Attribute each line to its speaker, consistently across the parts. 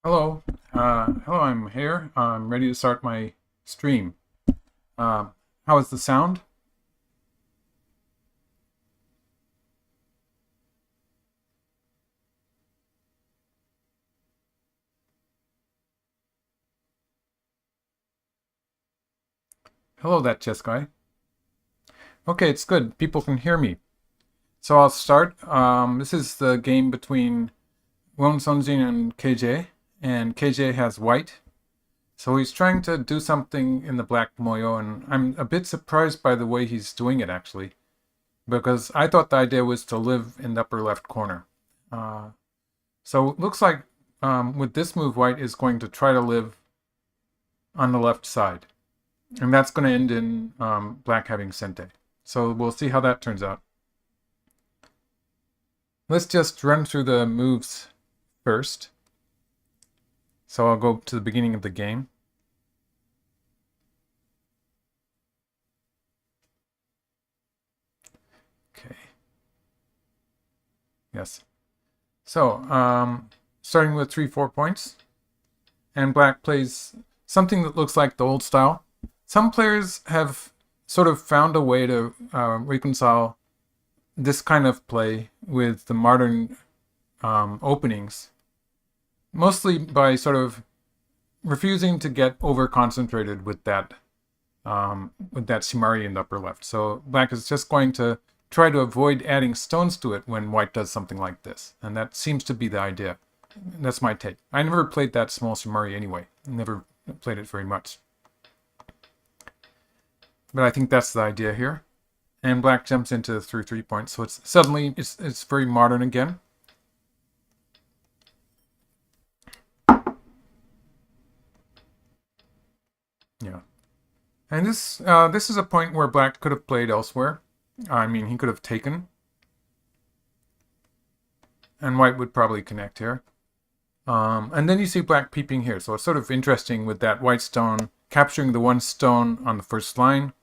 Speaker 1: Hello. Hello, I'm here. I'm ready to start my stream. Uh, how is the sound? Hello, that chess guy. Okay, it's good. People can hear me. So I'll start. This is the game between Weon Seongjin and KJ, and KJ has white. So he's trying to do something in the black moyo, and I'm a bit surprised by the way he's doing it, actually, because I thought the idea was to live in the upper left corner. Uh, so it looks like with this move, white is going to try to live on the left side. And that's going to end in black having Sente. So we'll see how that turns out. Let's just run through the moves first. So I'll go to the beginning of the game. Okay. Yes. So, starting with 3-4 points. And black plays something that looks like the old style. Some players have sort of found a way to reconcile this kind of play with the modern openings, mostly by sort of refusing to get over concentrated with that shimari in the upper left. So black is just going to try to avoid adding stones to it when white does something like this, and that seems to be the idea. That's my take. I never played that small shimari anyway. Never played it very much. But I think that's the idea here. And black jumps into through 3 points, so it's suddenly it's very modern again. Yeah. And this is a point where black could have played elsewhere. I mean, he could have taken. And white would probably connect here. And then you see black peeping here. So it's sort of interesting with that white stone capturing the one stone on the first line.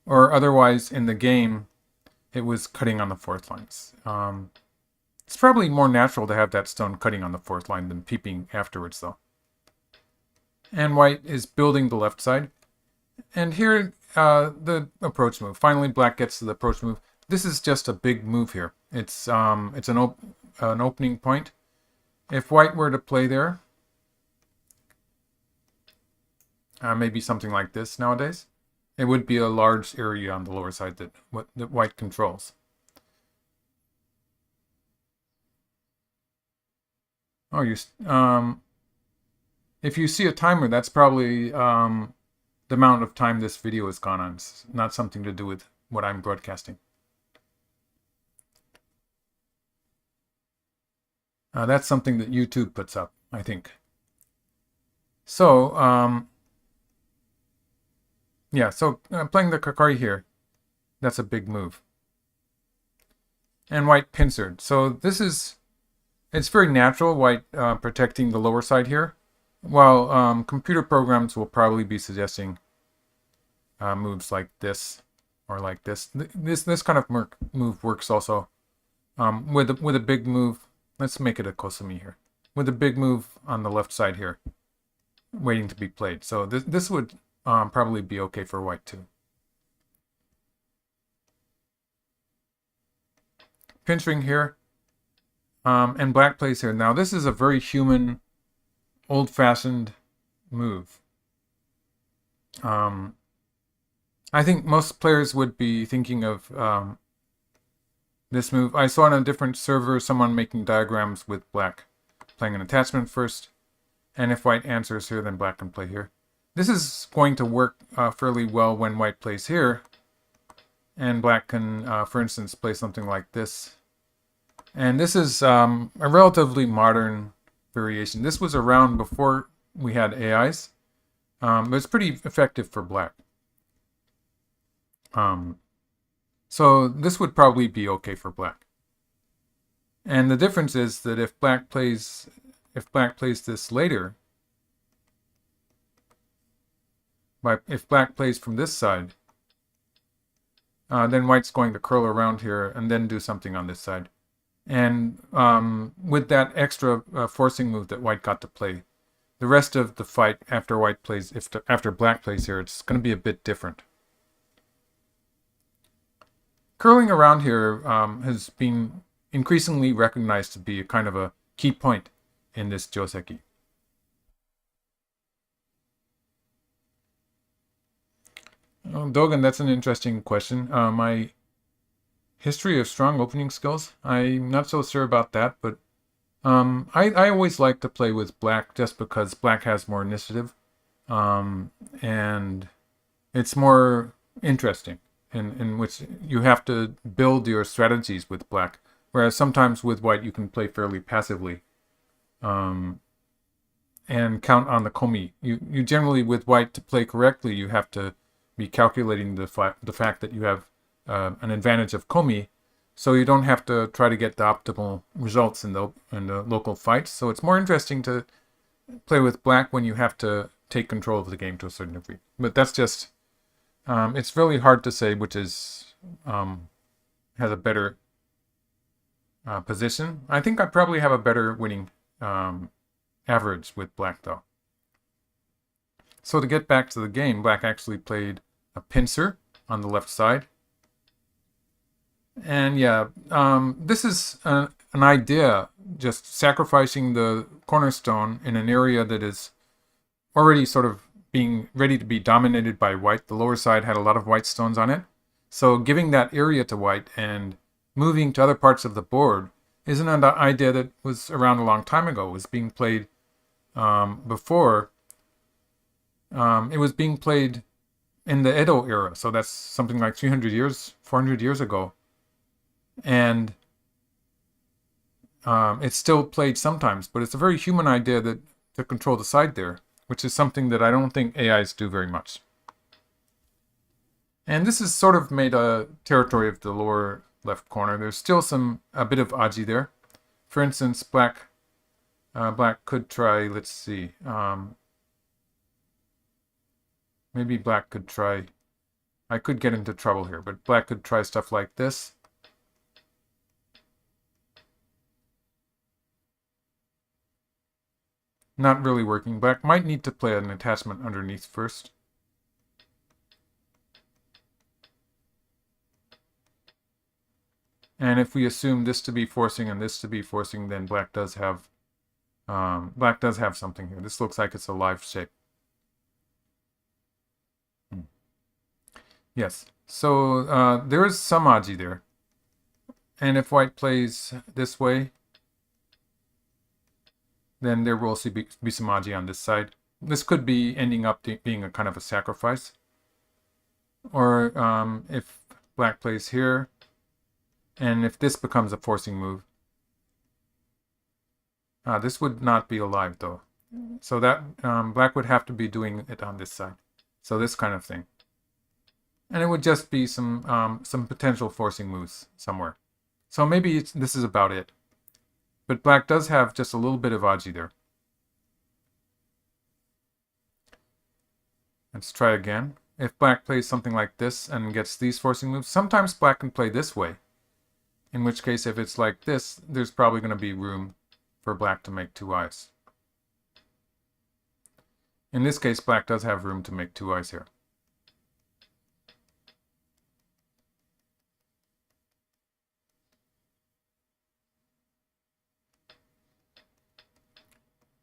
Speaker 1: Or otherwise in the game, it was cutting on the fourth lines. It's probably more natural to have that stone cutting on the fourth line than peeping afterwards, though. And white is building the left side. And here, the approach move. Finally, black gets to the approach move. This is just a big move here. It's an opening point. If white were to play there, maybe something like this nowadays, it would be a large area on the lower side that white controls. Oh, if you see a timer, that's probably the amount of time this video has gone on. It's not something to do with what I'm broadcasting. That's something that YouTube puts up, I think. So, yeah, so playing the Kakari here, that's a big move. And white pincered. So it's very natural, white protecting the lower side here, while computer programs will probably be suggesting moves like this or like this. This kind of move works also with a big move. Let's make it a Kosumi here. With a big move on the left side here, waiting to be played. So this would probably be okay for white too. Pinch ring here, and black plays here. Now this is a very human, old-fashioned move. I think most players would be thinking of this move. I saw on a different server someone making diagrams with black playing an attachment first, and if white answers here, then black can play here. This is going to work fairly well when white plays here, and black can, for instance, play something like this. And this is a relatively modern variation. This was around before we had AIs, but it's pretty effective for black. So this would probably be okay for black. And the difference is that if black plays this later, if black plays from this side, then white's going to curl around here and then do something on this side. And with that extra forcing move that white got to play, the rest of the fight after white plays, after black plays here, it's going to be a bit different. Curling around here has been increasingly recognized to be a kind of a key point in this joseki. Oh, Dogen, that's an interesting question. My history of strong opening skills, I'm not so sure about that, but I always like to play with black just because black has more initiative, and it's more interesting, in which you have to build your strategies with black, whereas sometimes with white you can play fairly passively, and count on the komi. You generally, with white, to play correctly, you have to be calculating the fact that you have an advantage of komi, so you don't have to try to get the optimal results in the local fights. So it's more interesting to play with black when you have to take control of the game to a certain degree. But that's just, it's really hard to say which is has a better position. I think I probably have a better winning average with black though. So to get back to the game, black actually played a pincer on the left side. And yeah, this is an idea, just sacrificing the cornerstone in an area that is already sort of being ready to be dominated by white. The lower side had a lot of white stones on it. So giving that area to white and moving to other parts of the board isn't an idea that was around a long time ago. It was being played before. It was being played in the Edo era, so that's something like 300 years, 400 years ago. And it's still played sometimes, but it's a very human idea that to control the side there, which is something that I don't think AIs do very much. And this is sort of made a territory of the lower left corner. There's still a bit of aji there. For instance, black could try, let's see, maybe black could try, I could get into trouble here, but black could try stuff like this. Not really working. Black might need to play an attachment underneath first. And if we assume this to be forcing and this to be forcing, then black does have something here. This looks like it's a live shape. Yes. So there is some aji there. And if white plays this way, then there will also be some aji on this side. This could be ending up being a kind of a sacrifice. Or if black plays here, and if this becomes a forcing move. This would not be alive though. So that black would have to be doing it on this side. So this kind of thing. And it would just be some potential forcing moves somewhere. So maybe this is about it. But black does have just a little bit of aji there. Let's try again. If black plays something like this and gets these forcing moves, sometimes black can play this way. In which case, if it's like this, there's probably going to be room for black to make two eyes. In this case, black does have room to make two eyes here.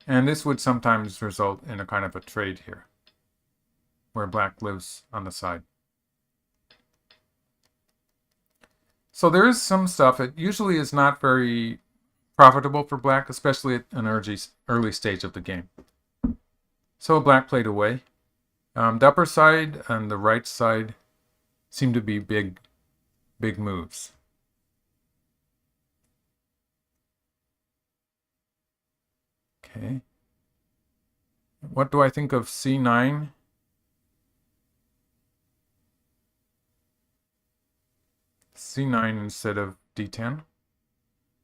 Speaker 1: And this would sometimes result in a kind of a trade here, where black lives on the side. So there is some stuff. It usually is not very profitable for black, especially at an early stage of the game. So black played away. The upper side and the right side seem to be big moves. Okay. What do I think of C9? C9 instead of D10.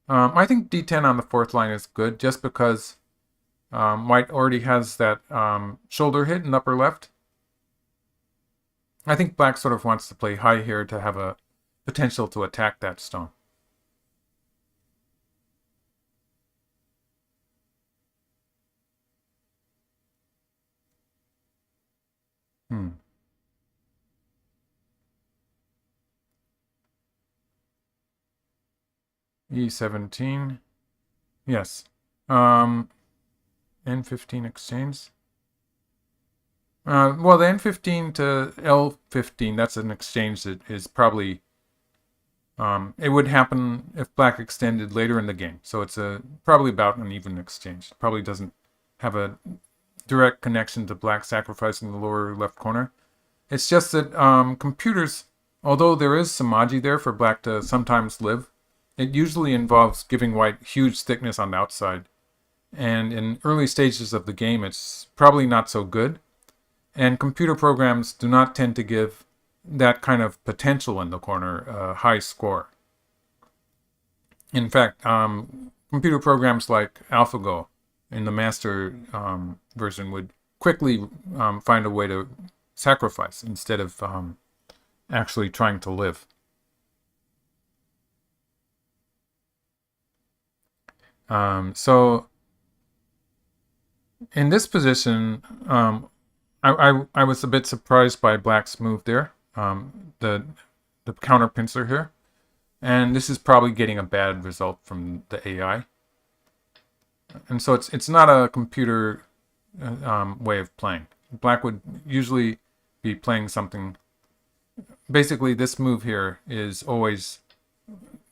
Speaker 1: I think D10 on the fourth line is good just because white already has that shoulder hit in the upper left. I think black sort of wants to play high here to have a potential to attack that stone. Hmm. E17. Yes. Um, N15 exchange. Well, the N15 to L15, that's an exchange that is probably, it would happen if black extended later in the game. So it's probably about an even exchange. Probably doesn't have a direct connection to black sacrificing the lower left corner. It's just that computers, although there is some Maji there for black to sometimes live, it usually involves giving white huge thickness on the outside. And in early stages of the game, it's probably not so good. And computer programs do not tend to give that kind of potential in the corner a high score. In fact, computer programs like AlphaGo in the master version would quickly find a way to sacrifice instead of actually trying to live. So in this position, I was a bit surprised by black's move there, the counter pincer here. And this is probably getting a bad result from the AI. And so it's not a computer way of playing. Black would usually be playing something. Basically, this move here is almost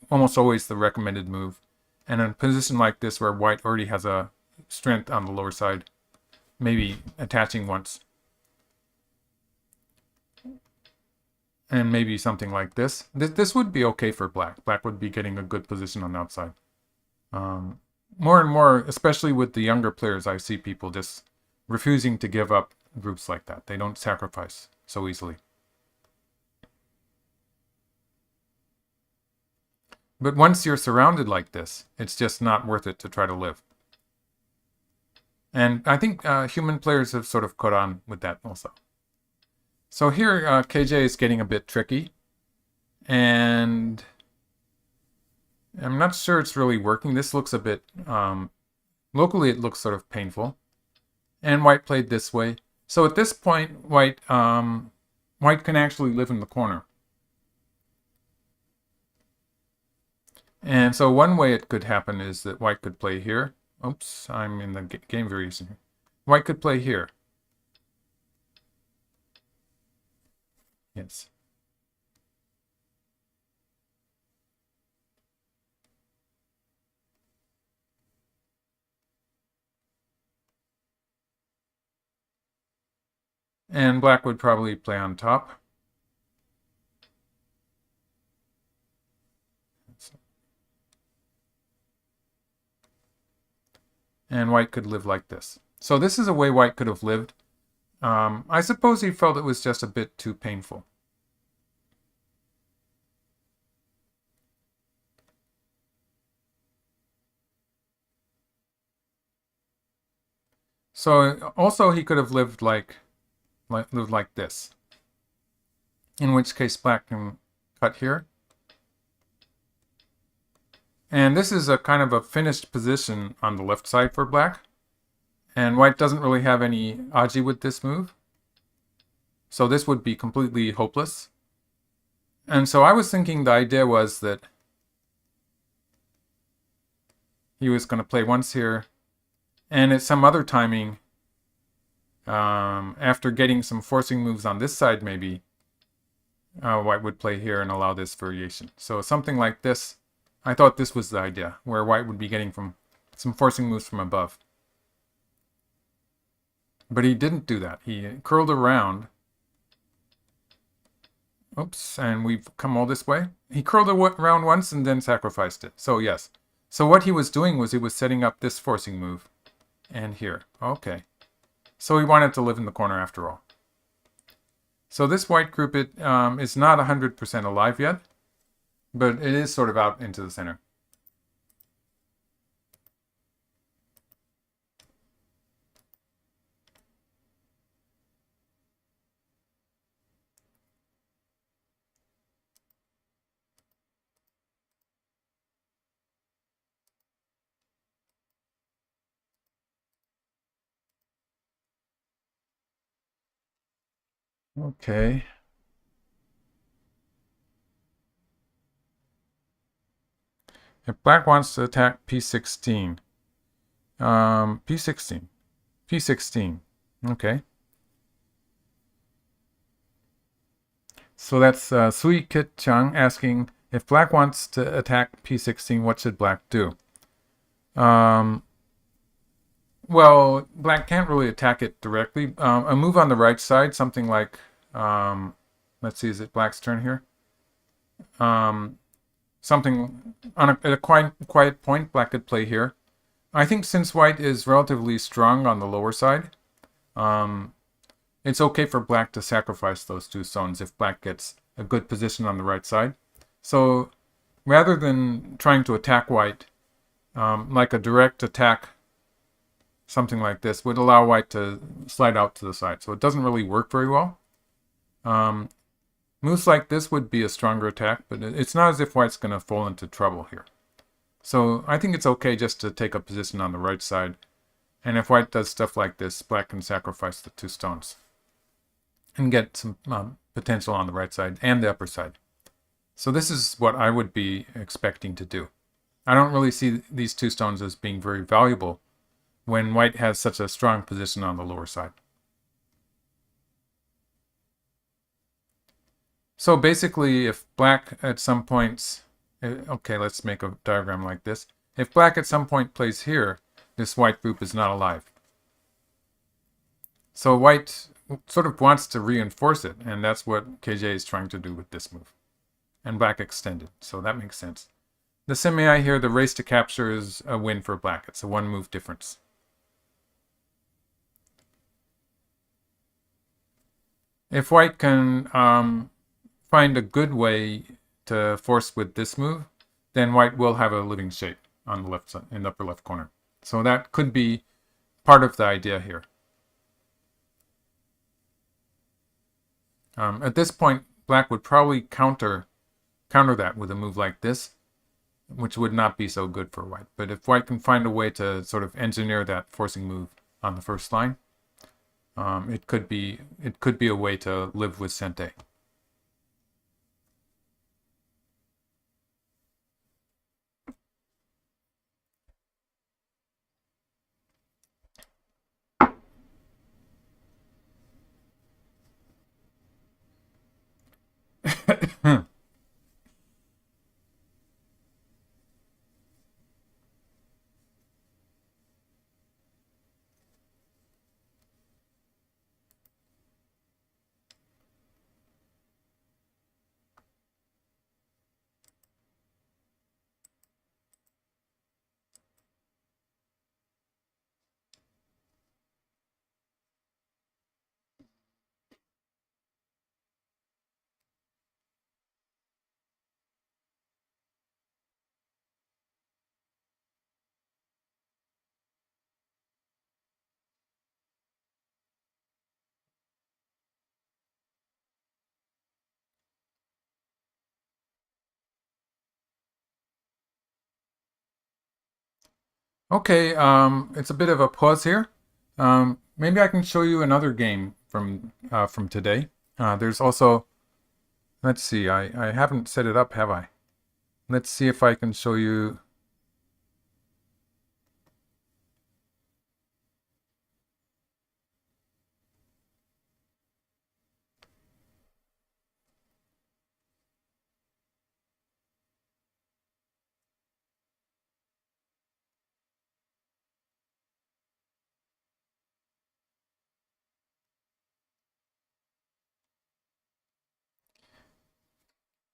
Speaker 1: always the recommended move. And in a position like this where white already has a strength on the lower side, maybe attaching once. And maybe something like this. This would be okay for black. Black would be getting a good position on the outside. More and more, especially with the younger players, I see people just refusing to give up groups like that. They don't sacrifice so easily. But once you're surrounded like this, it's just not worth it to try to live. And I think human players have sort of caught on with that also. So here, KJ is getting a bit tricky. And I'm not sure it's really working. This looks a bit, locally it looks sort of painful. And white played this way. So at this point, white can actually live in the corner. And so one way it could happen is that white could play here. Oops, I'm in the game variation. White could play here. Yes. And black would probably play on top. And white could live like this. So this is a way white could have lived. I suppose he felt it was just a bit too painful. So also he could have lived like this. In which case black can cut here. And this is a kind of a finished position on the left side for black. And white doesn't really have any aji with this move. So this would be completely hopeless. And so I was thinking the idea was that he was going to play once here. And at some other timing, after getting some forcing moves on this side maybe, white would play here and allow this variation. So something like this, I thought this was the idea, where white would be getting from some forcing moves from above. But he didn't do that. He curled around. Oops, and we've come all this way. He curled around once and then sacrificed it. So yes. So what he was doing was he was setting up this forcing move. And here. Okay. So he wanted to live in the corner after all. So this white group is not 100% alive yet, but it is sort of out into the center. Okay. If black wants to attack p16, p16, p16. Okay. So that's Sui Kit Chung asking, if black wants to attack p16, what should black do? Um, well, black can't really attack it directly. A move on the right side, something like, let's see, is it black's turn here? Something at a quiet point, black could play here. I think since white is relatively strong on the lower side, it's okay for black to sacrifice those two stones if black gets a good position on the right side. So rather than trying to attack white, like a direct attack, something like this, would allow white to slide out to the side. So it doesn't really work very well. Moves like this would be a stronger attack, but it's not as if white's going to fall into trouble here. So I think it's okay just to take a position on the right side. And if white does stuff like this, black can sacrifice the two stones and get some potential on the right side and the upper side. So this is what I would be expecting to do. I don't really see these two stones as being very valuable when white has such a strong position on the lower side. So basically, if black at some points, okay, let's make a diagram like this. If black at some point plays here, this white group is not alive. So white sort of wants to reinforce it, and that's what KJ is trying to do with this move. And black extended, so that makes sense. The semi here, the race to capture is a win for black. It's a one move difference. If white can find a good way to force with this move, then white will have a living shape on the left side, in the upper left corner. So that could be part of the idea here. At this point, black would probably counter that with a move like this, which would not be so good for white. But if white can find a way to sort of engineer that forcing move on the first line, it could be a way to live with Sente. Okay, it's a bit of a pause here. Maybe I can show you another game from today. There's also, let's see, I haven't set it up, have I? Let's see if I can show you.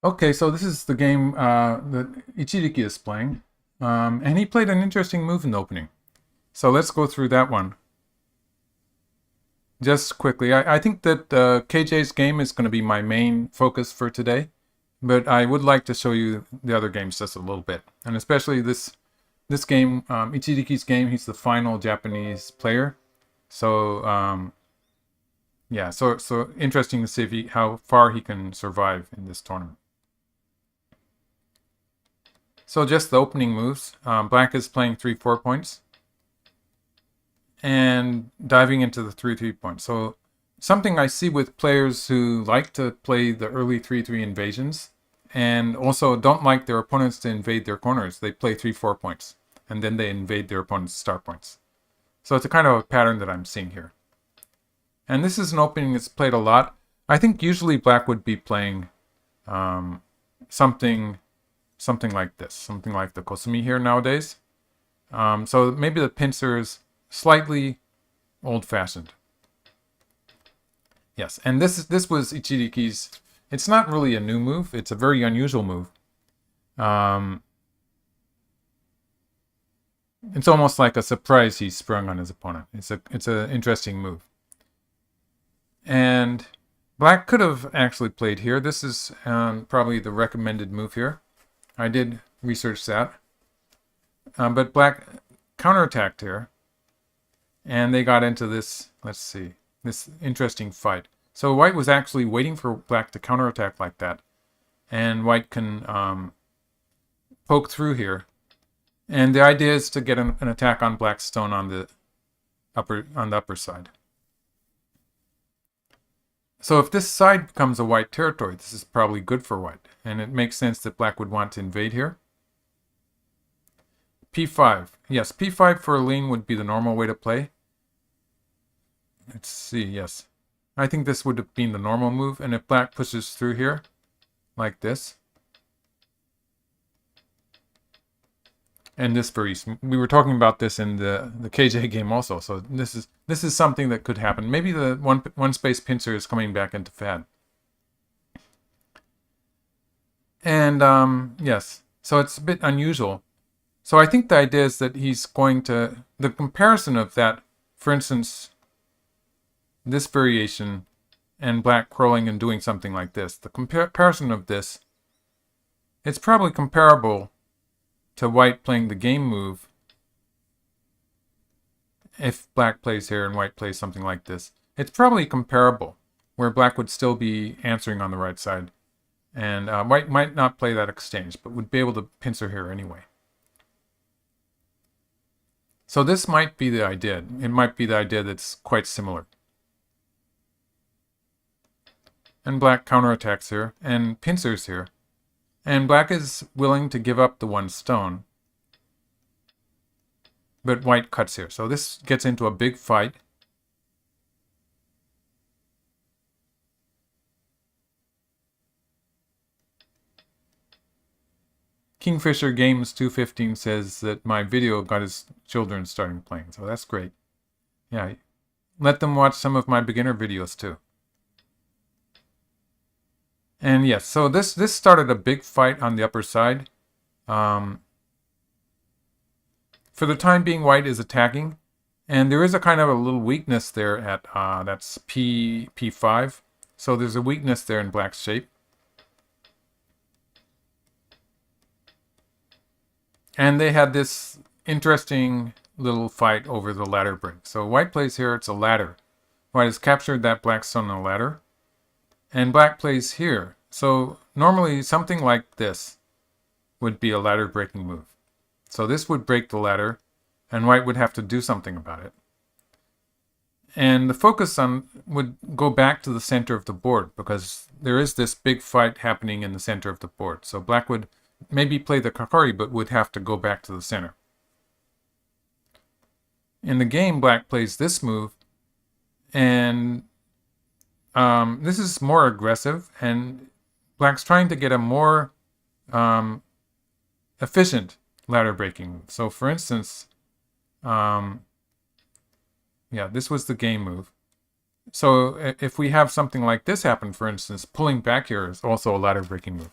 Speaker 1: Okay, so this is the game that Ichiriki is playing. And he played an interesting move in the opening. So let's go through that one. Just quickly, I think that KJ's game is going to be my main focus for today. But I would like to show you the other games just a little bit. And especially this game, Ichiriki's game, he's the final Japanese player. So, yeah, so interesting to see how far he can survive in this tournament. So just the opening moves. Black is playing 3-4 points and diving into the 3-3 points. So something I see with players who like to play the early 3-3 invasions and also don't like their opponents to invade their corners. They play 3-4 points and then they invade their opponent's star points. So it's a kind of a pattern that I'm seeing here. And this is an opening that's played a lot. I think usually black would be playing something like this, something like the Kosumi here nowadays. So maybe the pincer is slightly old-fashioned. Yes, and this was Ichiriki's. It's not really a new move. It's a very unusual move. It's almost like a surprise he sprung on his opponent. It's an interesting move. And black could have actually played here. This is probably the recommended move here. I did research that. But black counterattacked here. And they got into this, let's see, this interesting fight. So white was actually waiting for black to counterattack like that. And white can poke through here. And the idea is to get an attack on black's stone on the upper side. So if this side becomes a white territory, this is probably good for white. And it makes sense that black would want to invade here. P5. Yes, P5 for a lean would be the normal way to play. Let's see, yes. I think this would have been the normal move. And if black pushes through here, like this. And this we were talking about this in the KJ game also. So this is something that could happen. Maybe the one space pincer is coming back into fad. And yes, so it's a bit unusual. So I think the idea is that he's going to, the comparison of that, for instance, this variation and black curling and doing something like this, the comparison of this, it's probably comparable to white playing the game move if black plays here and white plays something like this. It's probably comparable, where black would still be answering on the right side. And white might not play that exchange, but would be able to pincer here anyway. So this might be the idea. It might be the idea that's quite similar. And black counterattacks here, and pincers here. And black is willing to give up the one stone. But white cuts here. So this gets into a big fight. Kingfisher Games 215 says that my video got his children starting playing. So that's great. Yeah, let them watch some of my beginner videos too. And yes, so this started a big fight on the upper side. For the time being, white is attacking. And there is a kind of a little weakness there at, that's P5. So there's a weakness there in black's shape. And they had this interesting little fight over the ladder break. So white plays here, it's a ladder. White has captured that black stone on the ladder. And black plays here. So normally something like this would be a ladder breaking move. So this would break the ladder, and white would have to do something about it. And the focus would go back to the center of the board, because there is this big fight happening in the center of the board. So black would maybe play the kakari, but would have to go back to the center. In the game, black plays this move, and this is more aggressive, and black's trying to get a more efficient ladder breaking move. So for instance, yeah, this was the game move. So if we have something like this happen, for instance, pulling back here is also a ladder breaking move.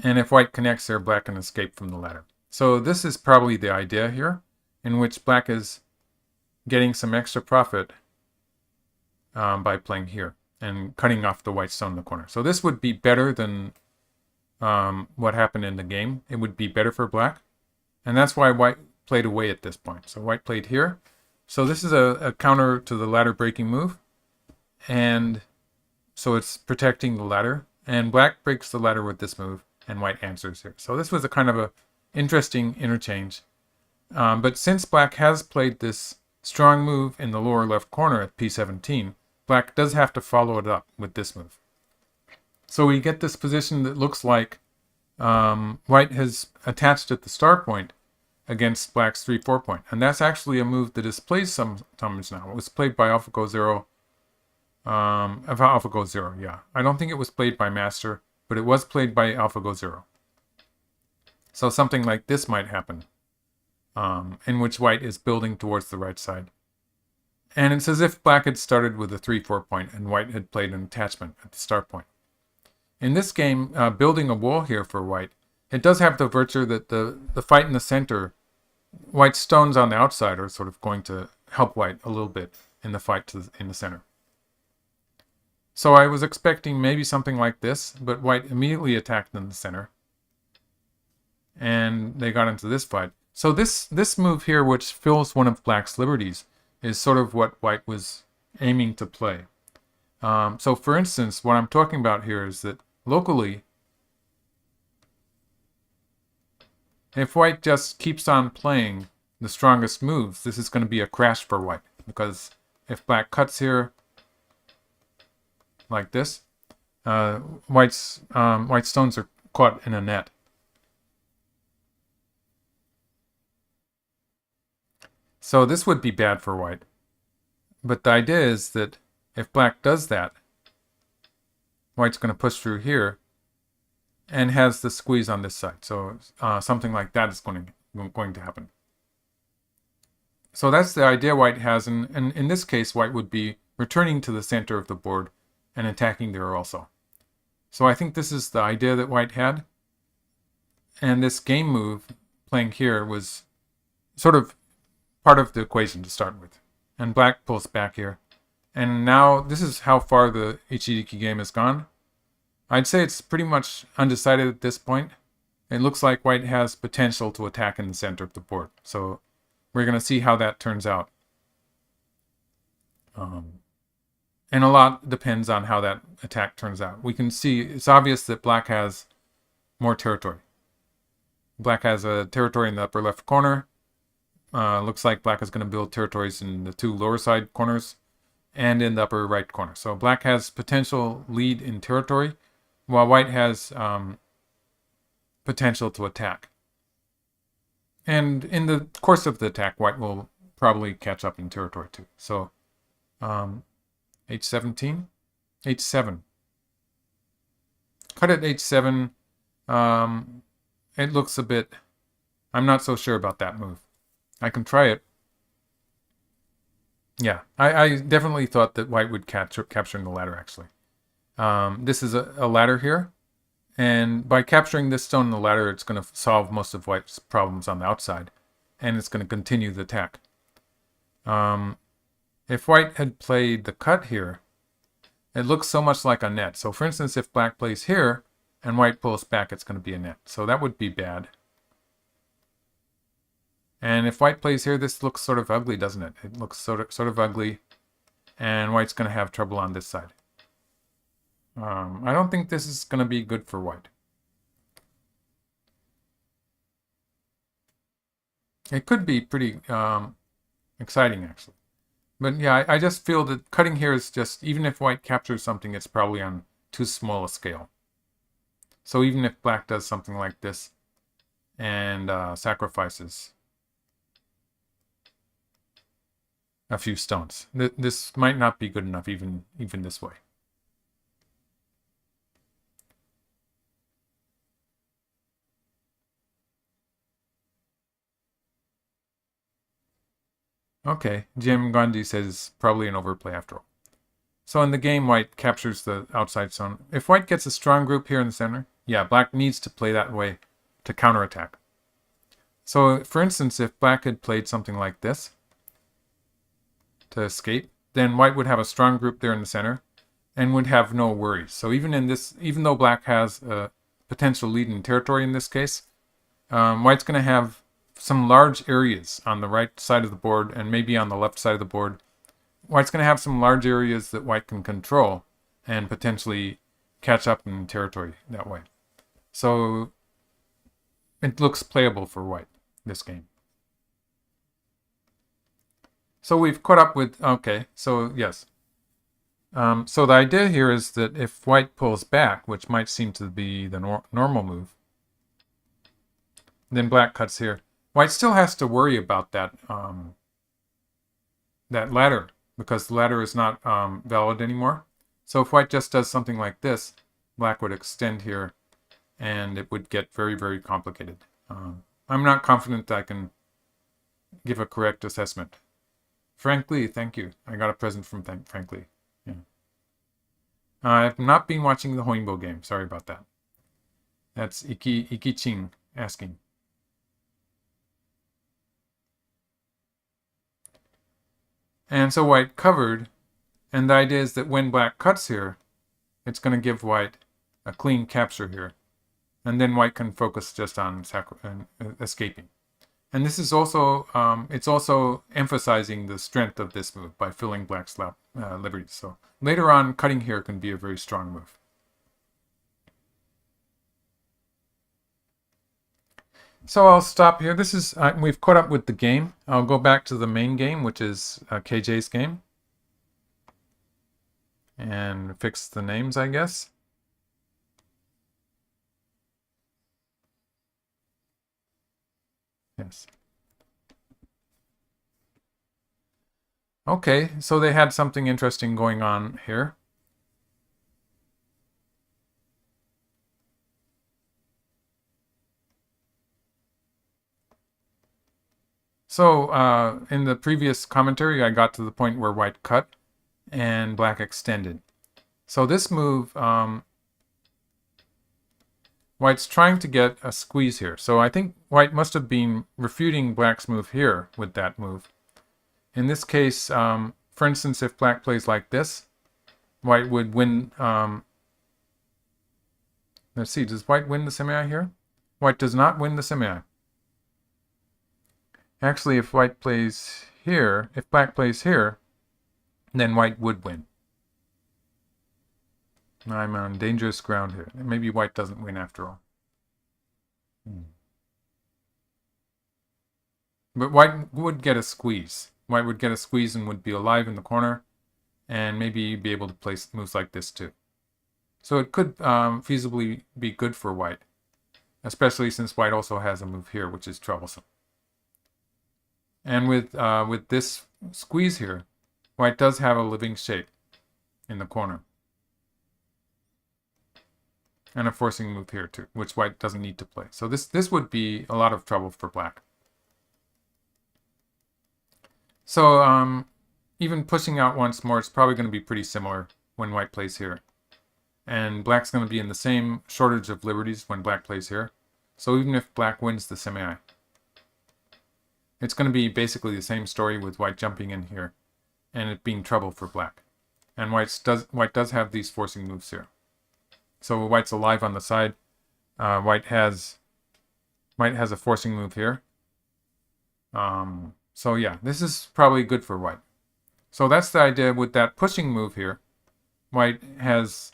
Speaker 1: And if white connects there, black can escape from the ladder. So this is probably the idea here, in which black is getting some extra profit by playing here and cutting off the white stone in the corner. So this would be better than what happened in the game. It would be better for black. And that's why white played away at this point. So white played here. So this is a counter to the ladder breaking move. And so it's protecting the ladder. And black breaks the ladder with this move, and white answers here. So this was a kind of a interesting interchange. But since black has played this strong move in the lower left corner at p17, black does have to follow it up with this move. So we get this position that looks like white has attached at the star point against black's 3-4 point. And that's actually a move that is played sometimes now. It was played by AlphaGo 0. AlphaGo 0, yeah. I don't think it was played by Master, but it was played by AlphaGo 0. So something like this might happen, in which white is building towards the right side. And it's as if black had started with a 3-4 point and white had played an attachment at the start point. In this game, building a wall here for white, it does have the virtue that the fight in the center, white's stones on the outside are sort of going to help white a little bit in the fight in the center. So I was expecting maybe something like this, but white immediately attacked in the center. And they got into this fight. So this move here, which fills one of black's liberties, is sort of what white was aiming to play. So for instance, what I'm talking about here is that locally, if white just keeps on playing the strongest moves, this is going to be a crash for white. Because if black cuts here, like this, white stones are caught in a net. So this would be bad for white. But the idea is that if black does that, white's going to push through here and has the squeeze on this side. So something like that is going to happen. So that's the idea white has. And in this case, white would be returning to the center of the board and attacking there also. So I think this is the idea that white had. And this game move playing here was sort of part of the equation to start with. And black pulls back here. And now this is how far the Ichiriki game has gone. I'd say it's pretty much undecided at this point. It looks like white has potential to attack in the center of the board. So we're going to see how that turns out. And a lot depends on how that attack turns out. We can see it's obvious that black has more territory. Black has a territory in the upper left corner. Looks like black is going to build territories in the two lower side corners and in the upper right corner. So black has potential lead in territory, while white has potential to attack. And in the course of the attack, white will probably catch up in territory too. So h17, h7. Cut at h7. It looks a bit... I'm not so sure about that move. I can try it. Yeah, I definitely thought that white would capturing the ladder, actually. This is a ladder here. And by capturing this stone in the ladder, it's going to solve most of white's problems on the outside. And it's going to continue the attack. If white had played the cut here, it looks so much like a net. So for instance, if black plays here and white pulls back, it's going to be a net. So that would be bad. And if white plays here, this looks sort of ugly, doesn't it? It looks sort of ugly. And white's going to have trouble on this side. I don't think this is going to be good for white. It could be pretty exciting, actually. But yeah, I just feel that cutting here is just, even if white captures something, it's probably on too small a scale. So even if black does something like this and sacrifices a few stones, this might not be good enough even this way. Okay, Jim Gandhi says probably an overplay after all. So in the game, white captures the outside stone. If white gets a strong group here in the center, yeah, black needs to play that way to counterattack. So for instance, if black had played something like this to escape, then white would have a strong group there in the center and would have no worries. So even though black has a potential lead in territory in this case, white's going to have some large areas on the right side of the board and maybe on the left side of the board. White's going to have some large areas that white can control and potentially catch up in territory that way. So it looks playable for white, this game. So we've caught up with, okay, so yes. So the idea here is that if white pulls back, which might seem to be the normal move, then black cuts here. White still has to worry about that that ladder, because the ladder is not valid anymore. So if white just does something like this, black would extend here, and it would get very, very complicated. I'm not confident that I can give a correct assessment. Frankly, thank you. I got a present from Frankly. Yeah. I've not been watching the Hoinbo game. Sorry about that. That's Iki Ching asking. And so white covered, and the idea is that when black cuts here, it's going to give white a clean capture here, and then white can focus just on escaping. And this is also, it's also emphasizing the strength of this move by filling black's liberties. So later on, cutting here can be a very strong move. So I'll stop here. This is, we've caught up with the game. I'll go back to the main game, which is KJ's game. And fix the names, I guess. Yes. Okay, so they had something interesting going on here. So in the previous commentary, I got to the point where white cut and black extended. So this move, white's trying to get a squeeze here. So I think white must have been refuting black's move here with that move. In this case, for instance, if black plays like this, white would win. Let's see, does white win the semi here? White does not win the semi. Actually, if white plays here, if black plays here, then white would win. I'm on dangerous ground here. Maybe white doesn't win after all. But white would get a squeeze. White would get a squeeze and would be alive in the corner, and maybe be able to play moves like this too. So it could feasibly be good for white, especially since white also has a move here, which is troublesome. And with this squeeze here, white does have a living shape in the corner. And a forcing move here too, which white doesn't need to play. So this would be a lot of trouble for black. So even pushing out once more, it's probably going to be pretty similar when white plays here. And black's going to be in the same shortage of liberties when black plays here. So even if black wins the semi, it's going to be basically the same story with white jumping in here and it being trouble for black. And white does have these forcing moves here. So white's alive on the side. White has a forcing move here. So yeah, this is probably good for white. So that's the idea with that pushing move here. White has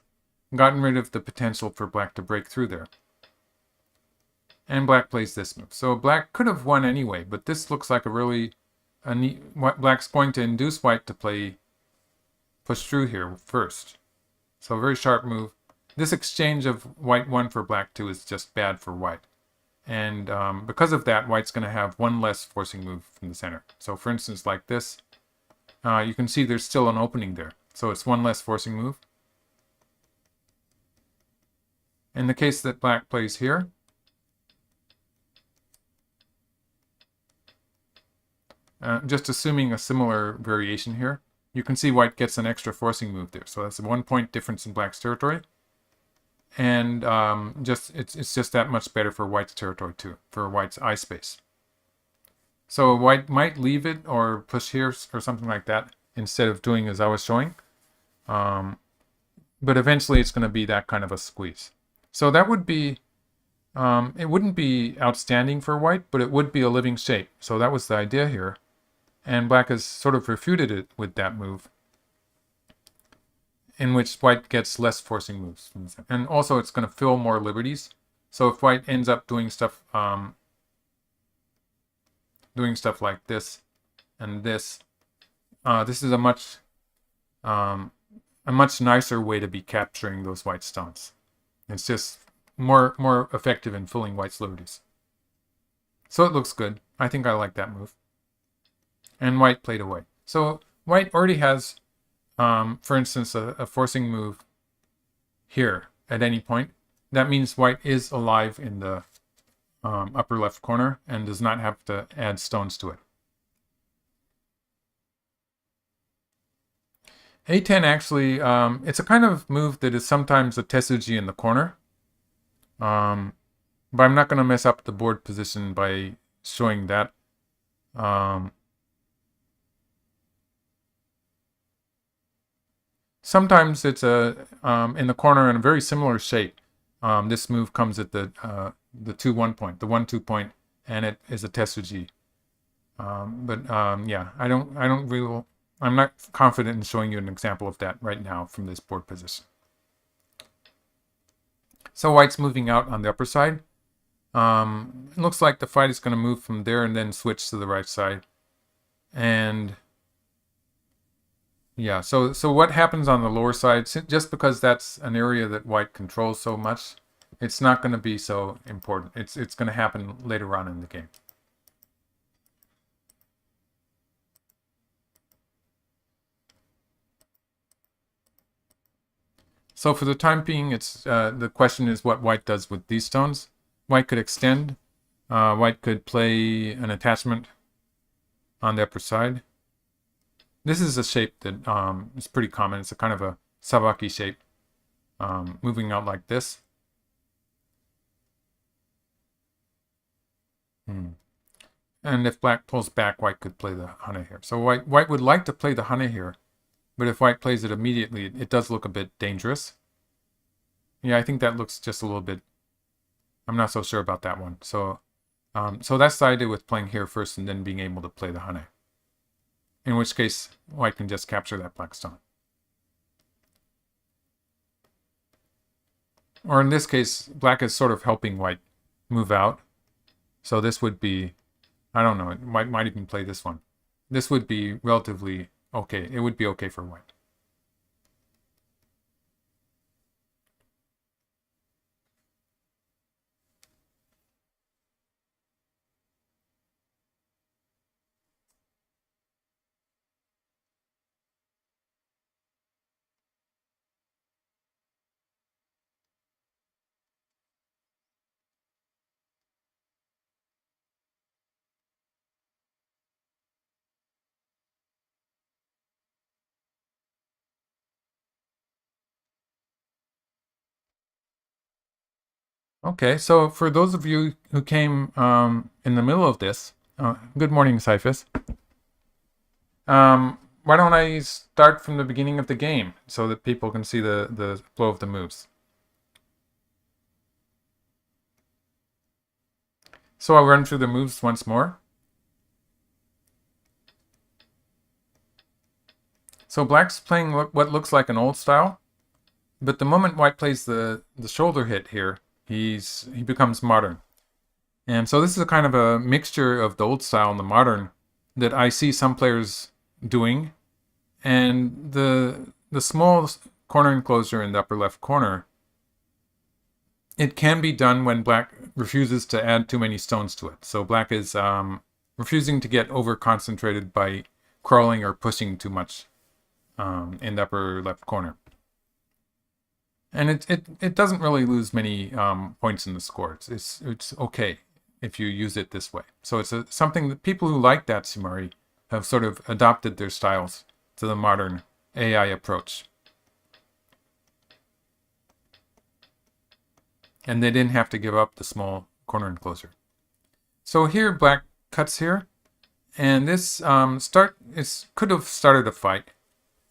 Speaker 1: gotten rid of the potential for black to break through there. And black plays this move. So black could have won anyway, but this looks like a neat, black's going to induce white to push through here first. So a very sharp move. This exchange of white 1 for black 2 is just bad for white. And because of that, white's going to have one less forcing move from the center. So for instance, like this, you can see there's still an opening there. So it's one less forcing move. In the case that black plays here, just assuming a similar variation here, you can see white gets an extra forcing move there. So that's a 1 point difference in black's territory. And it's just that much better for white's territory too, for white's eye space. So white might leave it or push here or something like that instead of doing as I was showing. But eventually it's going to be that kind of a squeeze. So that would be, it wouldn't be outstanding for white, but it would be a living shape. So that was the idea here. And black has sort of refuted it with that move, in which white gets less forcing moves. And also it's going to fill more liberties. So if white ends up doing stuff like this and this, this is um, a much nicer way to be capturing those white stones. It's just more effective in fooling white's liberties. So it looks good. I think I like that move. And white played away. So white already has, for instance, a forcing move here at any point. That means white is alive in the upper left corner and does not have to add stones to it. A10 actually, it's a kind of move that is sometimes a tesuji in the corner. But I'm not going to mess up the board position by showing that. Sometimes it's in the corner in a very similar shape. This move comes at the 2-1 point, the 1-2 point, and it is a tesuji. Yeah, I'm not confident in showing you an example of that right now from this board position. So white's moving out on the upper side. It looks like the fight is going to move from there and then switch to the right side. And yeah, so what happens on the lower side, just because that's an area that white controls so much, it's not going to be so important. It's going to happen later on in the game. So for the time being, it's the question is what white does with these stones. White could extend. White could play an attachment on the upper side. This is a shape that is pretty common. It's a kind of a sabaki shape, moving out like this. And if black pulls back, white could play the hane here. So white would like to play the hane here, but if white plays it immediately, it does look a bit dangerous. Yeah, I think that looks just a little bit... I'm not so sure about that one. So that's the idea with playing here first and then being able to play the hane. In which case, white can just capture that black stone. Or in this case, black is sort of helping white move out. So this would be, I don't know, white might even play this one. This would be relatively okay. It would be okay for white. Okay, so for those of you who came in the middle of this, good morning, Cyphus. Why don't I start from the beginning of the game so that people can see the flow of the moves? So I'll run through the moves once more. So black's playing what looks like an old style, but the moment white plays the shoulder hit here, he becomes modern. And so this is a kind of a mixture of the old style and the modern that I see some players doing. And the small corner enclosure in the upper left corner, it can be done when black refuses to add too many stones to it. So black is refusing to get over-concentrated by crawling or pushing too much in the upper left corner. And it doesn't really lose many points in the score. It's okay if you use it this way. So it's something that people who like that Datsumari have sort of adopted their styles to the modern AI approach. And they didn't have to give up the small corner enclosure. So here black cuts here, and this could have started a fight.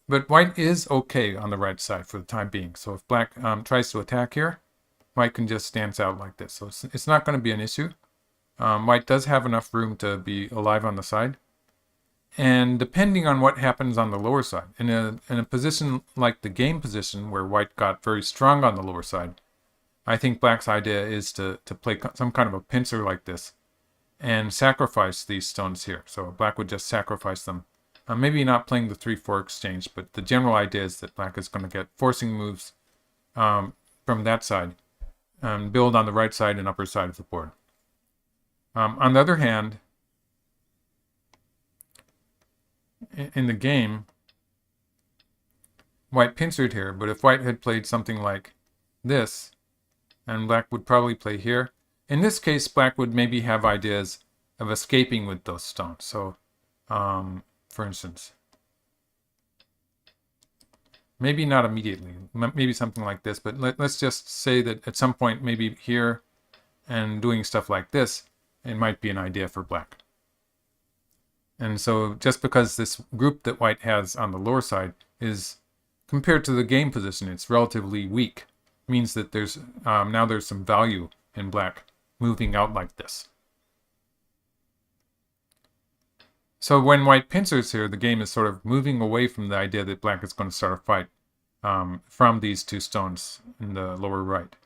Speaker 1: But white is okay on the right side for the time being. So if black tries to attack here, white can just stance out like this. So it's not going to be an issue. White does have enough room to be alive on the side. And depending on what happens on the lower side, in a position like the game position where white got very strong on the lower side, I think black's idea is to play some kind of a pincer like this and sacrifice these stones here. So black would just sacrifice them Maybe not playing the 3-4 exchange, but the general idea is that black is going to get forcing moves from that side and build on the right side and upper side of the board. On the other hand, in the game, white pincered here, but if white had played something like this, and black would probably play here. In this case, black would maybe have ideas of escaping with those stones. So, for instance, maybe not immediately, maybe something like this, but let's just say that at some point, maybe here and doing stuff like this, it might be an idea for black. And so just because this group that white has on the lower side is, compared to the game position, it's relatively weak, means that there's now there's some value in black moving out like this. So when white pincers here, the game is sort of moving away from the idea that black is going to start a fight from these two stones in the lower right.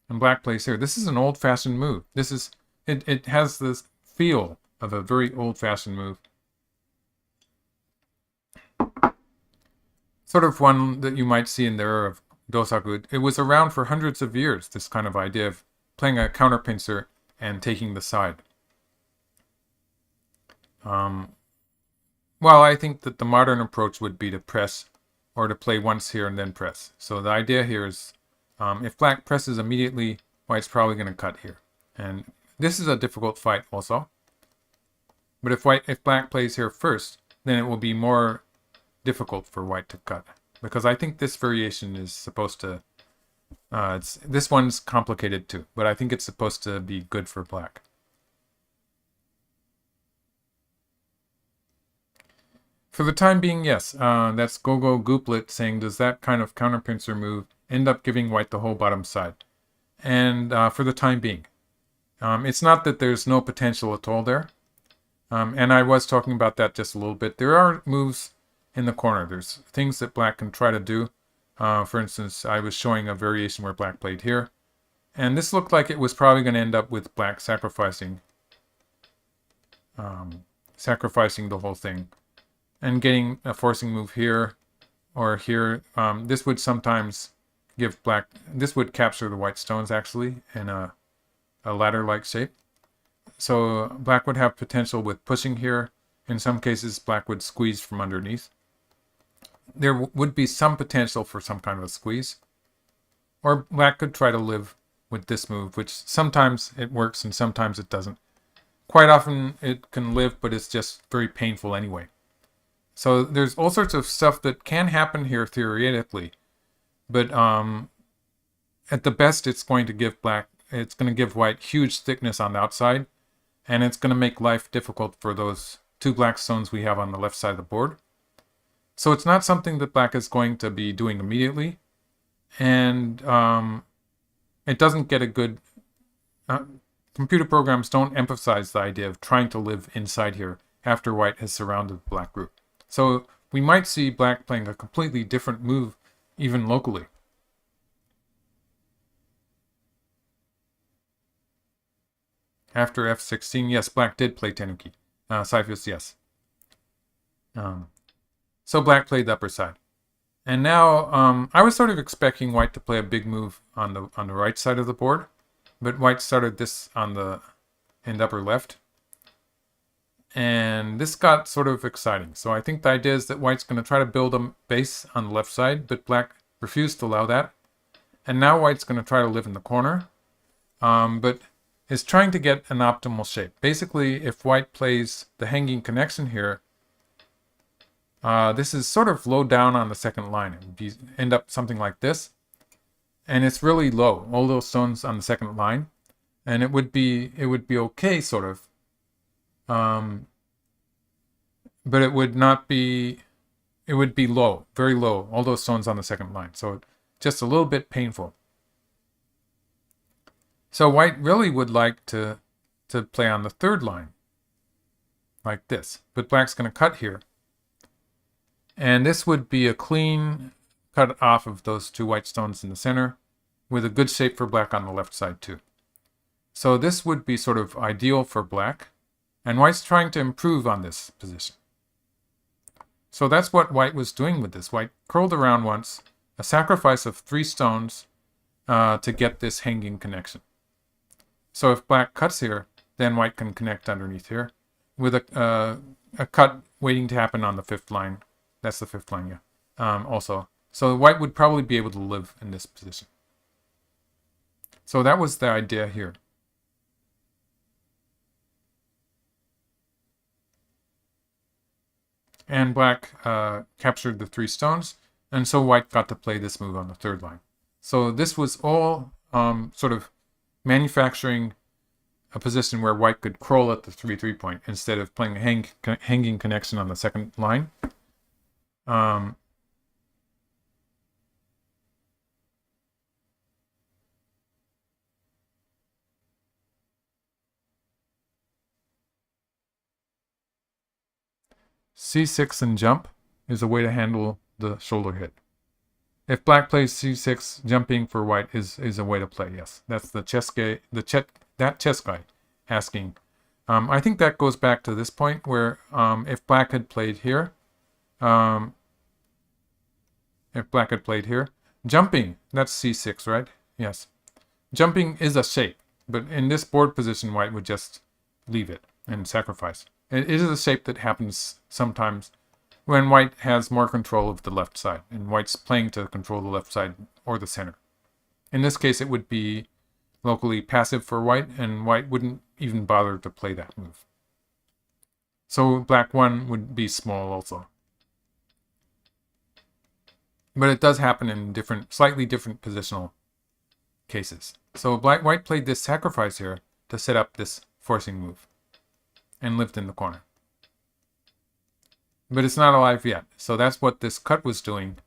Speaker 1: And black plays here. This is an old-fashioned move. This is it has this feel of a very old-fashioned move. Sort of one that you might see in the era of Dosaku. It was around for hundreds of years, this kind of idea of playing a counter pincer and taking the side. Well, I think that the modern approach would be to press or to play once here and then press. So the idea here is if black presses immediately, white's probably going to cut here. And this is a difficult fight also. But if black plays here first, then it will be more difficult for white to cut. Because I think this variation is supposed to... this one's complicated too, but I think it's supposed to be good for black. For the time being, yes. That's Gogo Gooplet saying, does that kind of counterpincer move end up giving white the whole bottom side? And for the time being. It's not that there's no potential at all there. And I was talking about that just a little bit. There are moves in the corner. There's things that black can try to do. For instance, I was showing a variation where black played here. And this looked like it was probably going to end up with black sacrificing the whole thing. And getting a forcing move here or here. This would sometimes give black... This would capture the white stones, actually, in a ladder-like shape. So black would have potential with pushing here. In some cases, black would squeeze from underneath. There would be some potential for some kind of a squeeze. Or black could try to live with this move, which sometimes it works and sometimes it doesn't. Quite often it can live, but it's just very painful anyway. So there's all sorts of stuff that can happen here theoretically. But at the best, it's going to give white huge thickness on the outside. And it's going to make life difficult for those two black stones we have on the left side of the board. So it's not something that black is going to be doing immediately. And it doesn't get a good... computer programs don't emphasize the idea of trying to live inside here after white has surrounded the black group. So we might see black playing a completely different move, even locally. After f16, yes, black did play tenuki. Cyphus, yes. So black played the upper side. And now, I was sort of expecting white to play a big move on the right side of the board, but white started this in the upper left. And this got sort of exciting. So I think the idea is that white's going to try to build a base on the left side, but black refused to allow that. And now white's going to try to live in the corner, but is trying to get an optimal shape. Basically, if white plays the hanging connection here, this is sort of low down on the second line. It would end up something like this. And it's really low, all those stones on the second line. And it would be okay, sort of. But it would not be, it would be low, very low, all those stones on the second line. So just a little bit painful. So white really would like to play on the third line, like this. But black's going to cut here. And this would be a clean cut off of those two white stones in the center, with a good shape for black on the left side too. So this would be sort of ideal for black. And white's trying to improve on this position. So that's what white was doing with this. White curled around once, a sacrifice of 3 stones to get this hanging connection. So if black cuts here, then white can connect underneath here with a cut waiting to happen on the 5th line. That's the 5th line, yeah. Also. So white would probably be able to live in this position. So that was the idea here. And black captured the 3 stones, and so white got to play this move on the 3rd line. So this was all sort of manufacturing a position where white could crawl at the 3-3 point instead of playing a hanging connection on the 2nd line. C6 and jump is a way to handle the shoulder hit. If black plays c6, jumping for white is a way to play. Yes, that's the chess guy. That chess guy asking. I think that goes back to this point where if black had played here, jumping, that's c6, right? Yes, jumping is a shape, but in this board position, white would just leave it and sacrifice. It is a shape that happens sometimes when white has more control of the left side, and white's playing to control the left side or the center. In this case, it would be locally passive for white, and white wouldn't even bother to play that move. So black 1 would be small also. But it does happen in slightly different positional cases. So white played this sacrifice here to set up this forcing move, and lived in the corner. But it's not alive yet. So that's what this cut was doing.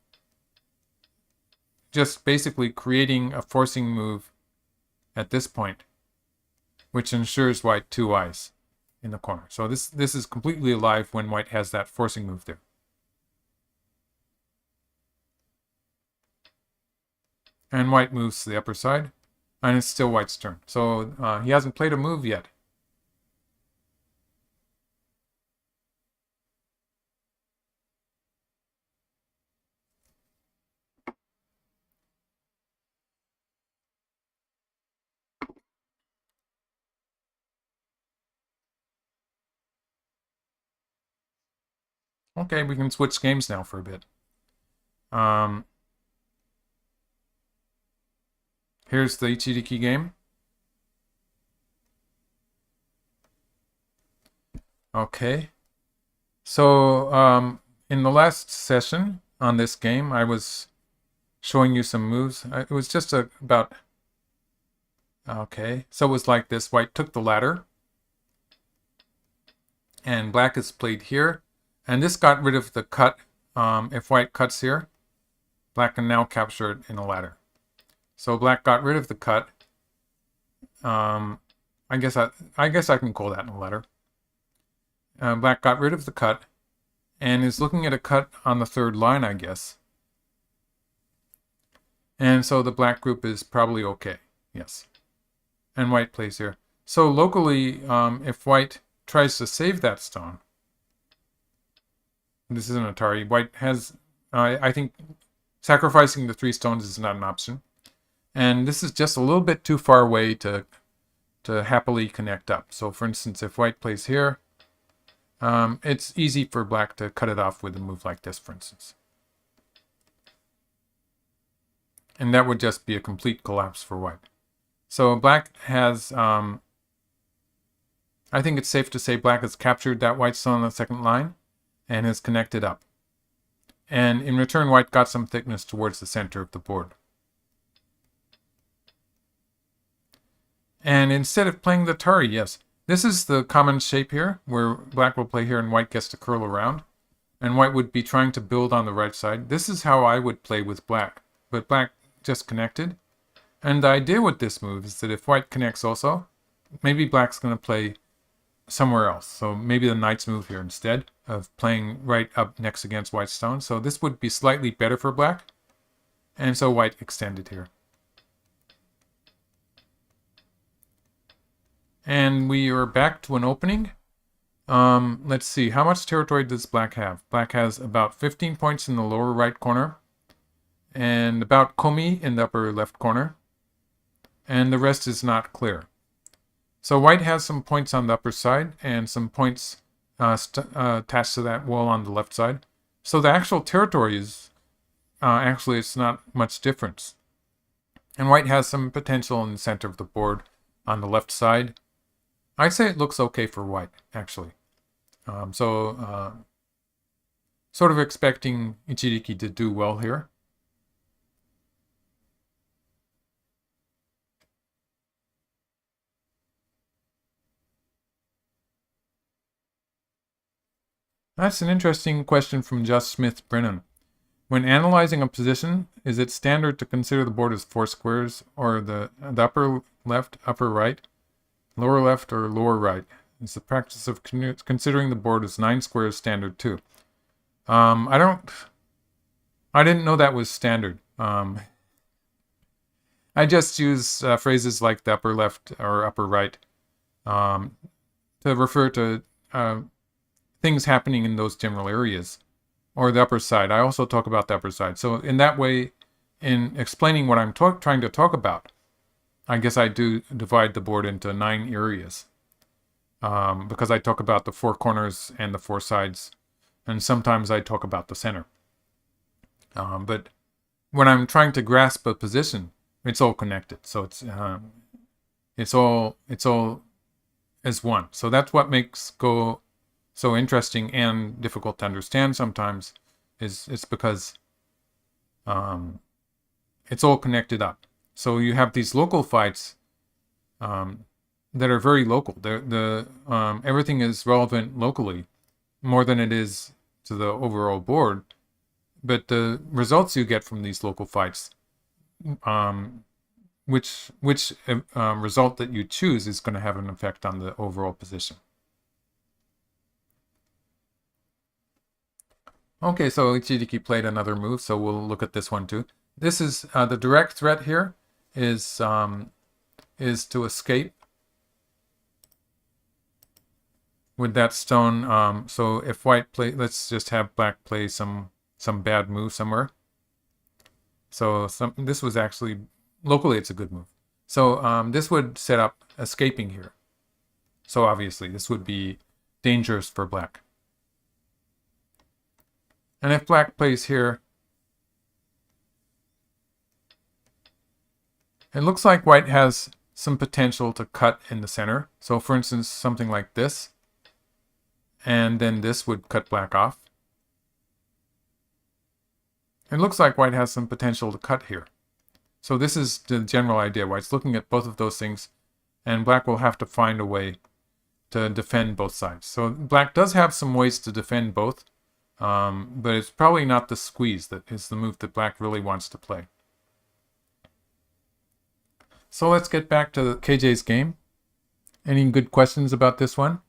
Speaker 1: Just basically creating a forcing move at this point, which ensures white 2 eyes in the corner. So this is completely alive when white has that forcing move there. And white moves to the upper side, and it's still white's turn. So he hasn't played a move yet. Okay, we can switch games now for a bit. Here's the Ichiriki game. Okay. So, in the last session on this game, I was showing you some moves. It was just about... Okay, so it was like this. White took the ladder, and black is played here. And this got rid of the cut. If white cuts here, black can now capture it in a ladder. So black got rid of the cut. I guess I can call that in a ladder. Black got rid of the cut and is looking at a cut on the 3rd line, I guess. And so the black group is probably okay. Yes. And white plays here. So locally, if white tries to save that stone, this is an Atari. White has, I think, sacrificing the 3 stones is not an option. And this is just a little bit too far away to happily connect up. So for instance, if white plays here, it's easy for black to cut it off with a move like this, for instance. And that would just be a complete collapse for white. So black has, I think it's safe to say black has captured that white stone on the 2nd line and has connected up. And in return, white got some thickness towards the center of the board. And instead of playing the Tari, yes, this is the common shape here, where black will play here and white gets to curl around. And white would be trying to build on the right side. This is how I would play with black, but black just connected. And the idea with this move is that if white connects also, maybe black's going to play somewhere else. So maybe the knight's move here instead of playing right up next against white's stone. So this would be slightly better for black. And so white extended here. And we are back to an opening. Let's see. How much territory does black have? Black has about 15 points in the lower right corner and about komi in the upper left corner. And the rest is not clear. So white has some points on the upper side and some points attached to that wall on the left side. So the actual territory is, actually it's not much difference. And white has some potential in the center of the board on the left side. I'd say it looks okay for white, actually. Sort of expecting Ichiriki to do well here. That's an interesting question from Just Smith Brennan. When analyzing a position, is it standard to consider the board as 4 squares, or the upper left, upper right, lower left, or lower right? Is the practice of considering the board as 9 squares standard too? I didn't know that was standard. I just use phrases like the upper left or upper right to refer to things happening in those general areas, or the upper side. I also talk about the upper side. So in that way, in explaining what I'm trying to talk about, I guess I do divide the board into 9 areas, because I talk about the 4 corners and the 4 sides, and sometimes I talk about the center. But when I'm trying to grasp a position, it's all connected. So it's all as one. So that's what makes Go so interesting and difficult to understand sometimes. It's because it's all connected up. So you have these local fights that are very local. Everything is relevant locally more than it is to the overall board. But the results you get from these local fights, which result that you choose is going to have an effect on the overall position. Okay, so Ichiriki played another move, so we'll look at this one too. This is the direct threat here is to escape with that stone. So if white play, let's just have black play some bad move somewhere. So this was actually, locally it's a good move. So this would set up escaping here. So obviously this would be dangerous for black. And if black plays here, it looks like white has some potential to cut in the center. So for instance, something like this. And then this would cut black off. It looks like white has some potential to cut here. So this is the general idea. White's looking at both of those things, and black will have to find a way to defend both sides. So black does have some ways to defend both, but it's probably not the squeeze that is the move that black really wants to play. So let's get back to KJ's game. Any good questions about this one?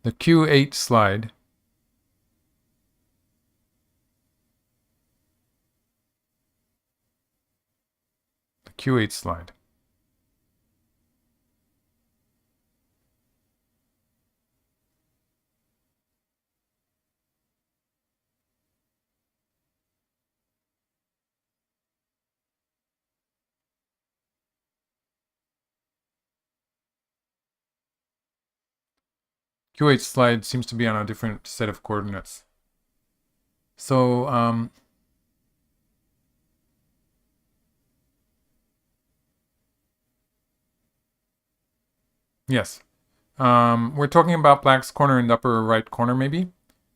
Speaker 1: The Q8 slide. The Q8 slide. Q8 slide seems to be on a different set of coordinates. So, yes. We're talking about black's corner in the upper right corner, maybe.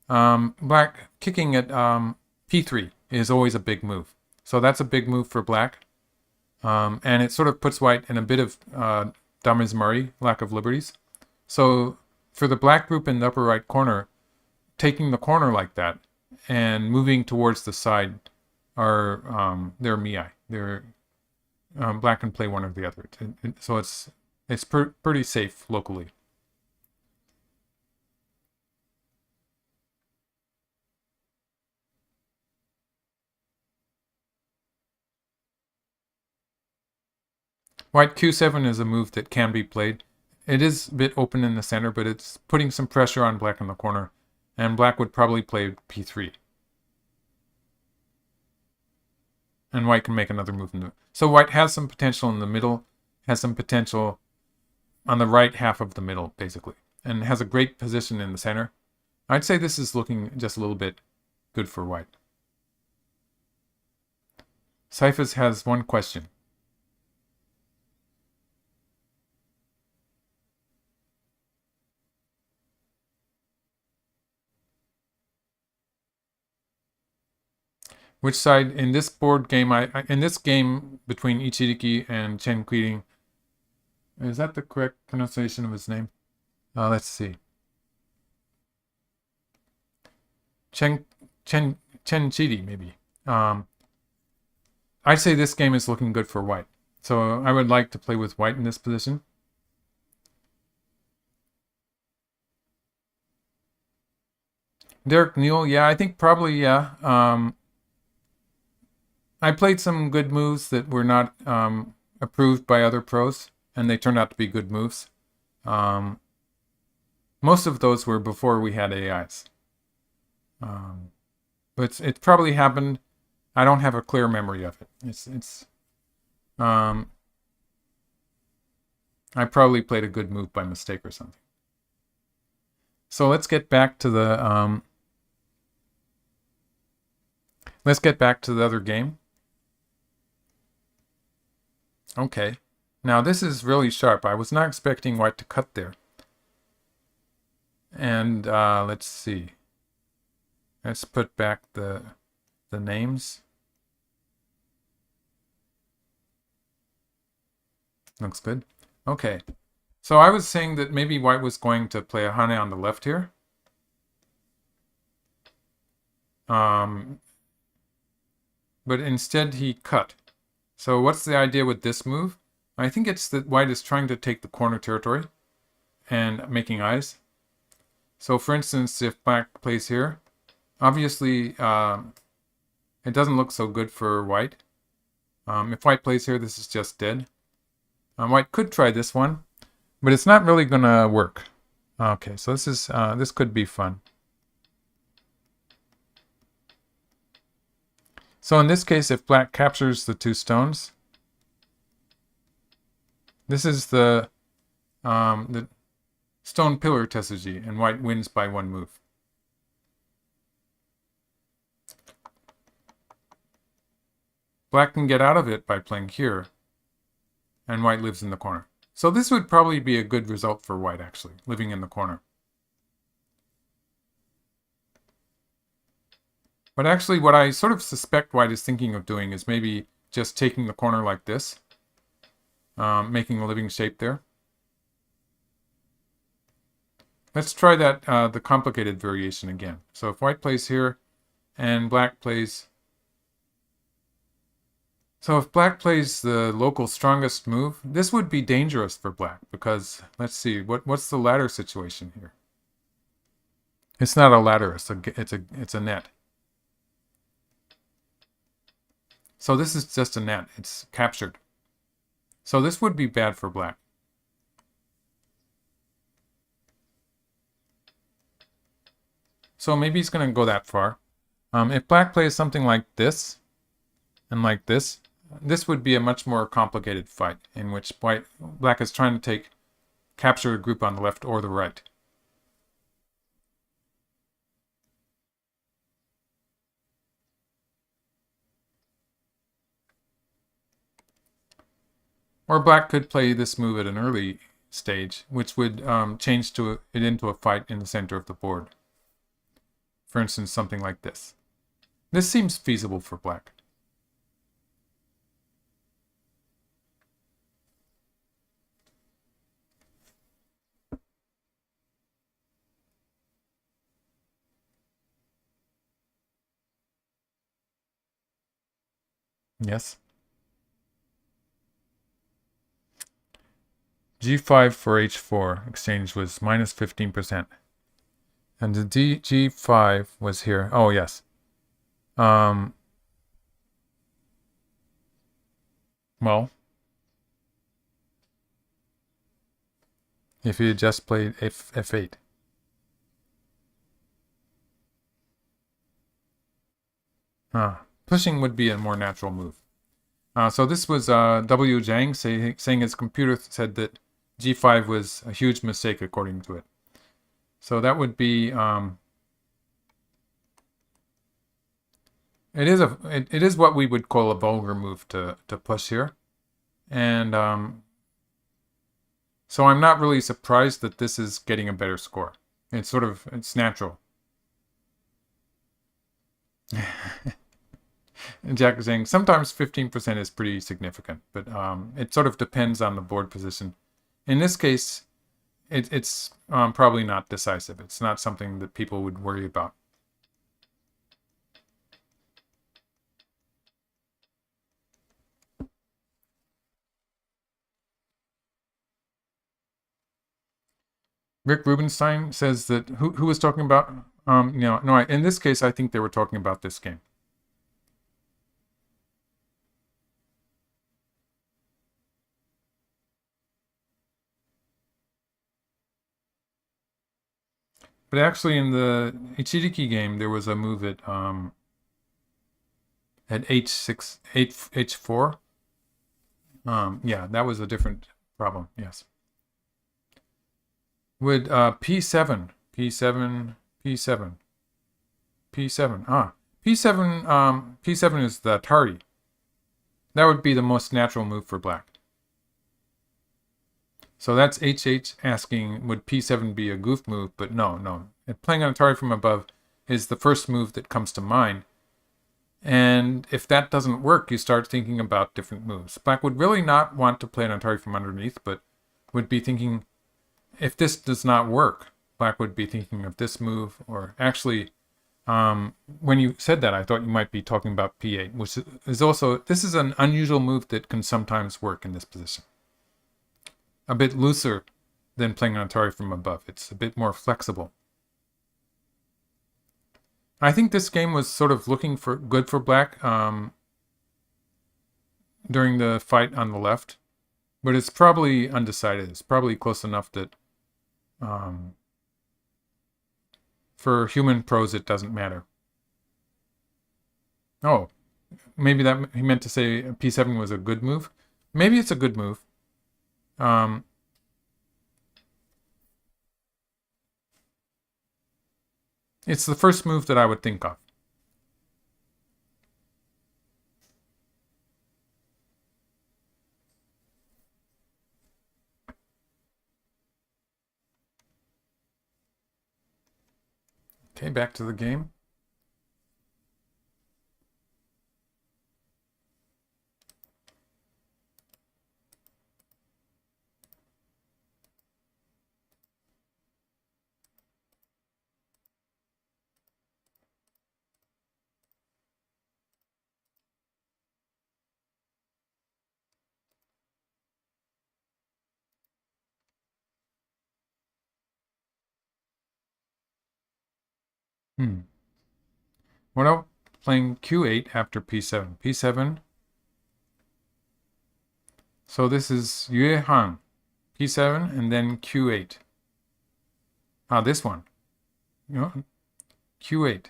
Speaker 1: Black kicking at P3 is always a big move. So that's a big move for black. And it sort of puts white in a bit of damizmari, lack of liberties. So for the black group in the upper right corner, taking the corner like that and moving towards the side are they're miai. They're black can play one or the other. So it's pretty safe locally. White Q7 is a move that can be played. it is a bit open in the center, but it's putting some pressure on black in the corner. And black would probably play p3. And white can make another move into it. So white has some potential in the middle, has some potential on the right half of the middle, basically. And has a great position in the center. I'd say this is looking just a little bit good for white. Cyphus has one question. Which side in this board game? In this game between Ichiriki and Chen Qiting, is that the correct pronunciation of his name? Let's see. Chen Chidi, maybe. I'd say this game is looking good for white. So I would like to play with white in this position. Derek Neal, yeah, I think probably, yeah. I played some good moves that were not approved by other pros, and they turned out to be good moves. Most of those were before we had AIs. But it probably happened. I don't have a clear memory of it. I probably played a good move by mistake or something. So let's get back to the other game. Okay. Now this is really sharp. I was not expecting white to cut there. And let's see. Let's put back the names. Looks good. Okay. So I was saying that maybe white was going to play a Hane on the left here. But instead he cut. So what's the idea with this move? I think it's that white is trying to take the corner territory and making eyes. So for instance, if black plays here, obviously it doesn't look so good for white. If white plays here, this is just dead. White could try this one, but it's not really gonna work. Okay, so this could be fun. So in this case, if black captures the two stones, this is the stone pillar Tesuji, and white wins by one move. Black can get out of it by playing here, and white lives in the corner. So this would probably be a good result for white, actually, living in the corner. But actually, what I sort of suspect white is thinking of doing is maybe just taking the corner like this, making a living shape there. Let's try that, the complicated variation again. So if white plays here, and black plays... So if black plays the local strongest move, this would be dangerous for black, because, let's see, what's the ladder situation here? It's not a ladder, it's a net. So this is just a net. It's captured. So this would be bad for black. So maybe he's going to go that far. If black plays something like this and like this, this would be a much more complicated fight in which black is trying to capture a group on the left or the right. Or black could play this move at an early stage, which would change it into a fight in the center of the board. For instance, something like this. This seems feasible for black. Yes. G5 for H4 exchange was minus 15%. And the G5 was here. Oh, yes. Well, if he had just played f8. Pushing would be a more natural move. So this was W. Zhang saying his computer said that g5 was a huge mistake according to it. So that would be it is what we would call a vulgar move to push here, and so I'm not really surprised that this is getting a better score. It's natural. And Jack is saying sometimes 15% is pretty significant, but it sort of depends on the board position. In this case, it's probably not decisive. It's not something that people would worry about. Rick Rubenstein says that who was talking about? In this case, I think they were talking about this game. But actually, in the Ichiriki game, there was a move at h6, h4. Yeah, that was a different problem. Yes. Would p7, p7, p7, p7. P7 is the Atari. That would be the most natural move for black. So that's HH asking, would p7 be a goof move? But no. Playing on Atari from above is the first move that comes to mind. And if that doesn't work, you start thinking about different moves. Black would really not want to play an Atari from underneath, but would be thinking, if this does not work, Black would be thinking of this move. Or actually, when you said that, I thought you might be talking about p8, which is also, this is an unusual move that can sometimes work in this position. A bit looser than playing an Atari from above. It's a bit more flexible. I think this game was sort of looking for good for black during the fight on the left, but it's probably undecided. It's probably close enough that for human pros it doesn't matter. Oh, maybe that he meant to say p7 was a good move. Maybe it's a good move. It's the first move that I would think of. Okay, back to the game. What about playing q8 after p7? p7. So this is Yue Han. p7 and then q8. This one. q8.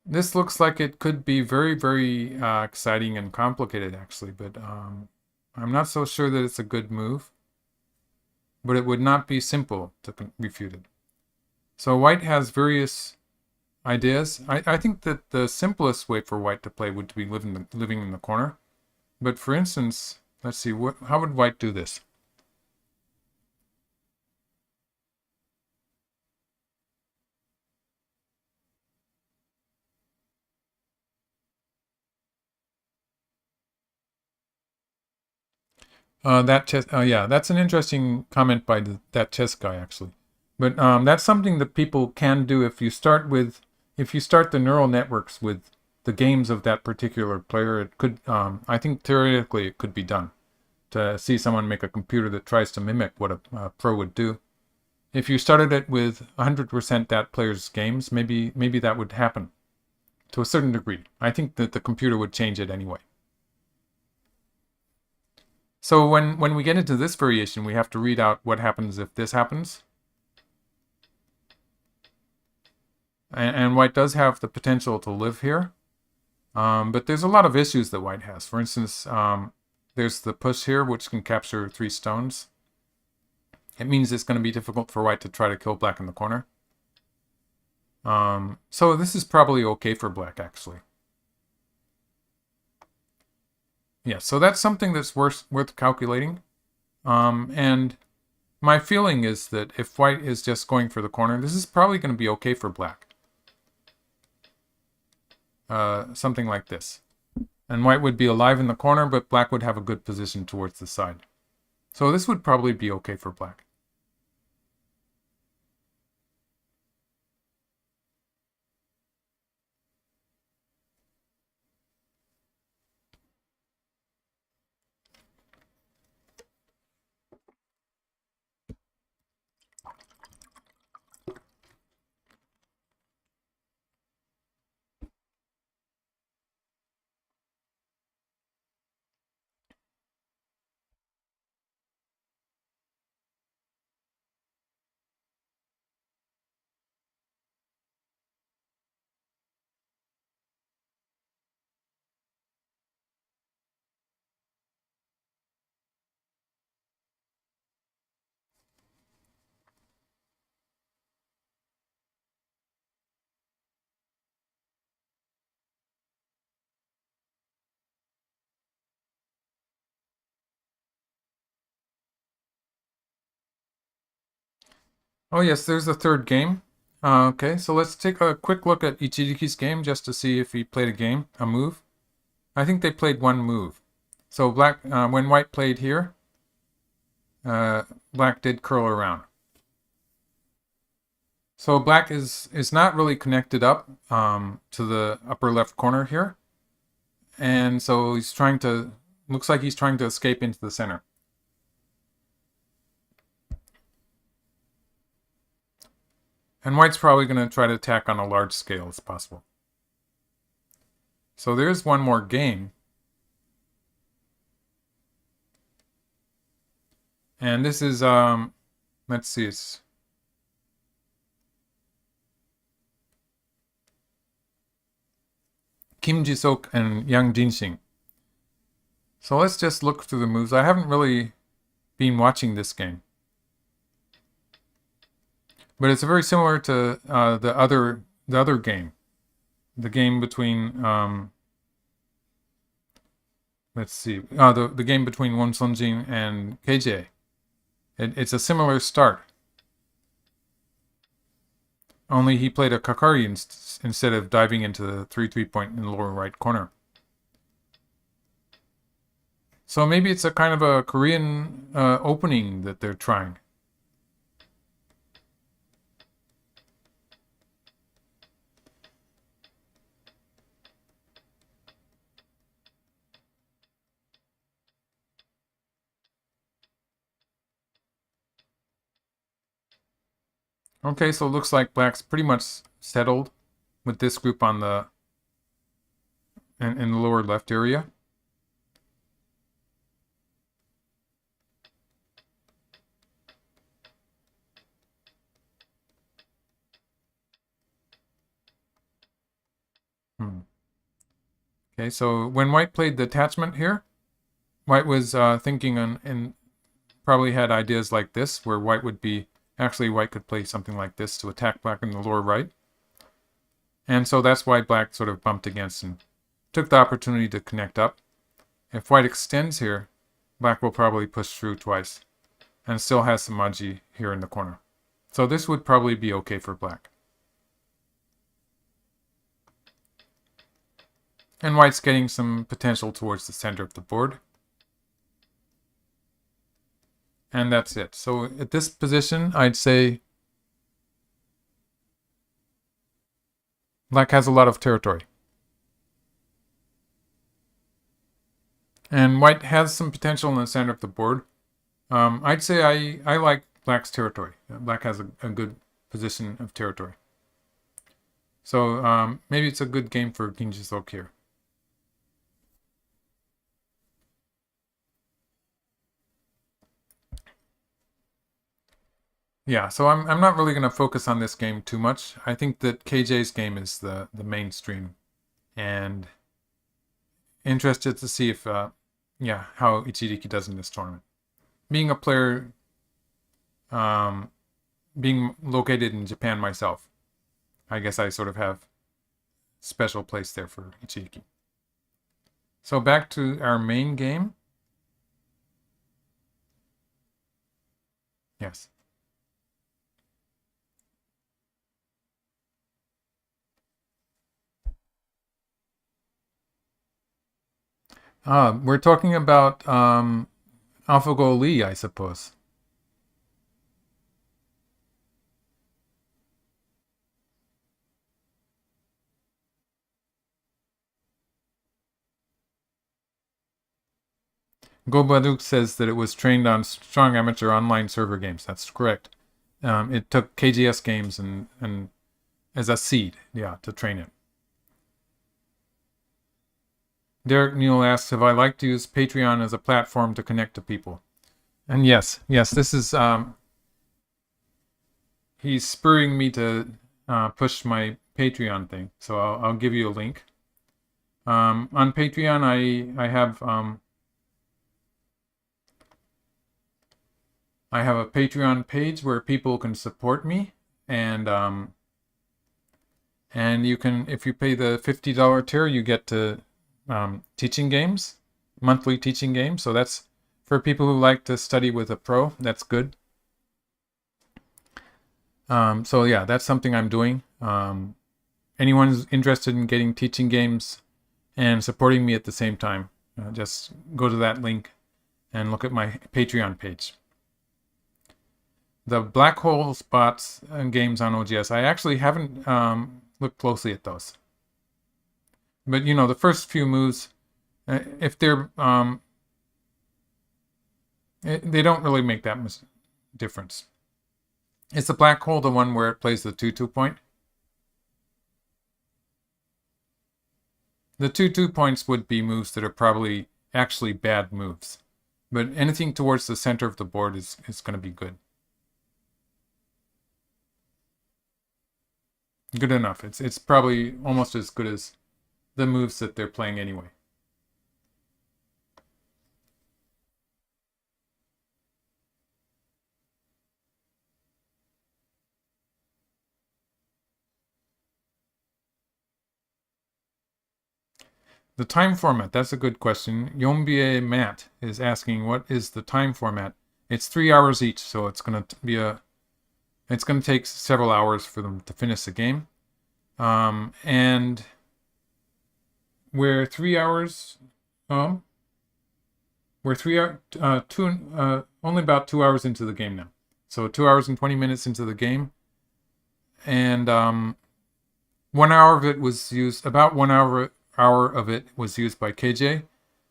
Speaker 1: This looks like it could be very, very exciting and complicated, actually, but I'm not so sure that it's a good move. But it would not be simple to refute it. So white has various ideas. I think that the simplest way for white to play would be living in the corner. But for instance, let's see, how would white do this? Yeah, that's an interesting comment by that chess guy, actually. But that's something that people can do if you start the neural networks with the games of that particular player. It could, I think theoretically, it could be done to see someone make a computer that tries to mimic what a pro would do. if you started it with 100% that player's games, maybe that would happen to a certain degree. I think that the computer would change it anyway. So when we get into this variation, we have to read out what happens if this happens. And white does have the potential to live here. But there's a lot of issues that white has. For instance, there's the push here, which can capture 3 stones. It means it's going to be difficult for white to try to kill black in the corner. So this is probably okay for black, actually. Yeah, so that's something that's worth calculating. And my feeling is that if white is just going for the corner, this is probably going to be okay for black. Something like this. And white would be alive in the corner, but black would have a good position towards the side. So this would probably be okay for black. Oh yes, there's the third game. Okay, so let's take a quick look at Ichiriki's game just to see if he played a move. I think they played one move. So black, when white played here, black did curl around. So black is not really connected up to the upper left corner here. And so he's trying to, looks like he's trying to escape into the center. And white's probably going to try to attack on a large scale as possible. So there's one more game. And this is, let's see, it's Kim Ji-sok and Yang Jinxing. So let's just look through the moves. I haven't really been watching this game. But it's very similar to the other game. The game between, let's see, the game between Won Seongjin and KJ. It's a similar start. Only he played a Kakari instead of diving into the 3-3 point in the lower right corner. So maybe it's a kind of a Korean opening that they're trying. Okay, so it looks like black's pretty much settled with this group on the in the lower left area. Okay, so when white played the attachment here, white was thinking and probably had ideas like this, where white would be, actually white could play something like this to attack black in the lower right. And so that's why black sort of bumped against and took the opportunity to connect up. If white extends here, black will probably push through twice and still has some maji here in the corner. So this would probably be okay for black. And white's getting some potential towards the center of the board. And that's it. So at this position, I'd say black has a lot of territory. And white has some potential in the center of the board. I'd say I like black's territory. Black has a good position of territory. So maybe it's a good game for Ginjisok here. Yeah, so I'm not really going to focus on this game too much. I think that KJ's game is the mainstream, and interested to see if yeah, how Ichiriki does in this tournament. Being a player, being located in Japan myself, I guess I sort of have special place there for Ichiriki. So back to our main game. Yes. We're talking about AlphaGo Lee, I suppose. Go Baduk says that it was trained on strong amateur online server games. That's correct. It took KGS games and as a seed, yeah, to train it. Derek Newell asks if I like to use Patreon as a platform to connect to people. And yes, this is he's spurring me to push my Patreon thing. So I'll give you a link. On Patreon, I have a Patreon page where people can support me, and you can, if you pay the $50 tier, you get to teaching games, monthly teaching games. So that's for people who like to study with a pro. That's good. So yeah, that's something I'm doing. Anyone who's interested in getting teaching games and supporting me at the same time, just go to that link and look at my Patreon page. The black hole spots and games on OGS, I actually haven't looked closely at those. But you know, the first few moves, if they're they don't really make that much difference. Is the black hole the one where it plays the 2-2 point? The 2-2 points would be moves that are probably actually bad moves. But anything towards the center of the board is going to be good. Good enough. It's probably almost as good as the moves that they're playing anyway. The time format, that's a good question. Yombie Matt is asking, what is the time format? It's 3 hours each, so it's going to be it's going to take several hours for them to finish the game. And we're 3 hours, we're only about 2 hours into the game now. So 2 hours and 20 minutes into the game. And 1 hour of it was used, about 1 hour of it was used by KJ,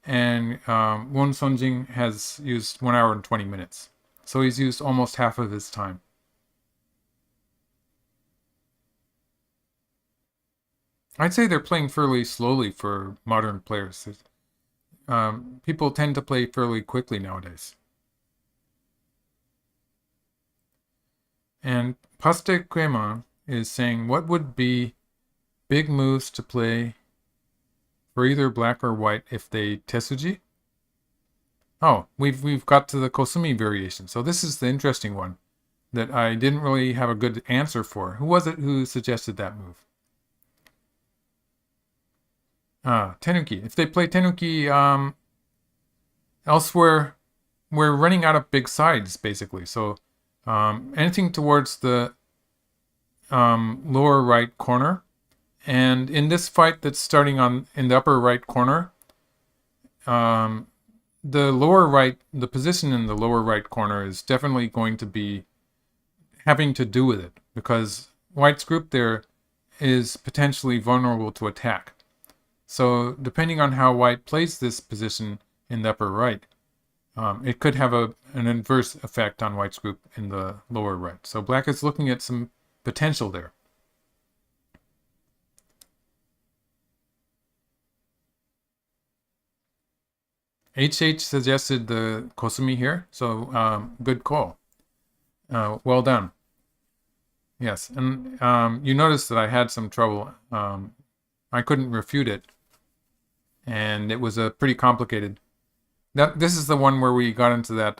Speaker 1: and Won Seongjin has used 1 hour and 20 minutes. So he's used almost half of his time. I'd say they're playing fairly slowly for modern players. People tend to play fairly quickly nowadays. And Paste Quema is saying, what would be big moves to play for either black or white if they Tesuji? Oh, we've got to the Kosumi variation. So this is the interesting one that I didn't really have a good answer for. Who was it who suggested that move? Tenuki. If they play Tenuki elsewhere, we're running out of big sides, basically. So anything towards the lower right corner. And in this fight that's starting in the upper right corner, the position in the lower right corner is definitely going to be having to do with it, because white's group there is potentially vulnerable to attack. So depending on how white plays this position in the upper right, it could have an adverse effect on white's group in the lower right. So black is looking at some potential there. HH suggested the Kosumi here, so good call. Well done. Yes, and you notice that I had some trouble. I couldn't refute it, and it was a pretty complicated. This is the one where we got into that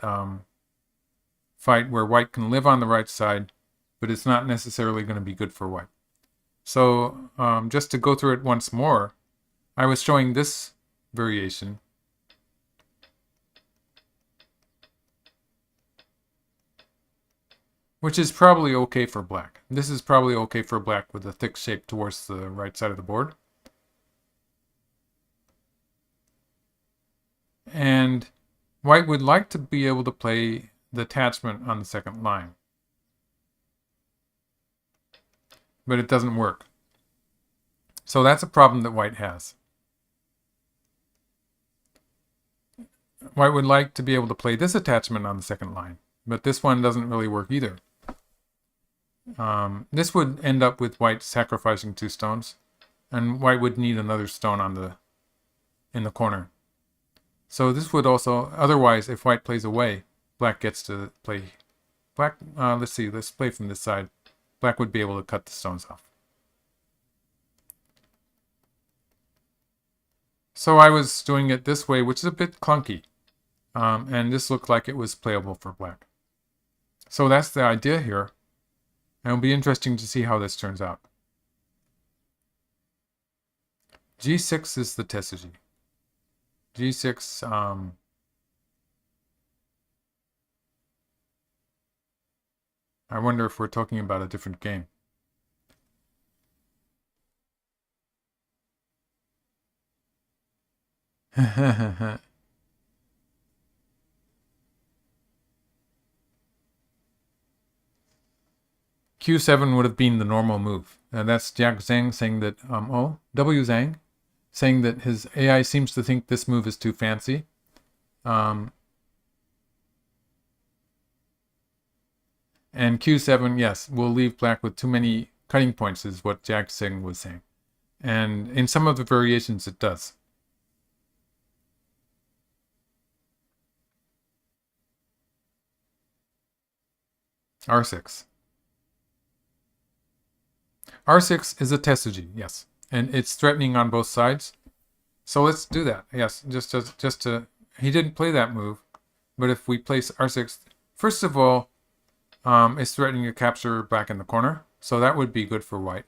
Speaker 1: fight where white can live on the right side, but it's not necessarily going to be good for white. So just to go through it once more, I was showing this variation. Which is probably okay for black. This is probably okay for black with a thick shape towards the right side of the board. And white would like to be able to play the attachment on the second line. But it doesn't work. So that's a problem that white has. White would like to be able to play this attachment on the second line, but this one doesn't really work either. This would end up with white sacrificing 2 stones, and white would need another stone in the corner. So this would also, otherwise, if white plays away, black gets to play. Black, let's see, let's play from this side. Black would be able to cut the stones off. So I was doing it this way, which is a bit clunky. And this looked like it was playable for black. So that's the idea here. And it'll be interesting to see how this turns out. G6 is the tesuji. G6, I wonder if we're talking about a different game. Q7 would have been the normal move. And that's Jack Zhang saying that, W Zhang saying that his AI seems to think this move is too fancy. And Q7, yes, will leave black with too many cutting points, is what Jack Zhang was saying. And in some of the variations, it does. R6. R6 is a tesuji, yes. And it's threatening on both sides. So let's do that. Yes, just to he didn't play that move, but if we place R6, first of all, it's threatening to capture black in the corner. So that would be good for white.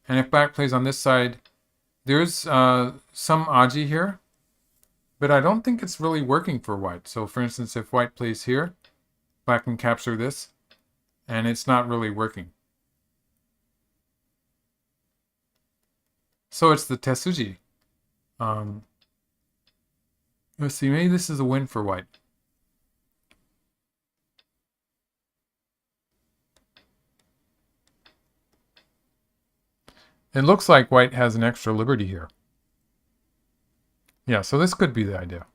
Speaker 1: And if black plays on this side, there's some aji here, but I don't think it's really working for white. So for instance, if white plays here, black can capture this, and it's not really working. So it's the tesuji. Let's see, maybe this is a win for white. It looks like white has an extra liberty here. Yeah, so this could be the idea.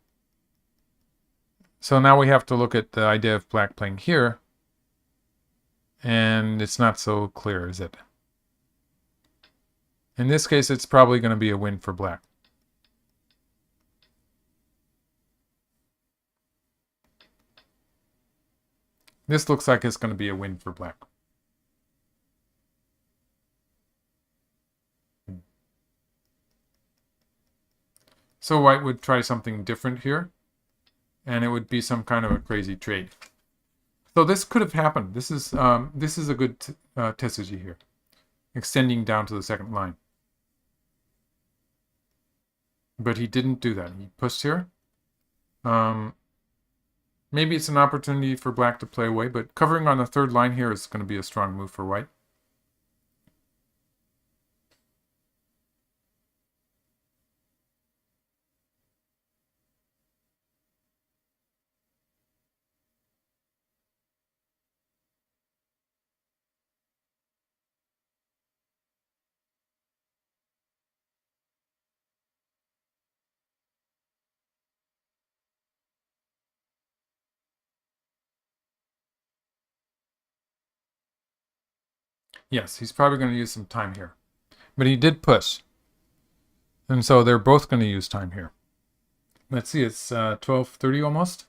Speaker 1: So now we have to look at the idea of black playing here. And it's not so clear, is it? In this case, it's probably going to be a win for black. This looks like it's going to be a win for black. So white would try something different here, and it would be some kind of a crazy trade. So this could have happened. This is a good tesuji here, extending down to the second line. But he didn't do that. He pushed here. Maybe it's an opportunity for black to play away, but covering on the third line here is going to be a strong move for white. Yes, he's probably going to use some time here. But he did push. And so they're both going to use time here. Let's see, it's 12:30 almost.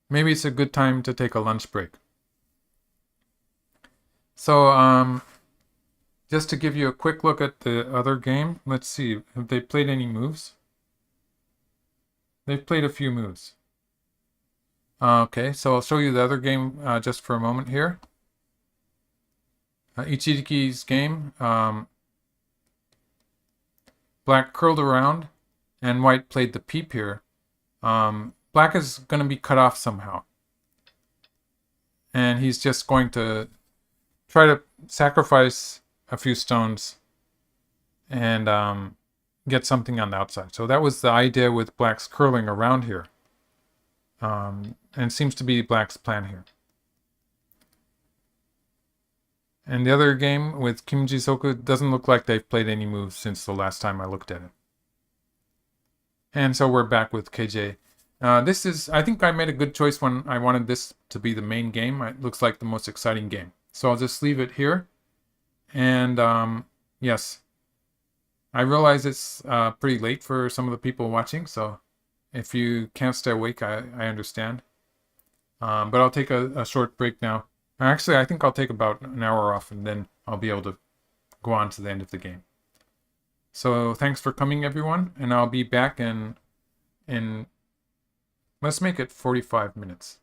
Speaker 1: Maybe it's a good time to take a lunch break. So, just to give you a quick look at the other game, let's see, have they played any moves? They've played a few moves. Okay, so I'll show you the other game just for a moment here. Ichiriki's game. Black curled around, and white played the peep here. Black is going to be cut off somehow. And he's just going to try to sacrifice a few stones and get something on the outside. So that was the idea with black's curling around here. And it seems to be black's plan here. And the other game with Kim Ji-soku doesn't look like they've played any moves since the last time I looked at it. And so we're back with KJ. This is, I think I made a good choice when I wanted this to be the main game. It looks like the most exciting game. So I'll just leave it here. And yes, I realize it's pretty late for some of the people watching. So if you can't stay awake, I understand. But I'll take a short break now. Actually, I think I'll take about an hour off and then I'll be able to go on to the end of the game. So thanks for coming, everyone. And I'll be back in let's make it 45 minutes.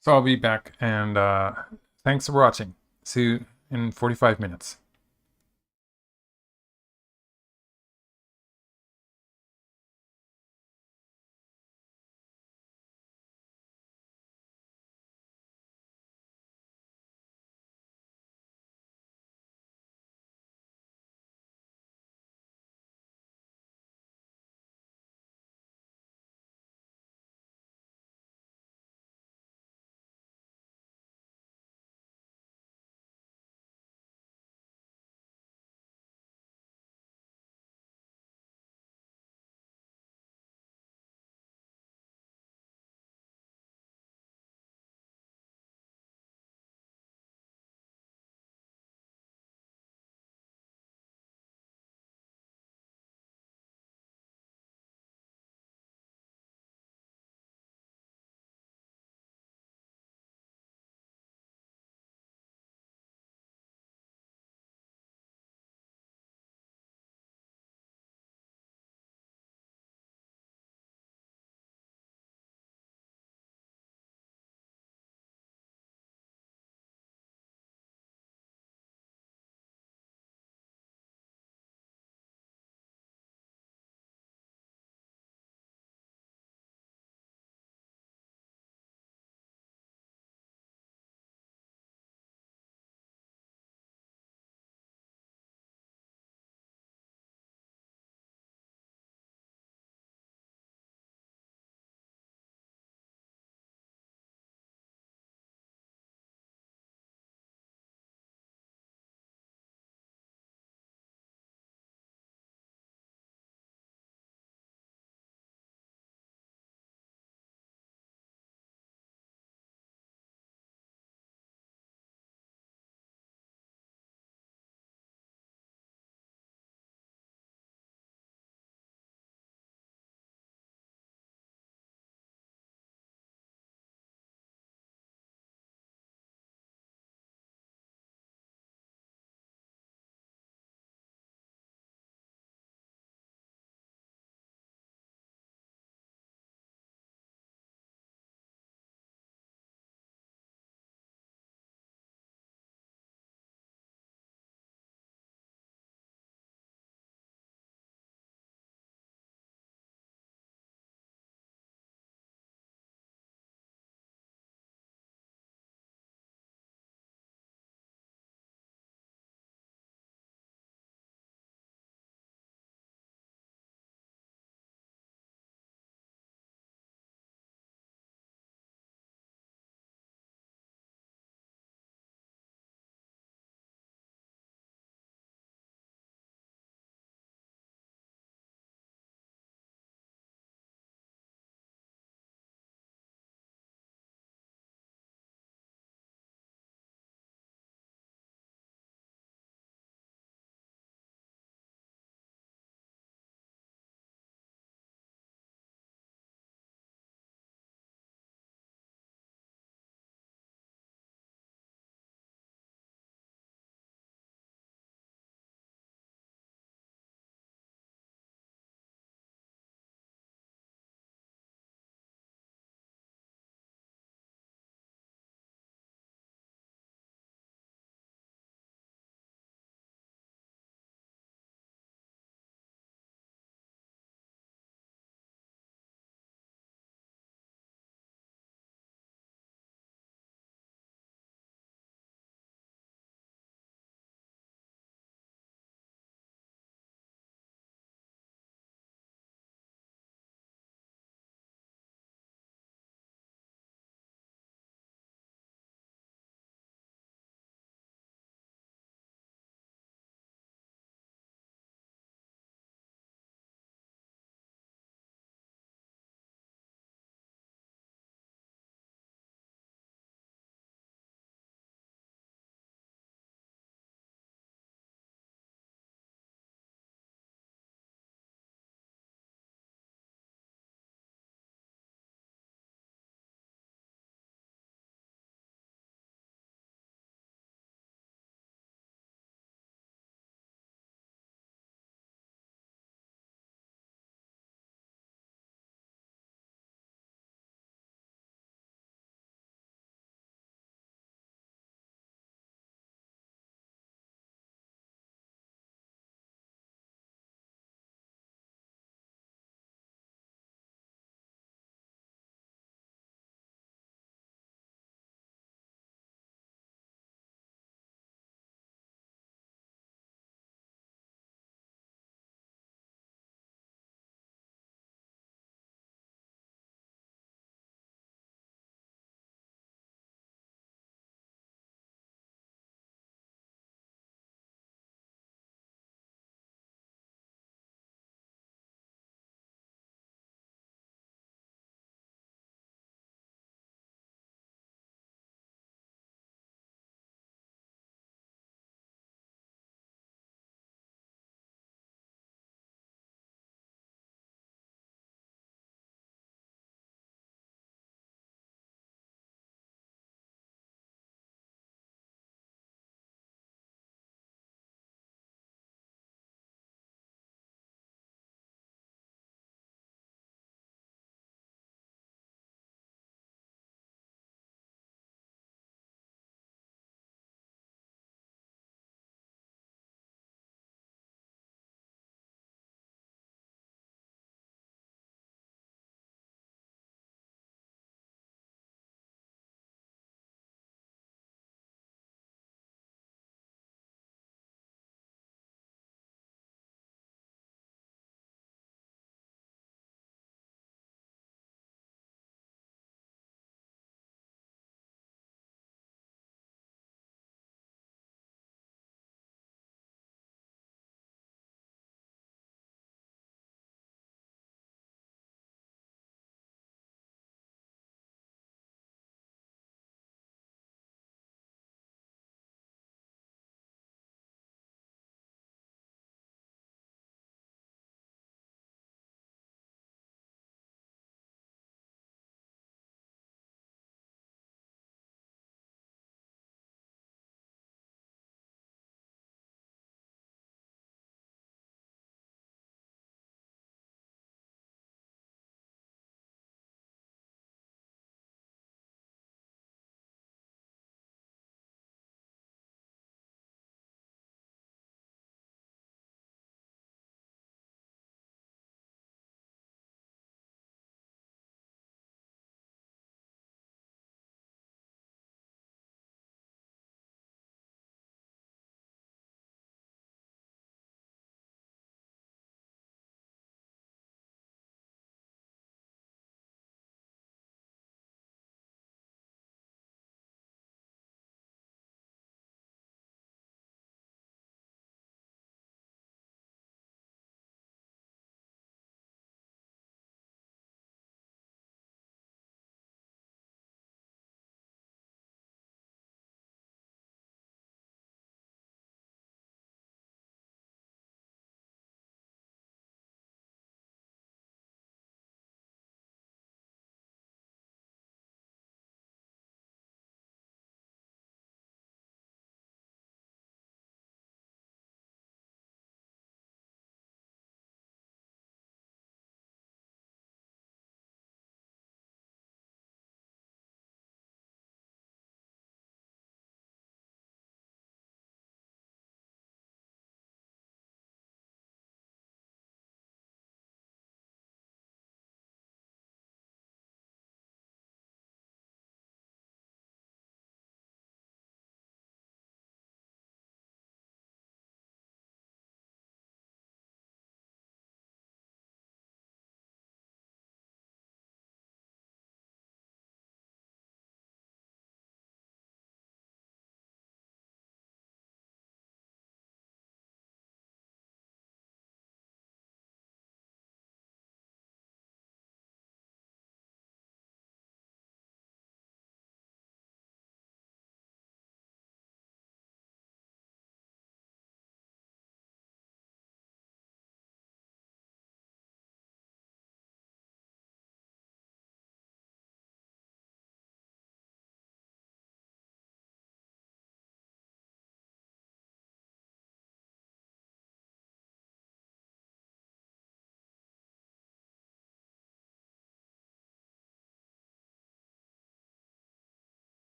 Speaker 1: So I'll be back, and thanks for watching. See you in 45 minutes.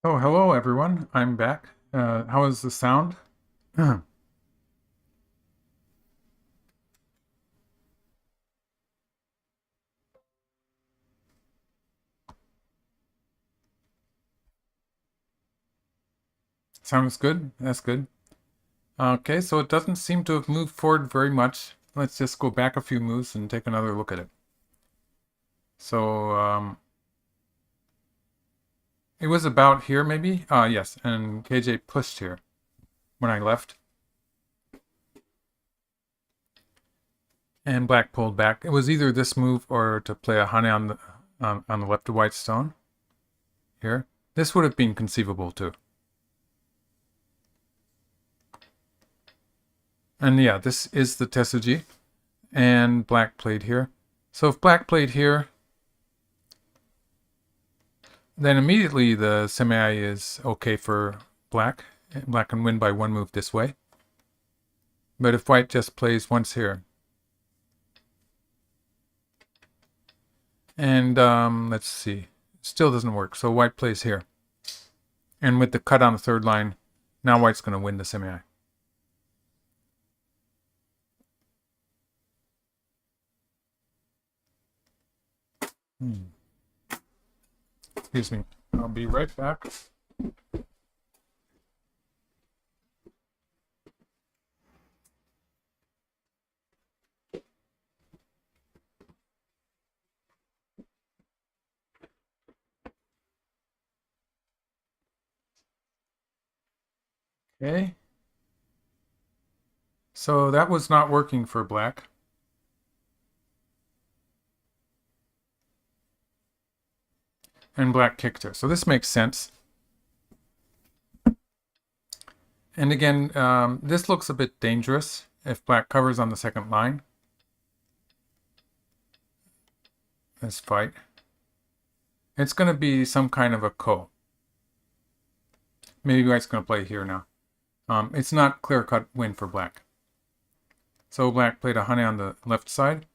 Speaker 1: Oh, hello everyone. I'm back. How is the sound? Sounds good. That's good. Okay, so it doesn't seem to have moved forward very much. Let's just go back a few moves and take another look at it. So, it was about here maybe? Yes, and KJ pushed here when I left. And black pulled back. It was either this move or to play a Hane on the left of white stone. Here. This would have been conceivable too. And yeah, this is the Tesuji. And black played here. So if black played here, then immediately the semi is okay for black. Black can win by one move this way. But if white just plays once here, and let's see, still doesn't work. So white plays here. And with the cut on the third line, now white's going to win the semi. Excuse me. I'll be right back. Okay. So that was not working for black. And black kicked her. So this makes sense. And again, this looks a bit dangerous if black covers on the second line. This fight. It's going to be some kind of a ko. Maybe white's going to play here now. It's not clear-cut win for black. So black played a Hane on the left side.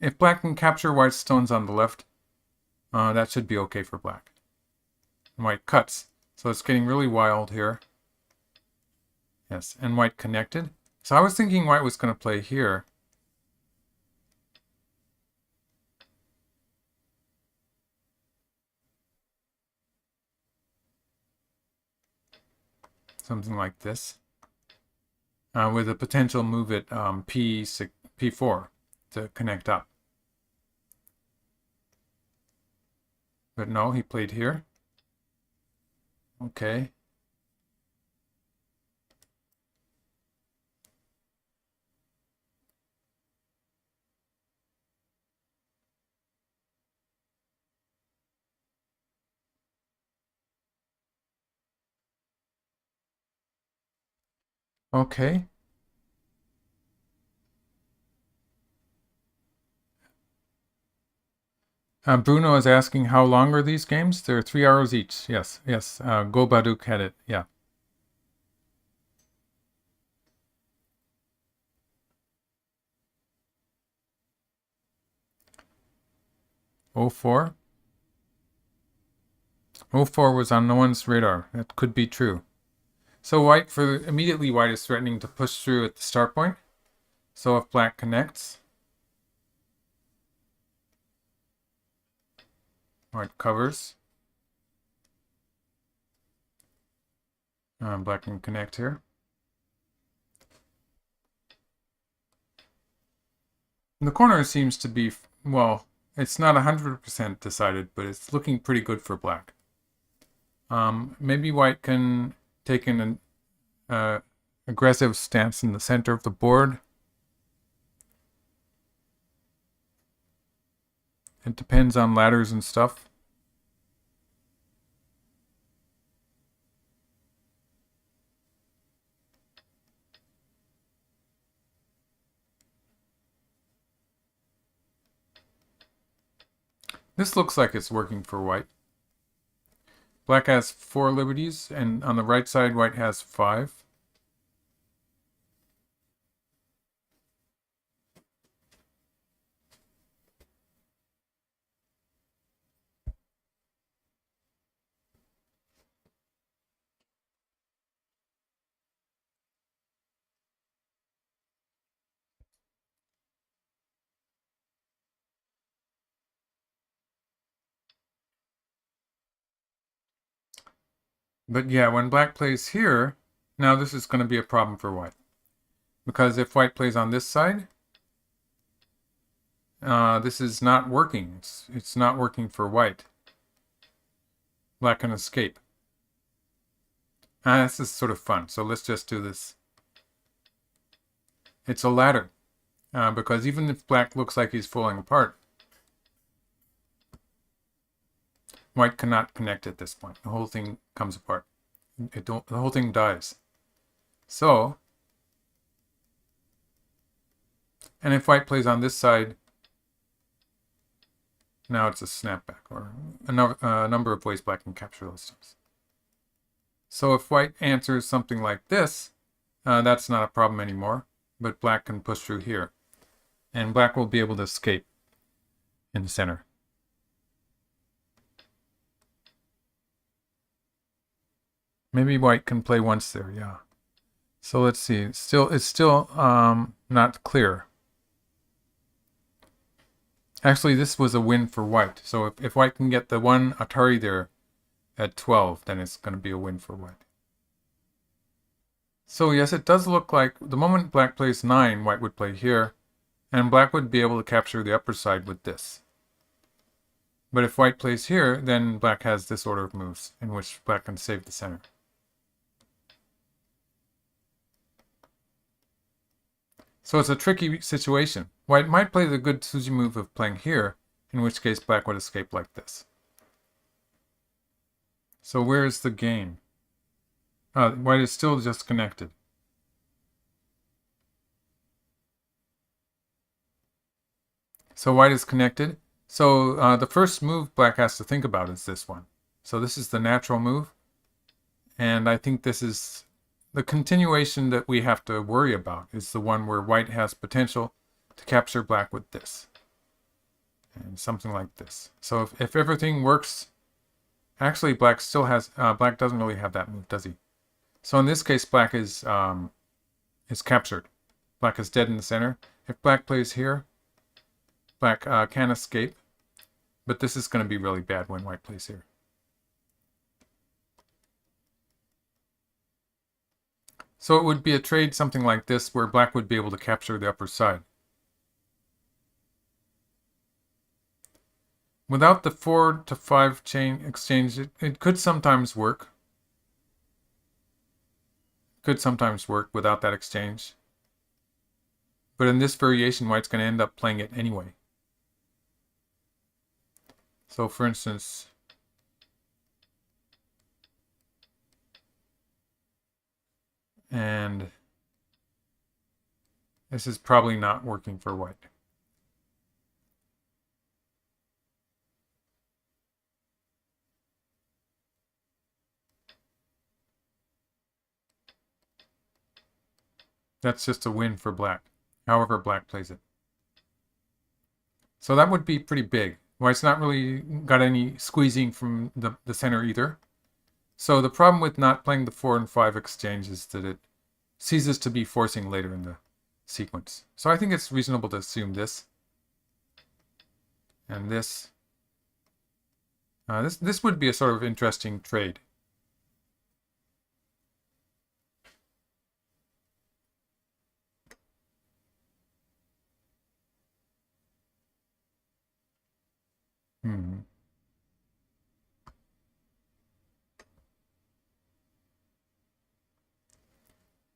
Speaker 1: If black can capture white's stones on the left, that should be okay for black. And white cuts. So it's getting really wild here. Yes, and white connected. So I was thinking white was going to play here. Something like this. With a potential move at P4 to connect up. But no, he played here. Okay. Okay. Bruno is asking how long are these games? They're 3 hours each. Yes, yes. Go Baduk had it. Yeah. Oh 04. Oh 04 was on no one's radar. That could be true. So immediately white is threatening to push through at the start point. So if black connects, white covers. Black can connect here. And the corner seems to be, well, it's not 100% decided, but it's looking pretty good for black. Maybe white can take an aggressive stance in the center of the board. It depends on ladders and stuff. This looks like it's working for white. Black has 4 liberties, and on the right side, white has 5. But yeah, when black plays here, now this is going to be a problem for white. Because if white plays on this side, this is not working. It's not working for white. Black can escape. This is sort of fun. So let's just do this. It's a ladder. Because even if black looks like he's falling apart, white cannot connect at this point. The whole thing comes apart. The whole thing dies. So, and if white plays on this side, now it's a snapback, or a number of ways black can capture those stones. So if white answers something like this, that's not a problem anymore, but black can push through here. And black will be able to escape in the center. Maybe white can play once there, yeah. So let's see. It's still not clear. Actually, this was a win for white. So if white can get the one Atari there at 12, then it's going to be a win for white. So yes, it does look like the moment black plays 9, white would play here, and black would be able to capture the upper side with this. But if white plays here, then black has this order of moves in which black can save the center. So it's a tricky situation. White might play the good Suji move of playing here, in which case black would escape like this. So where's the game? White is still just connected. So white is connected. So the first move black has to think about is this one. So this is the natural move. And I think this is the continuation that we have to worry about, is the one where white has potential to capture black with this. And something like this. So if everything works, actually black still has, black doesn't really have that move, does he? So in this case, black is captured. Black is dead in the center. If black plays here, black can escape. But this is going to be really bad when white plays here. So it would be a trade something like this, where black would be able to capture the upper side. Without the 4 to 5 chain exchange, it could sometimes work. Could sometimes work without that exchange. But in this variation, white's going to end up playing it anyway. So for instance, and this is probably not working for white. That's just a win for black, however black plays it. So that would be pretty big. White's not really got any squeezing from the center either. So the problem with not playing the 4 and 5 exchange is that it ceases to be forcing later in the sequence. So I think it's reasonable to assume this. And this. This would be a sort of interesting trade.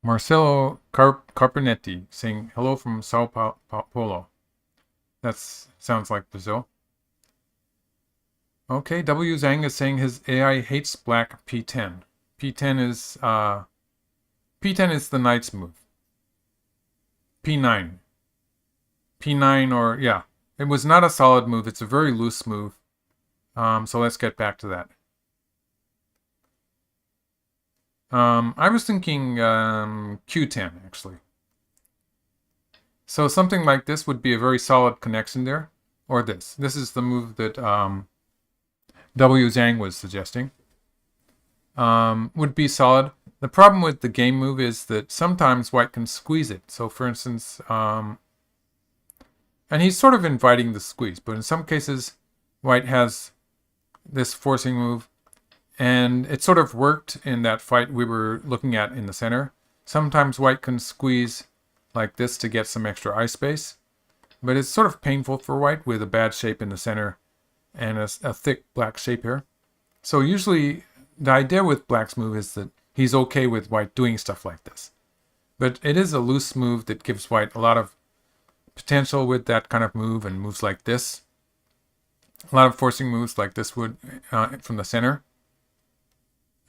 Speaker 1: Marcelo Carpenetti saying hello from Sao Paulo. That sounds like Brazil. Okay, W Zhang is saying his AI hates black P10. P10 is the knight's move. P9. P9 or, yeah. It was not a solid move. It's a very loose move. So let's get back to that. I was thinking Q10, actually. So something like this would be a very solid connection there. Or this. This is the move that W Zhang was suggesting. Would be solid. The problem with the game move is that sometimes white can squeeze it. So for instance, and he's sort of inviting the squeeze, but in some cases white has this forcing move, And it sort of worked in that fight we were looking at in the center. Sometimes white can squeeze like this to get some extra eye space, but it's sort of painful for white with a bad shape in the center and a thick black shape here. So usually the idea with black's move is that he's okay with white doing stuff like this. But it is a loose move that gives white a lot of potential with that kind of move and moves like this. A lot of forcing moves like this would from the center.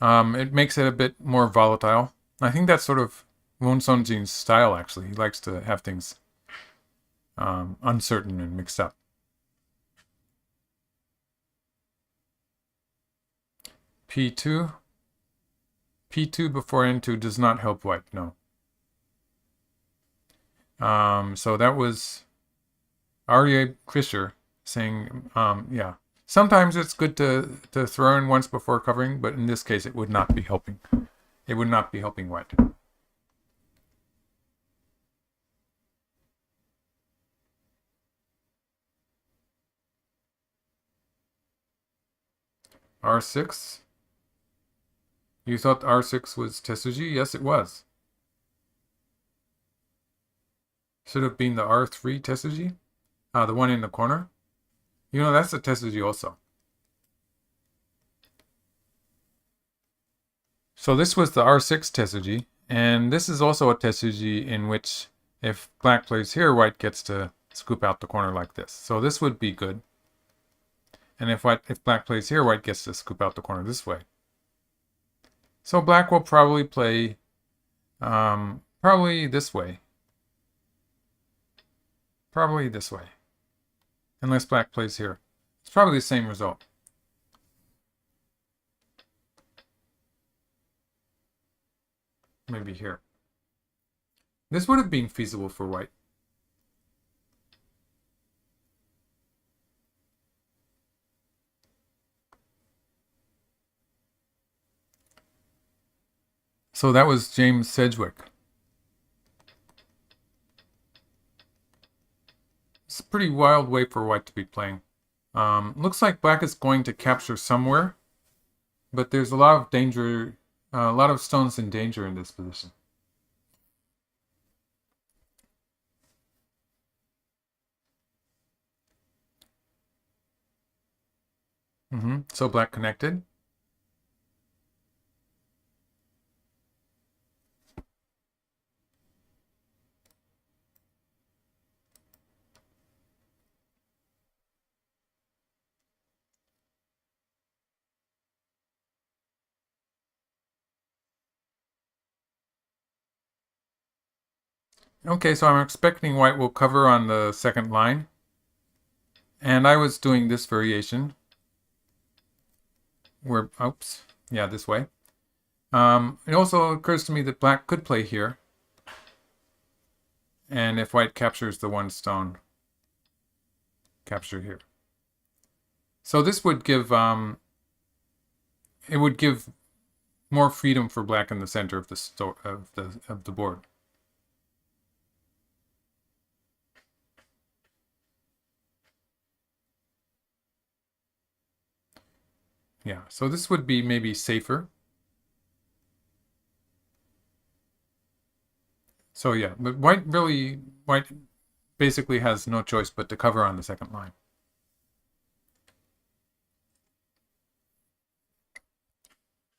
Speaker 1: It makes it a bit more volatile. I think that's sort of Won Seongjin's style, actually. He likes to have things uncertain and mixed up. P2. P2 before N2 does not help white, no. So that was Arya Krischer saying, yeah. Sometimes it's good to throw in once before covering, but in this case it would not be helping. It would not be helping white. R6. You thought R6 was Tesuji? Yes, it was. Should have been the R3 Tesuji. The one in the corner. You know, that's a Tesuji also. So this was the R6 Tesuji, and this is also a Tesuji in which if black plays here, white gets to scoop out the corner like this. So this would be good. And if black plays here, white gets to scoop out the corner this way. So black will probably play probably this way. Probably this way. Unless black plays here. It's probably the same result. Maybe here. This would have been feasible for white. So that was James Sedgwick. It's a pretty wild way for white to be playing. Looks like black is going to capture somewhere, but there's a lot of danger, a lot of stones in danger in this position. So black connected. Okay, so I'm expecting white will cover on the second line. And I was doing this variation. Where, oops, yeah, this way. It also occurs to me that black could play here. And if white captures the one stone, capture here. So this would give, it would give more freedom for black in the center of the board. Yeah, so this would be maybe safer. So yeah, but white basically has no choice but to cover on the second line.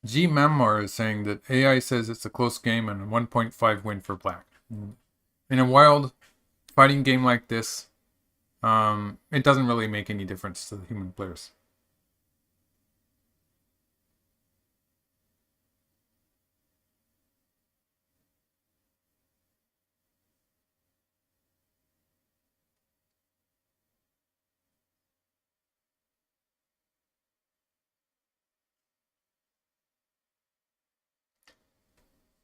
Speaker 1: G Mammar is saying that AI says it's a close game and a 1.5 win for black. In a wild fighting game like this, it doesn't really make any difference to the human players.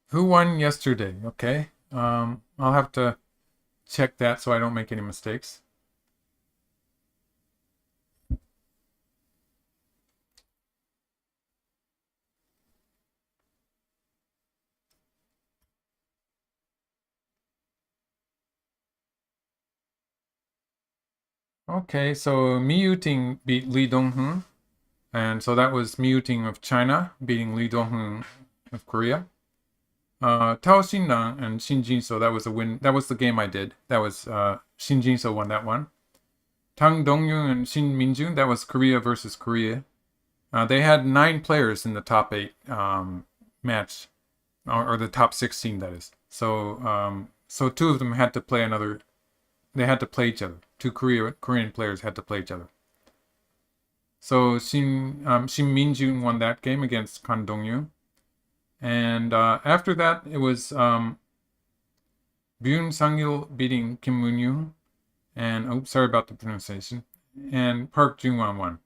Speaker 1: Who won yesterday? Okay. I'll have to check that so I don't make any mistakes. Okay, so Mi Yuting beat Lee Dong-hun. And so that was Miu Ting of China beating Lee Dong-hoon of Korea. Tao Xindang and Shin Jin-so, that was a win. That was the game I did. That was Shin Jin-so won that one. Tang Dong-yoon and Shin Min-jun, that was Korea versus Korea. They had 9 players in the top 8 match, or the top 16, that is. So, so 2 of them had to play another. They had to play each other. 2 Korean players had to play each other. So Shin Min-jun won that game against Kan Dong-yoon. And after that, it was Byun Sang-il beating Kim Moon-yoon. And, sorry about the pronunciation. And Park Jung-won won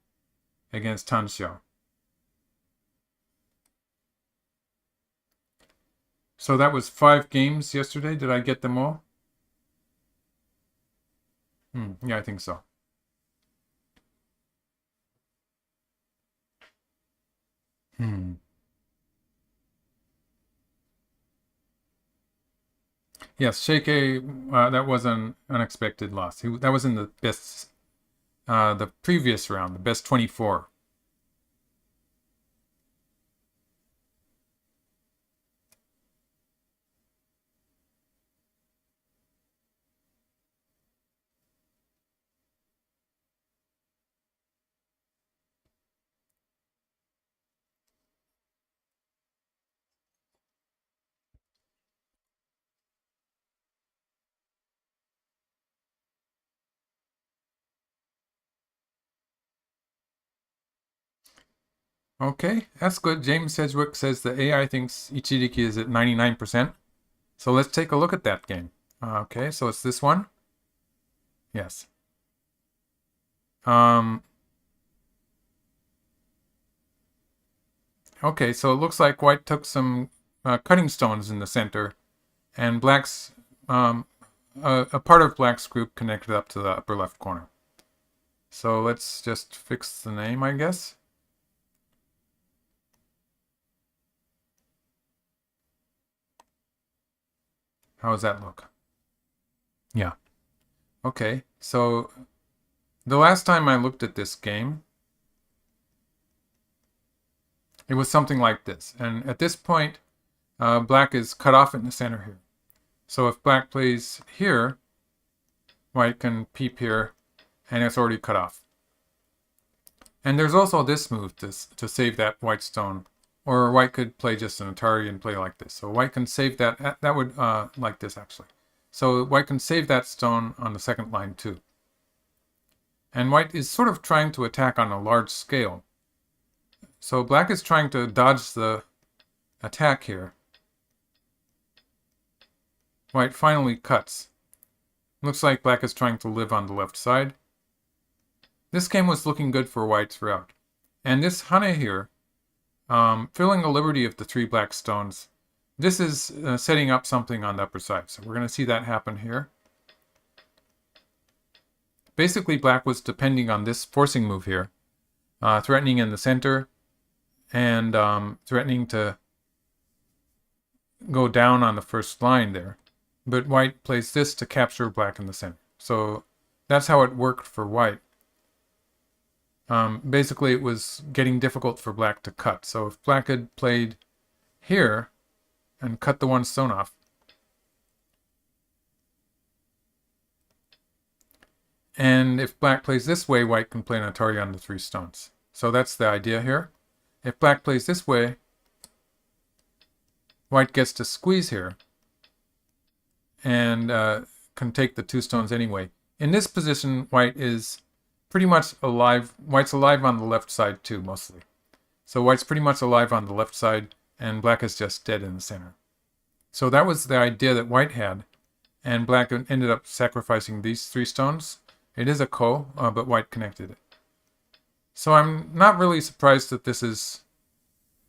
Speaker 1: against Tan Xiao. So that was 5 games yesterday. Did I get them all? Yeah, I think so. Yes, Sheikei, that was an unexpected loss. That was in the best, the previous round, the best 24. Okay, that's good. James Sedgwick says the AI thinks Ichiriki is at 99%. So let's take a look at that game. Okay, so it's this one. Yes. Okay, so it looks like white took some cutting stones in the center, and black's a part of black's group connected up to the upper left corner. So let's just fix the name, I guess. How does that look? Yeah. Okay, so the last time I looked at this game, it was something like this. And at this point, black is cut off in the center here. So if black plays here, white can peep here, and it's already cut off. And there's also this move to save that white stone. Or white could play just an Atari and play like this. So white can save that. That would, like this actually. So white can save that stone on the second line too. And white is sort of trying to attack on a large scale. So black is trying to dodge the attack here. White finally cuts. Looks like black is trying to live on the left side. This game was looking good for white throughout. And this Hane here, filling the liberty of the 3 black stones, this is setting up something on the upper side. So we're going to see that happen here. Basically, black was depending on this forcing move here, threatening in the center, and threatening to go down on the first line there. But white plays this to capture black in the center. So that's how it worked for white. Basically, it was getting difficult for black to cut. So if black had played here and cut the 1 stone off, and if black plays this way, white can play an Atari on the 3 stones. So that's the idea here. If black plays this way, white gets to squeeze here and can take the 2 stones anyway. In this position, white is pretty much alive. White's alive on the left side too, mostly. So white's pretty much alive on the left side, and black is just dead in the center. So that was the idea that white had, and black ended up sacrificing these 3 stones. It is a ko, but white connected it. So I'm not really surprised that this is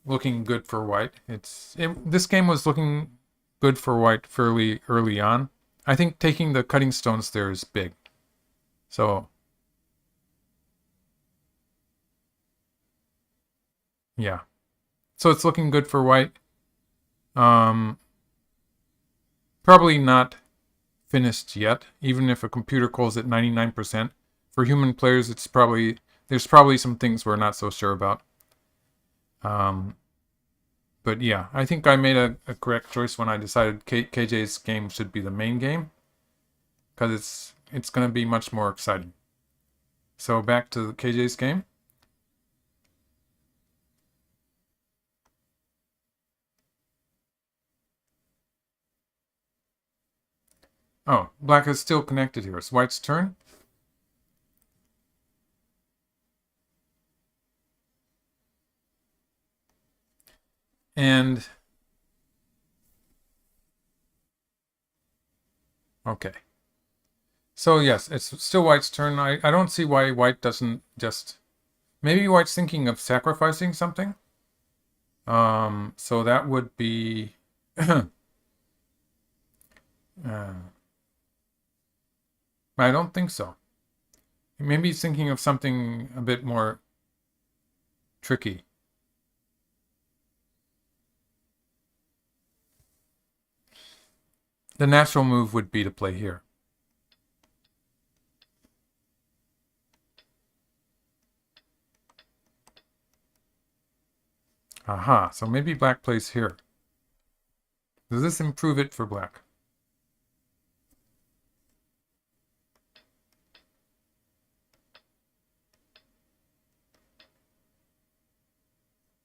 Speaker 1: looking good for white. This game was looking good for white fairly early on. I think taking the cutting stones there is big. So yeah. So it's looking good for white. Probably not finished yet, even if a computer calls it 99%. For human players, it's probably There's probably some things we're not so sure about. But yeah, I think I made a correct choice when I decided KJ's game should be the main game, because it's going to be much more exciting. So back to KJ's game. Oh, black is still connected here. It's white's turn. And okay. So yes, it's still white's turn. I don't see why white doesn't just... Maybe white's thinking of sacrificing something. So that would be... I don't think so. Maybe he's thinking of something a bit more tricky. The natural move would be to play here. Aha, so maybe black plays here. Does this improve it for black?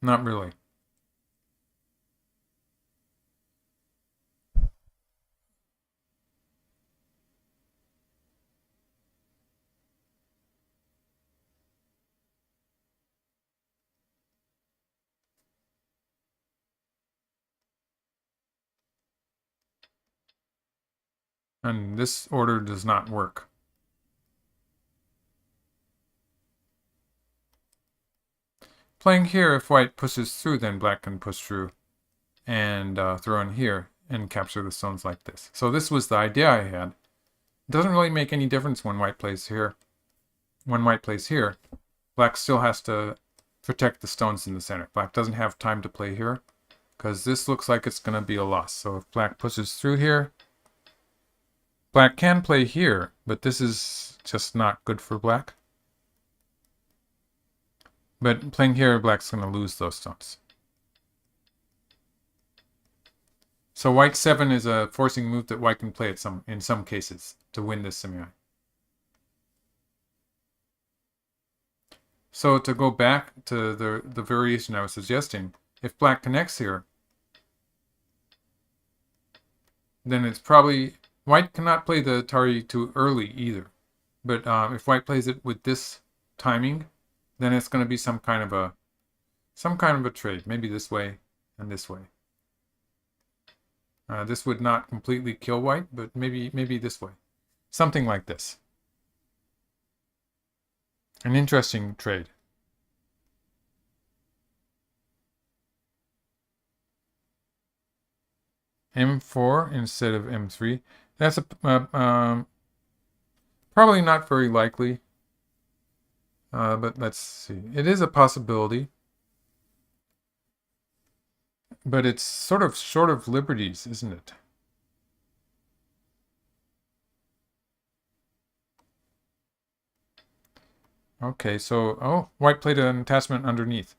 Speaker 1: Not really. And this order does not work. Playing here, if white pushes through, then black can push through and throw in here and capture the stones like this. So this was the idea I had. It doesn't really make any difference when white plays here. When white plays here, black still has to protect the stones in the center. Black doesn't have time to play here because this looks like it's going to be a loss. So if black pushes through here, black can play here, but this is just not good for black. But playing here, black's going to lose those stones. So white 7 is a forcing move that white can play in some cases to win this semi. So to go back to the variation I was suggesting, if black connects here, then it's probably... White cannot play the Atari too early either. But if white plays it with this timing, then it's going to be some kind of a trade. Maybe this way and this way. This would not completely kill white, but maybe this way. Something like this. An interesting trade. M4 instead of M3. That's probably not very likely. But let's see. It is a possibility. But it's sort of short of liberties, isn't it? Okay, so... Oh, white played an attachment underneath.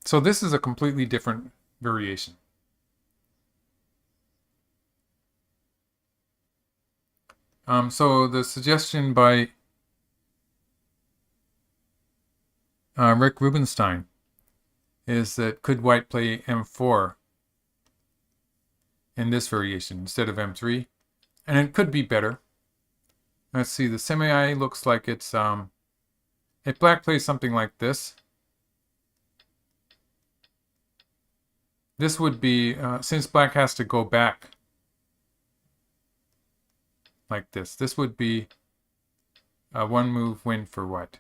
Speaker 1: So this is a completely different variation. So the suggestion by Rick Rubenstein is that could white play M4 in this variation instead of M3? And it could be better. Let's see, the semi looks like it's... if black plays something like this, this would be... since black has to go back like this would be a one move win for white.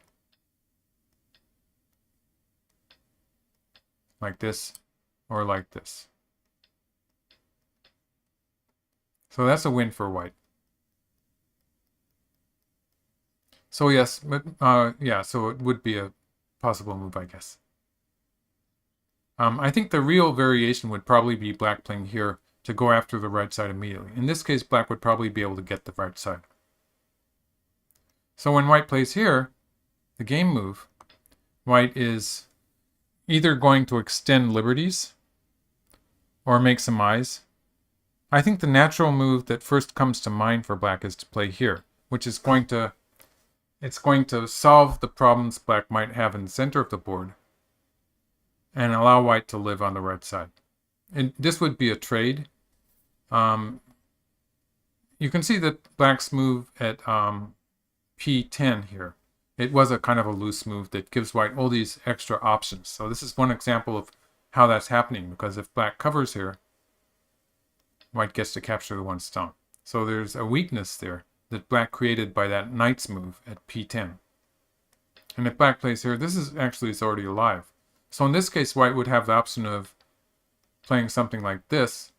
Speaker 1: Like this, or like this. So that's a win for white. So yes, but yeah, so it would be a possible move, I guess. I think the real variation would probably be black playing here to go after the right side immediately. In this case, black would probably be able to get the right side. So when white plays here, the game move, white is either going to extend liberties or make some eyes. I think the natural move that first comes to mind for black is to play here, which is going to solve the problems black might have in the center of the board and allow white to live on the right side. And this would be a trade. You can see that black's move at p10 here. It was a kind of a loose move that gives white all these extra options. So this is one example of how that's happening, because if black covers here, white gets to capture the one stone. So there's a weakness there that black created by that knight's move at p10. And if black plays here, this is actually is already alive. So in this case, white would have the option of playing something like this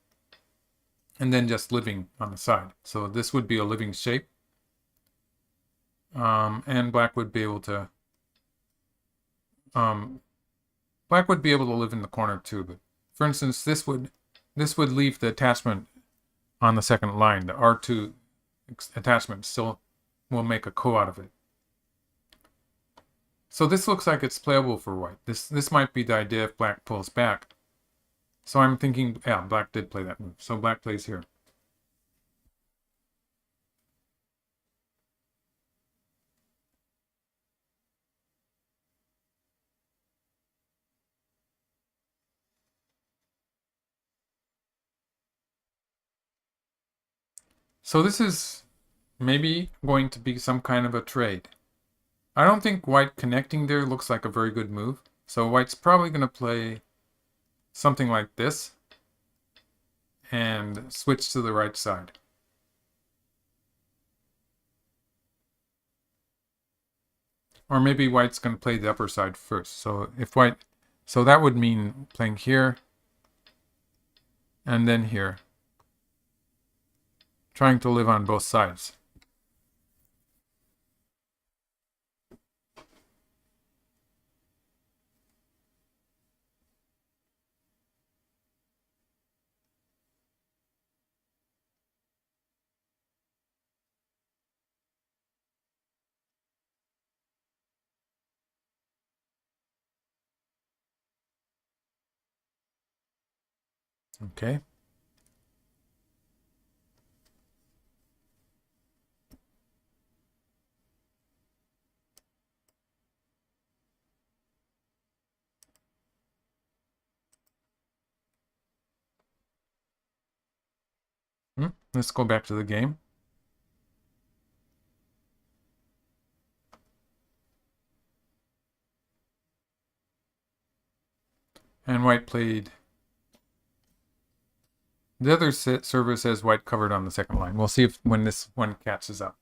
Speaker 1: and then just living on the side. So this would be a living shape. And black would be able to live in the corner too. But for instance, this would leave the attachment on the second line. The R2 attachment still will make a ko out of it. So this looks like it's playable for white. This might be the idea if black pulls back. So I'm thinking, yeah, black did play that move. So black plays here. So this is maybe going to be some kind of a trade. I don't think white connecting there looks like a very good move. So white's probably going to play something like this and switch to the right side. Or maybe white's going to play the upper side first. So that would mean playing here and then here, trying to live on both sides. Okay. Let's go back to the game. And white played. The other server says white covered on the second line. We'll see if when this one catches up.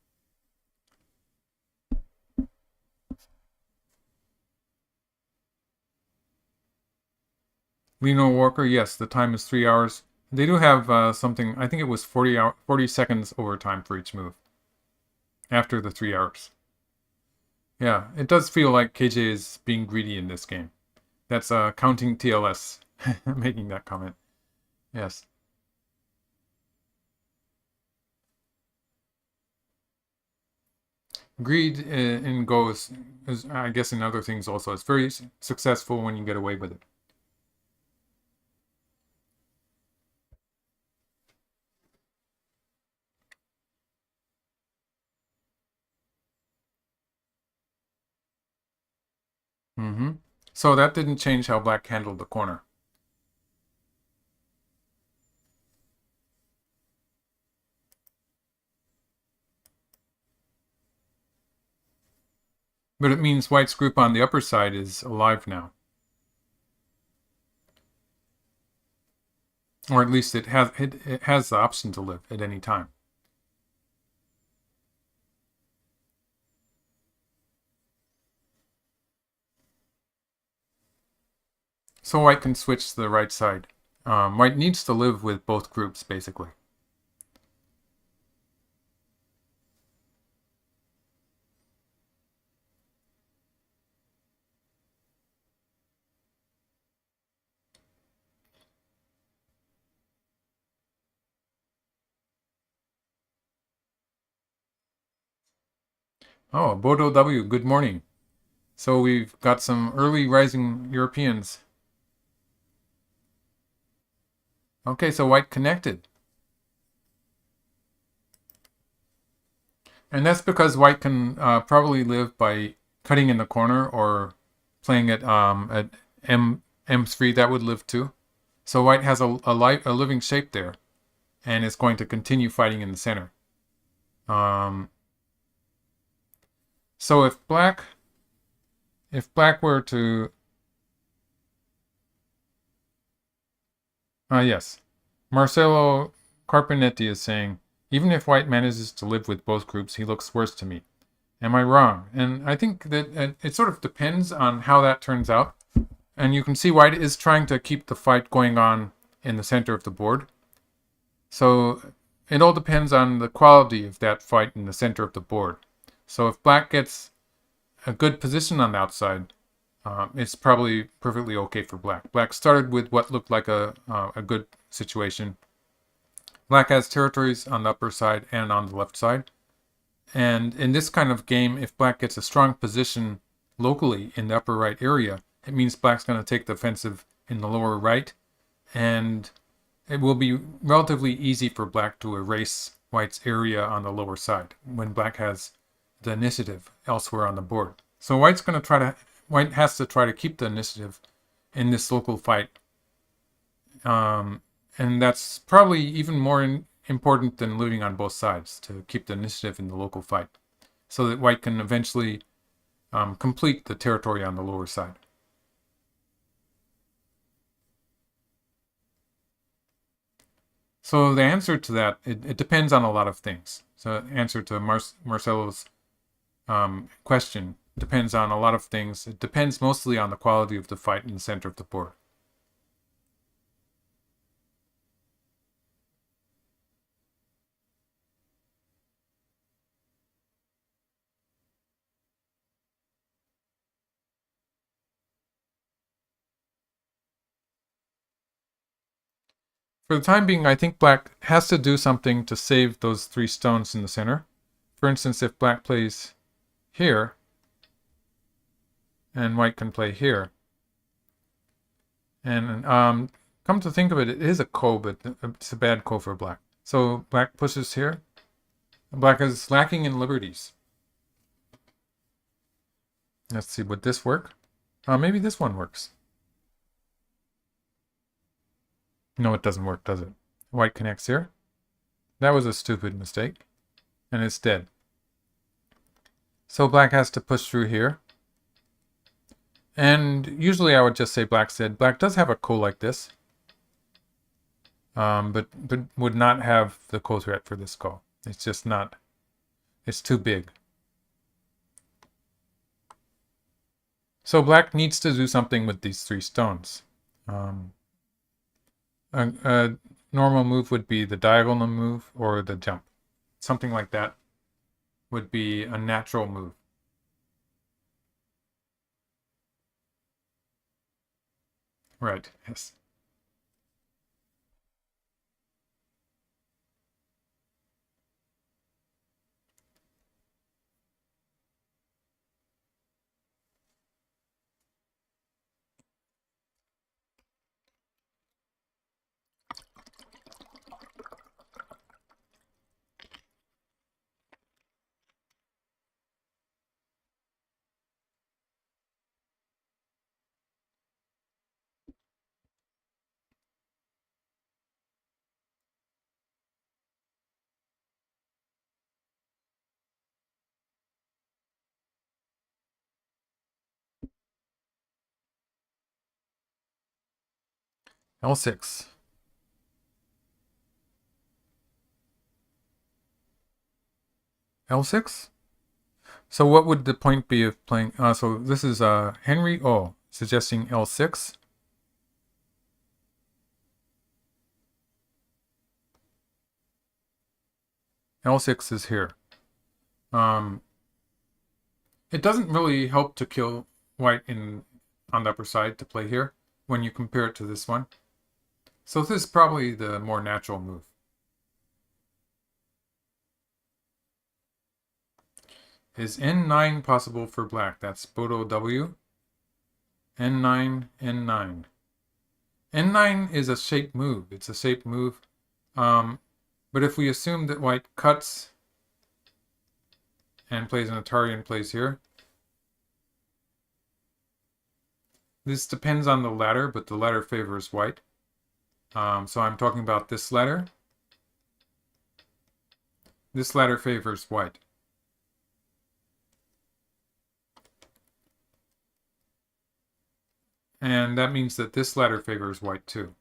Speaker 1: Lino Walker, yes, the time is 3 hours. They do have something, I think it was 40 seconds overtime for each move after the 3 hours. Yeah, it does feel like KJ is being greedy in this game. That's counting TLS making that comment. Yes. Greed in Go is, I guess, in other things also. It's very successful when you get away with it. So that didn't change how black handled the corner. But it means white's group on the upper side is alive now. Or at least it has the option to live at any time. So white can switch to the right side. White needs to live with both groups, basically. Oh, Bodo W, good morning. So we've got some early rising Europeans. Okay, so white connected. And that's because white can probably live by cutting in the corner or playing at M3. That would live too. So white has a living shape there, and is going to continue fighting in the center. Um, so if black were to yes, Marcelo Carpinetti is saying, even if white manages to live with both groups, he looks worse to me. Am I wrong? And I think that it sort of depends on how that turns out. And you can see white is trying to keep the fight going on in the center of the board. So it all depends on the quality of that fight in the center of the board. So if black gets a good position on the outside, it's probably perfectly okay for black. Black started with what looked like a good situation. Black has territories on the upper side and on the left side. And in this kind of game, if black gets a strong position locally in the upper right area, it means black's going to take the offensive in the lower right. And it will be relatively easy for black to erase white's area on the lower side when black has the initiative elsewhere on the board. So white has to try to keep the initiative in this local fight. And that's probably even more important than looting on both sides, to keep the initiative in the local fight, so that white can eventually complete the territory on the lower side. So the answer to that, it depends on a lot of things. So the answer to Marcelo's question depends on a lot of things. It depends mostly on the quality of the fight in the center of the board. For the time being, I think black has to do something to save those 3 stones in the center. For instance, if black plays here, and white can play here, and come to think of it, it is a ko, but it's a bad ko for black. So black pushes here. Black is lacking in liberties. Let's see, would this work? Maybe this one works. No, it doesn't work, does it? White connects here. That was a stupid mistake. And it's dead. So black has to push through here. And usually I would just say black's dead. Black does have a ko like this. But would not have the ko threat for this ko. It's just not. It's too big. So black needs to do something with these 3 stones. A normal move would be the diagonal move or the jump. Something like that would be a natural move. Right, yes. L6. L6? So what would the point be of playing? So this is Henry O suggesting L6. L6 is here. It doesn't really help to kill white on the upper side to play here when you compare it to this one. So this is probably the more natural move. Is N9 possible for black? That's Bodo W. N9, N9. N9 is a shape move. It's a shape move. But if we assume that white cuts and plays an Atari and plays here, this depends on the ladder, but the ladder favors white. So I'm talking about this ladder. This ladder favors white. And that means that this ladder favors white too.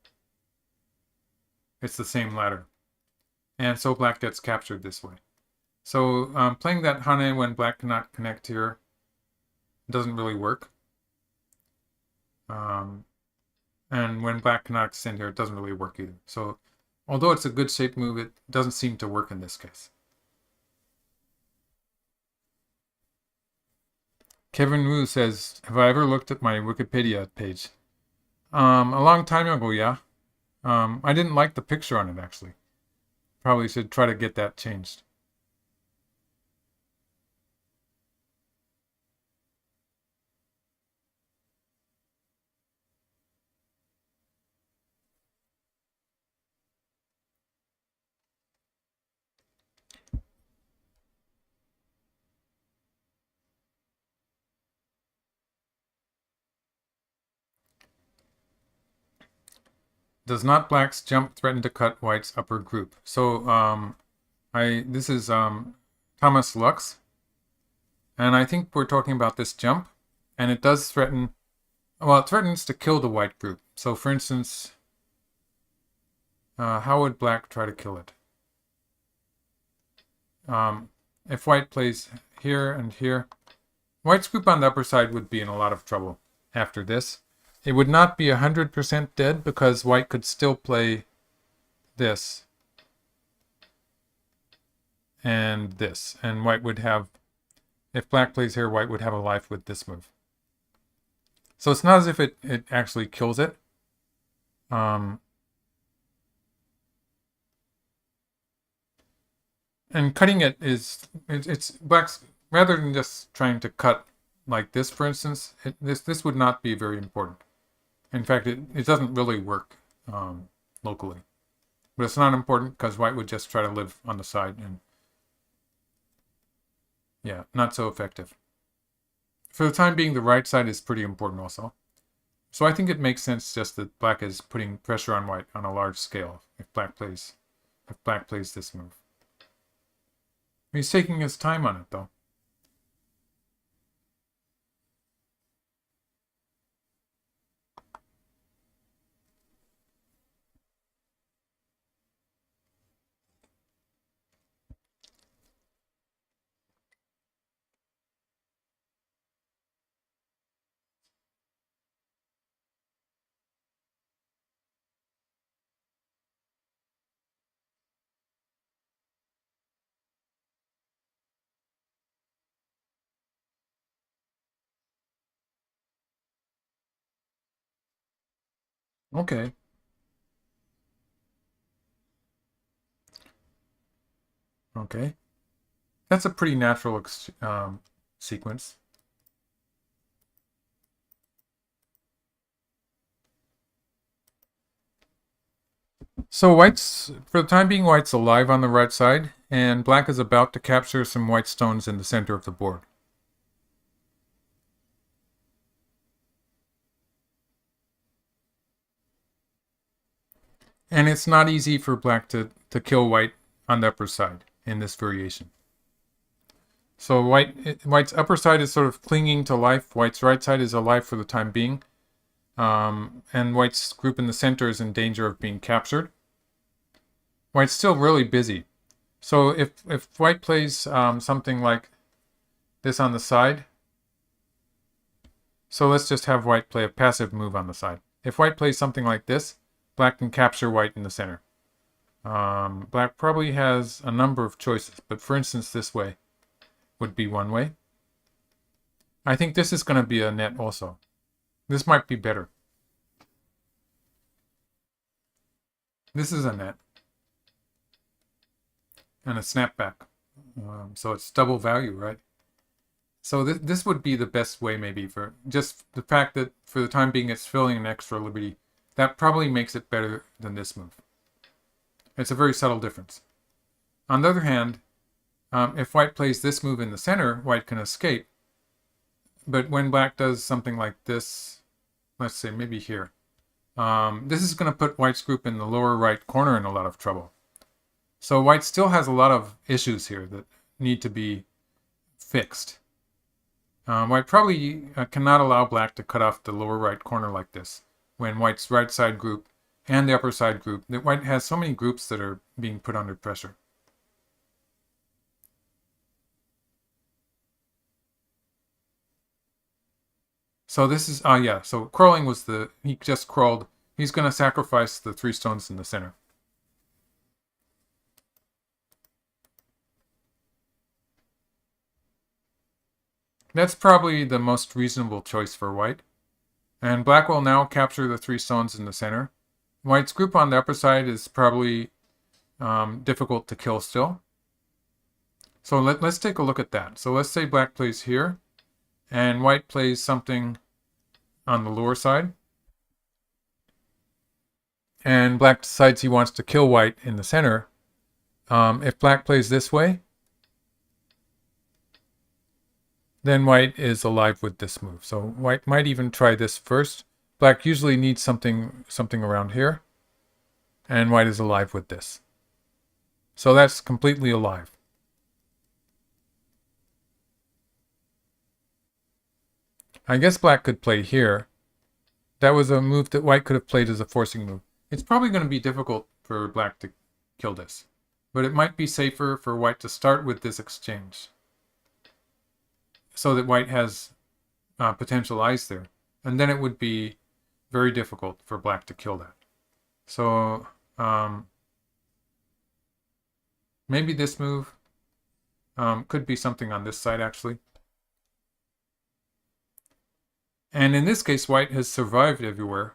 Speaker 1: It's the same ladder. And so black gets captured this way. So playing that Hane when black cannot connect here doesn't really work. And when black cannot extend here, it doesn't really work either. So although it's a good shape move, it doesn't seem to work in this case. Kevin Wu says, have I ever looked at my Wikipedia page? A long time ago, yeah. I didn't like the picture on it, actually. Probably should try to get that changed. Does not black's jump threaten to cut white's upper group? So this is Thomas Lux, and I think we're talking about this jump, and it does threaten. Well, it threatens to kill the white group. So, for instance, how would black try to kill it? If white plays here and here, white's group on the upper side would be in a lot of trouble after this. It would not be 100% dead because white could still play this and this. And white would have, if black plays here, white would have a life with this move. So it's not as if it actually kills it. And cutting it is, it's black's, rather than just trying to cut like this, for instance, this would not be very important. In fact, it doesn't really work locally. But it's not important because white would just try to live on the side and yeah, not so effective. For the time being, the right side is pretty important also. So I think it makes sense just that black is putting pressure on white on a large scale if black plays this move. He's taking his time on it though. Okay. Okay. That's a pretty natural sequence. So white's, for the time being, white's alive on the right side, and black is about to capture some white stones in the center of the board. And it's not easy for black to kill white on the upper side in this variation. So white's upper side is sort of clinging to life. White's right side is alive for the time being. And white's group in the center is in danger of being captured. White's still really busy. So if white plays something like this on the side, so let's just have white play a passive move on the side. If white plays something like this, black can capture white in the center. Black probably has a number of choices, but for instance, this way would be one way. I think this is going to be a net also. This might be better. This is a net. And a snapback. So it's double value, right? So this would be the best way, maybe, for just the fact that for the time being it's filling an extra liberty. That probably makes it better than this move. It's a very subtle difference. On the other hand, if white plays this move in the center, white can escape. But when black does something like this, let's say maybe here, this is going to put white's group in the lower right corner in a lot of trouble. So white still has a lot of issues here that need to be fixed. White probably cannot allow black to cut off the lower right corner like this when white's right side group and the upper side group, that white has so many groups that are being put under pressure. So this is, yeah, so crawling was he just crawled. He's going to sacrifice the 3 stones in the center. That's probably the most reasonable choice for white. And black will now capture the 3 stones in the center. White's group on the upper side is probably difficult to kill still. So let's take a look at that. So let's say black plays here, and white plays something on the lower side. And black decides he wants to kill white in the center. If black plays this way, then white is alive with this move. So white might even try this first. Black usually needs something around here, and white is alive with this. So that's completely alive. I guess black could play here. That was a move that white could have played as a forcing move. It's probably going to be difficult for black to kill this, but it might be safer for white to start with this exchange so that white has potential eyes there. And then it would be very difficult for black to kill that. So maybe this move could be something on this side, actually. And in this case, white has survived everywhere.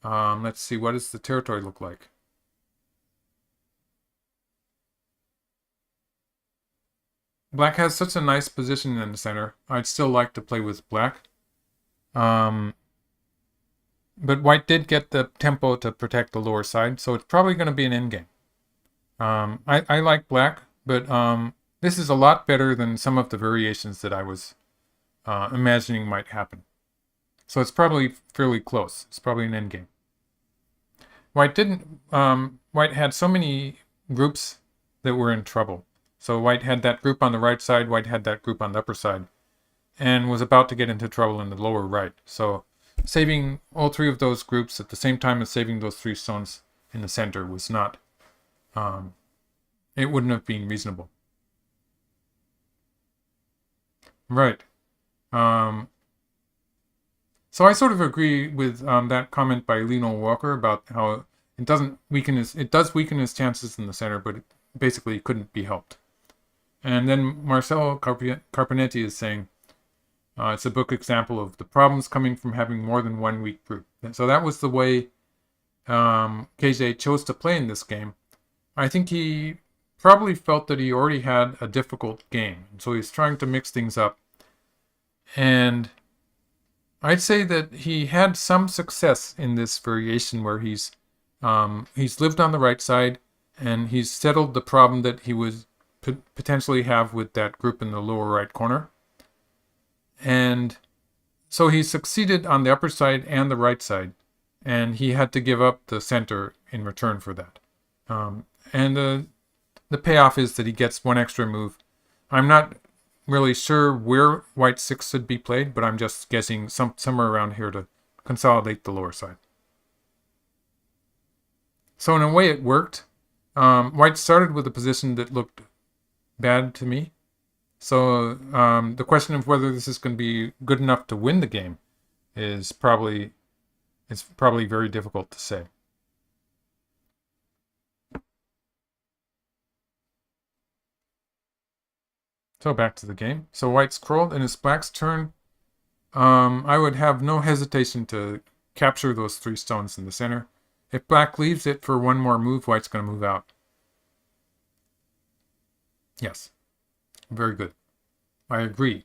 Speaker 1: Let's see, what does the territory look like? Black has such a nice position in the center. I'd still like to play with black. But white did get the tempo to protect the lower side, so it's probably going to be an endgame. I like black, but this is a lot better than some of the variations that I was imagining might happen. So it's probably fairly close. It's probably an endgame. White didn't. White had so many groups that were in trouble. So white had that group on the right side, white had that group on the upper side, and was about to get into trouble in the lower right. So saving all 3 of those groups at the same time as saving those 3 stones in the center was not, it wouldn't have been reasonable. Right. So I sort of agree with that comment by Lionel Walker about how it does weaken his chances in the center, but it basically couldn't be helped. And then Marcelo Carpenetti is saying it's a book example of the problems coming from having more than one weak group. And so that was the way KJ chose to play in this game. I think he probably felt that he already had a difficult game, so he's trying to mix things up. And I'd say that he had some success in this variation where he's lived on the right side and he's settled the problem that he would potentially have with that group in the lower right corner. And so he succeeded on the upper side and the right side, and he had to give up the center in return for that. And the payoff is that he gets 1 extra move. I'm not really sure where white 6 should be played, but I'm just guessing somewhere around here to consolidate the lower side. So in a way it worked. White started with a position that looked bad to me. So the question of whether this is going to be good enough to win the game is probably very difficult to say. So back to the game. So white's crawled and it's black's turn. I would have no hesitation to capture those 3 stones in the center. If black leaves it for 1 more move, white's going to move out. Yes. Very good. I agree.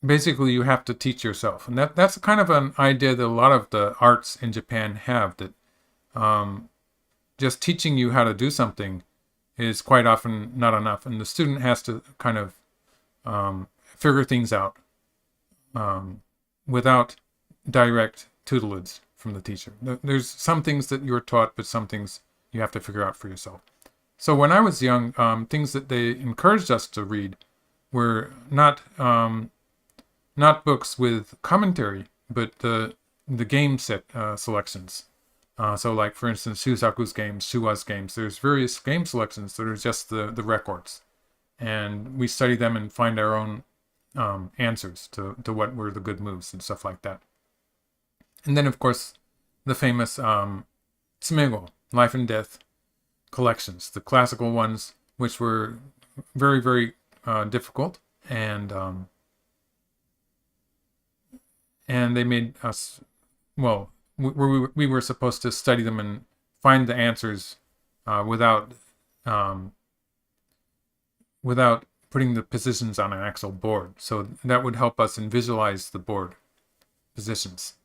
Speaker 1: basically you have to teach yourself, and that's kind of an idea that a lot of the arts in Japan have, that um, just teaching you how to do something is quite often not enough, and the student has to kind of figure things out without direct tutelage from the teacher. There's some things that you're taught, but some things you have to figure out for yourself. So when I was young, things that they encouraged us to read were not books with commentary, but the game set selections. So like, for instance, Shusaku's games, Shua's games, there's various game selections that are just the records. And we study them and find our own answers to what were the good moves and stuff like that. And then, of course, the famous Tsumego, Life and Death collections, the classical ones, which were very, very difficult, and they made us, well, we were supposed to study them and find the answers without without putting the positions on an actual board. So that would help us and visualize the board positions.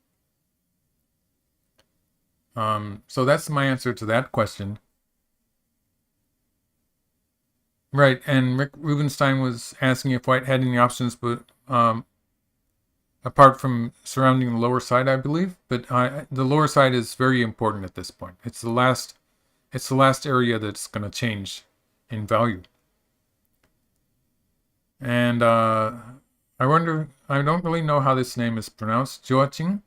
Speaker 1: So that's my answer to that question. Right, and Rick Rubenstein was asking if white had any options, but apart from surrounding the lower side, I believe. But the lower side is very important at this point. It's the last area that's going to change in value. And I don't really know how this name is pronounced. Joaquin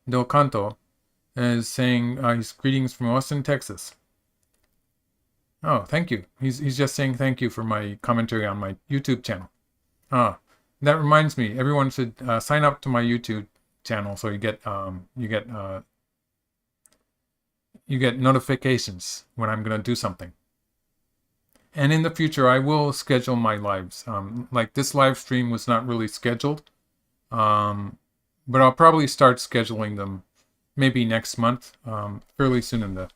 Speaker 1: Del Canto is saying his greetings from Austin, Texas. Oh, thank you. He's just saying thank you for my commentary on my YouTube channel. That reminds me, everyone should sign up to my YouTube channel so you get notifications when I'm gonna do something. And in the future, I will schedule my lives. Like this live stream was not really scheduled, but I'll probably start scheduling them maybe next month, fairly soon in the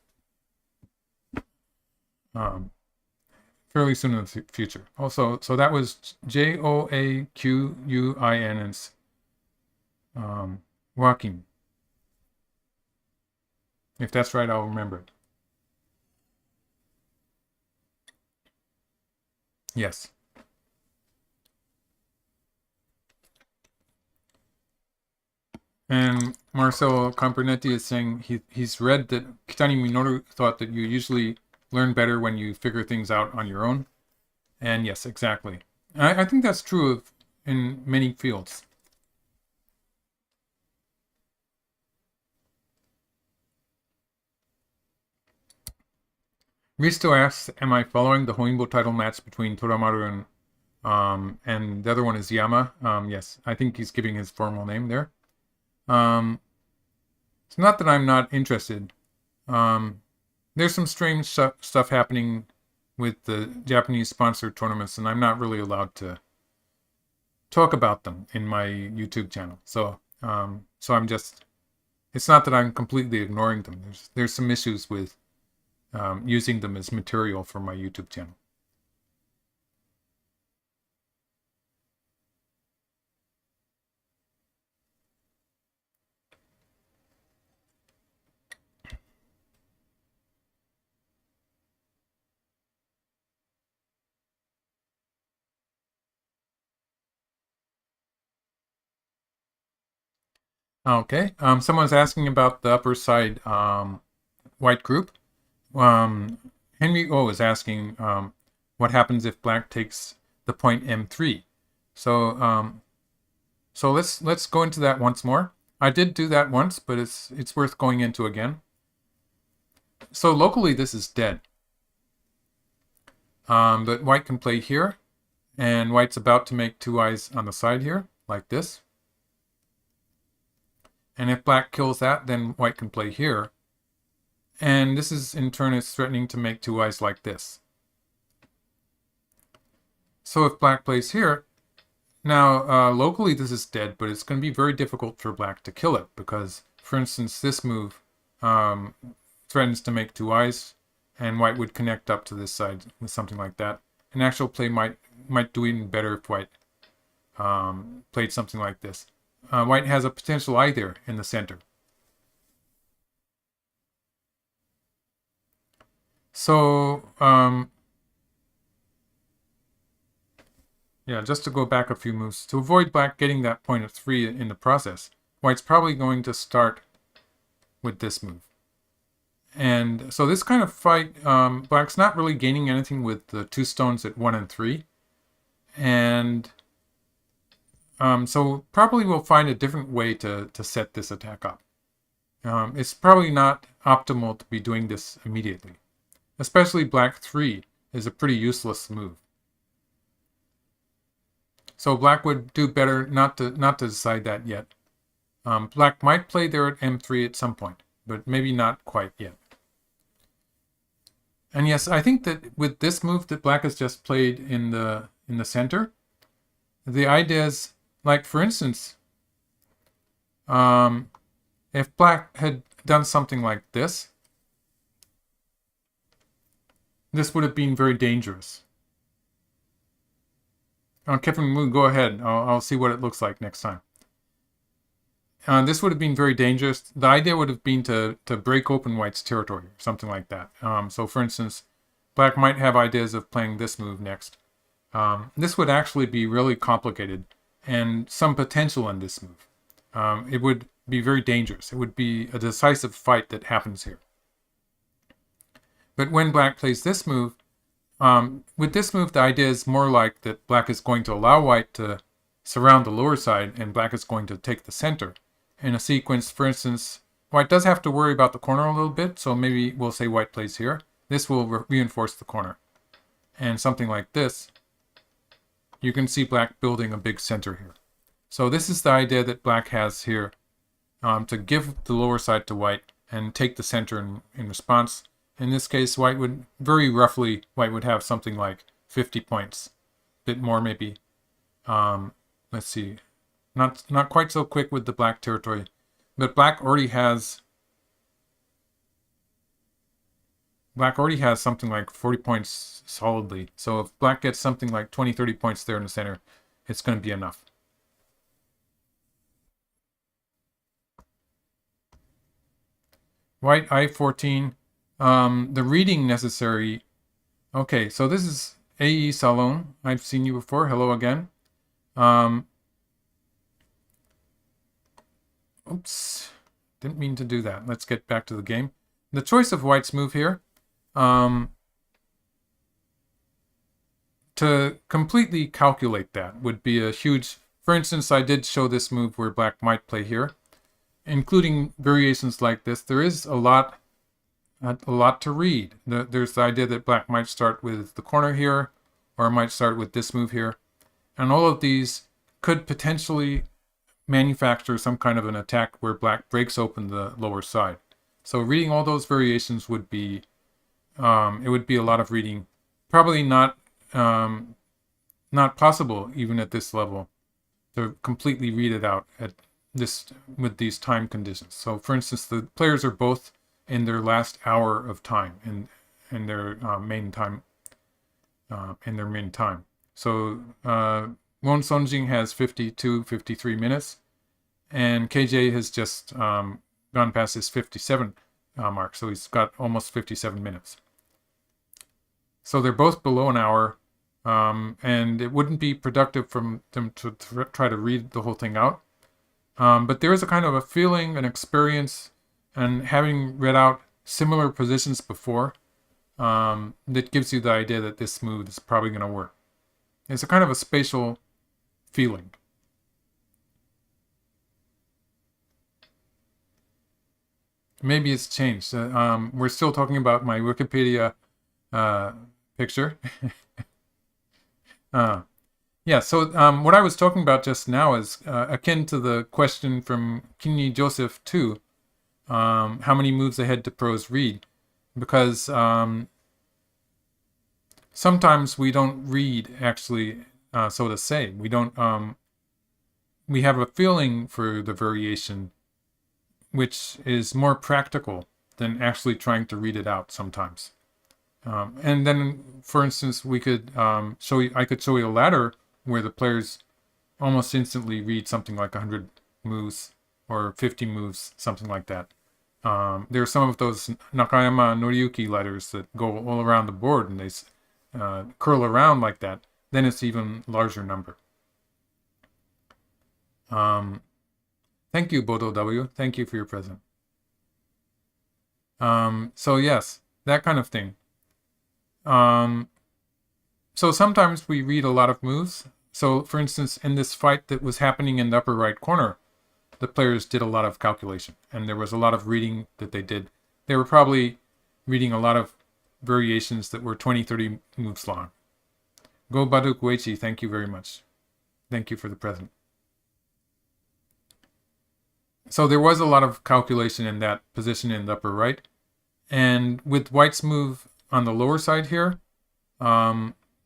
Speaker 1: future. Also, so that was Joaquin, and Joaquin. If that's right, I'll remember it. Yes. And Marcelo Compernetti is saying he's read that Kitani Minoru thought that you usually learn better when you figure things out on your own. And yes, exactly. I think that's true in many fields. Risto asks, am I following the Hoimbo title match between Toramaru and the other one is Yama? Yes, I think he's giving his formal name there. It's not that I'm not interested. There's some strange stuff happening with the Japanese sponsored tournaments, and I'm not really allowed to talk about them in my YouTube channel. So I'm just, it's not that I'm completely ignoring them. There's some issues with using them as material for my YouTube channel. Okay. Someone's asking about the upper side white group. Henry O is asking what happens if black takes the point M3. So let's go into that once more. I did do that once, but it's worth going into again. So locally this is dead. But white can play here, and white's about to make two eyes on the side here, like this. And if black kills that, then white can play here. And this is, in turn, is threatening to make two eyes like this. So if black plays here, now locally this is dead, but it's going to be very difficult for black to kill it, because, for instance, this move threatens to make two eyes, and white would connect up to this side with something like that. An actual play might do even better if white played something like this. White has a potential eye there in the center. So, yeah, just to go back a few moves, to avoid black getting that point of 3 in the process, white's probably going to start with this move. And so this kind of fight, black's not really gaining anything with the 2 stones at 1 and 3. And so probably we'll find a different way to set this attack up. It's probably not optimal to be doing this immediately. Especially black 3 is a pretty useless move. So black would do better not to decide that yet. Black might play there at m3 at some point, but maybe not quite yet. And yes, I think that with this move that black has just played in the center, the idea is, like for instance, if black had done something like this, this would have been very dangerous. Kevin, go ahead. I'll see what it looks like next time. This would have been very dangerous. The idea would have been to break open white's territory, or something like that. So for instance, black might have ideas of playing this move next. This would actually be really complicated and some potential in this move. It would be very dangerous. It would be a decisive fight that happens here. But when black plays this move, with this move, the idea is more like that black is going to allow white to surround the lower side and black is going to take the center. In a sequence, for instance, white does have to worry about the corner a little bit, so maybe we'll say white plays here. This will reinforce the corner. And something like this, you can see black building a big center here. So this is the idea that black has here, to give the lower side to white and take the center in response. In this case, white would, very roughly, white would have something like 50 points. A bit more maybe. Let's see. Not quite so quick with the black territory. But black already has something like 40 points solidly. So if black gets something like 20, 30 points there in the center, it's going to be enough. White I14. The reading necessary. Okay, so this is AE Salon. I've seen you before. Hello again. Oops. Didn't mean to do that. Let's get back to the game. The choice of white's move here. To completely calculate that would be a huge... For instance, I did show this move where black might play here. Including variations like this. There is a lot to read. There's the idea that black might start with the corner here, or might start with this move here. And all of these could potentially manufacture some kind of an attack where black breaks open the lower side. So reading all those variations would be, it would be a lot of reading. Probably not possible even at this level to completely read it out with these time conditions. So for instance, the players are both in their last hour of time in their main time. So Weon Seongjin has 53 minutes, and KJ has just gone past his 57 mark, so he's got almost 57 minutes. So they're both below an hour, and it wouldn't be productive for them to try to read the whole thing out. But there is a kind of a feeling, an experience, and having read out similar positions before, that gives you the idea that this move is probably going to work. It's a kind of a spatial feeling. Maybe it's changed. We're still talking about my Wikipedia picture. Yeah, so what I was talking about just now is akin to the question from Kinyi Joseph 2, how many moves ahead do pros read? Because sometimes we don't read, actually, so to say. We don't. We have a feeling for the variation, which is more practical than actually trying to read it out sometimes. And then, for instance, we could I could show you a ladder where the players almost instantly read something like 100 moves or 50 moves, something like that. There are some of those Nakayama Noriyuki letters that go all around the board and they curl around like that. Then it's even larger number. Um, Thank you, Bodo W. Thank you for your present. So yes, that kind of thing. Um, so sometimes we read a lot of moves. So for instance, in this fight that was happening in the upper right corner, the players did a lot of calculation and there was a lot of reading that they did. They were probably reading a lot of variations that were 20, 30 moves long. Go Baduk Weichi, thank you very much. Thank you for the present. So there was a lot of calculation in that position in the upper right. And with White's move on the lower side here,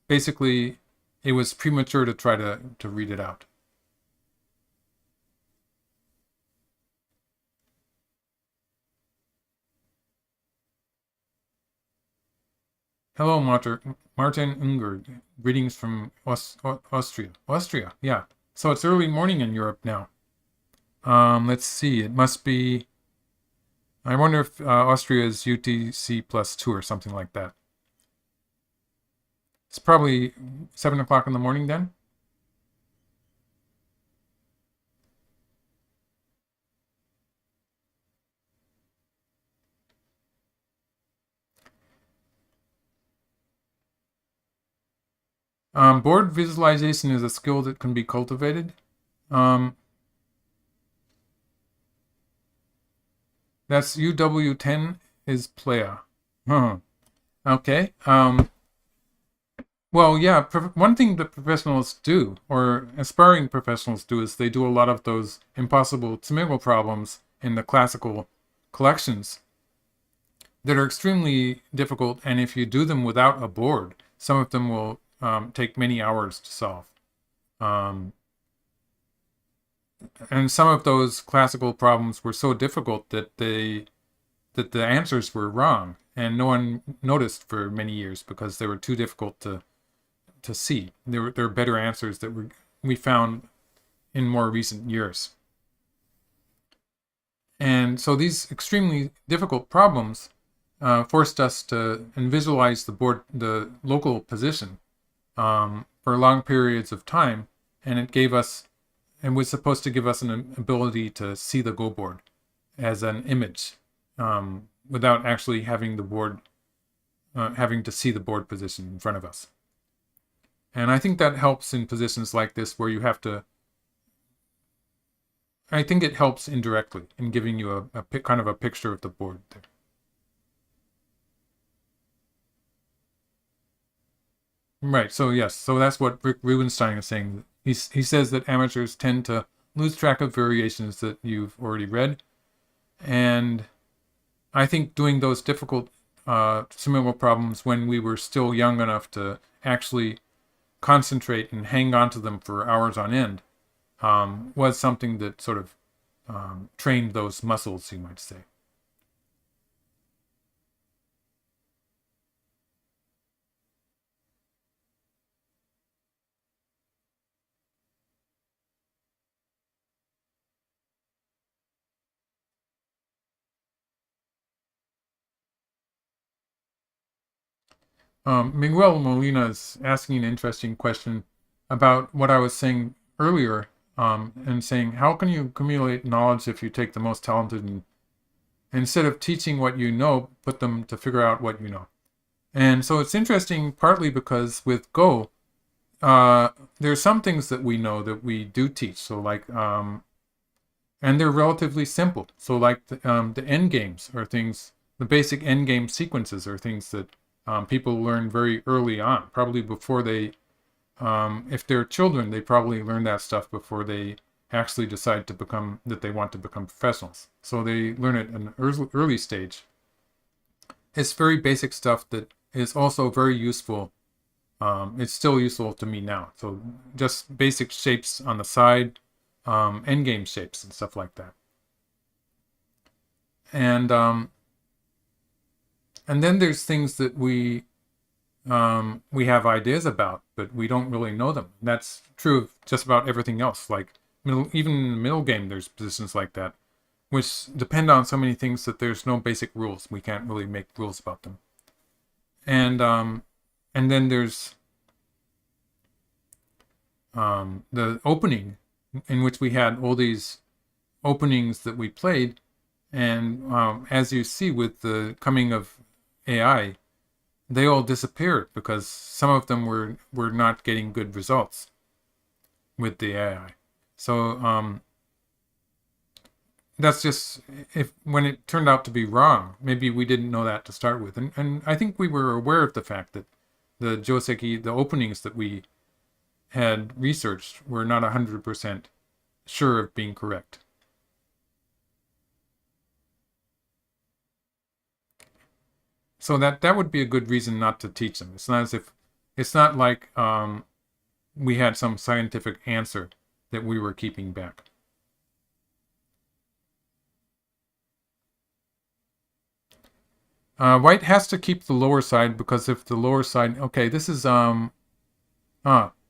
Speaker 1: basically it was premature to try to read it out. Hello, Martin Unger. Greetings from Austria. Austria, yeah. So it's early morning in Europe now. Let's see. It must be. I wonder if Austria is UTC +2 or something like that. It's probably 7 o'clock in the morning then. Board visualization is a skill that can be cultivated. That's UW10 is playa. Huh. Okay. Well, yeah, one thing that professionals do, or aspiring professionals do, is they do a lot of those impossible Tsumego problems in the classical collections that are extremely difficult, and if you do them without a board, some of them will take many hours to solve. And some of those classical problems were so difficult that the answers were wrong, and no one noticed for many years because they were too difficult to see. There are better answers that we found in more recent years. And so these extremely difficult problems forced us to visualize the local position for long periods of time, and it was supposed to give us an ability to see the Go board as an image without actually having the board, having to see the board position in front of us. And I think that helps in positions like this where you have to. I think it helps indirectly in giving you a kind of a picture of the board there. Right. So yes. So that's what Rick Rubenstein is saying. He says that amateurs tend to lose track of variations that you've already read, and I think doing those difficult similar problems when we were still young enough to actually concentrate and hang on to them for hours on end was something that sort of trained those muscles, you might say. Miguel Molina is asking an interesting question about what I was saying earlier, and saying, how can you accumulate knowledge if you take the most talented and instead of teaching what you know, put them to figure out what you know? And so it's interesting partly because with Go, there are some things that we know that we do teach. So like, and they're relatively simple. So like the end games are things, the basic end game sequences are things that people learn very early on, probably before they, if they're children, they probably learn that stuff before they actually decide that they want to become professionals. So they learn it in an early stage. It's very basic stuff that is also very useful. It's still useful to me now. So just basic shapes on the side, end game shapes and stuff like that. And then there's things that we we have ideas about, but we don't really know them. That's true of just about everything else. Like even in the middle game, there's positions like that, which depend on so many things that there's no basic rules. We can't really make rules about them. And then there's the opening, in which we had all these openings that we played, and as you see with the coming of AI, they all disappeared because some of them were not getting good results with the AI. So that's just, if when it turned out to be wrong, maybe we didn't know that to start with, and I think we were aware of the fact that the joseki, the openings that we had researched, were not 100% sure of being correct. So that would be a good reason not to teach them. It's not as if, it's not like we had some scientific answer that we were keeping back. White has to keep the lower side, because if the lower side, okay, this is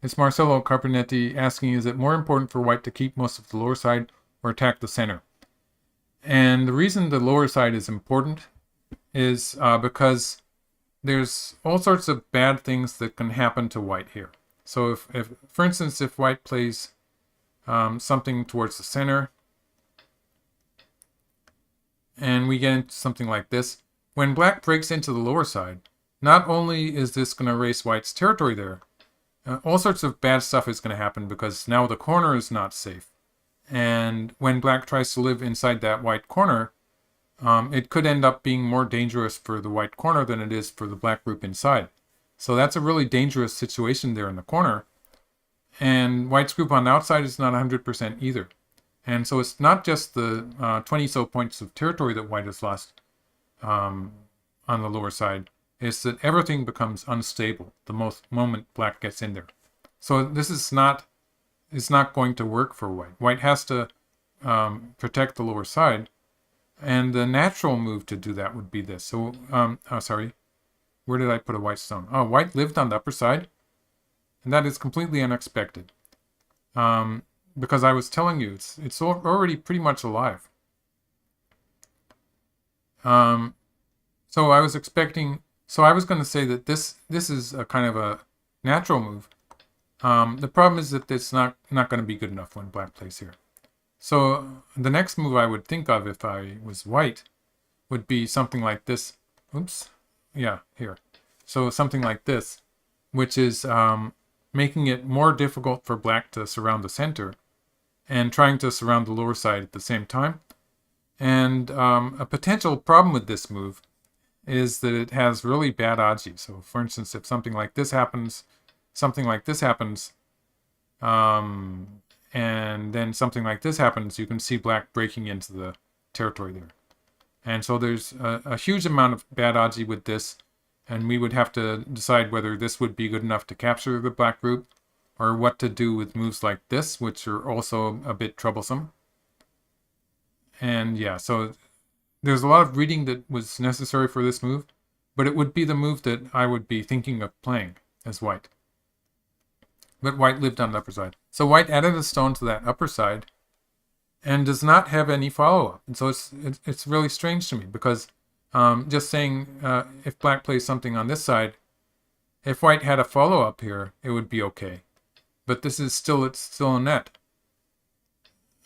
Speaker 1: it's Marcelo Carpenetti asking, is it more important for white to keep most of the lower side or attack the center? And the reason the lower side is important is because there's all sorts of bad things that can happen to white here. So if for instance, if white plays something towards the center, and we get into something like this, when black breaks into the lower side, not only is this going to erase white's territory there, all sorts of bad stuff is going to happen, because now the corner is not safe. And when black tries to live inside that white corner, it could end up being more dangerous for the white corner than it is for the black group inside. So that's a really dangerous situation there in the corner. And white's group on the outside is not 100% either. And so it's not just the 20 so points of territory that white has lost on the lower side. It's that everything becomes unstable the moment black gets in there. So this is not going to work for white. White has to protect the lower side. And the natural move to do that would be this. So, sorry, where did I put a white stone? Oh, white lived on the upper side. And that is completely unexpected. Because I was telling you, it's already pretty much alive. So I was expecting, so I was going to say that this is a kind of a natural move. The problem is that it's not going to be good enough when black plays here. So the next move I would think of if I was white would be something like this. Oops. Yeah, here. So something like this, which is making it more difficult for black to surround the center and trying to surround the lower side at the same time. And a potential problem with this move is that it has really bad aji. So for instance, if something like this happens, something like this happens, and then something like this happens, you can see black breaking into the territory there. And so there's a huge amount of bad aji with this, and we would have to decide whether this would be good enough to capture the black group, or what to do with moves like this, which are also a bit troublesome. And yeah, so there's a lot of reading that was necessary for this move, but it would be the move that I would be thinking of playing as white. But white lived on the upper side. So white added a stone to that upper side and does not have any follow-up. And so it's really strange to me, because just saying if black plays something on this side, if white had a follow-up here, it would be okay. But this is still, it's still a net.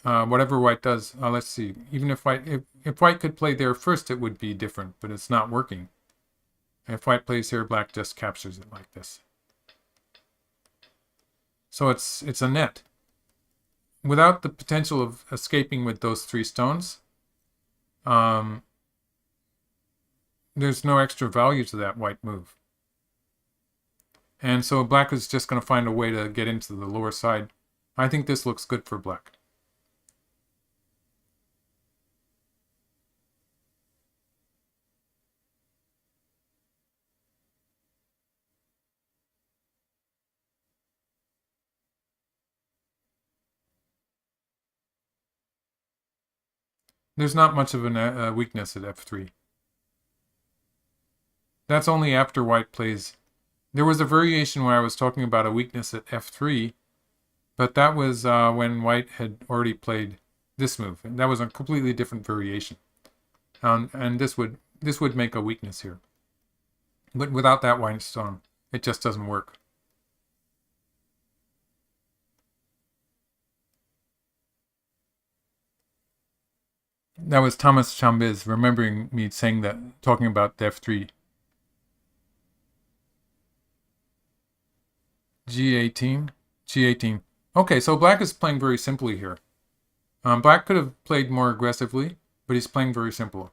Speaker 1: Whatever white does, let's see. Even if white could play there first, it would be different, but it's not working. If white plays here, black just captures it like this. So it's a net. Without the potential of escaping with those 3 stones, there's no extra value to that white move. And so black is just going to find a way to get into the lower side. I think this looks good for black. There's not much of a weakness at f3. That's only after white plays There was a variation where I was talking about a weakness at f3, but that was when white had already played this move, and that was a completely different variation. And this would make a weakness here. But without that white stone, it just doesn't work. That was Thomas Chambiz remembering me saying that, talking about the f3. G18. G18. Okay, so black is playing very simply here. Black could have played more aggressively, but he's playing very simple.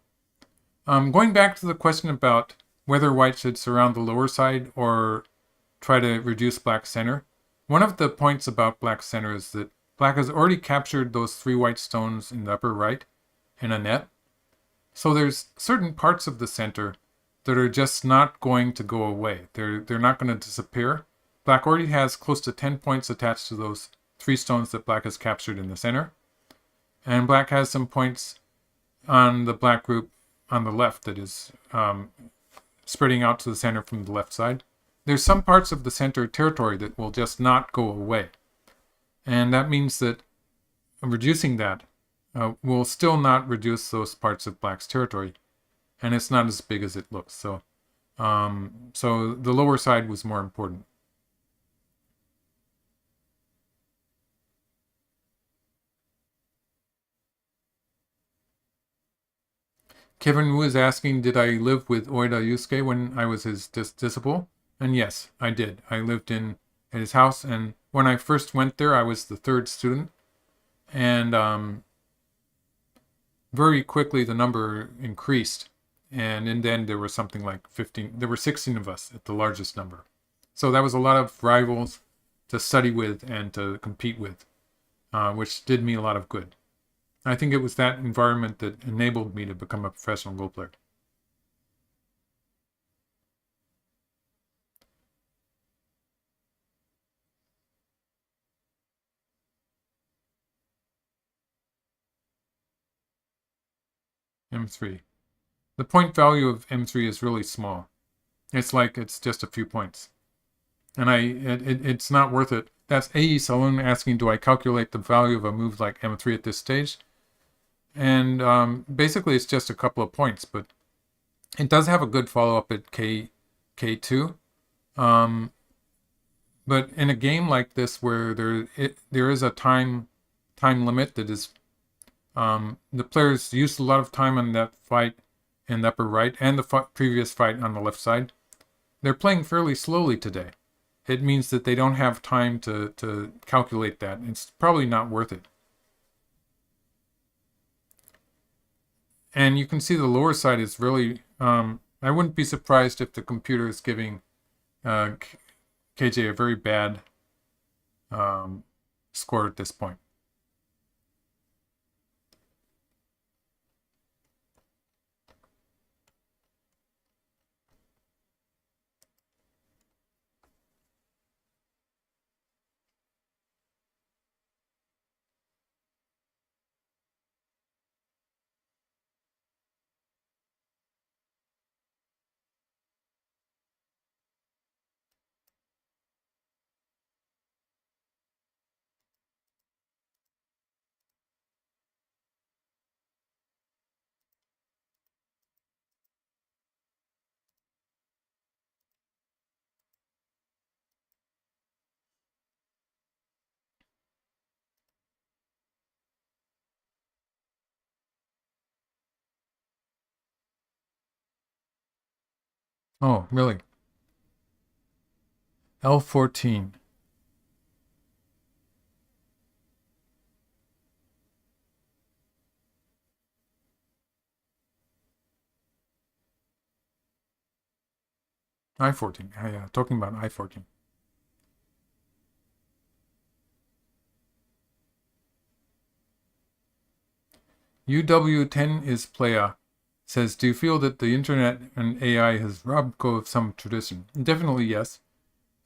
Speaker 1: Going back to the question about whether white should surround the lower side or try to reduce black's center, one of the points about black's center is that black has already captured those 3 white stones in the upper right in a net. So there's certain parts of the center that are just not going to go away. They're not going to disappear. Black already has close to 10 points attached to those 3 stones that black has captured in the center. And black has some points on the black group on the left that is spreading out to the center from the left side. There's some parts of the center territory that will just not go away. And that means that reducing that will still not reduce those parts of black's territory. And it's not as big as it looks. So the lower side was more important. Kevin Wu is asking, did I live with Oida Yusuke when I was his disciple? And yes, I did. I lived at his house, and when I first went there, I was the 3rd student. And very quickly the number increased. And in the end, there was something like 15. There were 16 of us at the largest number. So that was a lot of rivals to study with and to compete with, which did me a lot of good. I think it was that environment that enabled me to become a professional Go player. M3. The point value of M3 is really small. It's like it's just a few points. And it's not worth it. That's A.E. Saloon asking, do I calculate the value of a move like M3 at this stage? And basically it's just a couple of points, but it does have a good follow-up at K2. But in a game like this where there is a time limit that is, the players used a lot of time on that fight in the upper right and the previous fight on the left side. They're playing fairly slowly today. It means that they don't have time to calculate that. It's probably not worth it. And you can see the lower side is really, I wouldn't be surprised if the computer is giving KJ a very bad score at this point. Oh, really? L14. I14. Yeah, talking about I14. UW10 is Playa. Says, do you feel that the internet and AI has robbed Go of some tradition? Definitely yes.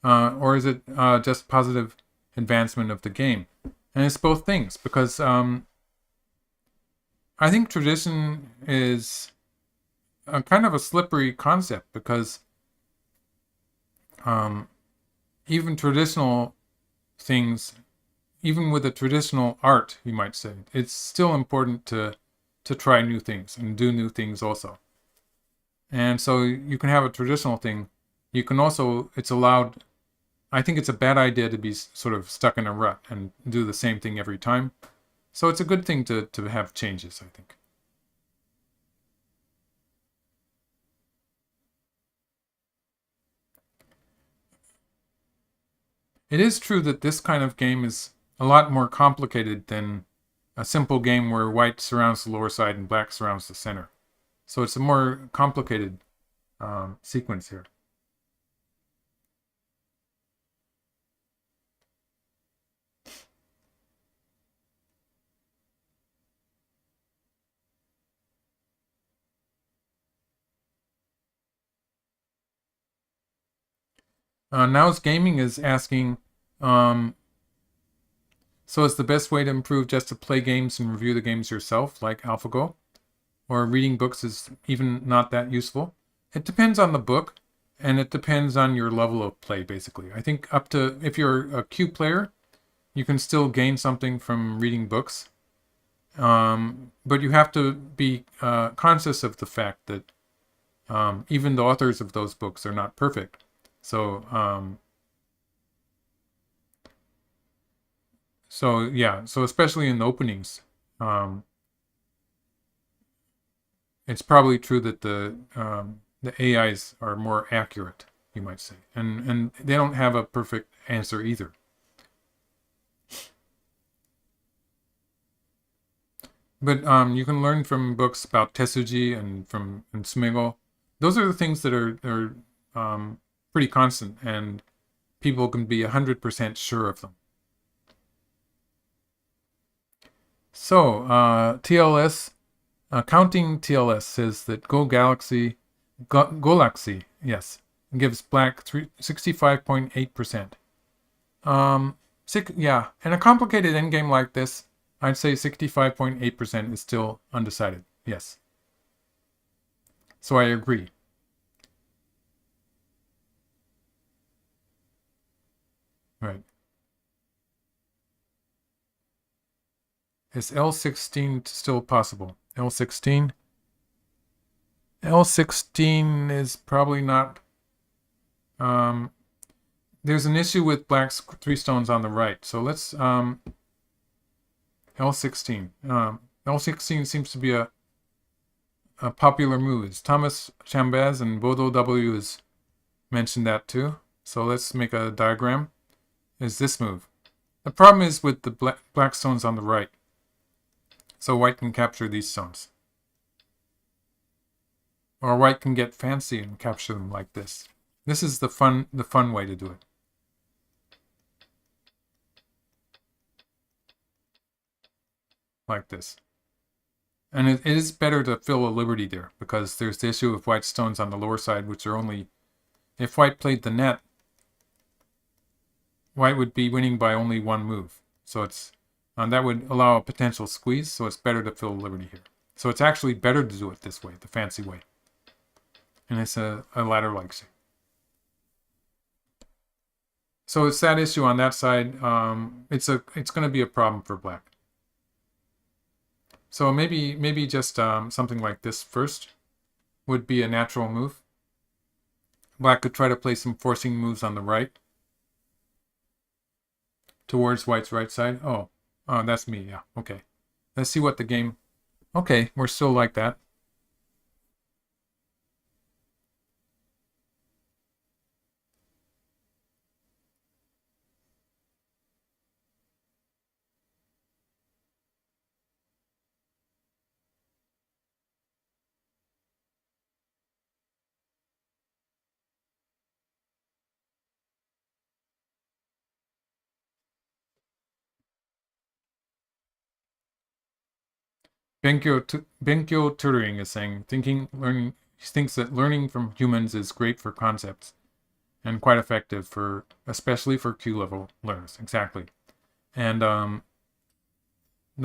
Speaker 1: Or is it just positive advancement of the game? And it's both things, because I think tradition is a kind of a slippery concept, because even traditional things, even with a traditional art, you might say, it's still important to try new things and do new things also. And so you can have a traditional thing. You can also, it's allowed, I think it's a bad idea to be sort of stuck in a rut and do the same thing every time. So it's a good thing to have changes, I think. It is true that this kind of game is a lot more complicated than a simple game where white surrounds the lower side and black surrounds the center. So it's a more complicated sequence here. Now's Gaming is asking, um, so is the best way to improve just to play games and review the games yourself, like AlphaGo? Or reading books is even not that useful? It depends on the book, and it depends on your level of play, basically. I think up to, if you're a Q player, you can still gain something from reading books. But you have to be conscious of the fact that even the authors of those books are not perfect. So yeah, so especially in the openings, um, it's probably true that the AIs are more accurate, you might say, and they don't have a perfect answer either. But you can learn from books about Tesuji and Smigel. Those are the things that are pretty constant, and people can be 100% sure of them. So TLS, counting TLS says that Galaxy, yes, gives black 65.8%. Yeah, in a complicated endgame like this, I'd say 65.8% is still undecided. Yes. So I agree. Right. Is L16 still possible? L16? L16 is probably not. Um, there's an issue with black's 3 stones on the right. So let's L16. L16 seems to be a popular move. It's Thomas Chambaz and Bodo W has mentioned that too. So let's make a diagram. Is this move. The problem is with the black stones on the right. So white can capture these stones. Or white can get fancy and capture them like this. This is the fun way to do it. Like this. And it is better to fill a liberty there, because there's the issue of white stones on the lower side, which are only... If white played the net, white would be winning by only one move. So it's that would allow a potential squeeze, so it's better to fill a liberty here. So it's actually better to do it this way, the fancy way. And it's a ladder-like shape. So it's that issue on that side. It's going to be a problem for black. So maybe just something like this first would be a natural move. Black could try to play some forcing moves on the right towards white's right side. Oh, that's me. Yeah. Okay. Let's see what the game. Okay, we're still like that. Benkyo Tutoring is saying, he thinks that learning from humans is great for concepts and quite effective especially for Q level learners. Exactly. And the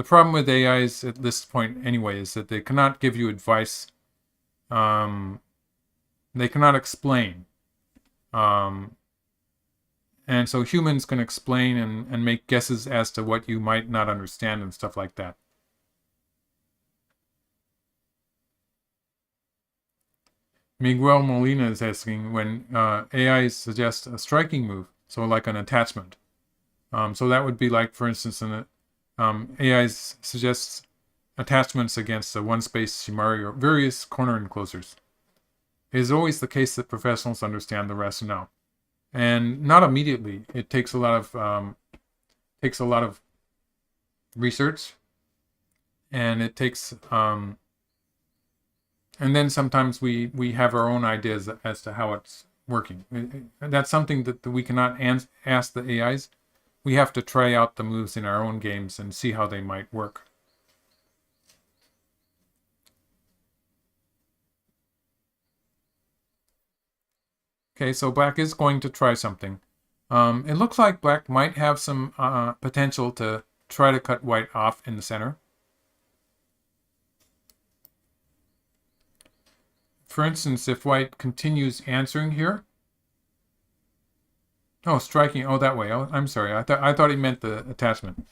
Speaker 1: problem with AIs at this point anyway is that they cannot give you advice. They cannot explain. And so humans can explain and make guesses as to what you might not understand and stuff like that. Miguel Molina is asking when AI suggests a striking move, so like an attachment. So that would be like, for instance, AI suggests attachments against a one-space Shimari or various corner enclosures. It is always the case that professionals understand the rationale, and not immediately. It takes a lot of research, and it takes and then sometimes we have our own ideas as to how it's working. That's something that we cannot ask the AIs. We have to try out the moves in our own games and see how they might work. Okay, so black is going to try something. It looks like black might have some potential to try to cut white off in the center. For instance, if white continues answering here. Oh, striking. Oh, that way. Oh, I'm sorry. I thought he meant the attachment.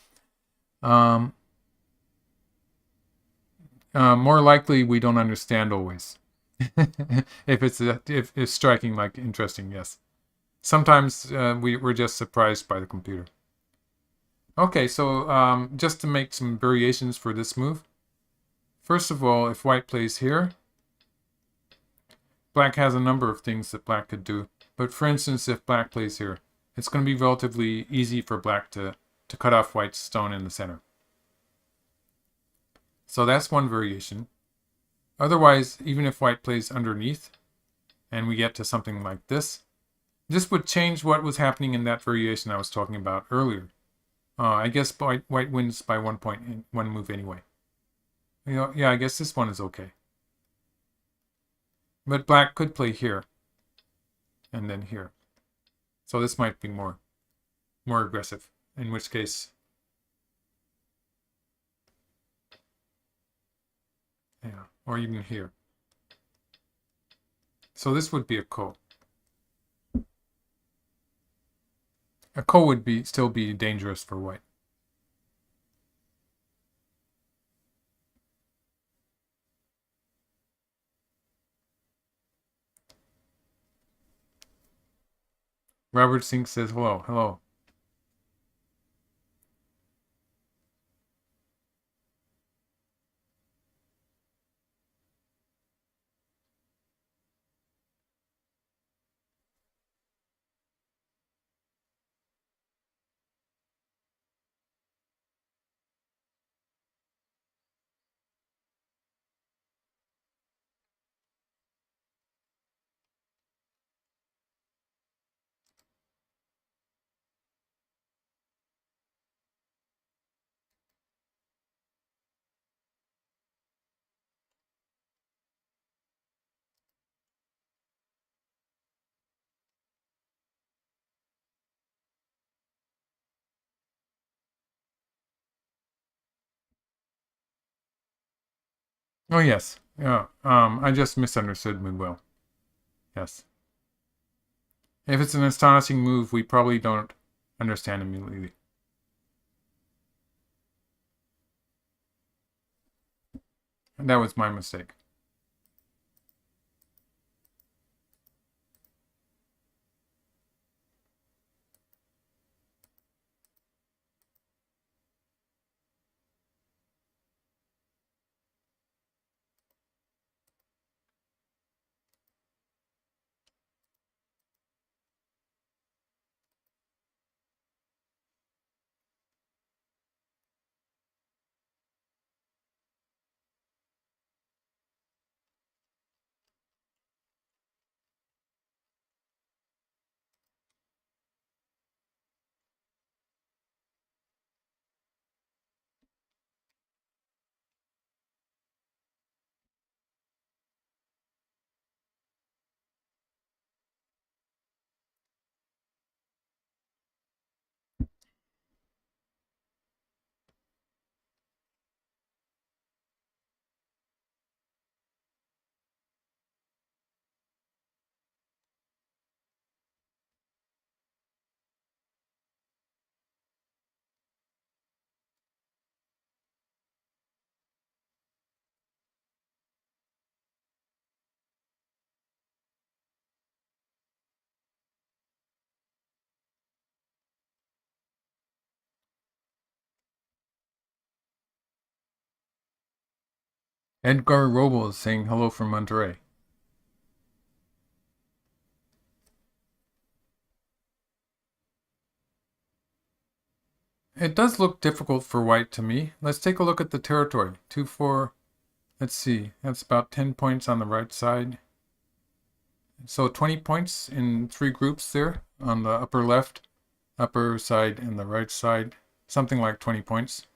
Speaker 1: Um, more likely, we don't understand always. if striking like interesting, yes. Sometimes we're just surprised by the computer. Okay, so just to make some variations for this move. First of all, if white plays here, black has a number of things that black could do. But for instance, if black plays here, it's going to be relatively easy for black to cut off white's stone in the center. So that's one variation. Otherwise, even if white plays underneath, and we get to something like this would change what was happening in that variation I was talking about earlier. I guess white wins by 1 point in one move anyway. Yeah, I guess this one is okay. But black could play here, and then here. So this might be more aggressive, in which case, yeah, or even here. So this would be a ko. A ko would still be dangerous for white. Robert Sink says hello, hello. Oh yes, yeah. I just misunderstood Miguel. Yes. If it's an astonishing move, we probably don't understand immediately. And that was my mistake. Edgar Robles saying hello from Monterey. It does look difficult for white to me. Let's take a look at the territory. 2, 4, let's see. That's about 10 points on the right side. So 20 points in 3 groups there on the upper left, upper side, and the right side. Something like 20 points.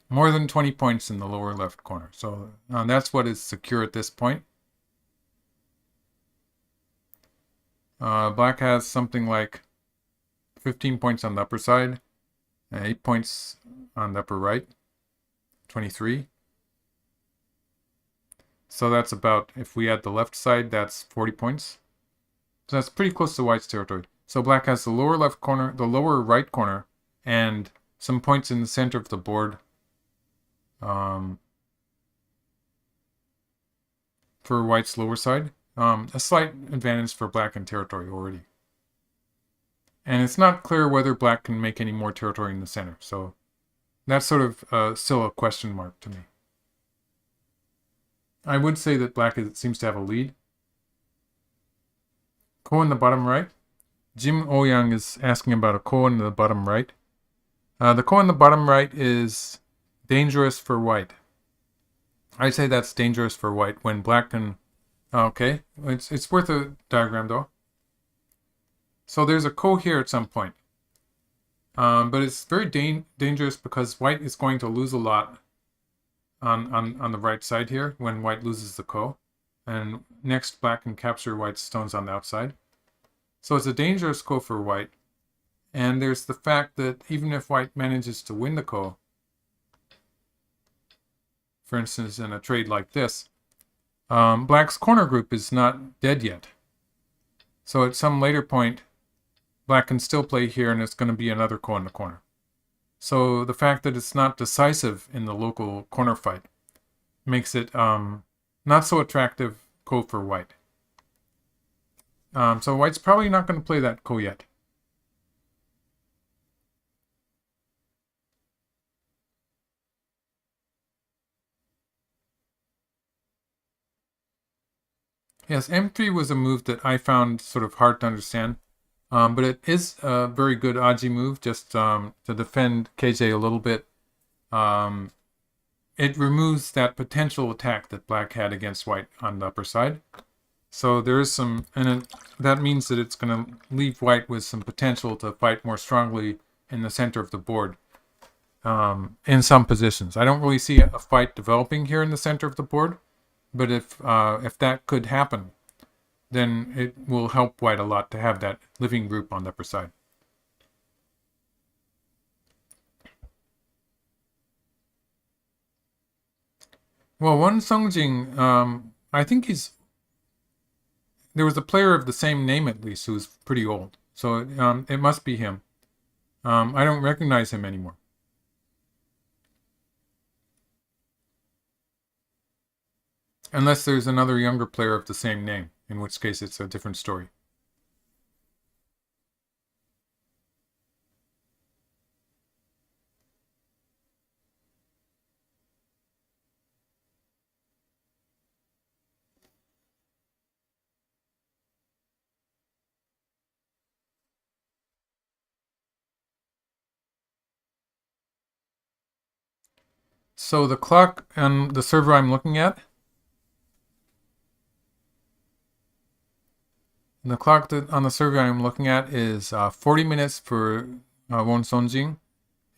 Speaker 1: More than 20 points in the lower left corner. So that's what is secure at this point. Black has something like 15 points on the upper side, and 8 points on the upper right, 23. So that's about, if we add the left side, that's 40 points. So that's pretty close to white's territory. So black has the lower left corner, the lower right corner, and some points in the center of the board for white's lower side. A slight advantage for black in territory already. And it's not clear whether black can make any more territory in the center. So that's sort of still a question mark to me. I would say that black seems to have a lead. Ko in the bottom right. Jim Oyang is asking about a ko in the bottom right. The ko in the bottom right is dangerous for white. I'd say that's dangerous for white when black can... Okay, it's worth a diagram though. So there's a ko here at some point. But it's very dangerous because white is going to lose a lot on the right side here when white loses the ko. And next black can capture white's stones on the outside. So it's a dangerous ko for white. And there's the fact that even if white manages to win the ko, for instance in a trade like this, black's corner group is not dead yet. So at some later point, black can still play here and it's going to be another ko in the corner. So the fact that it's not decisive in the local corner fight makes it not so attractive ko for white. So white's probably not going to play that ko yet. Yes, m3 was a move that I found sort of hard to understand. But it is a very good Aji move, just to defend KJ a little bit. It removes that potential attack that black had against white on the upper side. So there is some, and that means that it's going to leave white with some potential to fight more strongly in the center of the board in some positions. I don't really see a fight developing here in the center of the board, but if that could happen, then it will help white a lot to have that living group on the upper side. Well, Won Seongjin, I think there was a player of the same name at least who was pretty old. So it must be him. I don't recognize him anymore. Unless there's another younger player of the same name, in which case it's a different story. So the clock on the server I'm looking at, the clock on the server I'm looking at is 40 minutes for Won Seongjin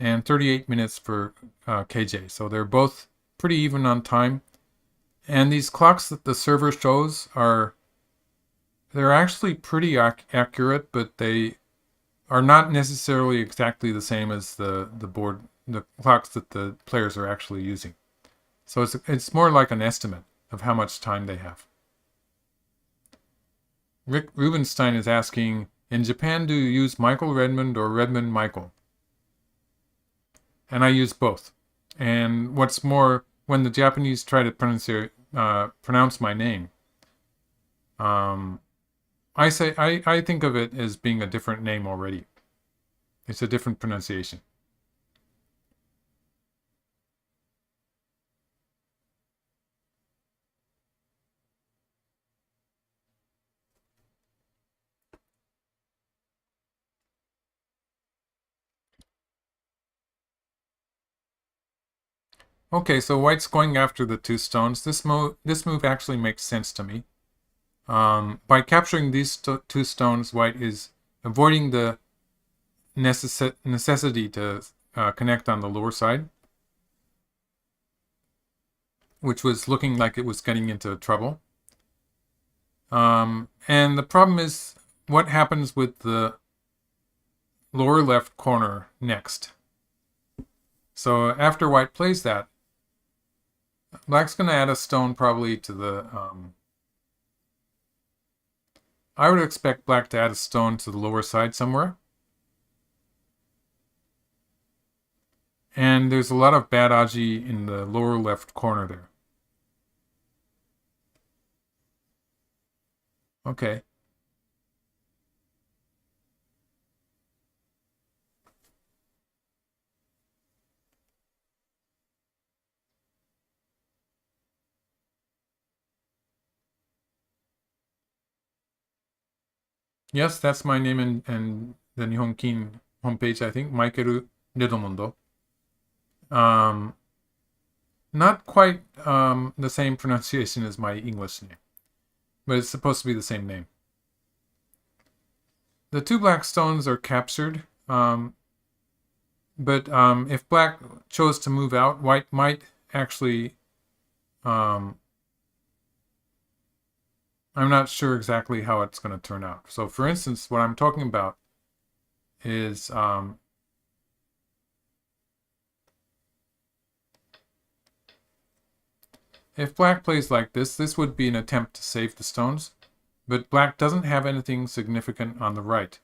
Speaker 1: and 38 minutes for KJ. So they're both pretty even on time. And these clocks that the server shows they're actually pretty accurate, but they are not necessarily exactly the same as the clocks that the players are actually using. So it's more like an estimate of how much time they have. Rick Rubenstein is asking, in Japan, do you use Michael Redmond or Redmond Michael? And I use both. And what's more, when the Japanese try to pronounce my name, I think of it as being a different name already. It's a different pronunciation. Okay, so white's going after the two stones. This move actually makes sense to me. By capturing these two stones, white is avoiding the necessity to connect on the lower side, which was looking like it was getting into trouble. And the problem is what happens with the lower left corner next. So after white plays that, black's going to add a stone probably to the... I would expect black to add a stone to the lower side somewhere. And there's a lot of bad aji in the lower left corner there. Okay. Yes, that's my name and the Nihonkin homepage, I think. Michael Redmond. Um, Not quite the same pronunciation as my English name, but it's supposed to be the same name. The two black stones are captured, but if black chose to move out, white might actually... I'm not sure exactly how it's going to turn out. So for instance, what I'm talking about is if black plays like this would be an attempt to save the stones, but black doesn't have anything significant on the right.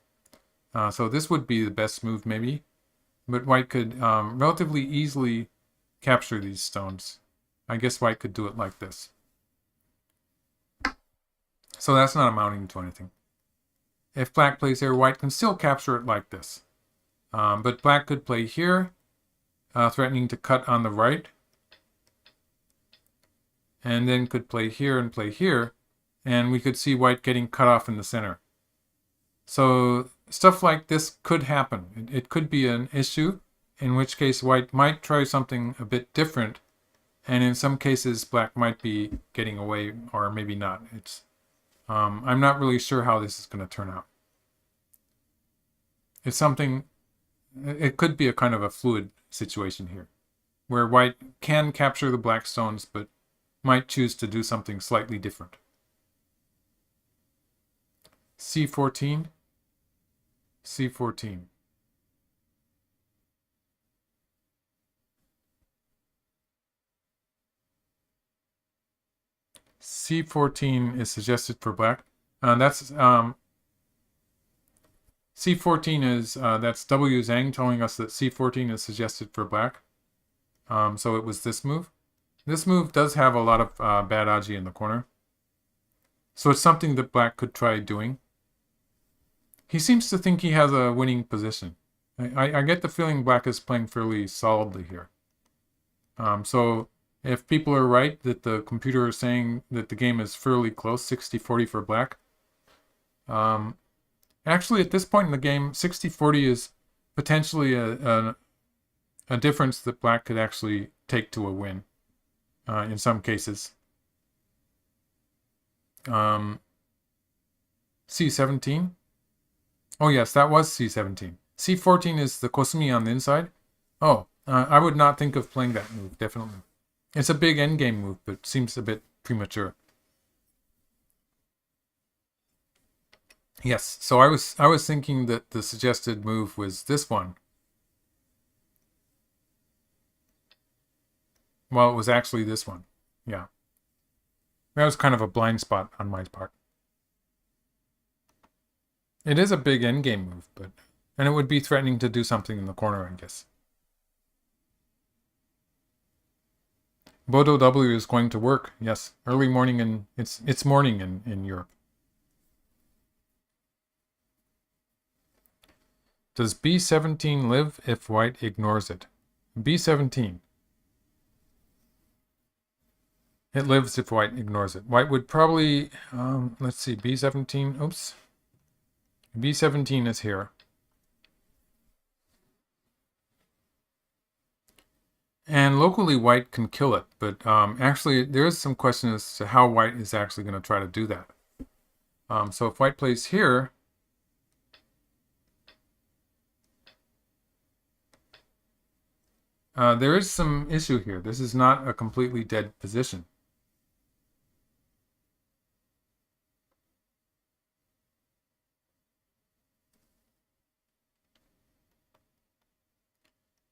Speaker 1: So this would be the best move maybe, but white could relatively easily capture these stones. I guess white could do it like this. So that's not amounting to anything. If black plays here, white can still capture it like this. But black could play here, threatening to cut on the right. And then could play here and play here. And we could see white getting cut off in the center. So stuff like this could happen. It could be an issue, in which case white might try something a bit different. And in some cases, black might be getting away, or maybe not. I'm not really sure how this is going to turn out. It could be a kind of a fluid situation here, where white can capture the black stones, but might choose to do something slightly different. C14, C14. C14 is suggested for black. That's C14 is that's W Zhang telling us that C14 is suggested for black. So it was this move. This move does have a lot of bad aji in the corner. So it's something that black could try doing. He seems to think he has a winning position. I get the feeling black is playing fairly solidly here. So if people are right that the computer is saying that the game is fairly close, 60-40 for black. Actually, at this point in the game, 60-40 is potentially a difference that black could actually take to a win in some cases. C17? Oh yes, that was C17. C14 is the Kosumi on the inside. Oh, I would not think of playing that move, definitely. It's a big endgame move, but seems a bit premature. Yes, so I was thinking that the suggested move was this one. Well, it was actually this one. Yeah. That was kind of a blind spot on my part. It is a big endgame move, and it would be threatening to do something in the corner, I guess. Bodo W is going to work. Yes, early morning, and it's morning in Europe. Does B17 live if white ignores it? B17. It lives if white ignores it. White would probably, let's see, B17, oops. B17 is here. And locally, white can kill it, but actually, there is some question as to how white is actually going to try to do that. So if white plays here, there is some issue here. This is not a completely dead position.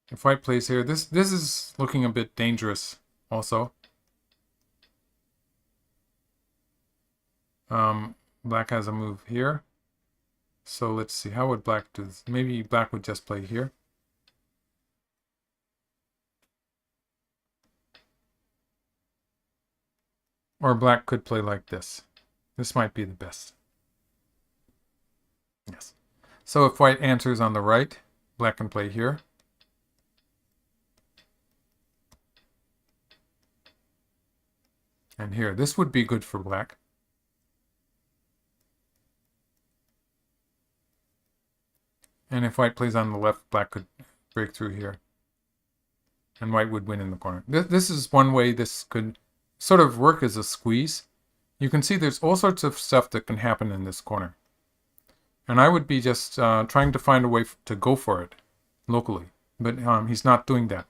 Speaker 1: If white plays here, this is looking a bit dangerous also. Black has a move here. So let's see, how would black do this? Maybe black would just play here. Or black could play like this. This might be the best. Yes. So if white answers on the right, black can play here. And here. This would be good for black. And if white plays on the left, black could break through here. And white would win in the corner. This is one way this could sort of work as a squeeze. You can see there's all sorts of stuff that can happen in this corner. And I would be just trying to find a way to go for it locally. But he's not doing that.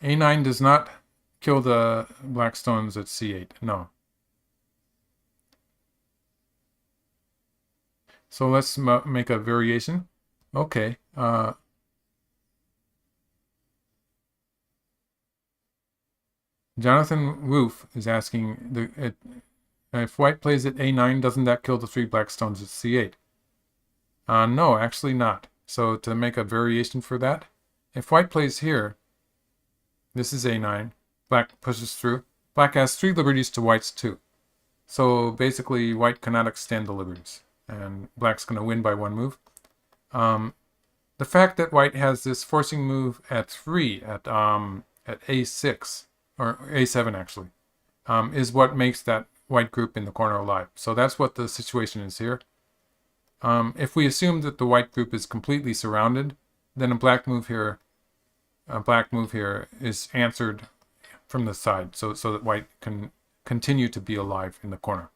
Speaker 1: A9 does not kill the black stones at C8. No. So let's make a variation. Okay. Jonathan Woof is asking, if white plays at A9, doesn't that kill the 3 black stones at C8? No, actually not. So to make a variation for that, if white plays here, this is A9, black pushes through. Black has 3 liberties to white's 2. So basically, white cannot extend the liberties, and black's going to win by 1 move. The fact that white has this forcing move at 3, at A6, or A7 actually, is what makes that white group in the corner alive. So that's what the situation is here. If we assume that the white group is completely surrounded, then a black move here is answered from the side, so that white can continue to be alive in the corner.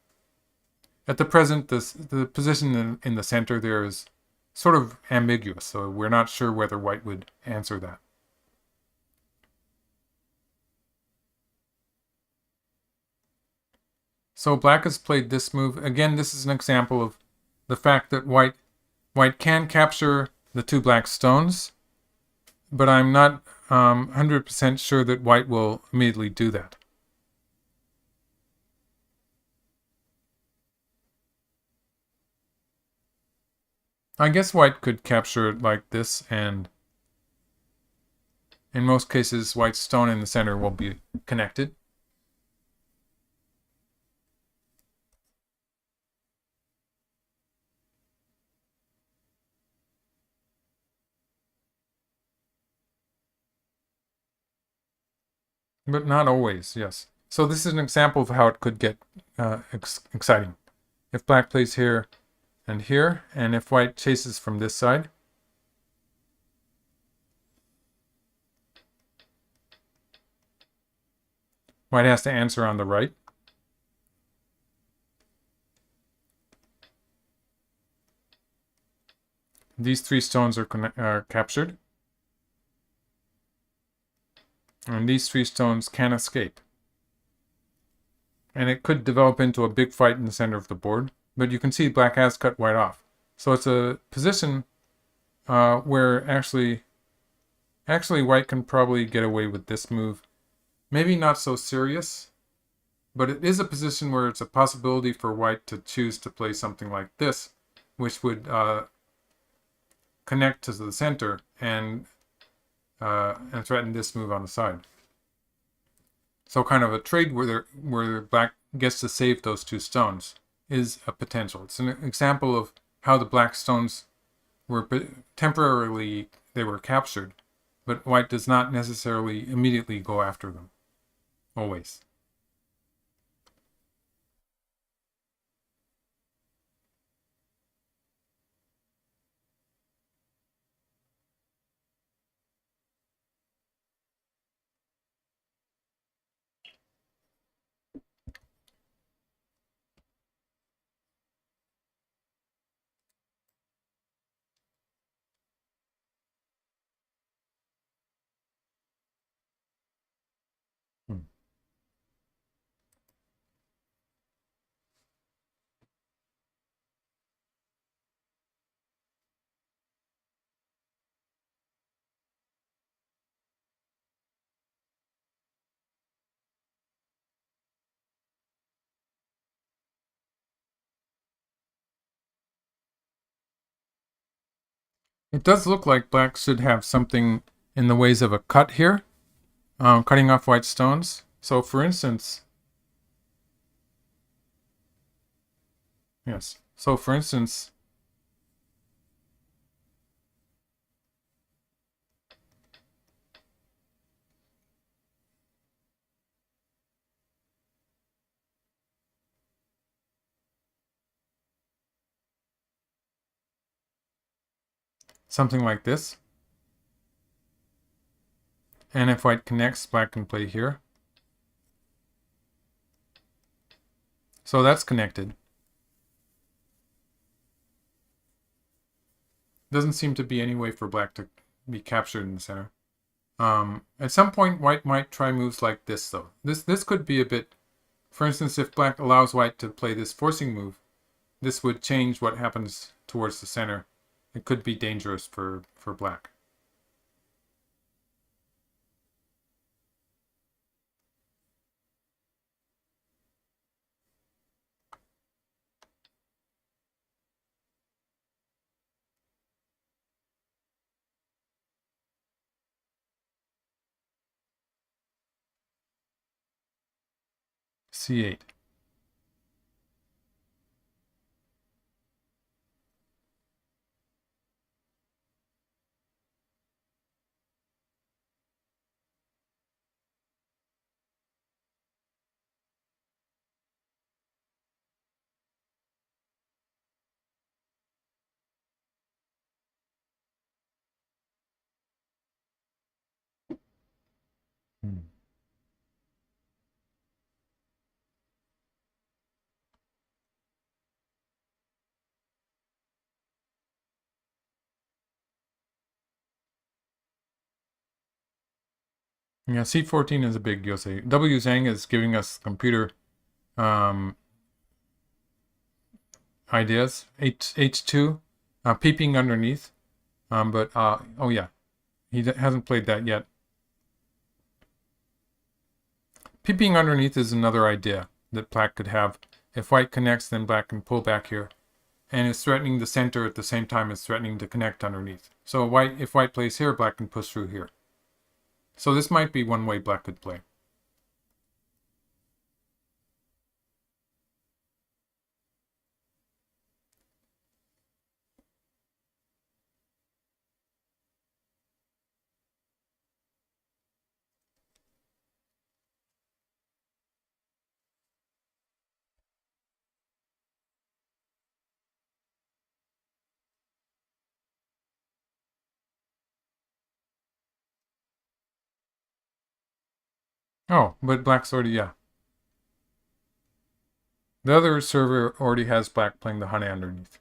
Speaker 1: At the present, the position in the center there is sort of ambiguous, so we're not sure whether white would answer that. So black has played this move. Again, this is an example of the fact that white can capture the 2 black stones, but I'm not 100% sure that white will immediately do that. I guess white could capture it like this, and in most cases, white's stone in the center will be connected. But not always, yes. So this is an example of how it could get exciting. If black plays here and here, and if white chases from this side, white has to answer on the right. These 3 stones are captured. And these 3 stones can escape. And it could develop into a big fight in the center of the board. But you can see black has cut white off. So it's a position where actually white can probably get away with this move. Maybe not so serious, but it is a position where it's a possibility for white to choose to play something like this, which would connect to the center and threaten this move on the side. So kind of a trade where black gets to save those 2 stones is a potential. It's an example of how the black stones were temporarily captured, but white does not necessarily immediately go after them. Always. It does look like black should have something in the ways of a cut here, cutting off white stones. So for instance, yes. So for instance, something like this. And if white connects, black can play here. So that's connected. Doesn't seem to be any way for black to be captured in the center. At some point, white might try moves like this, though. This could be a bit... For instance, if black allows white to play this forcing move, this would change what happens towards the center. It could be dangerous for black. C8. Yeah, C14 is a big Yosei. W Zhang is giving us computer um, ideas. H2, peeping underneath. Oh yeah, he hasn't played that yet. Peeping underneath is another idea that black could have. If white connects, then black can pull back here. And is threatening the center at the same time as threatening to connect underneath. So if white plays here, black can push through here. So this might be one way black could play. Oh, but black's already, yeah. The other server already has black playing the Hane underneath.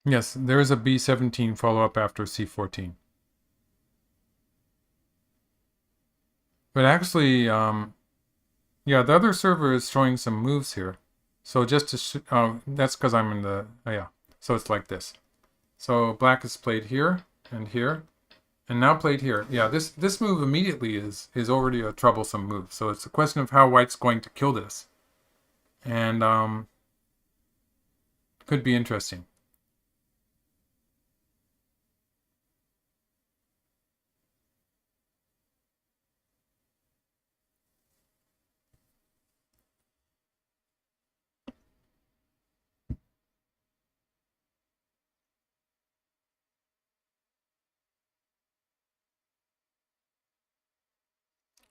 Speaker 1: Yes, there is a B17 follow-up after C14. But actually, yeah, the other server is showing some moves here. So just to, that's because I'm in the, oh yeah. So it's like this. So black is played here and here, and now played here. Yeah, this move immediately is already a troublesome move. So it's a question of how white's going to kill this. And could be interesting.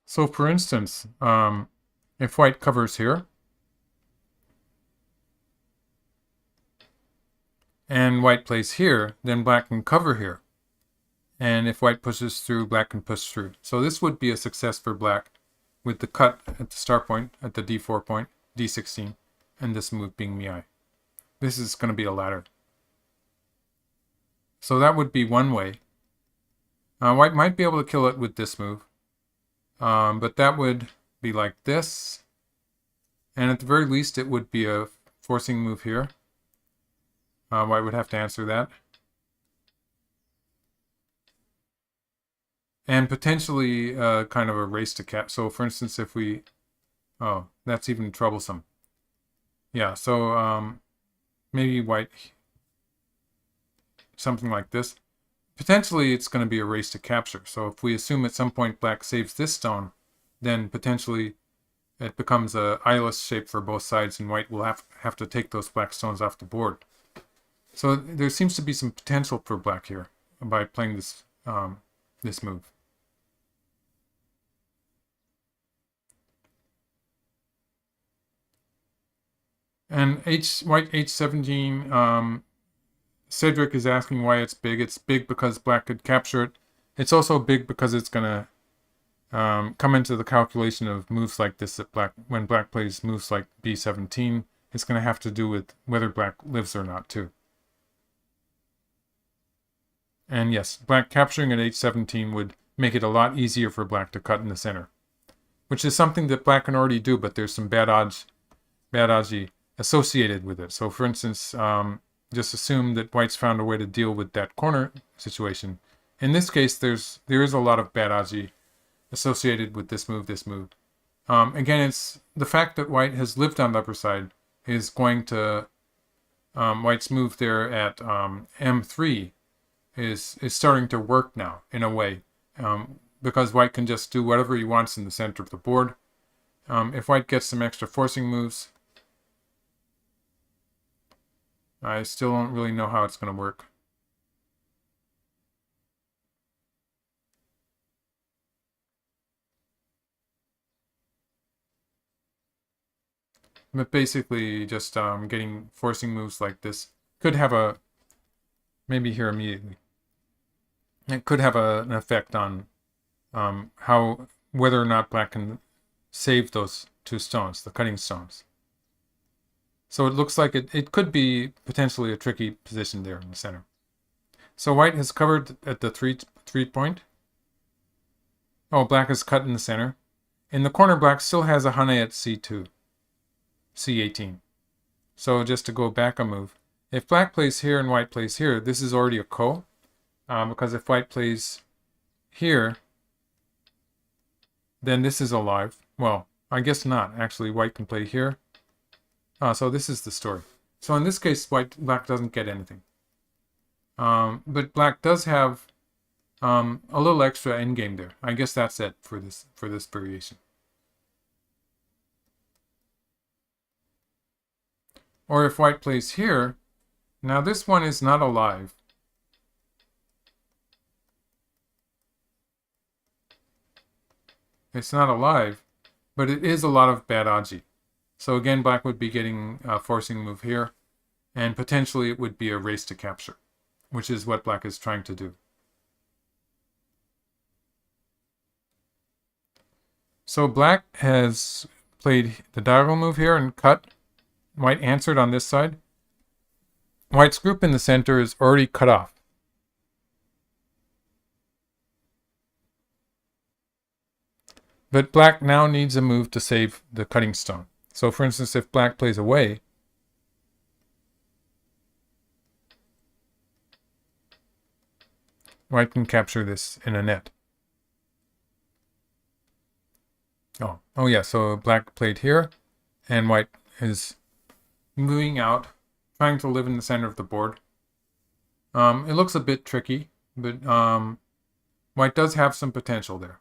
Speaker 1: So for instance, if white covers here, and white plays here, then black can cover here. And if white pushes through, black can push through. So this would be a success for black with the cut at the start point, at the d4 point, d16, and this move being mi. This is going to be a ladder. So that would be one way. White might be able to kill it with this move, but that would be like this. And at the very least, it would be a forcing move here. White would have to answer that. And potentially kind of a race to cap. So for instance, if we... Oh, that's even troublesome. Yeah, so maybe white... Something like this. Potentially, it's going to be a race to capture. So if we assume at some point black saves this stone, then potentially it becomes a eyeless shape for both sides, and white will have to take those black stones off the board. So there seems to be some potential for black here by playing this this move. And white h17, Cedric is asking why it's big. It's big because black could capture it. It's also big because it's going to come into the calculation of moves like this that when black plays moves like b17, it's going to have to do with whether black lives or not too. And yes, black capturing at h17 would make it a lot easier for black to cut in the center, which is something that black can already do, but there's some bad odds associated with it. So for instance, just assume that white's found a way to deal with that corner situation. In this case, there is a lot of bad odds associated with this move. Again, it's the fact that white has lived on the upper side is going to white's move there at m3 is starting to work now in a way, because white can just do whatever he wants in the center of the board. If white gets some extra forcing moves, I still don't really know how it's going to work. But basically, just getting forcing moves like this could have a, maybe here immediately, it could have an effect on whether or not black can save those two stones, the cutting stones. So it looks like it could be potentially a tricky position there in the center. So white has covered at the three point. Oh, black is cut in the center. In the corner, black still has a hane at c2, c18. So just to go back a move, if black plays here and white plays here, this is already a ko, because if white plays here, then this is alive. Well, I guess not. Actually, white can play here. So this is the story. So in this case, black doesn't get anything. But black does have a little extra endgame there. I guess that's it for this variation. Or if white plays here, now this one is not alive. It's not alive, but it is a lot of bad odds. So again, black would be getting a forcing move here, and potentially it would be a race to capture, which is what black is trying to do. So black has played the diagonal move here and cut. White answered on this side. White's group in the center is already cut off. But black now needs a move to save the cutting stone. So for instance, if black plays away, white can capture this in a net. Oh yeah, so black played here, and white is moving out, trying to live in the center of the board. It looks a bit tricky, but white does have some potential there.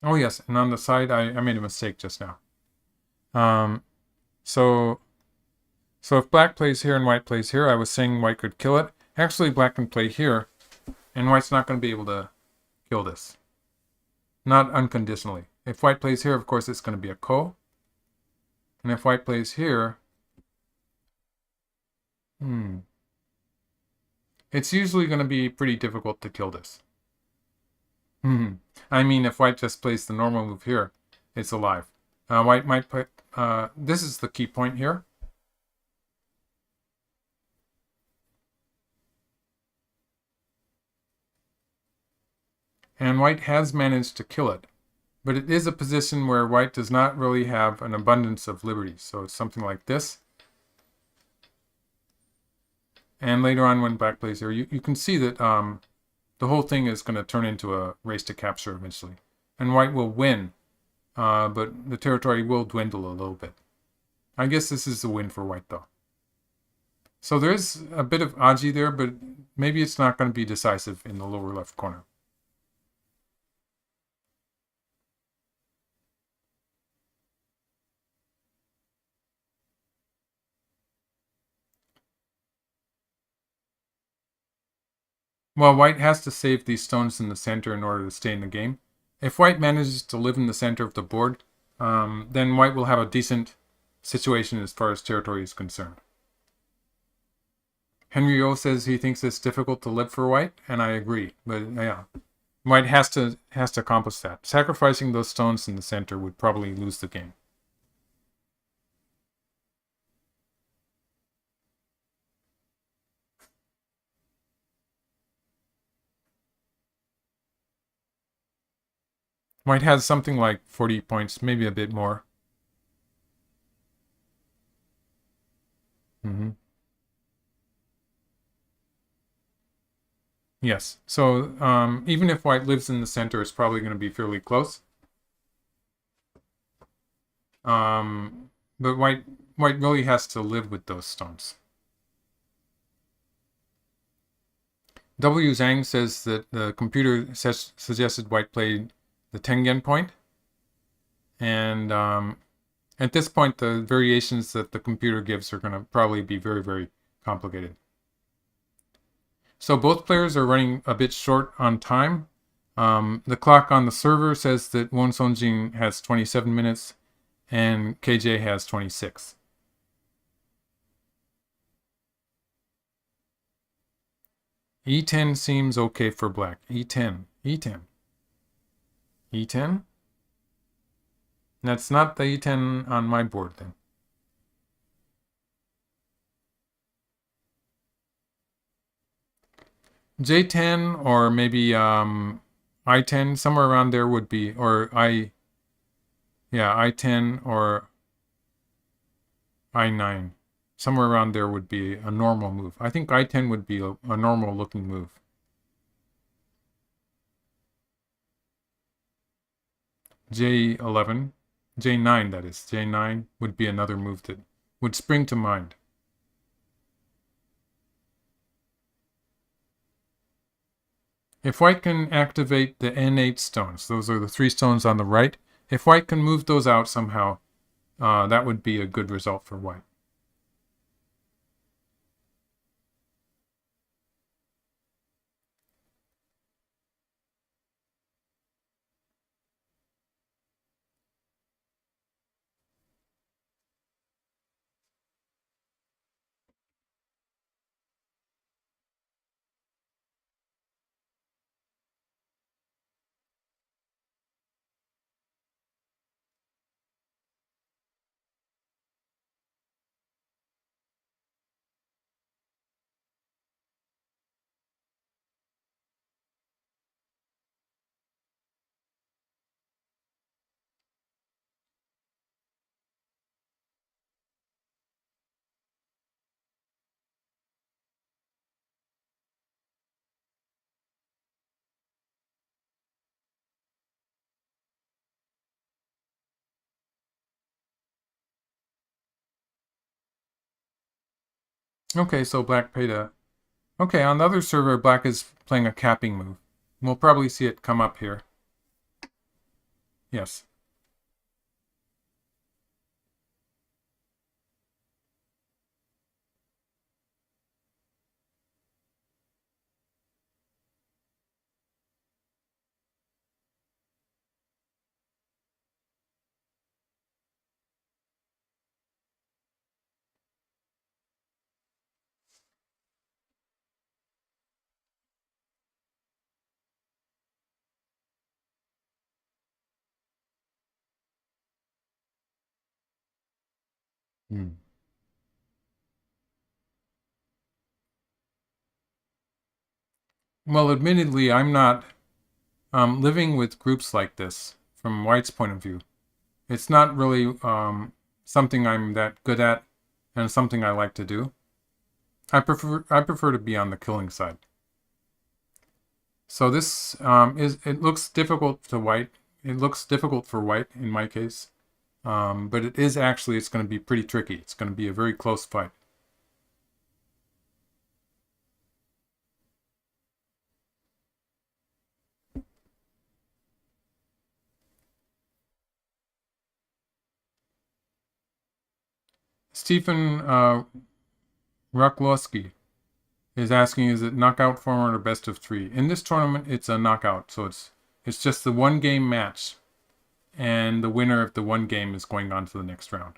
Speaker 1: Oh yes, and on the side, I made a mistake just now. Um, so so if black plays here and white plays here, I was saying white could kill it. Actually, black can play here, and white's not going to be able to kill this. Not unconditionally. If white plays here, of course, it's going to be a ko. And if white plays here, it's usually going to be pretty difficult to kill this. I mean, if white just plays the normal move here, it's alive. White might play... this is the key point here. And white has managed to kill it. But it is a position where white does not really have an abundance of liberties. So it's something like this. And later on when black plays here, you can see that the whole thing is going to turn into a race to capture eventually. And white will win, but the territory will dwindle a little bit. I guess this is a win for white though. So there is a bit of aji there, but maybe it's not going to be decisive in the lower left corner. Well, white has to save these stones in the center in order to stay in the game. If white manages to live in the center of the board, then white will have a decent situation as far as territory is concerned. Henry O says he thinks it's difficult to live for white, and I agree. But yeah, white has to accomplish that. Sacrificing those stones in the center would probably lose the game. White has something like 40 points, maybe a bit more. Yes. So even if white lives in the center, it's probably going to be fairly close. But white really has to live with those stones. W. Zhang says that the computer suggested white played the Tengen point. And at this point, the variations that the computer gives are going to probably be very, very complicated. So both players are running a bit short on time. The clock on the server says that Weon Seongjin has 27 minutes and KJ has 26. E10 seems okay for black. E10. E10. E10? That's not the E10 on my board then. J10 or maybe I10, somewhere around there would be, or I10 or I9. Somewhere around there would be a normal move. I think I10 would be a normal looking move. J11, J9 that is, J9 would be another move that would spring to mind. If white can activate the N8 stones, those are the 3 stones on the right, if white can move those out somehow, that would be a good result for white. Okay, so black paid a... Okay, on the other server, black is playing a capping move. We'll probably see it come up here. Yes. Hmm. Well, admittedly, I'm not living with groups like this from White's point of view. It's not really something I'm that good at and something I like to do. I prefer to be on the killing side. So this is it looks difficult to White. It looks difficult for White in my case, but it is actually it's going to be pretty tricky. It's going to be a very close fight. Stephen Ruklowski is asking, is it knockout format or best of three? In this tournament, it's a knockout, so it's just the one game match, and the winner of the one game is going on to the next round.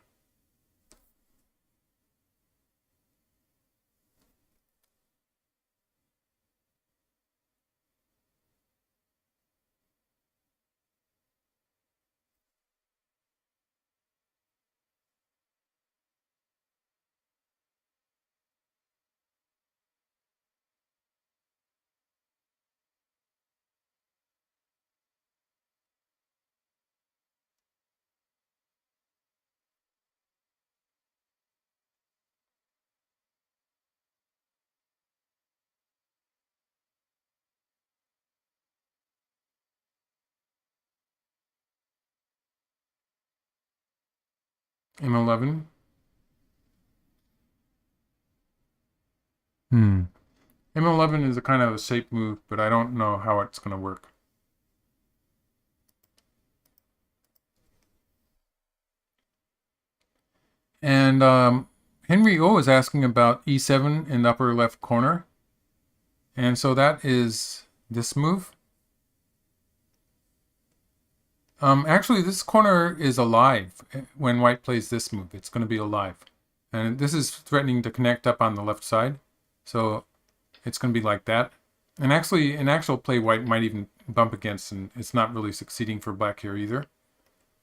Speaker 1: M11. Hmm. M11 is a kind of a shape move, but I don't know how it's going to work. And Henry O is asking about E7 in the upper left corner. And so that is this move. Actually, this corner is alive when White plays this move. It's going to be alive. And this is threatening to connect up on the left side. So it's going to be like that. And actually, in actual play, White might even bump against, and it's not really succeeding for Black here either.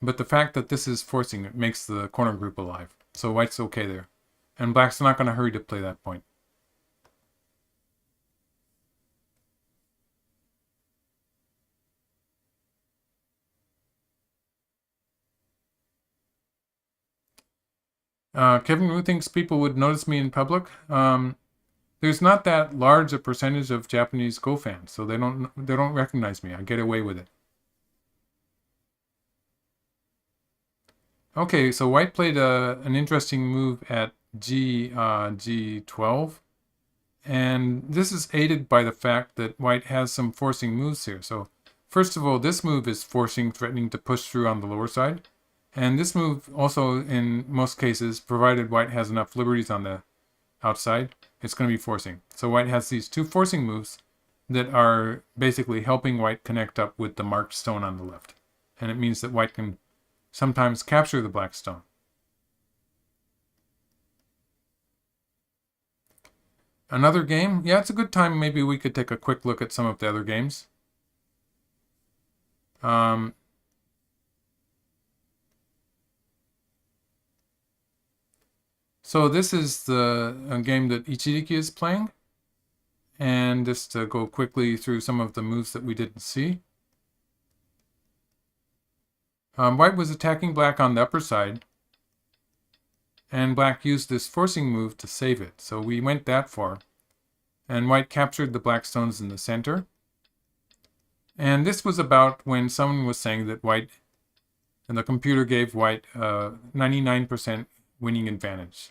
Speaker 1: But the fact that this is forcing it makes the corner group alive. So White's okay there. And Black's not going to hurry to play that point. Kevin Wu thinks people would notice me in public. There's not that large a percentage of Japanese Go fans, so they don't recognize me. I get away with it. Okay, so White played an interesting move at G12, and this is aided by the fact that White has some forcing moves here. So first of all, this move is forcing, threatening to push through on the lower side. And this move also, in most cases, provided White has enough liberties on the outside, it's going to be forcing. So White has these two forcing moves that are basically helping White connect up with the marked stone on the left. And it means that White can sometimes capture the black stone. Another game? Yeah, it's a good time. Maybe we could take a quick look at some of the other games. So this is the game that Ichiriki is playing. And just to go quickly through some of the moves that we didn't see. White was attacking Black on the upper side. And Black used this forcing move to save it. So we went that far. And White captured the black stones in the center. And this was about when someone was saying that White, and the computer gave White 99% winning advantage.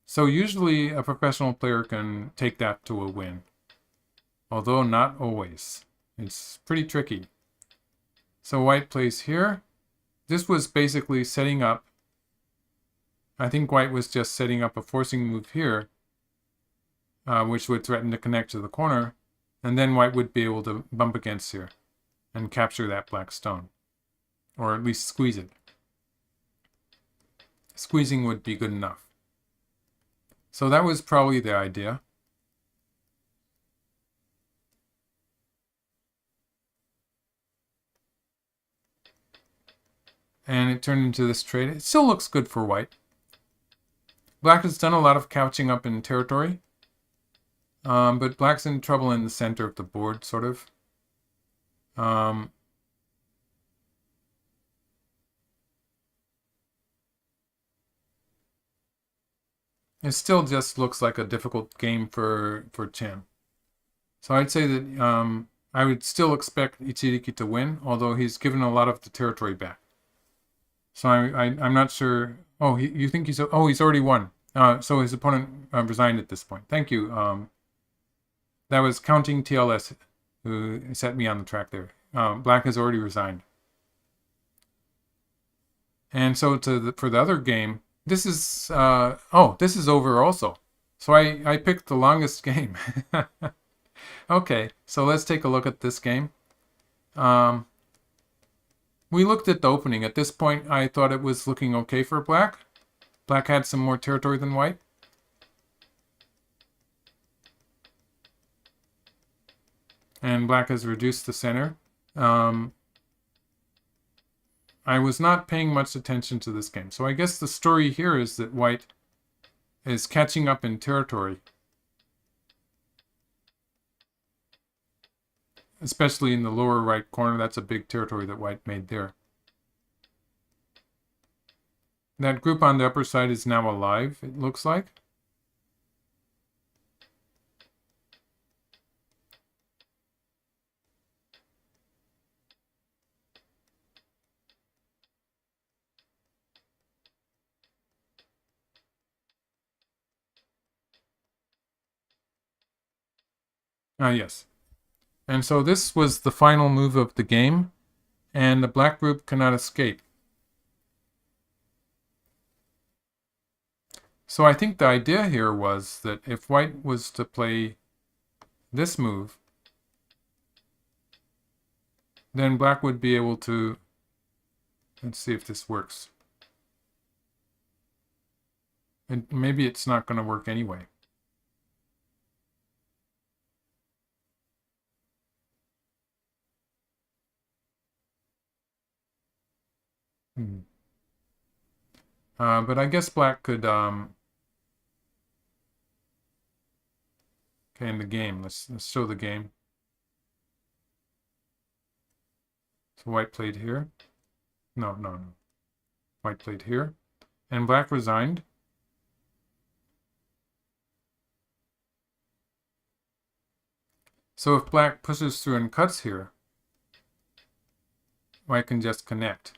Speaker 1: So usually a professional player can take that to a win. Although not always. It's pretty tricky. So White plays here. this was basically setting up, I think white was just setting up a forcing move here, which would threaten to connect to the corner, and then white would be able to bump against here and capture that black stone, or at least squeeze it. Squeezing would be good enough. So that was probably the idea. And it turned into this trade. It still looks good for white. Black has done a lot of couching up in territory. But black's in trouble in the center of the board, sort of. It still just looks like a difficult game for Chen. So I'd say that I would still expect Ichiriki to win, although he's given a lot of the territory back. So I'm not sure. Oh, you think he's already won. So his opponent resigned at this point. Thank you. That was Counting TLS who set me on the track there. Black has already resigned. And so for the other game, this is this is over also. So I picked the longest game. Okay, so let's take a look at this game. We looked at the opening. At this point, I thought it was looking okay for black. Black had some more territory than white. And black has reduced the center. I was not paying much attention to this game. So I guess the story here is that white is catching up in territory. Especially in the lower right corner. That's a big territory that white made there. That group on the upper side is now alive, it looks like. Yes. And so this was the final move of the game, and the black group cannot escape. So I think the idea here was that if white was to play this move, then black would be able to, let's see if this works. And maybe it's not going to work anyway. But I guess black could, okay, in the game, let's show the game. So white played here. No. White played here. And black resigned. So if black pushes through and cuts here, white can just connect.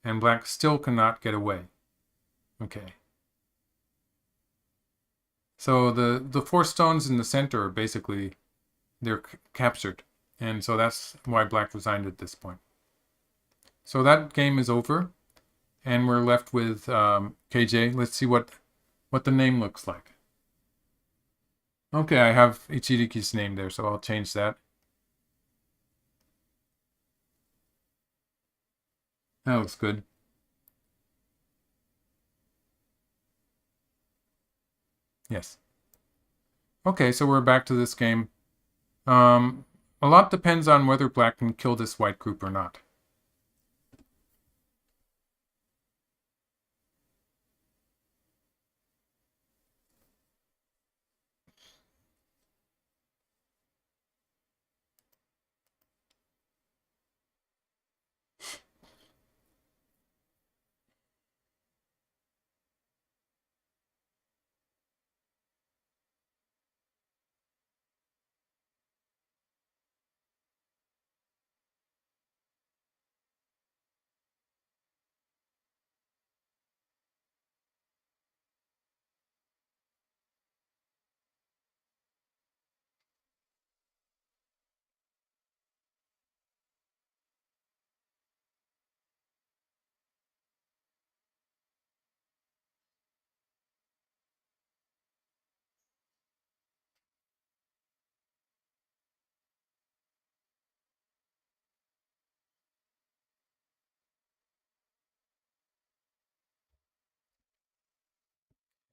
Speaker 1: And black still cannot get away. Okay. So the four stones in the center are basically, they're captured. And so that's why black resigned at this point. So that game is over. And we're left with KJ. Let's see what the name looks like. Okay, I have Ichiriki's name there, so I'll change that. That looks good. Yes. Okay, so we're back to this game. A lot depends on whether black can kill this white group or not.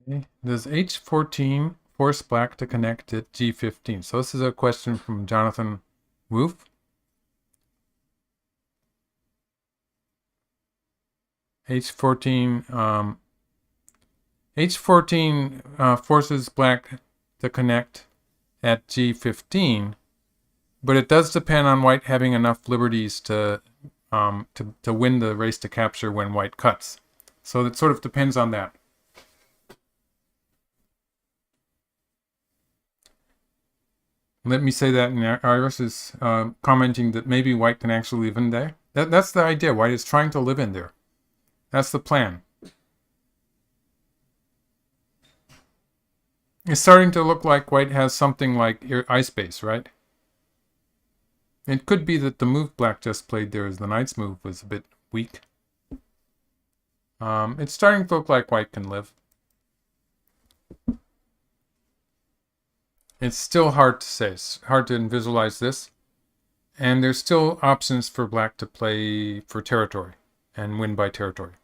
Speaker 1: Okay. Does h14 force black to connect at g15? So this is a question from Jonathan Woof. H14 forces black to connect at g15, but it does depend on white having enough liberties to win the race to capture when white cuts. So it sort of depends on that. Let me say that, and Iris is commenting that maybe white can actually live in there. That's the idea. White is trying to live in there. That's the plan. It's starting to look like white has something like ice base, right? It could be that the move black just played there as the knight's move was a bit weak. It's starting to look like white can live. It's still hard to say. It's hard to visualize this. And there's still options for black to play for territory and win by territory.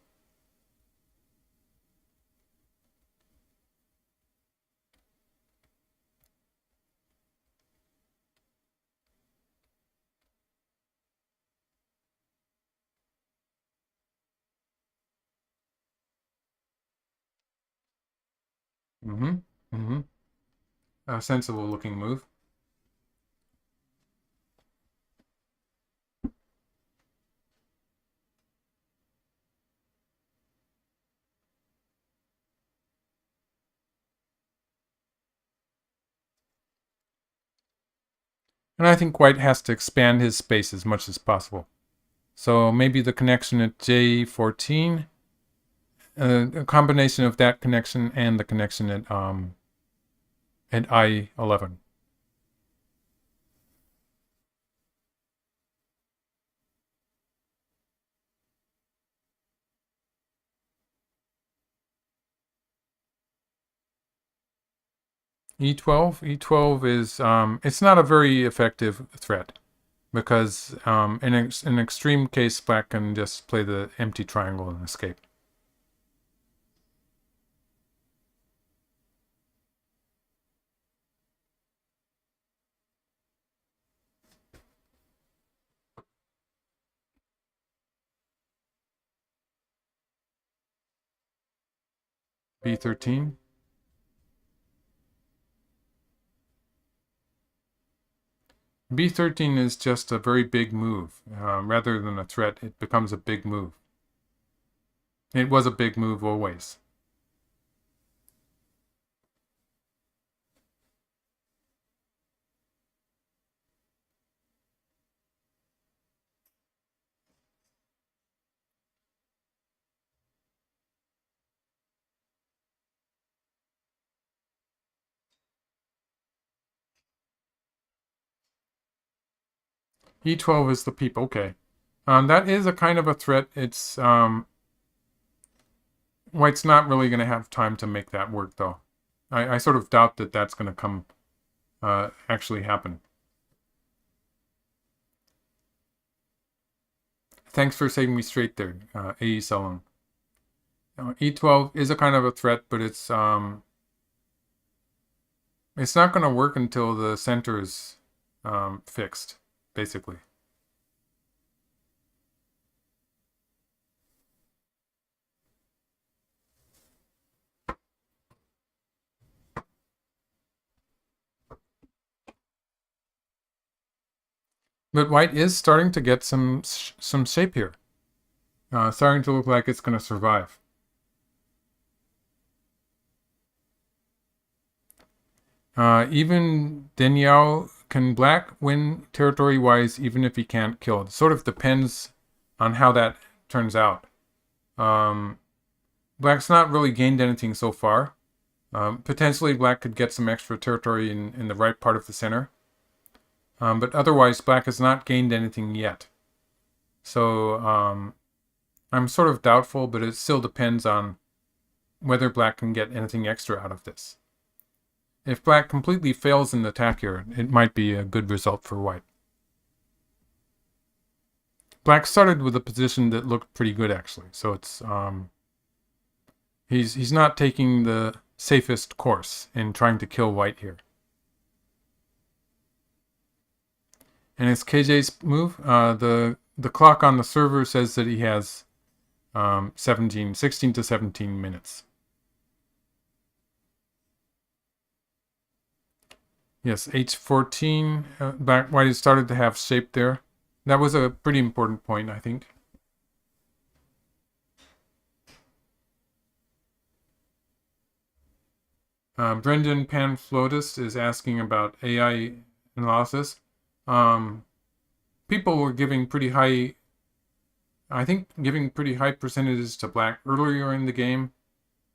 Speaker 1: A sensible looking move. And I think white has to expand his space as much as possible. So maybe the connection at J14, a combination of that connection and the connection at I11. E12? E12 is, it's not a very effective threat because in an extreme case, black can just play the empty triangle and escape. B13. B13 is just a very big move. Rather than a threat, it becomes a big move. It was a big move always. E12 is the peep. Okay. That is a kind of a threat. It's white's not really going to have time to make that work, though. I sort of doubt that that's going to come actually happen. Thanks for setting me straight there, A.E. Sullen. E12 is a kind of a threat, but it's not going to work until the center is fixed, basically. But white is starting to get some shape here. Starting to look like it's going to survive. Even Danielle, can black win territory-wise even if he can't kill? It sort of depends on how that turns out. Black's not really gained anything so far. Potentially black could get some extra territory in the right part of the center. But otherwise, black has not gained anything yet. So I'm sort of doubtful, but it still depends on whether black can get anything extra out of this. If black completely fails in the attack here, it might be a good result for white. Black started with a position that looked pretty good, actually. So it's he's not taking the safest course in trying to kill white here. And it's KJ's move. The clock on the server says that he has 16 to 17 minutes. Yes, H14. Black white has started to have shape there. That was a pretty important point, I think. Brendan Panflotis is asking about AI analysis. People were giving pretty high, I think, giving pretty high percentages to black earlier in the game,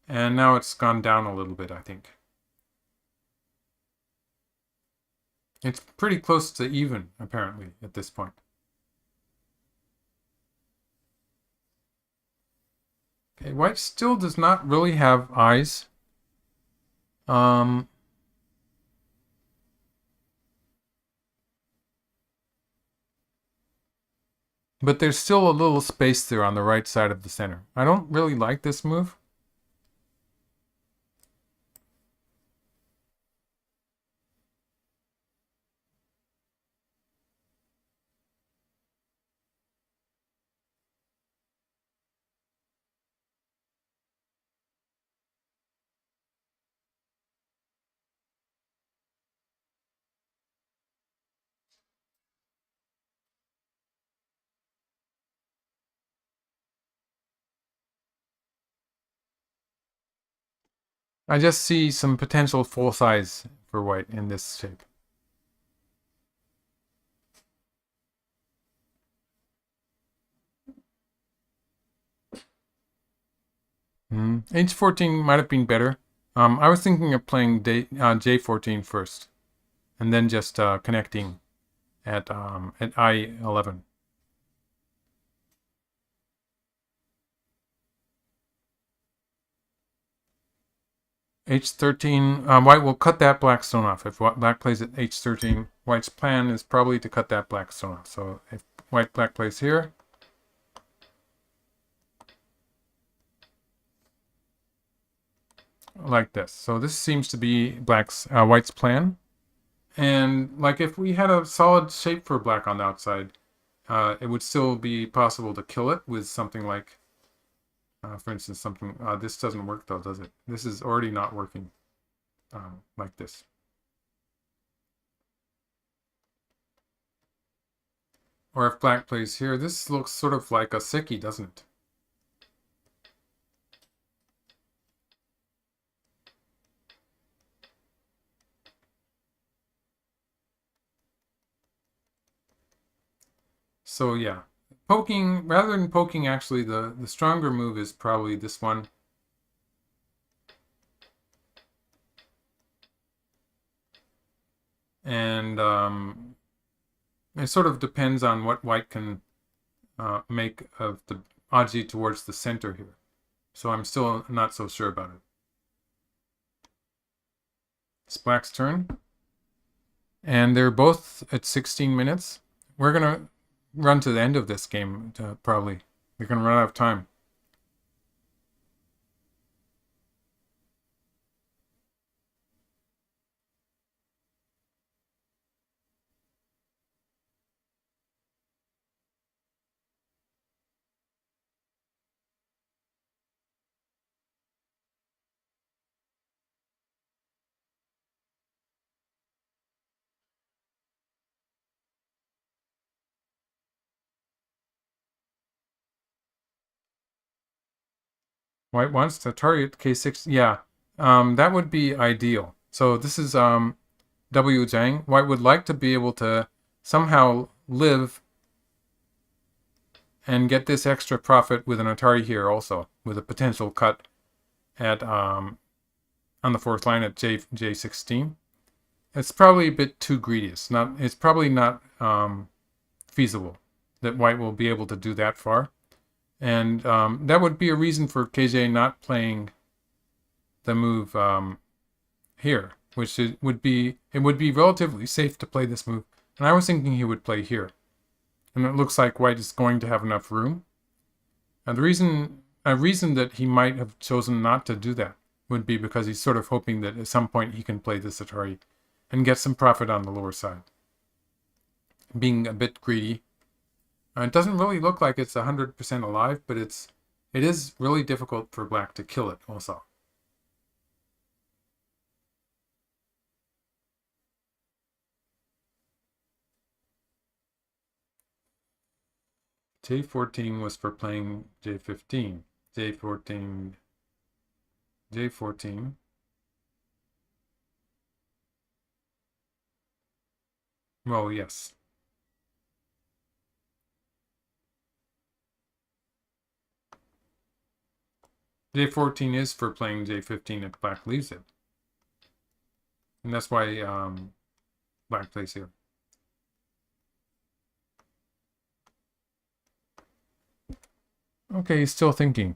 Speaker 1: and now it's gone down a little bit, I think. It's pretty close to even, apparently, at this point. Okay, white still does not really have eyes. But there's still a little space there on the right side of the center. I don't really like this move. I just see some potential full size for white in this shape. H14 might have been better. I was thinking of playing J14 first, and then just connecting at I11. H13, white will cut that black stone off. If black plays at H13, white's plan is probably to cut that black stone off. So if black plays here, like this. So this seems to be white's plan. And like if we had a solid shape for black on the outside, it would still be possible to kill it with something like, for instance, something, this doesn't work though, does it? This is already not working like this. Or if black plays here, this looks sort of like a Seki, doesn't it? So yeah, poking, rather than poking, actually the stronger move is probably this one. And it sort of depends on what white can make of the Aji towards the center here. So I'm still not so sure about it. It's black's turn. And they're both at 16 minutes. We're going to run to the end of this game, probably. We're going to run out of time. White wants to target K6. Yeah, that would be ideal. So this is W Zhang. White would like to be able to somehow live and get this extra profit with an Atari here also, with a potential cut at on the fourth line at J16. It's probably a bit too greedy. It's probably not feasible that white will be able to do that far. And that would be a reason for KJ not playing the move here, which it would be relatively safe to play this move. And I was thinking he would play here. And it looks like white is going to have enough room. And a reason that he might have chosen not to do that would be because he's sort of hoping that at some point he can play this Atari and get some profit on the lower side. Being a bit greedy. It doesn't really look like it's 100% alive, but it is really difficult for black to kill it also. J14 was for playing J15. J14. J14. Well, yes. J14 is for playing J15 if black leaves it. And that's why black plays here. Okay, he's still thinking.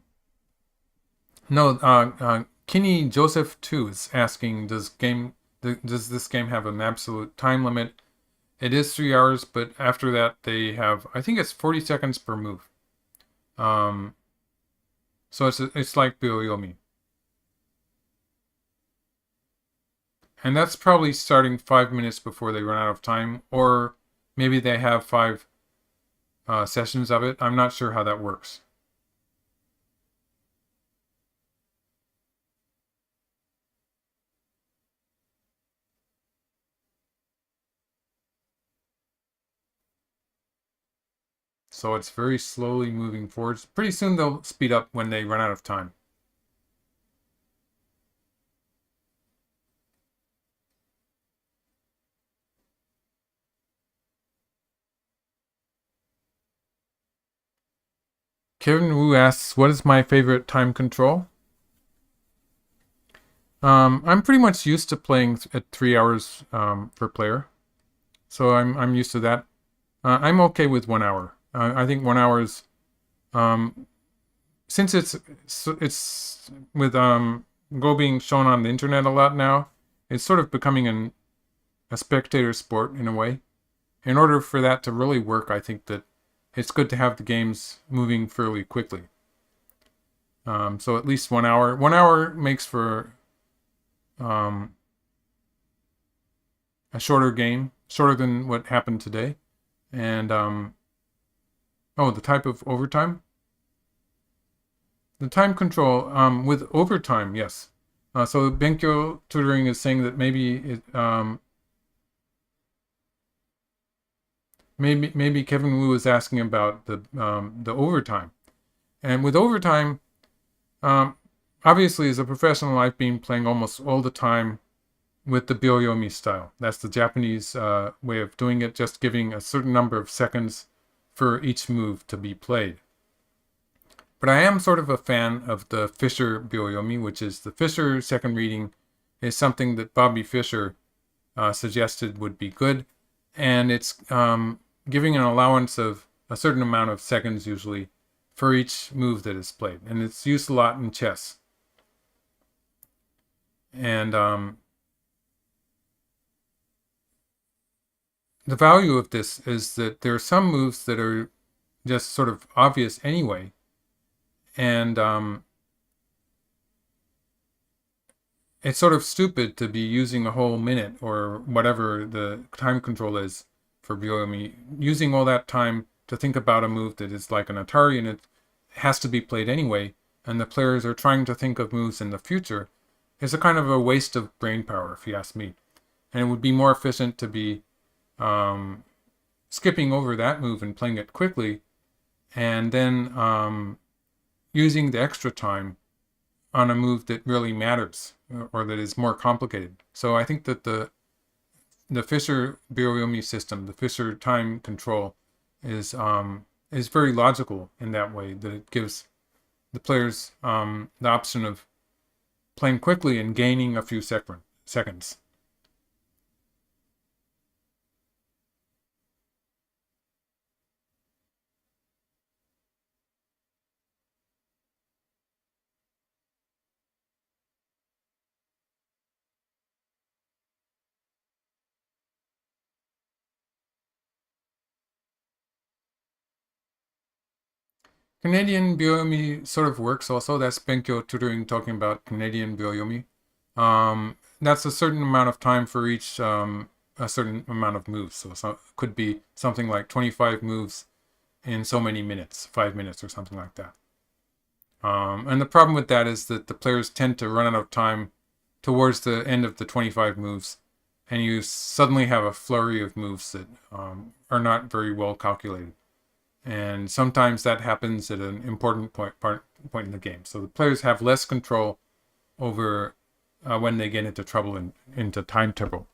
Speaker 1: No, Kinney Joseph 2 is asking, does this game have an absolute time limit? It is 3 hours, but after that they have, I think it's 40 seconds per move. So it's like Byoyomi. And that's probably starting 5 minutes before they run out of time, or maybe they have 5 sessions of it. I'm not sure how that works. So it's very slowly moving forwards. Pretty soon they'll speed up when they run out of time. Kevin Wu asks, what is my favorite time control? I'm pretty much used to playing at 3 hours per player. So I'm used to that. I'm okay with 1 hour. I think 1 hour is, since it's with Go being shown on the internet a lot now, it's sort of becoming a spectator sport in a way. In order for that to really work, I think that it's good to have the games moving fairly quickly. So at least 1 hour. 1 hour makes for a shorter game, shorter than what happened today. And the type of overtime. The time control with overtime, yes. So Benkyo tutoring is saying that maybe maybe Kevin Wu is asking about the overtime, and with overtime, obviously as a professional, I've been playing almost all the time with the Byoyomi style. That's the Japanese way of doing it, just giving a certain number of seconds for each move to be played. But I am sort of a fan of the Fisher Byoyomi, which is the Fisher second reading is something that Bobby Fischer suggested would be good. And it's giving an allowance of a certain amount of seconds usually for each move that is played. And it's used a lot in chess. And the value of this is that there are some moves that are just sort of obvious anyway. And it's sort of stupid to be using a whole minute or whatever the time control is for Byoyomi, using all that time to think about a move that is like an Atari and it has to be played anyway, and the players are trying to think of moves in the future, is a kind of a waste of brain power, if you ask me. And it would be more efficient to be skipping over that move and playing it quickly, and then using the extra time on a move that really matters or that is more complicated. So I think that the Fisher Byoyomi system, the Fisher time control, is very logical in that way, that it gives the players the option of playing quickly and gaining a few seconds. Canadian Byoyomi sort of works also. That's Benkyo tutoring talking about Canadian Byoyomi. That's a certain amount of time for each a certain amount of moves. So it could be something like 25 moves in so many minutes, 5 minutes or something like that. And the problem with that is that the players tend to run out of time towards the end of the 25 moves, and you suddenly have a flurry of moves that are not very well calculated. And sometimes that happens at an important point in the game. So the players have less control over when they get into trouble and into time trouble.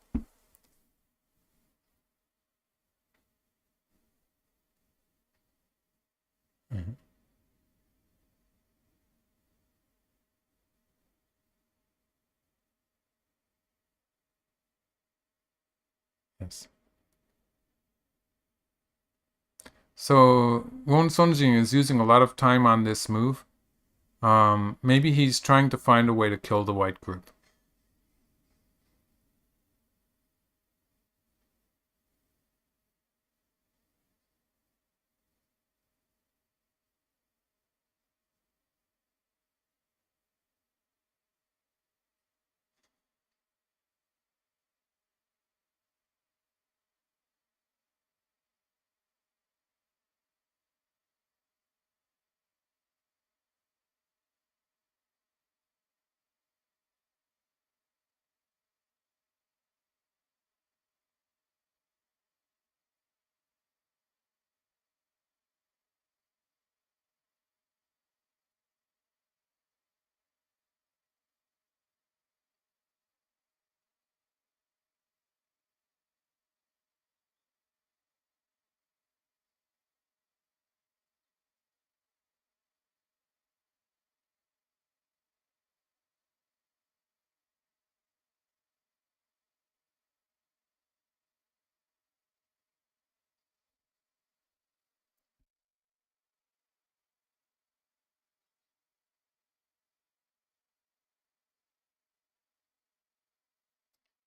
Speaker 1: Mm-hmm. Yes. So Won Sonjin is using a lot of time on this move. Maybe he's trying to find a way to kill the white group.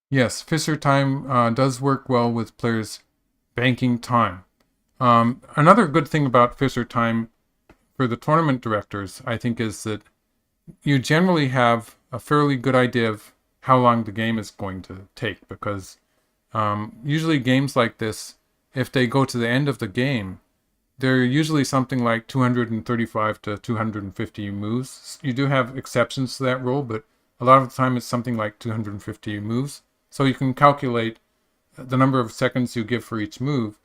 Speaker 1: Yes, Fisher time does work well with players banking time. Another good thing about Fisher time for the tournament directors, I think, is that you generally have a fairly good idea of how long the game is going to take, because usually games like this, if they go to the end of the game, they're usually something like 235 to 250 moves. You do have exceptions to that rule, but a lot of the time it's something like 250 moves. So you can calculate the number of seconds you give for each move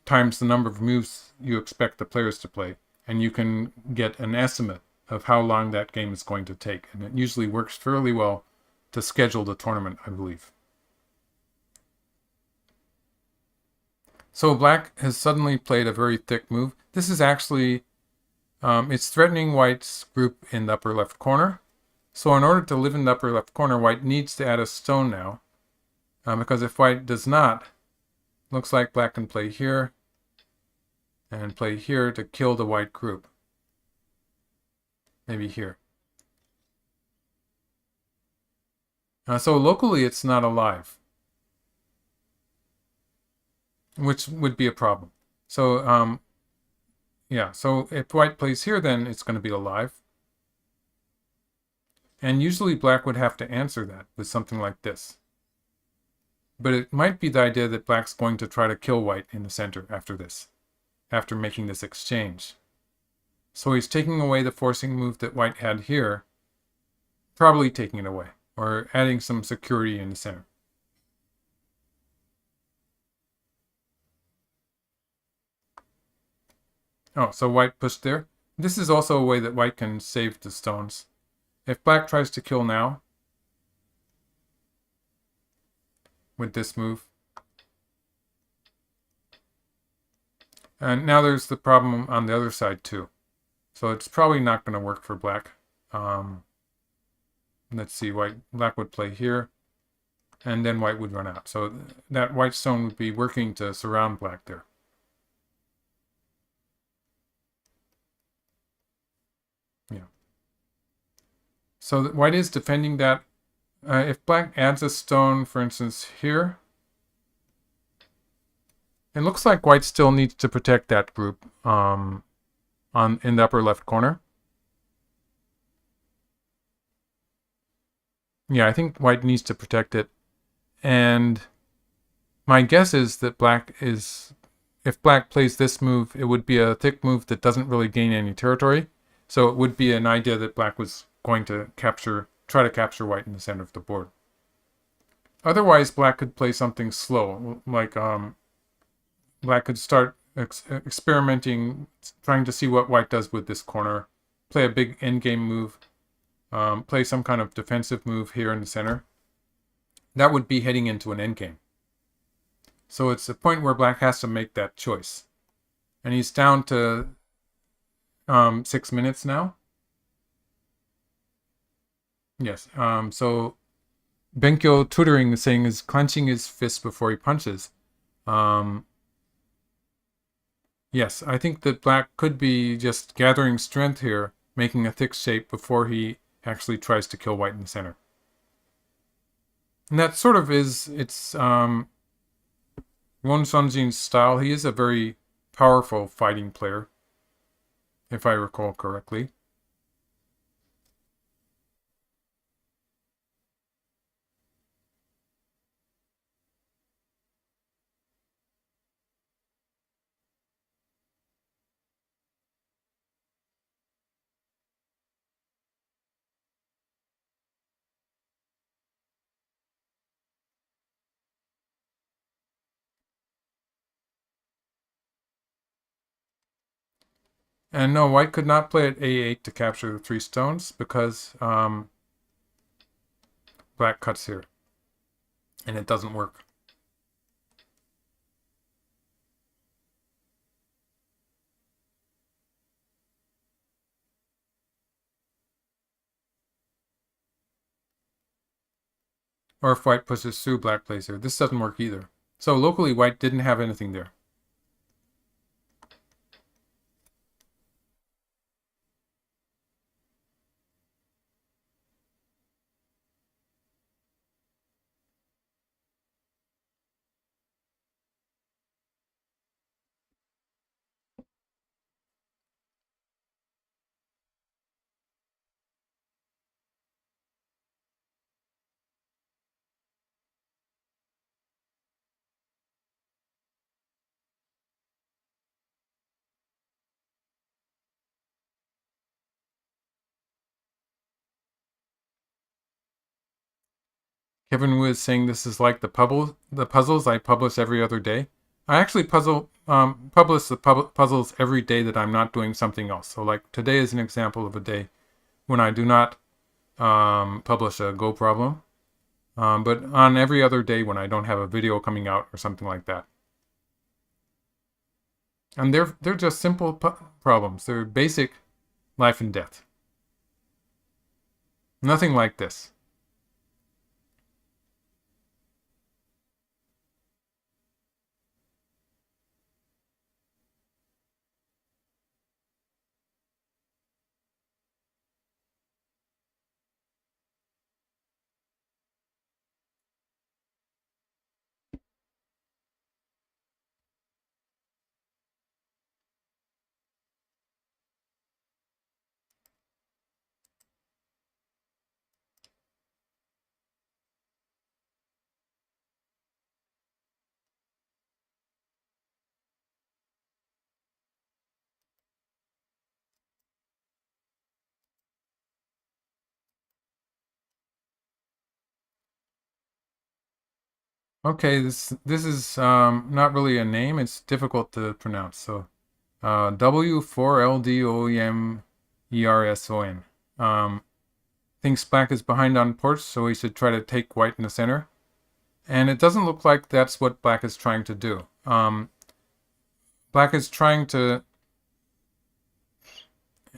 Speaker 1: times the number of moves you expect the players to play, and you can get an estimate of how long that game is going to take. And it usually works fairly well to schedule the tournament, I believe. So black has suddenly played a very thick move. This is actually, it's threatening white's group in the upper left corner. So in order to live in the upper left corner, white needs to add a stone now. Because if white does not, looks like black can play here and play here to kill the white group. Maybe here. So locally it's not alive, which would be a problem. So yeah, so if white plays here, then it's going to be alive. And usually black would have to answer that with something like this. But it might be the idea that black's going to try to kill white in the center after this, after making this exchange. So he's taking away the forcing move that white had here, probably taking it away, or adding some security in the center. Oh, so white pushed there. This is also a way that white can save the stones. If black tries to kill now, with this move, and now there's the problem on the other side too. So it's probably not going to work for black. Let's see, black would play here, and then white would run out. So that white stone would be working to surround black there. Yeah. So white is defending that. If black adds a stone, for instance, here, it looks like white still needs to protect that group on in the upper left corner. Yeah, I think white needs to protect it. And my guess is that if black plays this move, it would be a thick move that doesn't really gain any territory. So it would be an idea that black was going to try to capture white in the center of the board. Otherwise, black could play something slow, like black could start experimenting, trying to see what white does with this corner, play a big endgame move, play some kind of defensive move here in the center. That would be heading into an endgame. So it's a point where black has to make that choice. And he's down to 6 minutes now. Yes. So Benkyo tutoring is saying is clenching his fist before he punches. Yes, I think that black could be just gathering strength here, making a thick shape before he actually tries to kill white in the center. And that sort of is, it's Won Seongjin's style. He is a very powerful fighting player, if I recall correctly. And no, white could not play at A8 to capture the 3 stones because black cuts here. And it doesn't work. Or if white pushes through, black plays here. This doesn't work either. So locally, white didn't have anything there. Kevin was saying this is like the puzzles I publish every other day. I actually publish the puzzles every day that I'm not doing something else. So like today is an example of a day when I do not publish a Go problem. But on every other day when I don't have a video coming out or something like that. And they're just simple problems. They're basic life and death. Nothing like this. Okay, this is not really a name. It's difficult to pronounce. So W4LDOEMERSON. Thinks black is behind on ports, so he should try to take white in the center. And it doesn't look like that's what black is trying to do. Black is trying to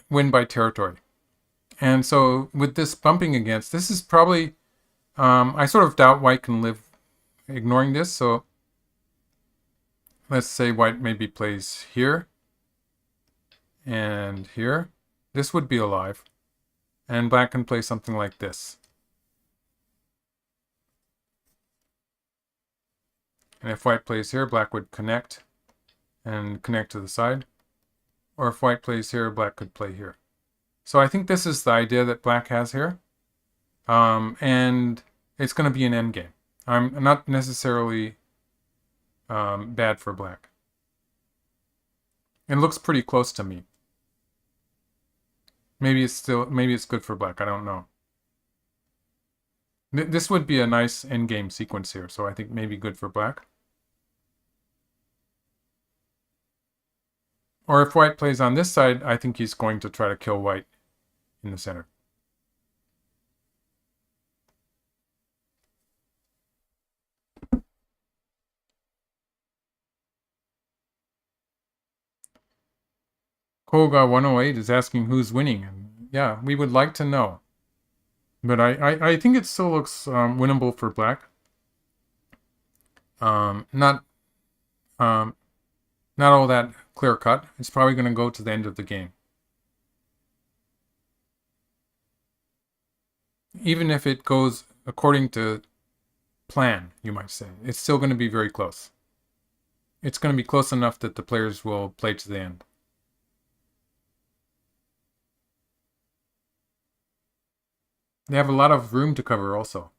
Speaker 1: win by territory. And so with this bumping against, this is probably, I sort of doubt white can live ignoring this. So let's say white maybe plays here and here. This would be alive. And black can play something like this. And if white plays here, black would connect and connect to the side. or if white plays here, black could play here. So I think this is the idea that black has here. And it's going to be an endgame. I'm not necessarily bad for black. It looks pretty close to me. Maybe it's good for black. I don't know. This would be a nice endgame sequence here, so I think maybe good for black. Or if white plays on this side, I think he's going to try to kill white in the center. Koga108 is asking who's winning. And yeah, we would like to know. But I think it still looks winnable for black. Not all that clear cut. It's probably going to go to the end of the game. Even if it goes according to plan, you might say, it's still going to be very close. It's going to be close enough that the players will play to the end. They have a lot of room to cover also.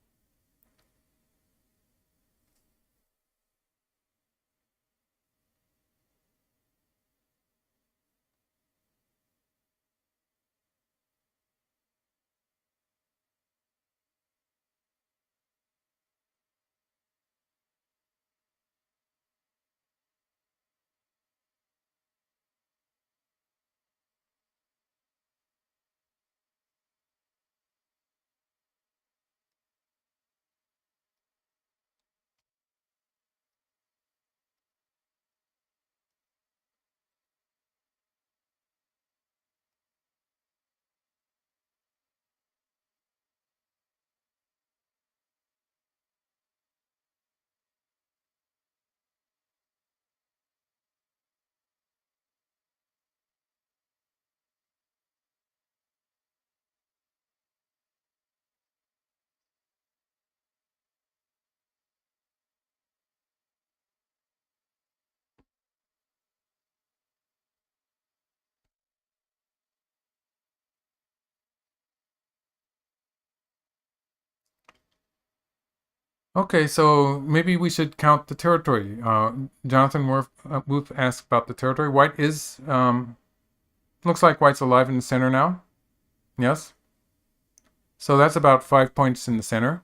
Speaker 1: Okay, so maybe we should count the territory. Jonathan Wolf asked about the territory. White is, looks like white's alive in the center now. Yes. So that's about 5 points in the center.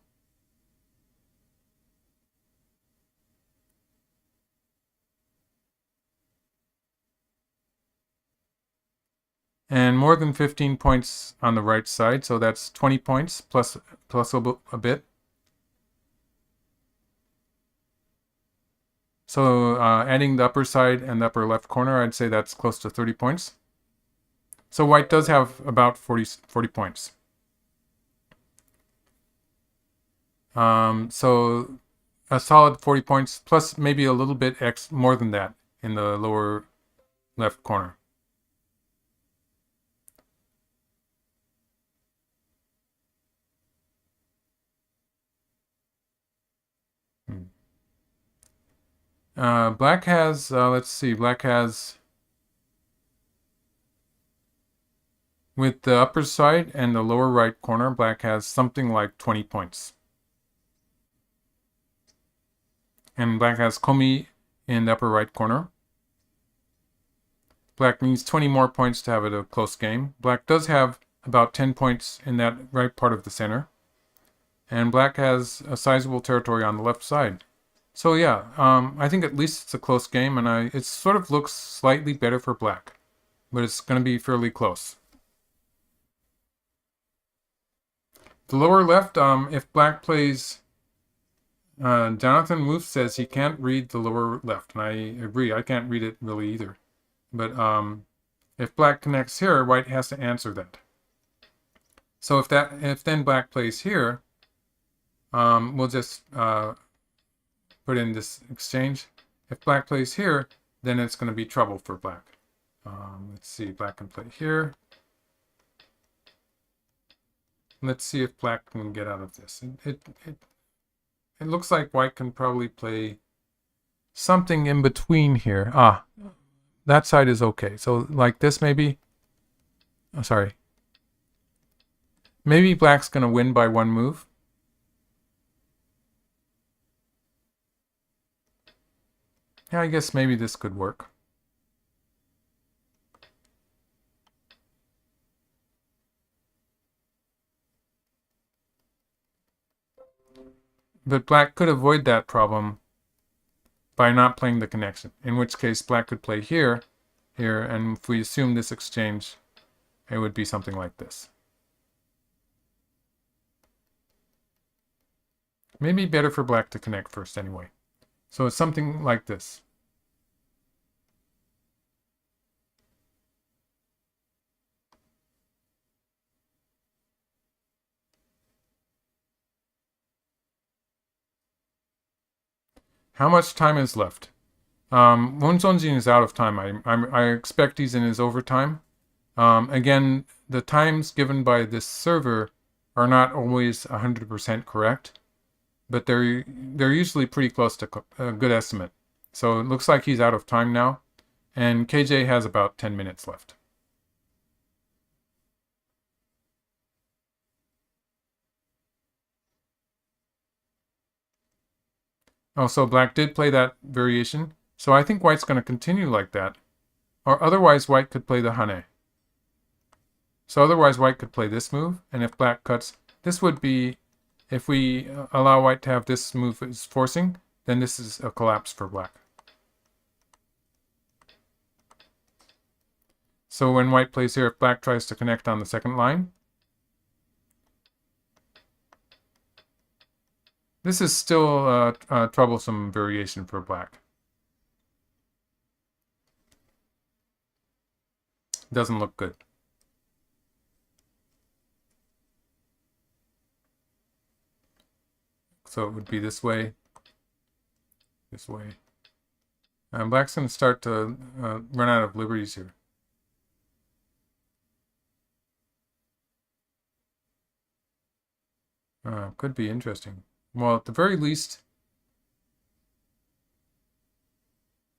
Speaker 1: And more than 15 points on the right side, so that's 20 points plus a bit. So adding the upper side and the upper left corner, I'd say that's close to 30 points. So white does have about 40 points. So a solid 40 points plus maybe a little bit more than that in the lower left corner. Black has, let's see, black has, with the upper side and the lower right corner, black has something like 20 points. And black has komi in the upper right corner. Black needs 20 more points to have it a close game. Black does have about 10 points in that right part of the center. And black has a sizable territory on the left side. So yeah, I think at least it's a close game, and it sort of looks slightly better for black, but it's going to be fairly close. The lower left, if black plays, Jonathan Wolf says he can't read the lower left, and I agree, I can't read it really either. But if black connects here, white has to answer that. So if then black plays here, we'll just put in this exchange. If black plays here, then it's going to be trouble for black. Let's see, black can play here. Let's see if black can get out of this. It looks like white can probably play something in between here. that side is okay. So like this maybe. Oh, sorry. Maybe black's going to win by one move. Yeah, I guess maybe this could work. But black could avoid that problem by not playing the connection, in which case black could play here, here, and if we assume this exchange, it would be something like this. Maybe better for black to connect first anyway. So it's something like this. How much time is left? Won Seongjin is out of time. I expect he's in his overtime. Again, the times given by this server are not always 100% correct, but they're usually pretty close to a good estimate. So it looks like he's out of time now, and KJ has about 10 minutes left. Oh, so black did play that variation. So I think white's going to continue like that. Or otherwise white could play the hane. So otherwise white could play this move, and if black cuts, this would be, if we allow white to have this move as forcing, then this is a collapse for black. So when white plays here, if black tries to connect on the second line, this is still a troublesome variation for black. Doesn't look good. So it would be this way, this way. And black's going to start to run out of liberties here. Could be interesting. Well, at the very least,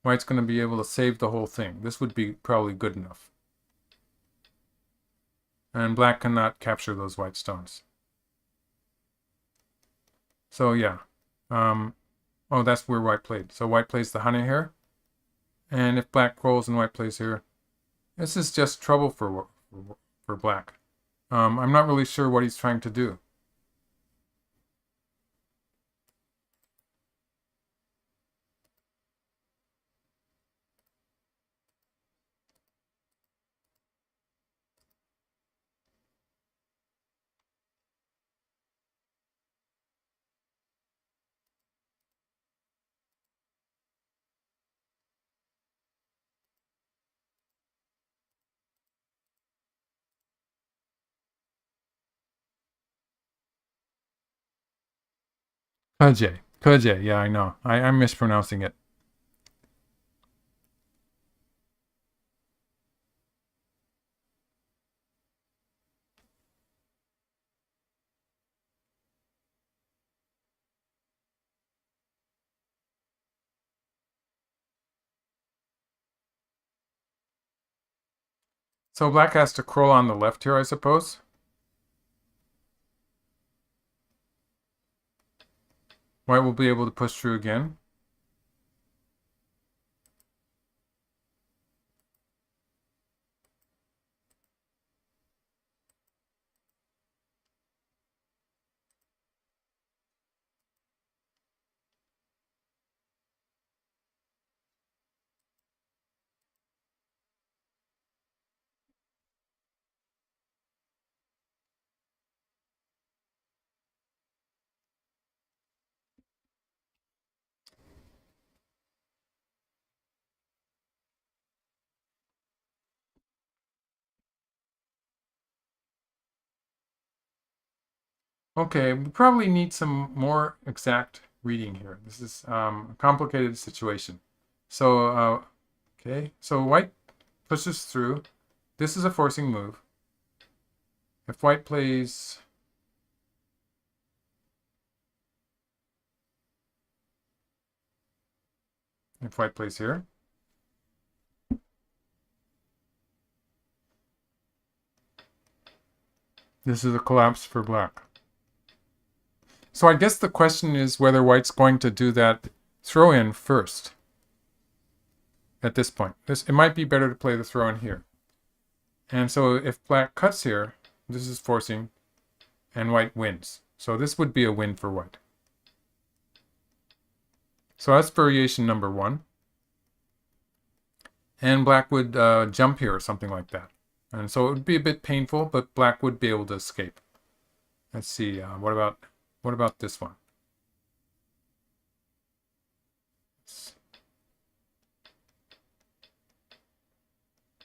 Speaker 1: white's going to be able to save the whole thing. This would be probably good enough. And black cannot capture those white stones. So yeah. Oh, that's where white played. So white plays the hane here. And if black rolls and white plays here, this is just trouble for black. I'm not really sure what he's trying to do. Kuje. Kuje, yeah, I know. I'm mispronouncing it. So black has to crawl on the left here, I suppose. White will be able to push through again. Okay, we probably need some more exact reading here. This is a complicated situation. So, okay, so white pushes through. This is a forcing move. If white plays... If white plays here. This is a collapse for black. So I guess the question is whether white's going to do that throw in first. At this point, it might be better to play the throw in here. And so if black cuts here, this is forcing, and white wins. So this would be a win for white. So that's variation number 1. And black would jump here or something like that. And so it would be a bit painful, but black would be able to escape. Let's see, what about this one?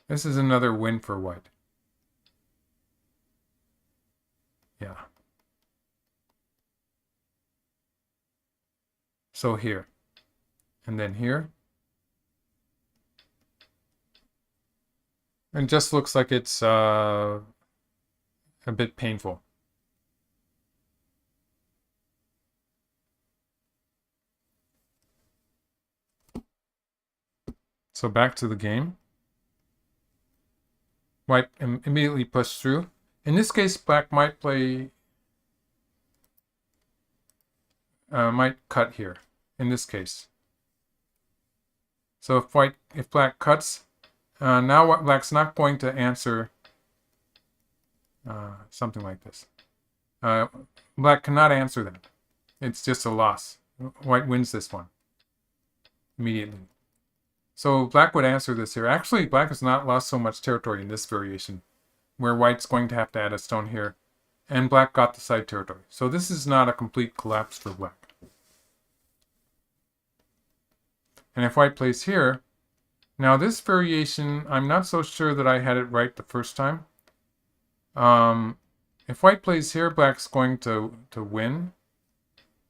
Speaker 1: This is another win for white. Yeah. So here. And then here. It just looks like it's a bit painful. So back to the game. White immediately pushed through. In this case, black might play, might cut here. In this case, so if black cuts, now black's not going to answer something like this. Black cannot answer that. It's just a loss. White wins this one immediately. So black would answer this here. Actually, black has not lost so much territory in this variation, where white's going to have to add a stone here, and black got the side territory. So this is not a complete collapse for black. And if white plays here, now this variation, I'm not so sure that I had it right the first time. If white plays here, black's going to win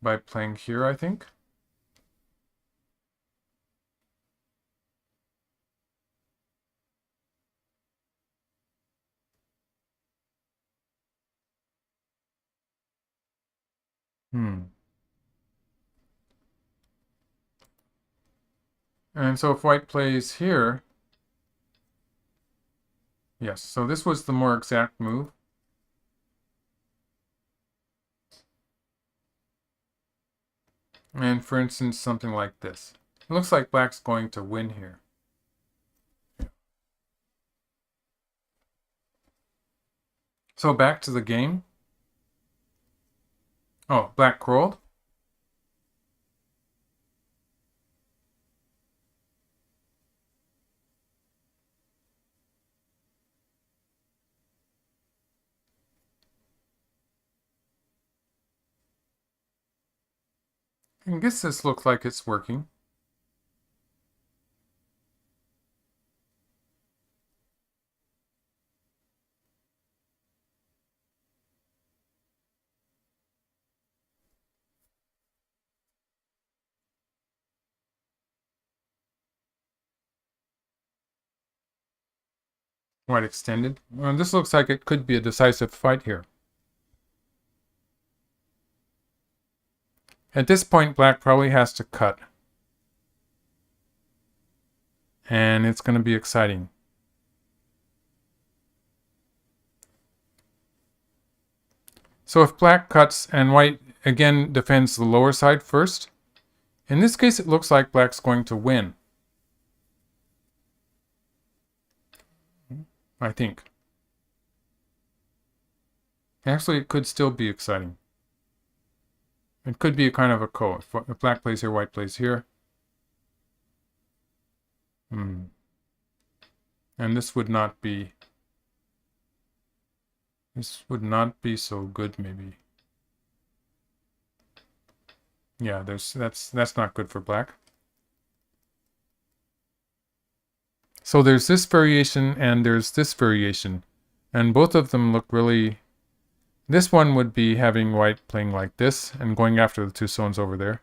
Speaker 1: by playing here, I think. And so if white plays here, yes, so this was the more exact move. And for instance, something like this. It looks like black's going to win here. So back to the game. Oh, black crawled. I guess this looks like it's working. White extended. Well, this looks like it could be a decisive fight here. At this point, black probably has to cut. And it's going to be exciting. So if black cuts and white again defends the lower side first, in this case it looks like black's going to win. I think. Actually, it could still be exciting. It could be a kind of a ko. If black plays here, white plays here. And this would not be so good, maybe. Yeah, that's not good for black. So there's this variation and there's this variation. And both of them look really... This one would be having white playing like this and going after the two stones over there.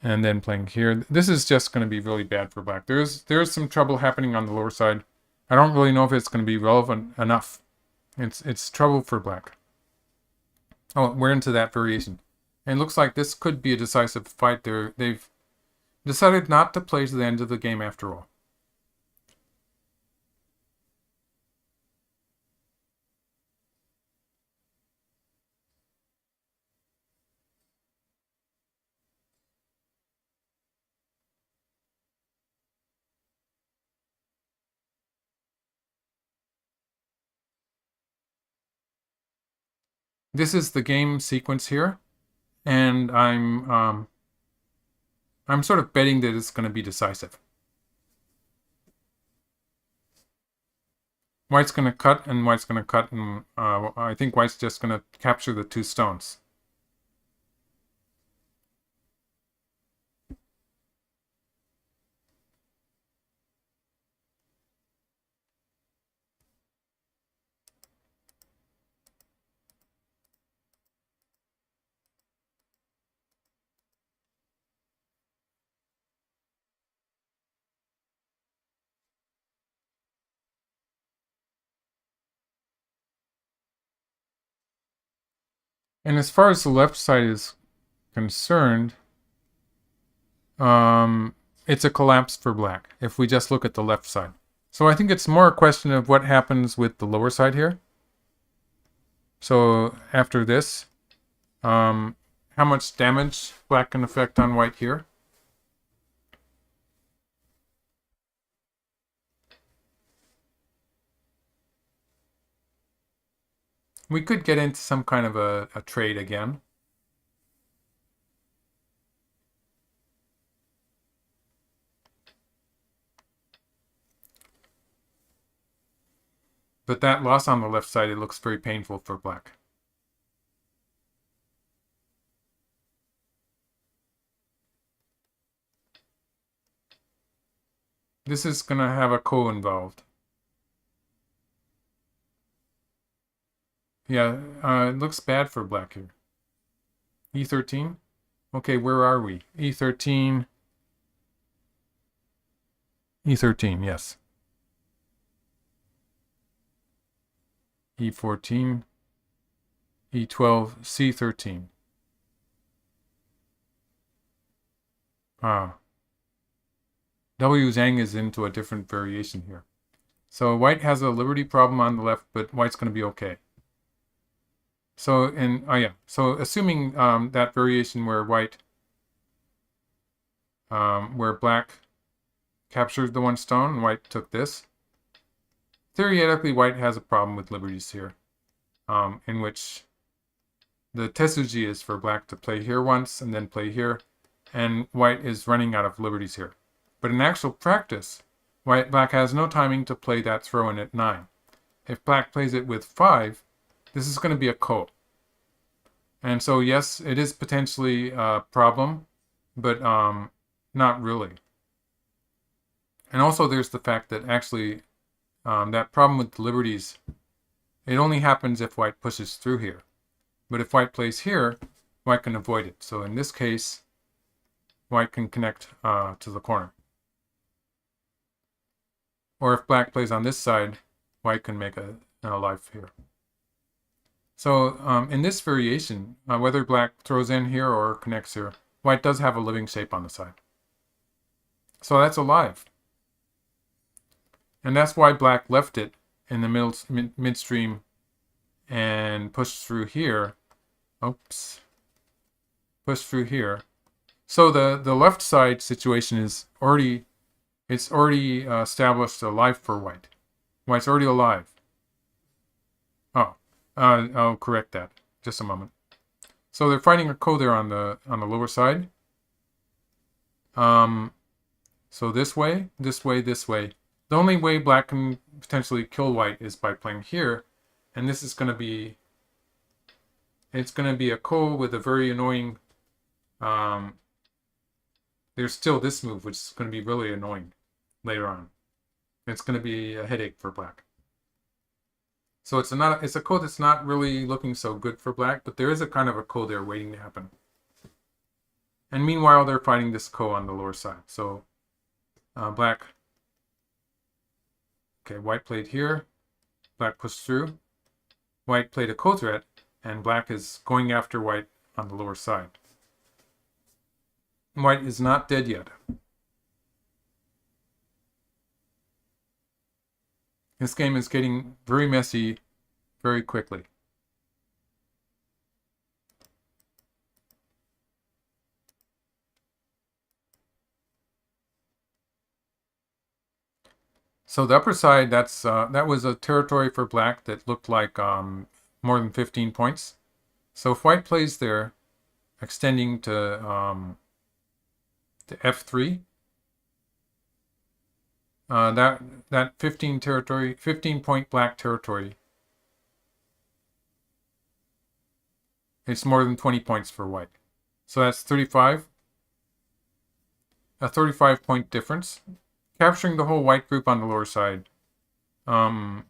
Speaker 1: And then playing here. This is just going to be really bad for black. There's some trouble happening on the lower side. I don't really know if it's going to be relevant enough. It's trouble for black. Oh, we're into that variation. And it looks like this could be a decisive fight there. Decided not to play to the end of the game after all. This is the game sequence here, and I'm sort of betting that it's going to be decisive. White's going to cut, and white's going to cut, and I think white's just going to capture the 2 stones. And as far as the left side is concerned, it's a collapse for black if we just look at the left side. So I think it's more a question of what happens with the lower side here. So after this, how much damage black can affect on white here. We could get into some kind of a trade again. But that loss on the left side, it looks very painful for black. This is going to have a ko involved. Yeah, it looks bad for black here. E13? Okay, where are we? E13. E13, yes. E14. E12, C13. W Zhang is into a different variation here. So white has a liberty problem on the left, but white's going to be okay. So, so assuming that variation where where black captured the 1 stone and white took this, theoretically white has a problem with liberties here, in which the Tetsuji is for black to play here once and then play here, and white is running out of liberties here. But in actual practice, black has no timing to play that throw in at 9. If black plays it with 5, this is going to be a ko. And so, yes, it is potentially a problem, but not really. And also there's the fact that actually that problem with the liberties, it only happens if white pushes through here. But if white plays here, white can avoid it. So in this case, white can connect to the corner. Or if black plays on this side, white can make a life here. So in this variation, whether black throws in here or connects here, white does have a living shape on the side. So that's alive. And that's why black left it in the midstream and pushed through here. Oops. Pushed through here. So the left side situation is already, it's already established a life for white. White's already alive. Oh, I'll correct that. Just a moment. So they're fighting a ko there on the lower side. So this way, this way, this way. The only way black can potentially kill white is by playing here, and this is going to be, it's going to be a ko with a very annoying, there's still this move, which is going to be really annoying later on. It's going to be a headache for black. So it's a ko that's not really looking so good for black, but there is a kind of a ko there waiting to happen. And meanwhile, they're fighting this ko on the lower side. So black, okay, white played here, black pushed through, white played a ko threat, and black is going after white on the lower side. White is not dead yet. This game is getting very messy very quickly. So the upper side, that was a territory for black that looked like more than 15 points. So if white plays there, extending to f3, that 15 point black territory, it's more than 20 points for white. So that's 35, a 35 point difference. Capturing the whole white group on the lower side um,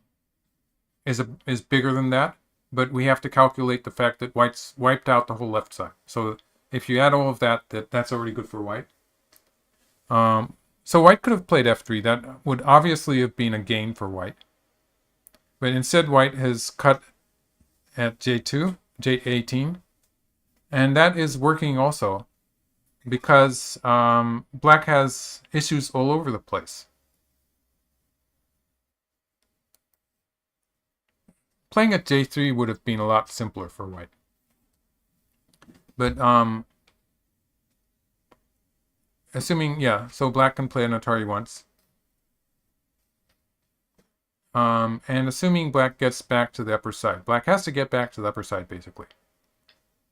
Speaker 1: is bigger than that, but we have to calculate the fact that white's wiped out the whole left side. So if you add all of that, that's already good for white. So white could have played f3. That would obviously have been a gain for white. But instead, white has cut at j2, j18. And that is working also because black has issues all over the place. Playing at j3 would have been a lot simpler for white. But assuming, yeah, so black can play an Atari once. And assuming black gets back to the upper side. Black has to get back to the upper side, basically.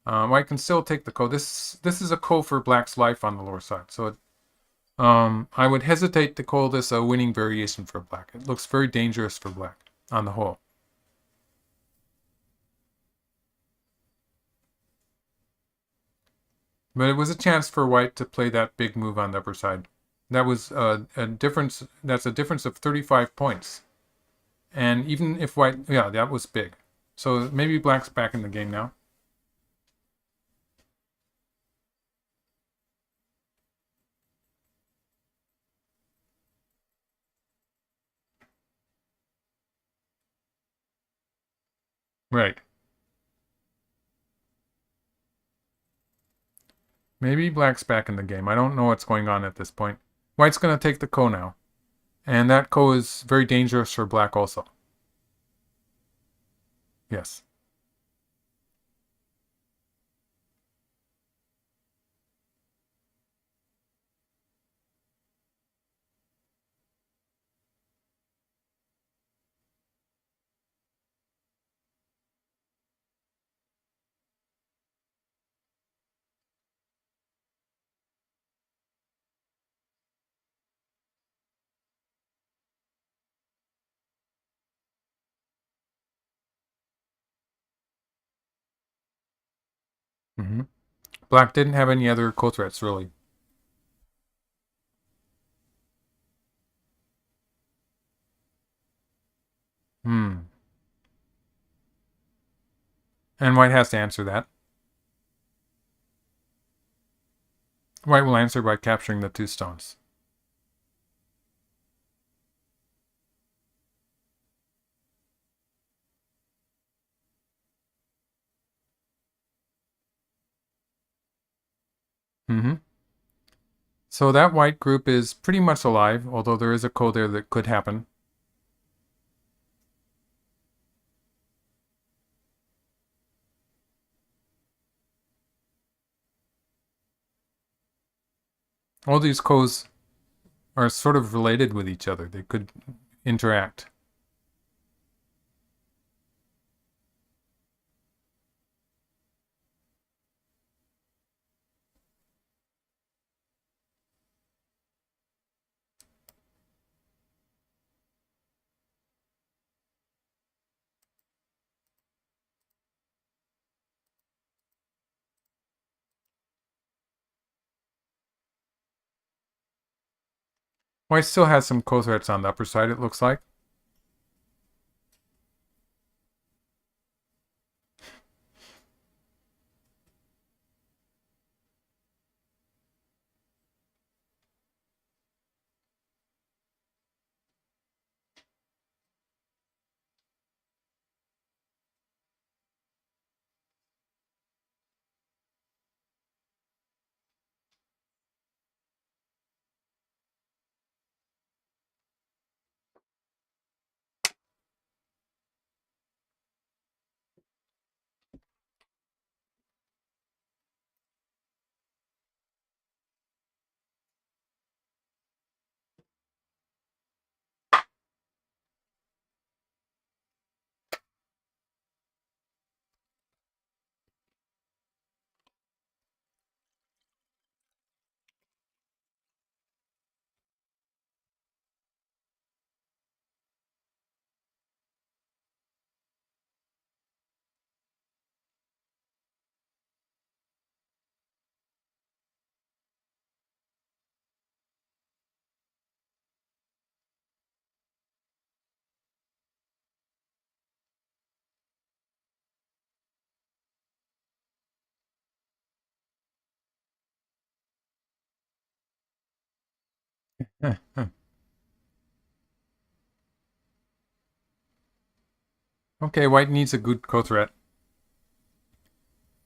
Speaker 1: White can still take the ko. This is a ko for black's life on the lower side. So I would hesitate to call this a winning variation for black. It looks very dangerous for black on the whole. But it was a chance for white to play that big move on the upper side. That was a difference. That's a difference of 35 points. And even if white, yeah, that was big. So maybe black's back in the game now. Right. Maybe black's back in the game. I don't know what's going on at this point. White's going to take the ko now. And that ko is very dangerous for black also. Yes. Mm-hmm. Black didn't have any other ko threats, really. Hmm. And white has to answer that. White will answer by capturing the two stones. Mm-hmm. So that white group is pretty much alive, although there is a ko there that could happen. All these kos are sort of related with each other. They could interact. White still has some ko threats on the upper side, it looks like. Okay, white needs a good co-threat.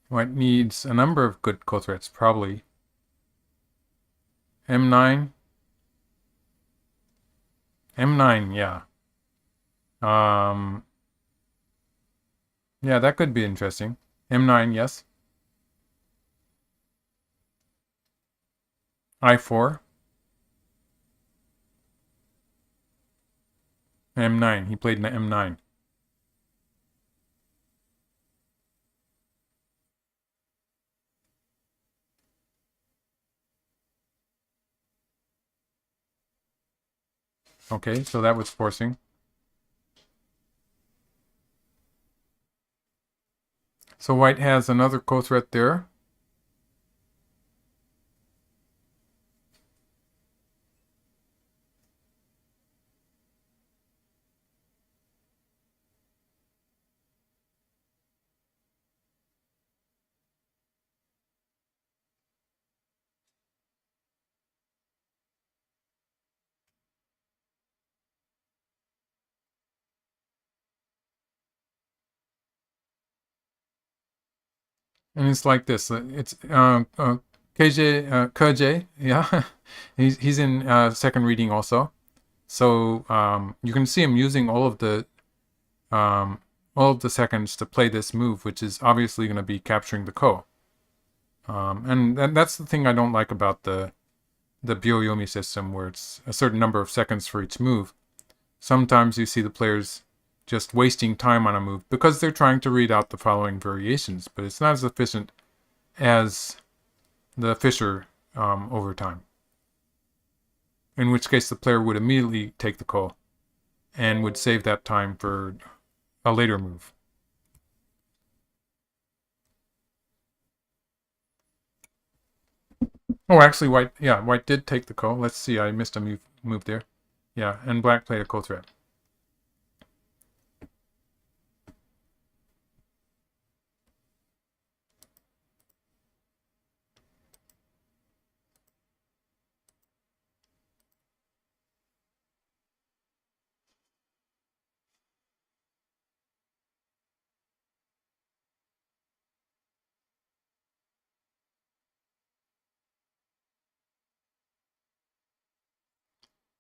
Speaker 1: White needs a number of good co-threats, probably. M9. M9, yeah. Um, yeah, that could be interesting. M9, yes. I4. M9. He played an M9. Okay, so that was forcing. So white has another co-threat there. And it's like this. It's KJ, KJ, yeah. he's in second reading also. So you can see him using um, all of the seconds to play this move, which is obviously going to be capturing the ko. And that's the thing I don't like about the Byoyomi system, where it's a certain number of seconds for each move. Sometimes you see the players just wasting time on a move because they're trying to read out the following variations, but it's not as efficient as the Fisher over time. In which case the player would immediately take the ko and would save that time for a later move. Oh, actually, white did take the ko. Let's see, I missed a move there. Yeah, and black played a ko threat.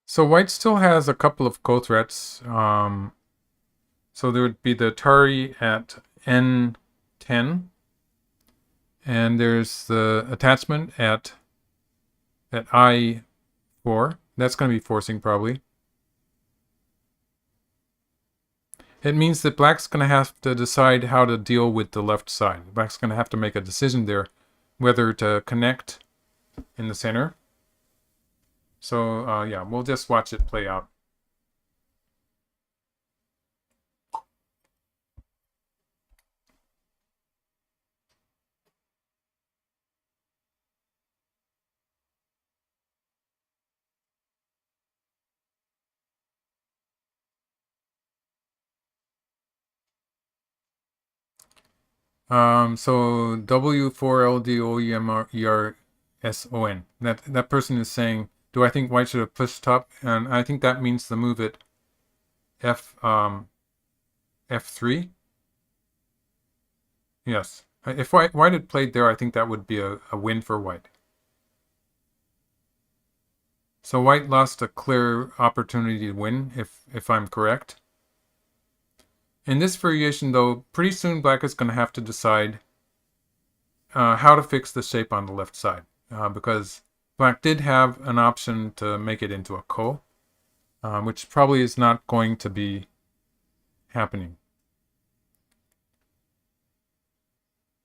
Speaker 1: So white still has a couple of ko threats. So there would be the Tari at N10, and there's the attachment at I4. That's going to be forcing probably. It means that black's going to have to decide how to deal with the left side. Black's going to have to make a decision there, whether to connect in the center. So yeah, we'll just watch it play out. So W4LDOEMERSON. That person is saying, do I think white should have pushed top? And I think that means the move at F3. Yes. If white had played there, I think that would be a win for white. So white lost a clear opportunity to win, if I'm correct. In this variation, though, pretty soon black is going to have to decide how to fix the shape on the left side. Because black did have an option to make it into a ko, which probably is not going to be happening.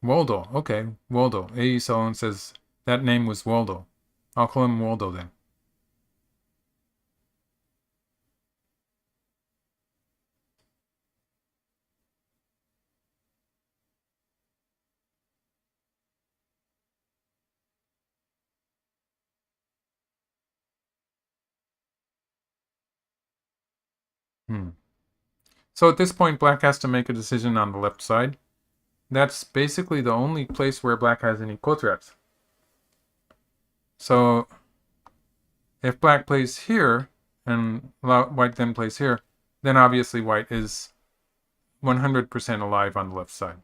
Speaker 1: Waldo, okay, Waldo. A. Solon says that name was Waldo. I'll call him Waldo then. So at this point, black has to make a decision on the left side. That's basically the only place where black has any ko threats. So If black plays here, and white then plays here, then obviously white is 100% alive on the left side.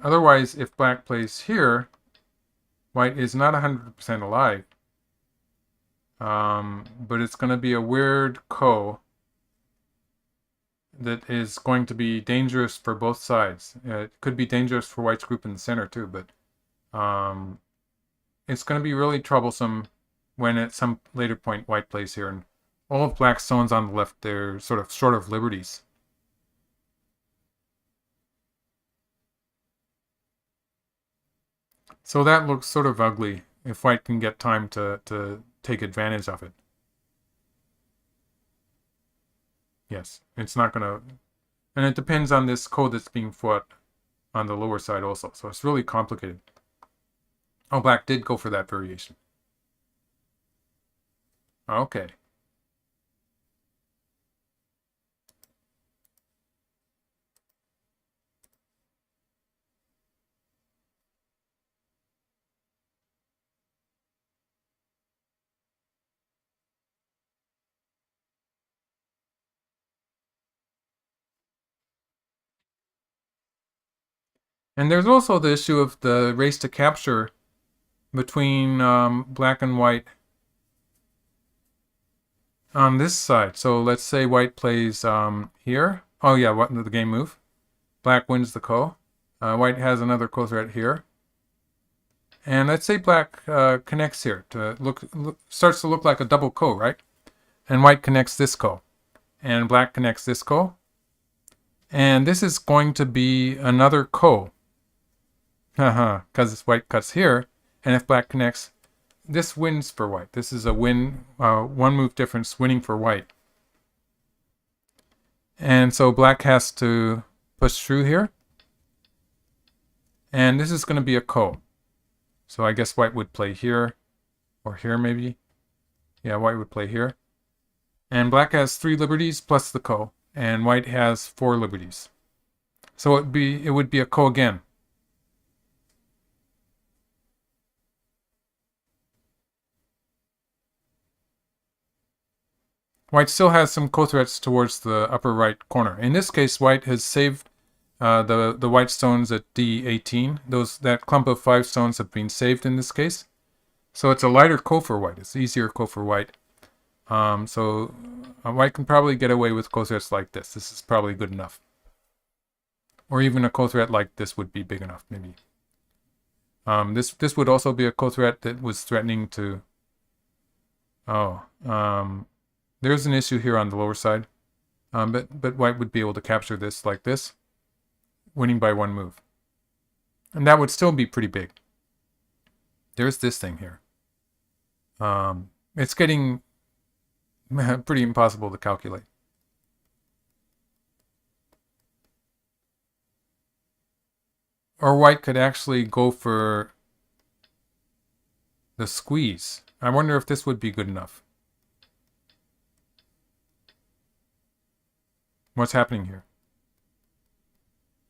Speaker 1: Otherwise, if black plays here, white is not 100% alive. But it's going to be a weird ko that is going to be dangerous for both sides. It could be dangerous for white's group in the center too, but it's going to be really troublesome when at some later point white plays here. And all of black's stones on the left, they're sort of short of liberties. So that looks sort of ugly if white can get time to take advantage of it. Yes, it's not going to... And it depends on this code that's being fought on the lower side also. So it's really complicated. Oh, black did go for that variation. Okay. And there's also the issue of the race to capture between black and white on this side. So let's say white plays here. Oh yeah, what the game move? Black wins the ko. White has another ko threat here. And let's say black connects here to starts to look like a double ko, right? And white connects this ko. And black connects this ko. And this is going to be another ko. Haha, because white cuts here. And if black connects, this wins for white. This is a win, one move difference winning for white. And so black has to push through here. And this is going to be a ko. So I guess white would play here, or here maybe. Yeah, white would play here. And black has 3 liberties plus the ko, and white has 4 liberties. So it would be a ko again. White still has some ko threats towards the upper right corner. In this case, white has saved the white stones at D18. That clump of 5 stones have been saved in this case. So it's a lighter ko for white. It's easier ko for white. So white can probably get away with ko threats like this. This is probably good enough. Or even a ko threat like this would be big enough, maybe. This would also be a ko threat that was threatening to... Oh, there's an issue here on the lower side. But white would be able to capture this like this, winning by 1 move. And that would still be pretty big. There's this thing here. It's getting pretty impossible to calculate. Or white could actually go for the squeeze. I wonder if this would be good enough. What's happening here?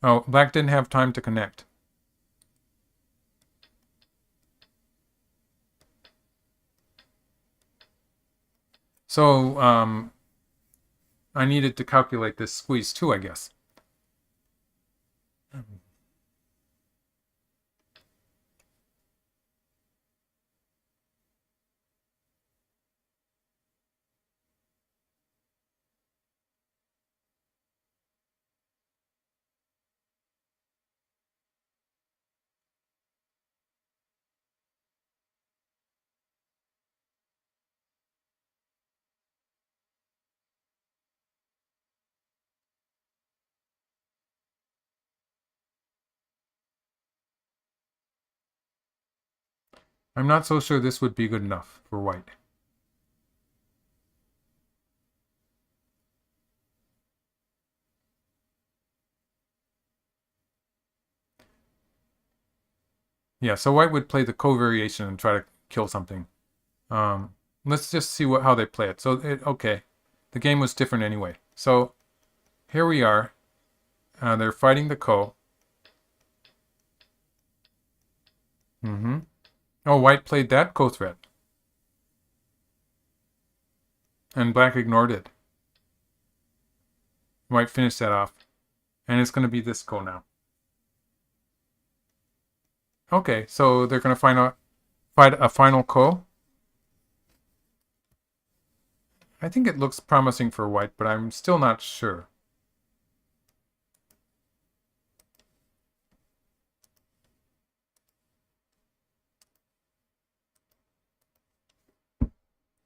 Speaker 1: Oh, black didn't have time to connect. So, I needed to calculate this squeeze too, I guess. I'm not so sure this would be good enough for white. Yeah, so white would play the co-variation and try to kill something. Let's just see how they play it. So, okay, the game was different anyway. So, here we are. They're fighting the ko. Oh, white played that co-threat. And black ignored it. White finished that off. And it's going to be this ko now. Okay, so they're going to fight a final ko. I think it looks promising for white, but I'm still not sure.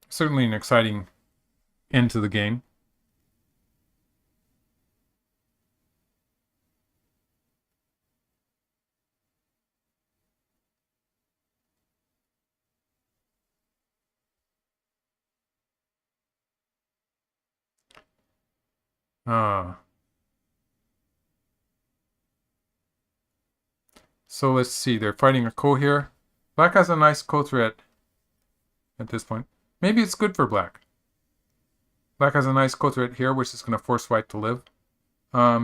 Speaker 1: Certainly an exciting end to the game. So let's see. They're fighting a ko here. Black has a nice ko threat at this point. Maybe it's good for black. Black has a nice ko threat here, which is going to force white to live.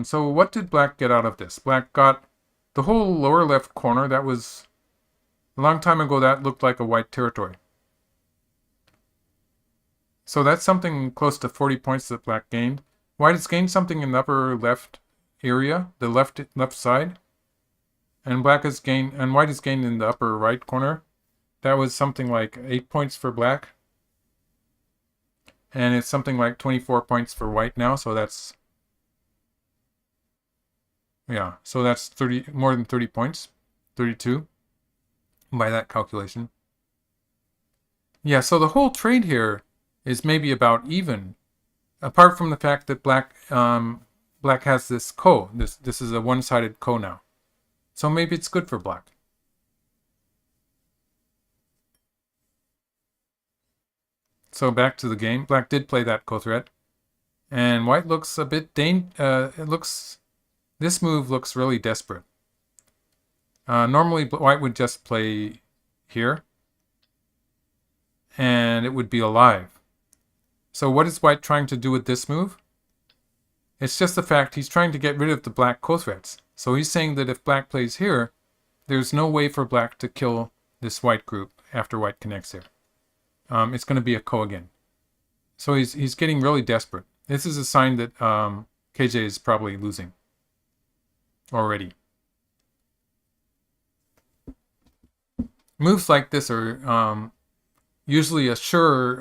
Speaker 1: So what did black get out of this? Black got the whole lower left corner. That was a long time ago. That looked like a white territory. So that's something close to 40 points that black gained. White has gained something in the upper left area, the left side. And white has gained in the upper right corner. That was something like 8 points for black. And it's something like 24 points for white now, so that's... Yeah, so that's more than 30 points. 32 by that calculation. Yeah, so the whole trade here is maybe about even, apart from the fact that black has this ko. This is a one-sided ko now. So maybe it's good for black. So back to the game. Black did play that ko threat. And white looks a bit this move looks really desperate. Normally white would just play here. And it would be alive. So what is white trying to do with this move? It's just the fact he's trying to get rid of the black ko threats. So he's saying that if black plays here, there's no way for black to kill this white group after white connects here. It's going to be a ko again. So he's getting really desperate. This is a sign that KJ is probably losing already. Moves like this are usually a sure...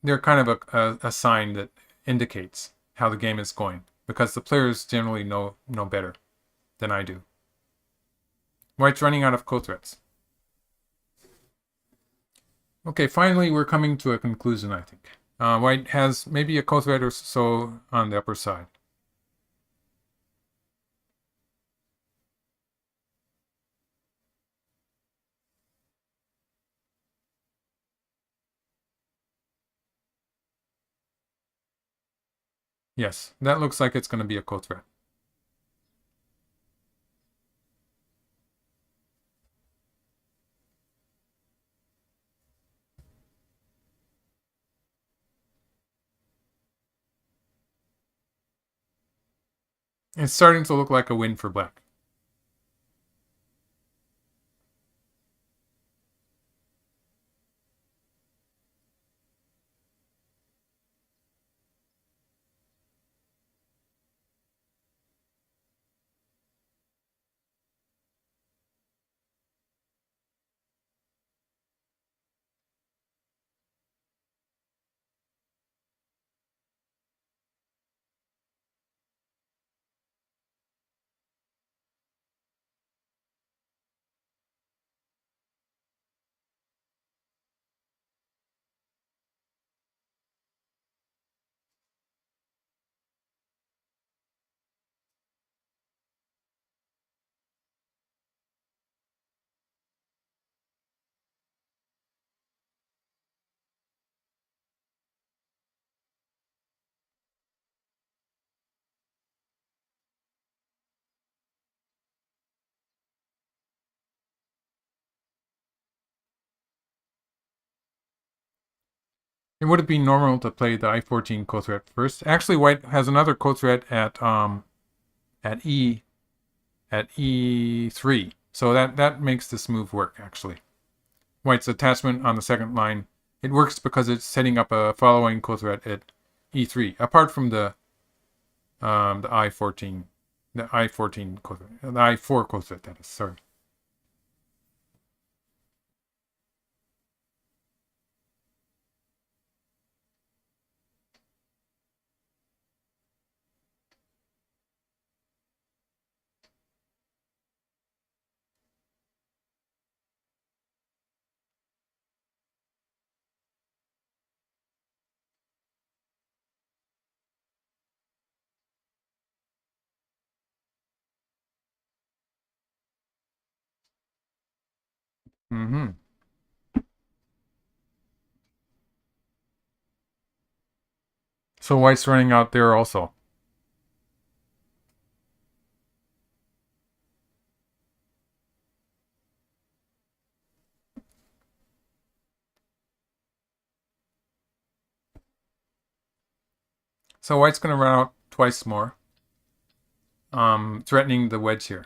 Speaker 1: they're kind of a sign that indicates how the game is going, because the players generally know better than I do. White's running out of ko threats. Okay, finally we're coming to a conclusion, I think. White has maybe a ko threat or so on the upper side. Yes, that looks like it's going to be a ko threat. It's starting to look like a win for black. It would have been normal to play the I-14 ko threat first. Actually, white has another ko threat at E3. So that makes this move work, actually. White's attachment on the second line, it works because it's setting up a following co-threat at e3, apart from the I14, the I14 co-threat, the I4 co-threat, that is, sorry. Mm-hmm. So White's running out there also. So White's going to run out twice more, threatening the wedge here.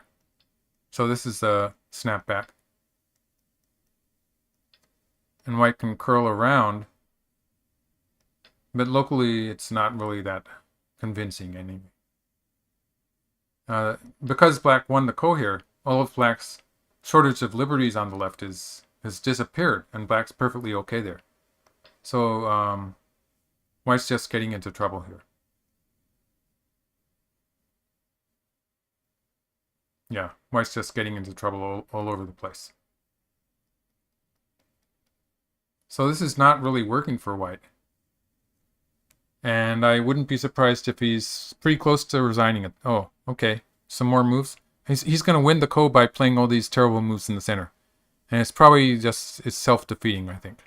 Speaker 1: So this is a snapback. And White can curl around, but locally it's not really that convincing anyway. Because Black won the ko here, all of Black's shortage of liberties on the left has disappeared, and Black's perfectly okay there. So White's just getting into trouble here. Yeah, White's just getting into trouble all over the place. So this is not really working for White. And I wouldn't be surprised if he's pretty close to resigning it. Oh, okay. Some more moves. He's going to win the ko by playing all these terrible moves in the center. And it's probably just it's self-defeating, I think.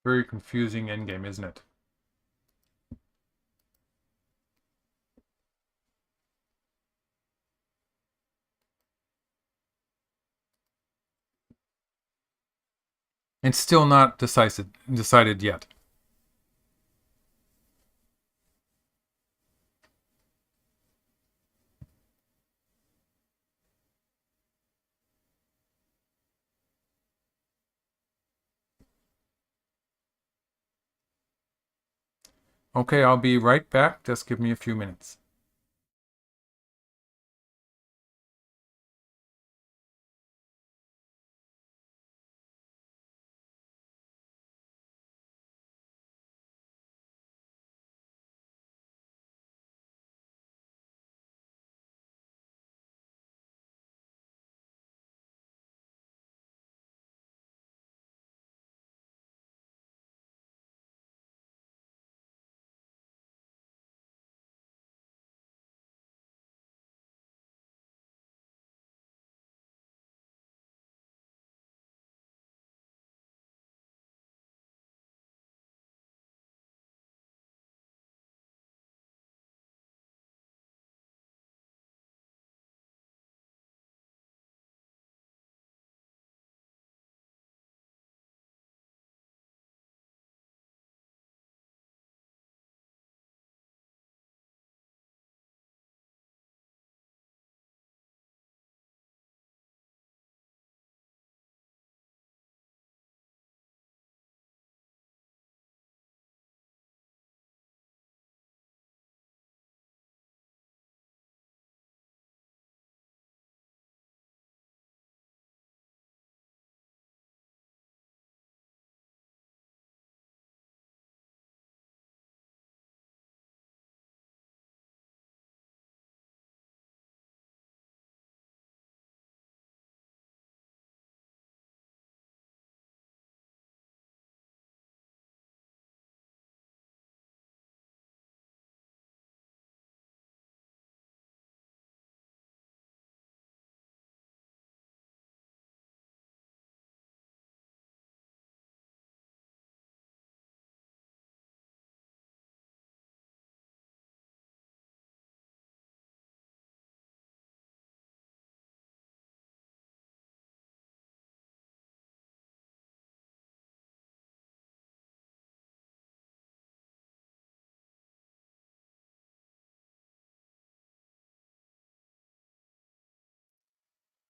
Speaker 1: Very confusing endgame, isn't it? And still not decided yet. Okay, I'll be right back. Just give me a few minutes.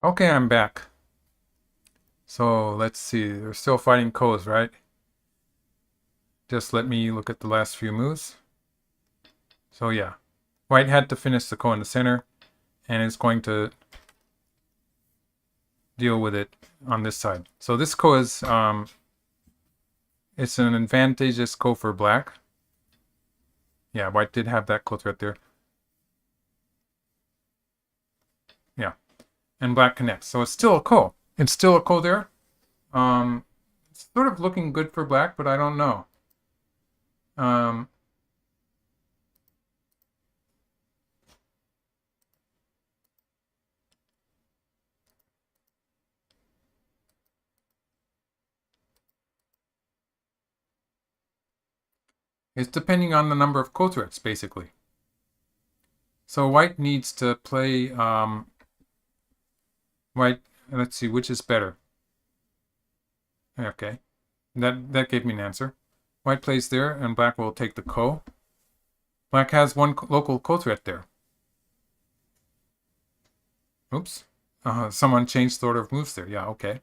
Speaker 1: Okay, I'm back. So let's see. They're still fighting Ko's, right? Just let me look at the last few moves. So yeah, White had to finish the Ko in the center, and is going to deal with it on this side. So this Ko is it's an advantageous Ko for Black. Yeah, White did have that Ko threat there. Yeah, and Black connects. So it's still a Ko. It's still a Ko there. It's sort of looking good for Black, but I don't know. Um, it's depending on the number of Ko threats, basically. So White needs to play White. Let's see, which is better. Okay, that gave me an answer. White plays there, and Black will take the Ko. Black has one local Ko threat there. Oops. Someone changed the order of moves there. Yeah, okay.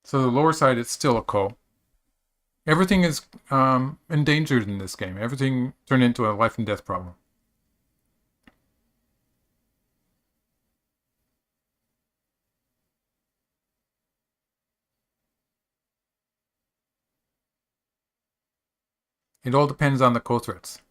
Speaker 1: So the lower side, it's still a Ko. Everything is endangered in this game. Everything turned into a life and death problem. It all depends on the Ko threats.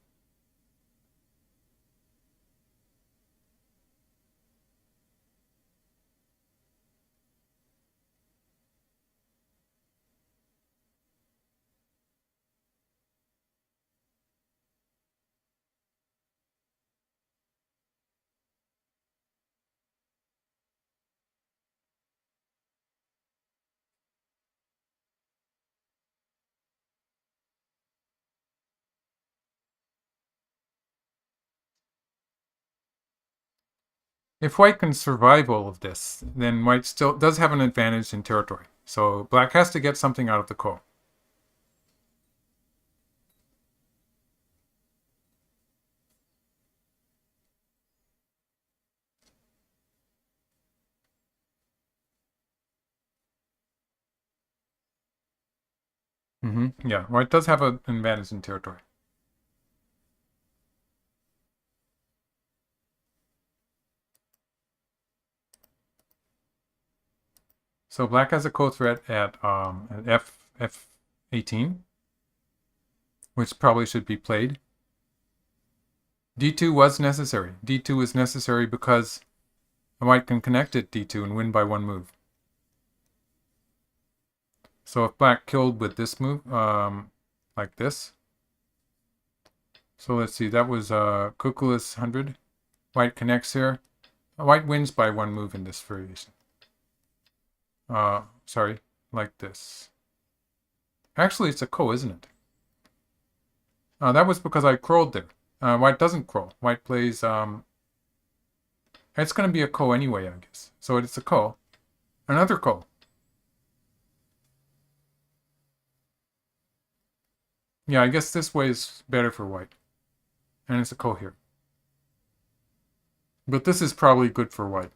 Speaker 1: If White can survive all of this, then White still does have an advantage in territory. So Black has to get something out of the Ko. Yeah, White does have an advantage in territory. So Black has a Ko threat at F18, which probably should be played. D2 was necessary. D2 is necessary because White can connect at D2 and win by one move. So if Black killed with this move, like this. So let's see, that was Kukulus 100. White connects here. White wins by one move in this variation. Sorry, like this. Actually, it's a Ko, isn't it? That was because I crawled there. White doesn't crawl. White plays, it's going to be a Ko anyway, I guess. So it's a Ko. Another Ko. Yeah, I guess this way is better for White. And it's a Ko here. But this is probably good for White.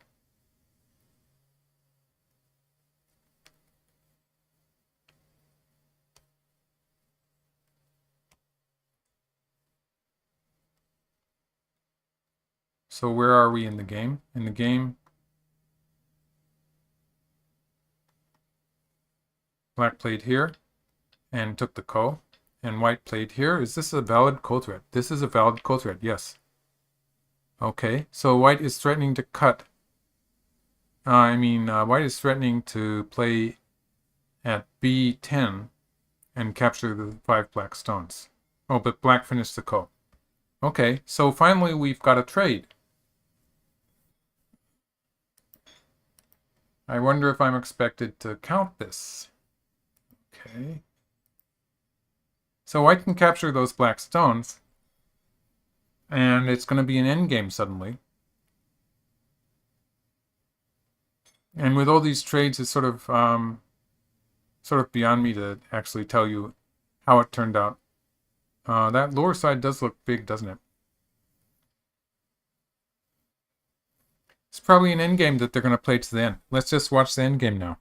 Speaker 1: So where are we in the game? In the game, Black played here and took the Ko. And White played here. Is this a valid Ko threat? This is a valid Ko threat, yes. Okay, so White is threatening to cut. White is threatening to play at B10 and capture the 5 black stones. Oh, but Black finished the Ko. Okay, so finally we've got a trade. I wonder if I'm expected to count this. Okay. So White can capture those black stones, and it's going to be an endgame suddenly. And with all these trades, it's sort of beyond me to actually tell you how it turned out. That lower side does look big, doesn't it? It's probably an endgame that they're going to play to the end. Let's just watch the endgame now.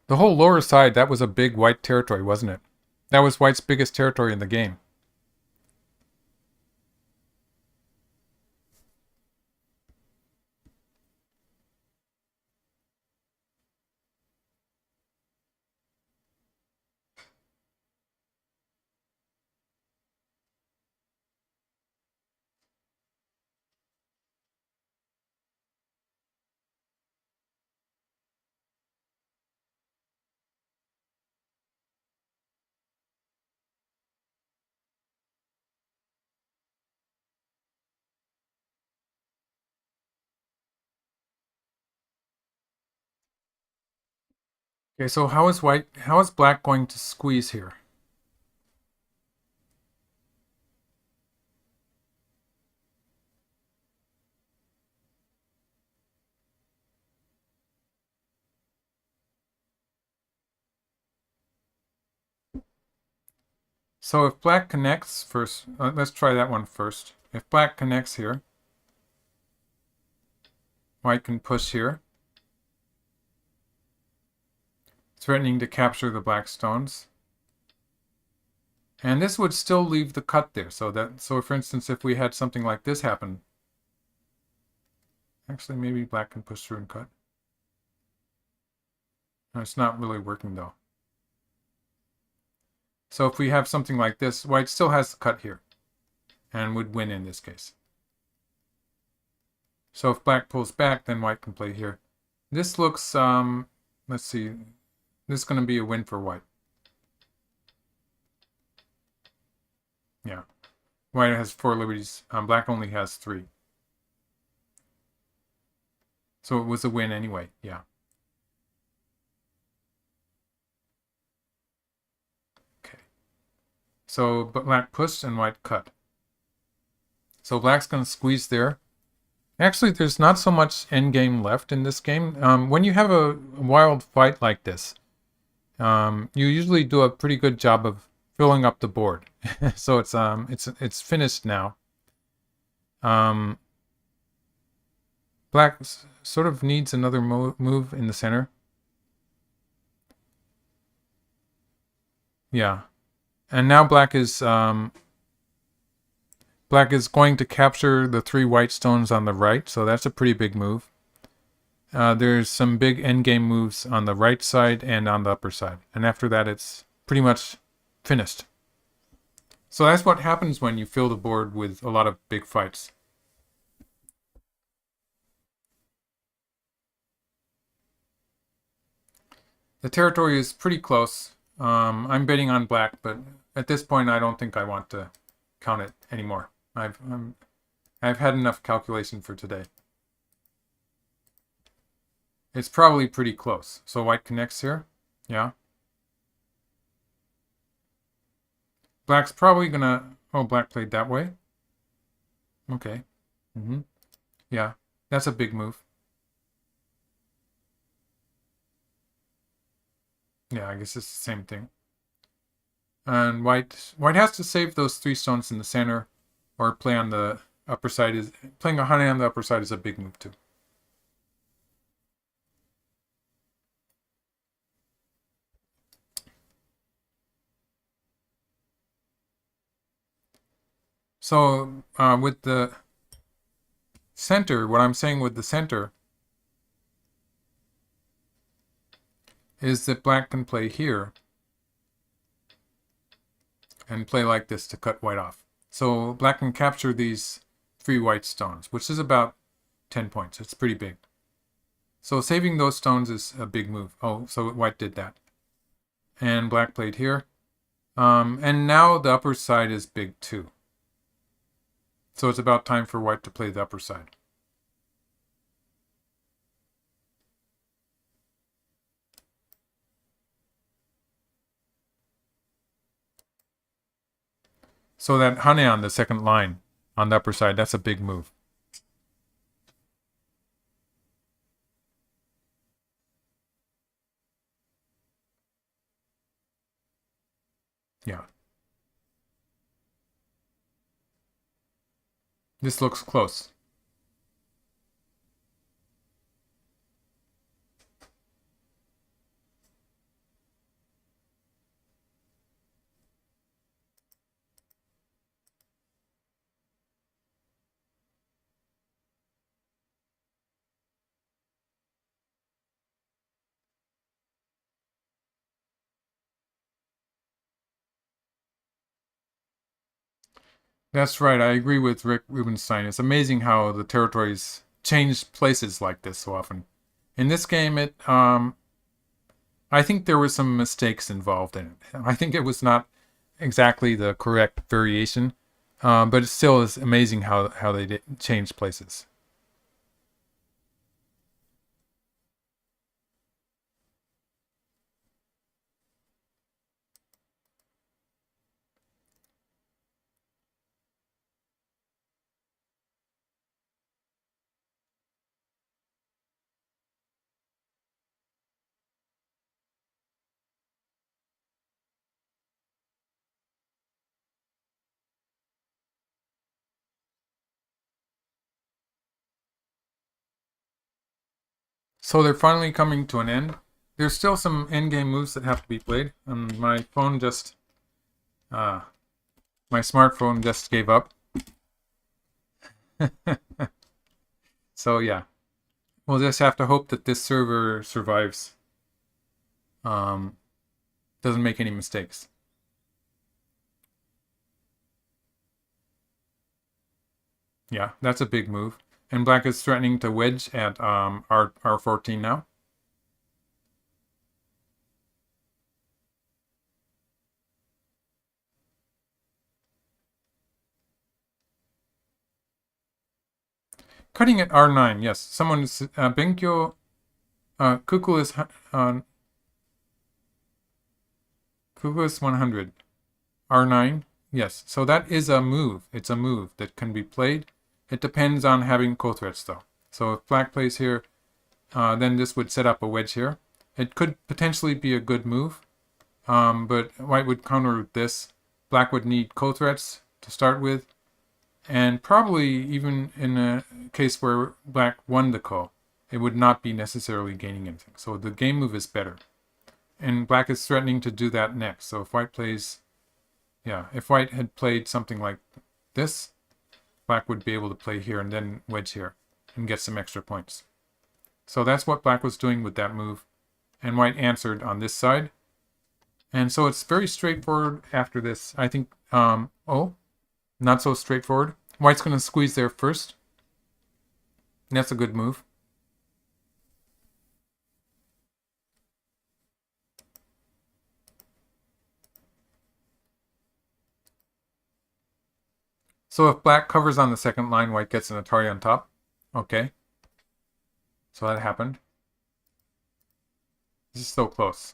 Speaker 1: The whole lower side, that was a big white territory, wasn't it? That was white's biggest territory in the game. Okay, so how is black going to squeeze here? So if black connects first, let's try that one first. If black connects here, white can push here, threatening to capture the black stones. And this would still leave the cut there. So for instance, if we had something like this happen, actually maybe black can push through and cut. No, it's not really working though. So if we have something like this, white still has the cut here and would win in this case. So if black pulls back, then white can play here. This looks, let's see, this is going to be a win for white. Yeah. White has 4 liberties. Black only has 3. So it was a win anyway. Yeah. Okay. So black pushed and white cut. So black's going to squeeze there. Actually, there's not so much endgame left in this game. When you have a wild fight like this, you usually do a pretty good job of filling up the board. So it's finished now. Black sort of needs another move in the center. Yeah, and now black is going to capture the 3 white stones on the right, so that's a pretty big move. There's some big endgame moves on the right side and on the upper side. And after that, it's pretty much finished. So that's what happens when you fill the board with a lot of big fights. The territory is pretty close. I'm betting on black, but at this point, I don't think I want to count it anymore. I've had enough calculation for today. It's probably pretty close. So white connects here. Yeah. Black's probably gonna... Oh, black played that way. Okay. Yeah, that's a big move. Yeah, I guess it's the same thing. And white has to save those 3 stones in the center, or play on the upper side. Playing a honey on the upper side is a big move too. So with the center, what I'm saying with the center is that black can play here and play like this to cut white off. So black can capture these 3 white stones, which is about 10 points. It's pretty big. So saving those stones is a big move. Oh, so white did that. And black played here. And now the upper side is big too. So it's about time for white to play the upper side. So that hane on the second line on the upper side, that's a big move. Yeah. This looks close. That's right. I agree with Rick Rubenstein. It's amazing how the territories change places like this so often. In this game, I think there were some mistakes involved in it. I think it was not exactly the correct variation, but it still is amazing how they did change places. So they're finally coming to an end. There's still some endgame moves that have to be played, and uh, my smartphone just gave up. So yeah, we'll just have to hope that this server survives. Um, doesn't make any mistakes. Yeah, that's a big move. And black is threatening to wedge at R14 now. Cutting at R9, yes. Someone is Benkyo Kuku is Kuku is 100. R9, yes. So that is a move. It's a move that can be played. It depends on having co-threats though. So if black plays here, then this would set up a wedge here. It could potentially be a good move, but white would counter with this. Black would need co-threats to start with, and probably even in a case where black won the ko, it would not be necessarily gaining anything. So the game move is better. And black is threatening to do that next. So if white plays, yeah, if white had played something like this, black would be able to play here and then wedge here and get some extra points. So that's what black was doing with that move. And white answered on this side. And so it's very straightforward after this. I think, oh, not so straightforward. White's going to squeeze there first. That's a good move. So if black covers on the second line, white gets an Atari on top. Okay. So that happened. This is so close.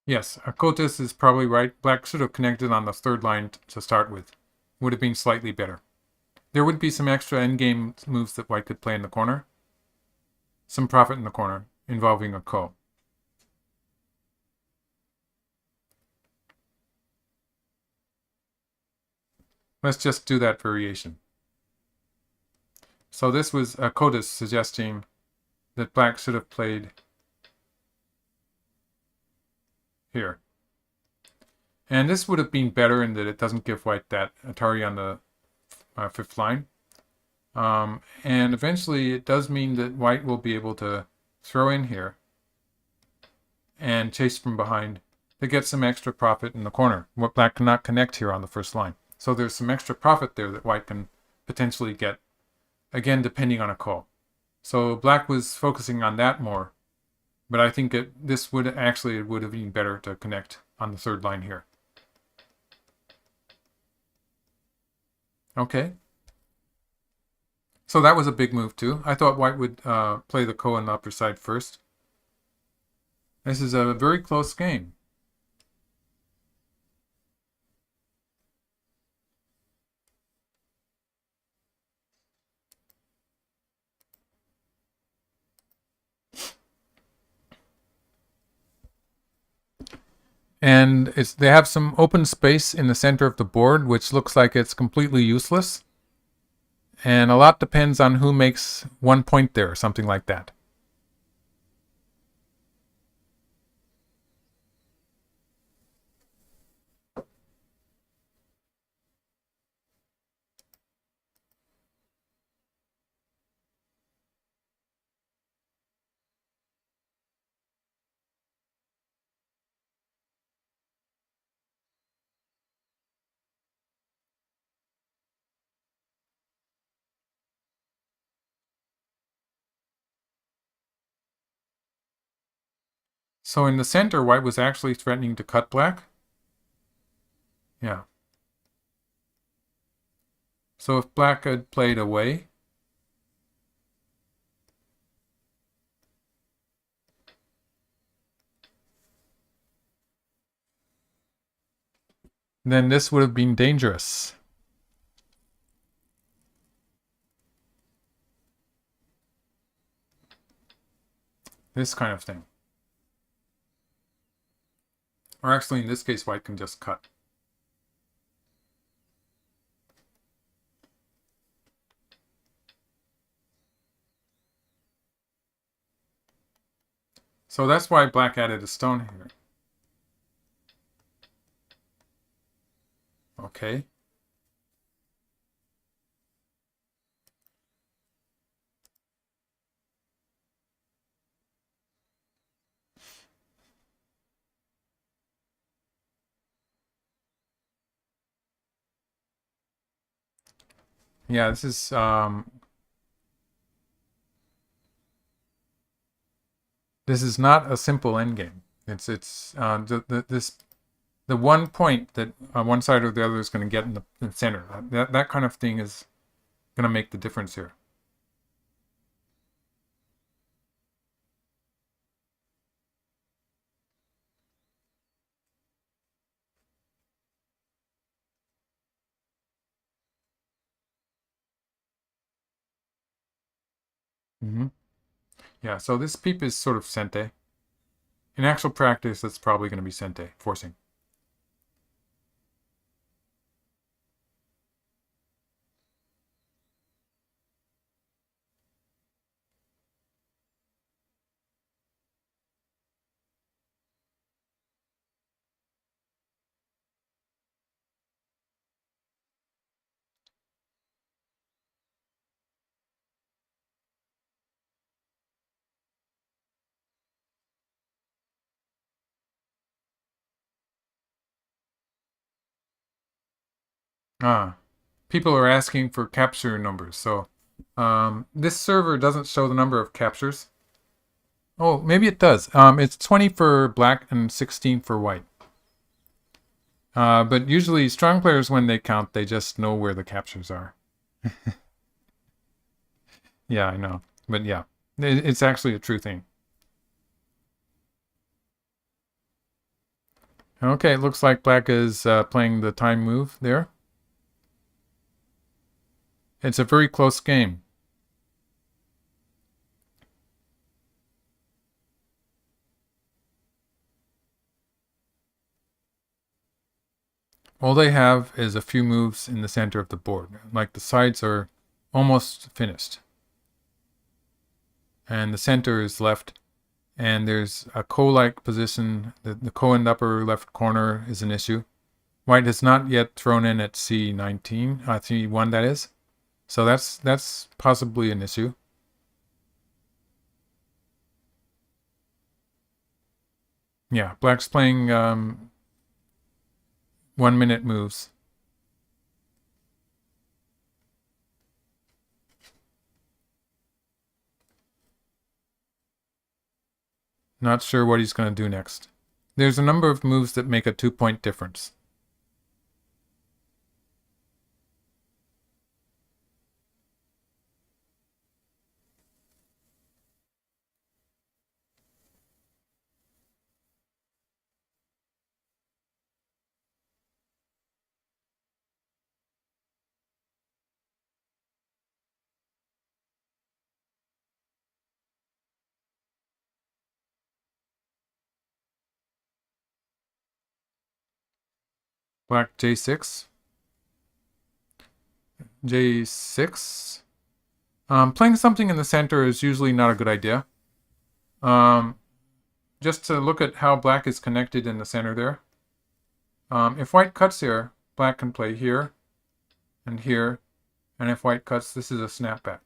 Speaker 1: Yes, Akotis is probably right. Black should have connected on the third line to start with. Would have been slightly better. There would be some extra endgame moves that white could play in the corner. Some profit in the corner involving a ko. Let's just do that variation. So this was Akotis suggesting that black should have played here. And this would have been better in that it doesn't give white that Atari on the fifth line. And eventually it does mean that white will be able to throw in here and chase from behind to get some extra profit in the corner. What black cannot connect here on the first line. So there's some extra profit there that white can potentially get, again, depending on a call. So black was focusing on that more, but I think this would have been better to connect on the third line here. Okay. So that was a big move too. I thought white would play the ko on the upper side first. This is a very close game. And they have some open space in the center of the board, which looks like it's completely useless. And a lot depends on who makes 1 point there, or something like that. So in the center, white was actually threatening to cut black. Yeah. So if black had played away, then this would have been dangerous. This kind of thing. Or actually, in this case, white can just cut. So that's why black added a stone here. Okay. Yeah, this is not a simple endgame. It's the 1 point that one side or the other is going to get in the center. That kind of thing is going to make the difference here. Mm-hmm. Yeah, so this peep is sort of sente. In actual practice, it's probably going to be sente, forcing. People are asking for capture numbers. So this server doesn't show the number of captures. Oh, maybe it does. It's 20 for black and 16 for white. But usually strong players, when they count, they just know where the captures are. Yeah, I know. But yeah, it's actually a true thing. Okay, it looks like black is playing the time move there. It's a very close game. All they have is a few moves in the center of the board. Like the sides are almost finished. And the center is left. And there's a ko-like position. The ko in the upper left corner is an issue. White has not yet thrown in at C19, C1 that is. So that's possibly an issue. Yeah, black's playing 1 minute moves. Not sure what he's going to do next. There's a number of moves that make a 2-point difference. Black J6. J6. Playing something in the center is usually not a good idea. Just to look at how black is connected in the center there. If white cuts here, black can play here and here. And if white cuts, this is a snapback.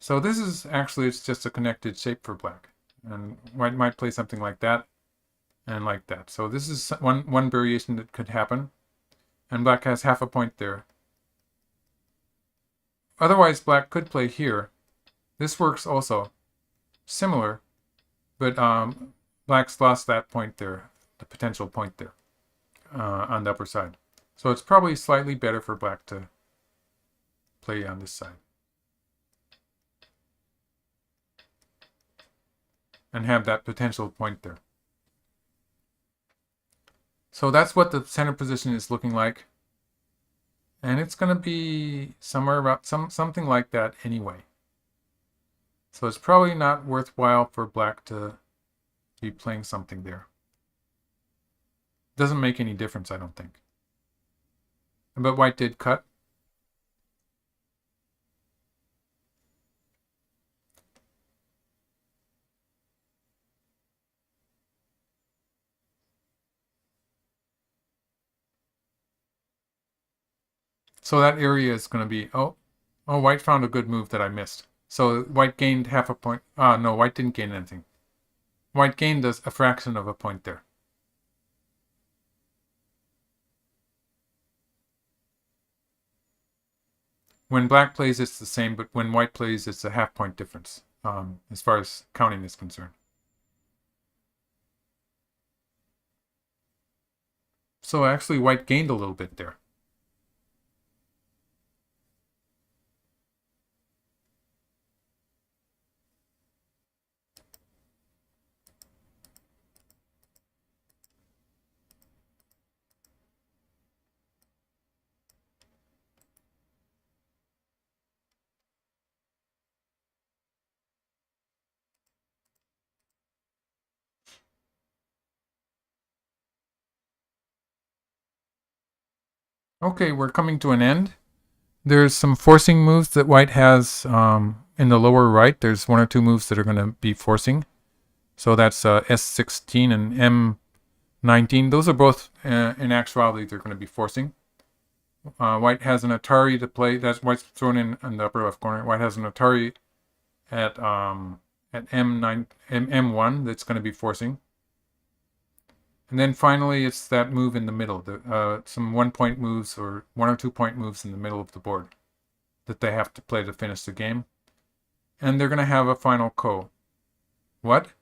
Speaker 1: So this is actually, it's just a connected shape for black. And white might play something like that and like that. So this is one variation that could happen. And black has half a point there. Otherwise, black could play here. This works also. Similar, but black's lost that point there, the potential point there on the upper side. So it's probably slightly better for black to play on this side. And have that potential point there. So that's what the center position is looking like. And it's going to be somewhere around something like that anyway. So it's probably not worthwhile for black to be playing something there. Doesn't make any difference, I don't think. But white did cut. So that area is going to be, oh, white found a good move that I missed. So white gained half a point. No, white didn't gain anything. White gained a fraction of a point there. When black plays, it's the same, but when white plays, it's a half point difference, as far as counting is concerned. So actually, white gained a little bit there. Okay, we're coming to an end. There's some forcing moves that white has in the lower right. There's 1 or 2 moves that are going to be forcing. So that's S16 and M19. Those are both, in actuality, they're going to be forcing. White has an Atari to play. That's white's thrown in the upper left corner. White has an Atari at M1 that's going to be forcing. And then finally, it's that move in the middle, some 1-point moves or 1 or 2-point moves in the middle of the board that they have to play to finish the game. And they're going to have a final ko. What?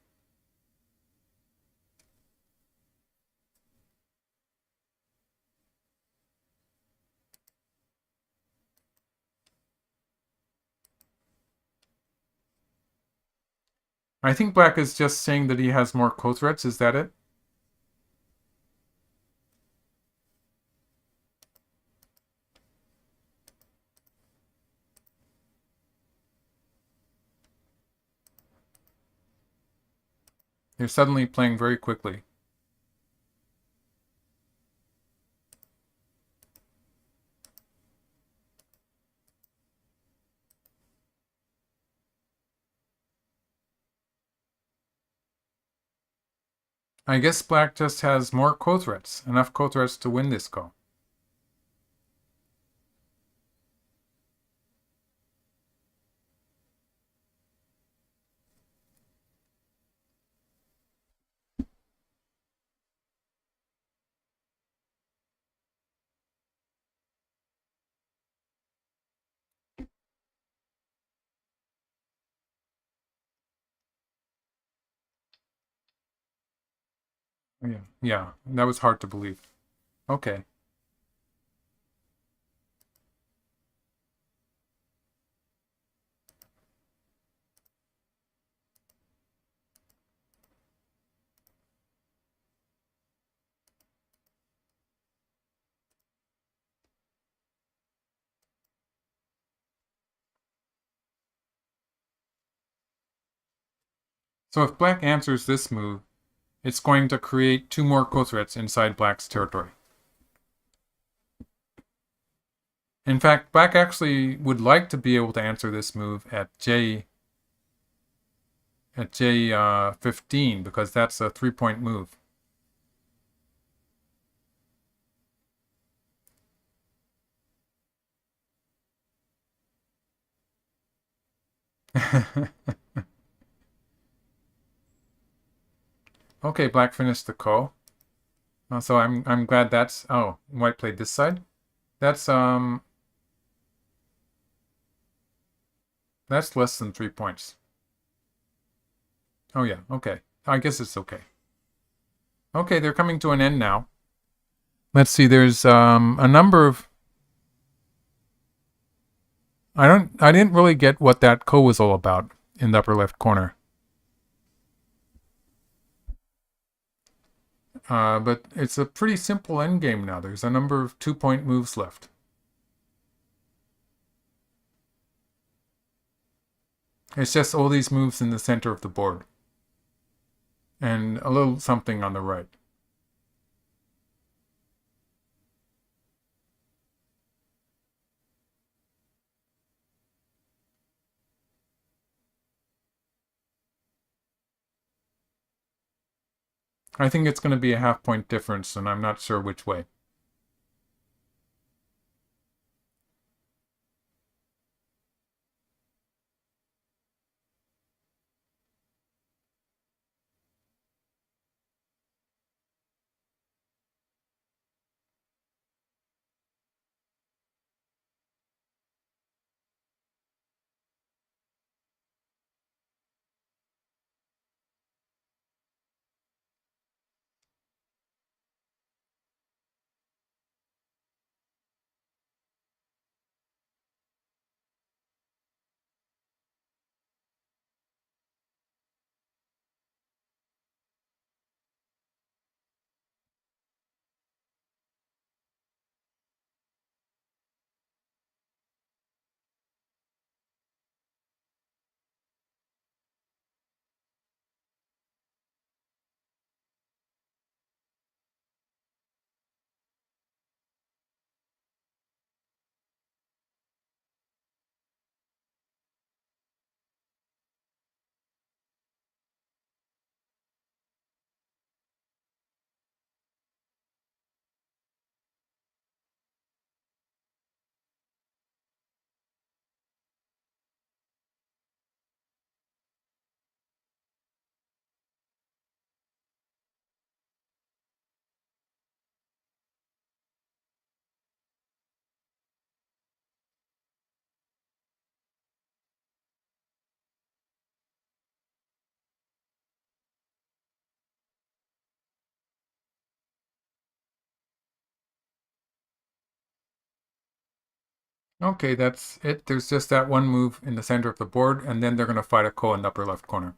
Speaker 1: I think black is just saying that he has more ko threats. Is that it? They're suddenly playing very quickly. I guess black just has more ko threats, enough ko threats to win this ko. Yeah, yeah, that was hard to believe. Okay. So if black answers this move, it's going to create two more co-threats inside black's territory. In fact, black actually would like to be able to answer this move at J 15 because that's a 3-point move. Okay, black finished the ko. So I'm glad that's white played this side. That's that's less than 3 points. Oh yeah, okay. I guess it's okay. Okay, they're coming to an end now. Let's see, there's a number of I didn't really get what that ko was all about in the upper left corner. But it's a pretty simple endgame now. There's a number of 2-point moves left. It's just all these moves in the center of the board. And a little something on the right. I think it's going to be a half-point difference, and I'm not sure which way. Okay, that's it. There's just that one move in the center of the board, and then they're going to fight a ko in the upper left corner.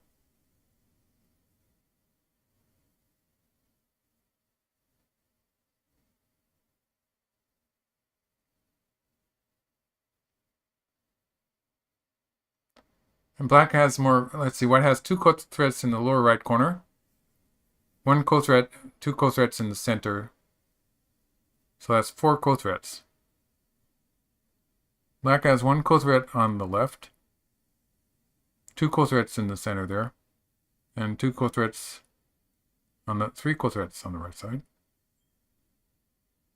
Speaker 1: And black has more, let's see, white has two ko threats in the lower right corner. One ko threat, two ko threats in the center. So that's 4 ko threats. Black has one ko threat on the left. 2 ko threats in the center there. And 2 ko threats on the 3 ko threats on the right side.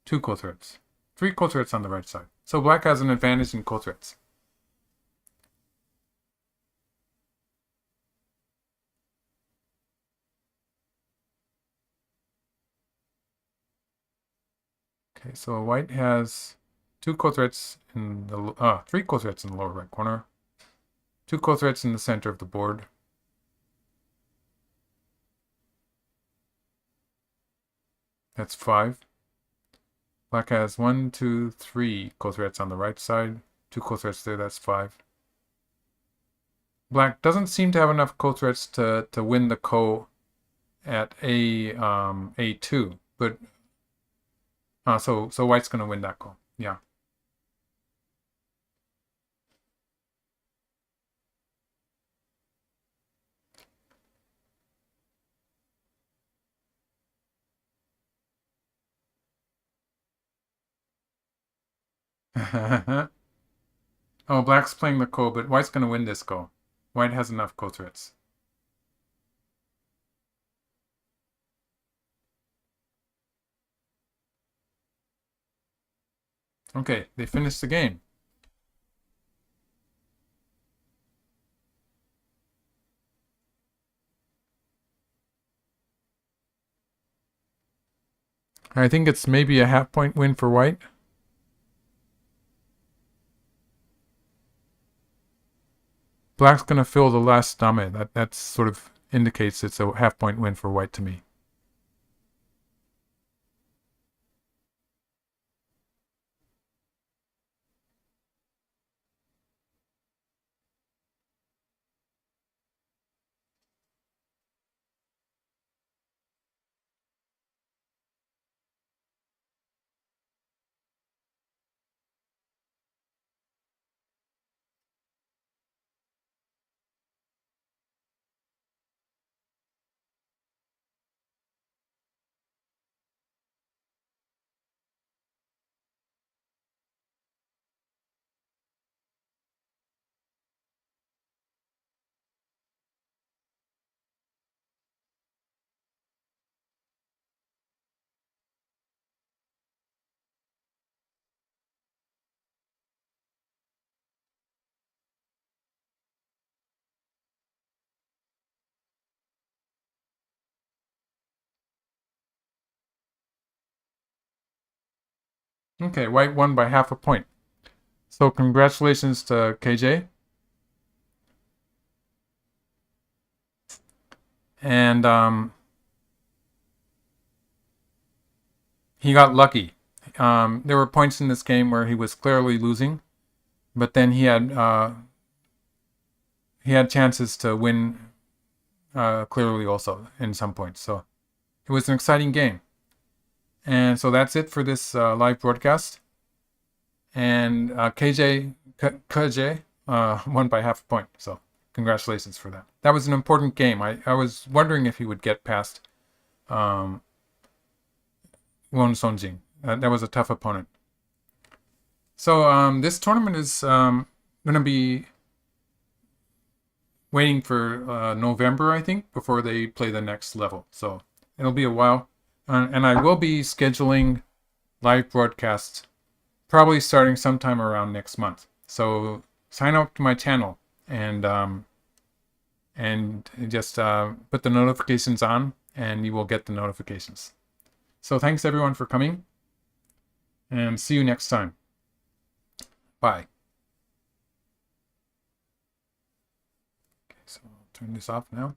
Speaker 1: 2 ko threats. 3 ko threats on the right side. So black has an advantage in ko threats. Okay, so white has 2 ko threats in the 3 ko threats in the lower right corner. 2 ko threats in the center of the board. That's 5. Black has 1, 2, 3 co-threats on the right side. 2 co-threats there, that's 5. Black doesn't seem to have enough co-threats to win the ko at A2, but so white's gonna win that ko. Yeah. Oh, black's playing the ko, but white's gonna win this ko. White has enough ko threats. Okay, they finished the game. I think it's maybe a half-point win for white. Black's gonna fill the last dame. That sort of indicates it's a half-point win for white to me. Okay, white won by half a point. So congratulations to KJ. And he got lucky. There were points in this game where he was clearly losing, but then he had chances to win clearly also in some points. So it was an exciting game. And so that's it for this live broadcast. And KJ won by half a point. So congratulations for that. That was an important game. I was wondering if he would get past Weon Seongjin. That was a tough opponent. So this tournament is going to be waiting for November, I think, before they play the next level. So it'll be a while. And I will be scheduling live broadcasts probably starting sometime around next month. So sign up to my channel and just put the notifications on, and you will get the notifications. So thanks everyone for coming, and see you next time. Bye. Okay, so I'll turn this off now.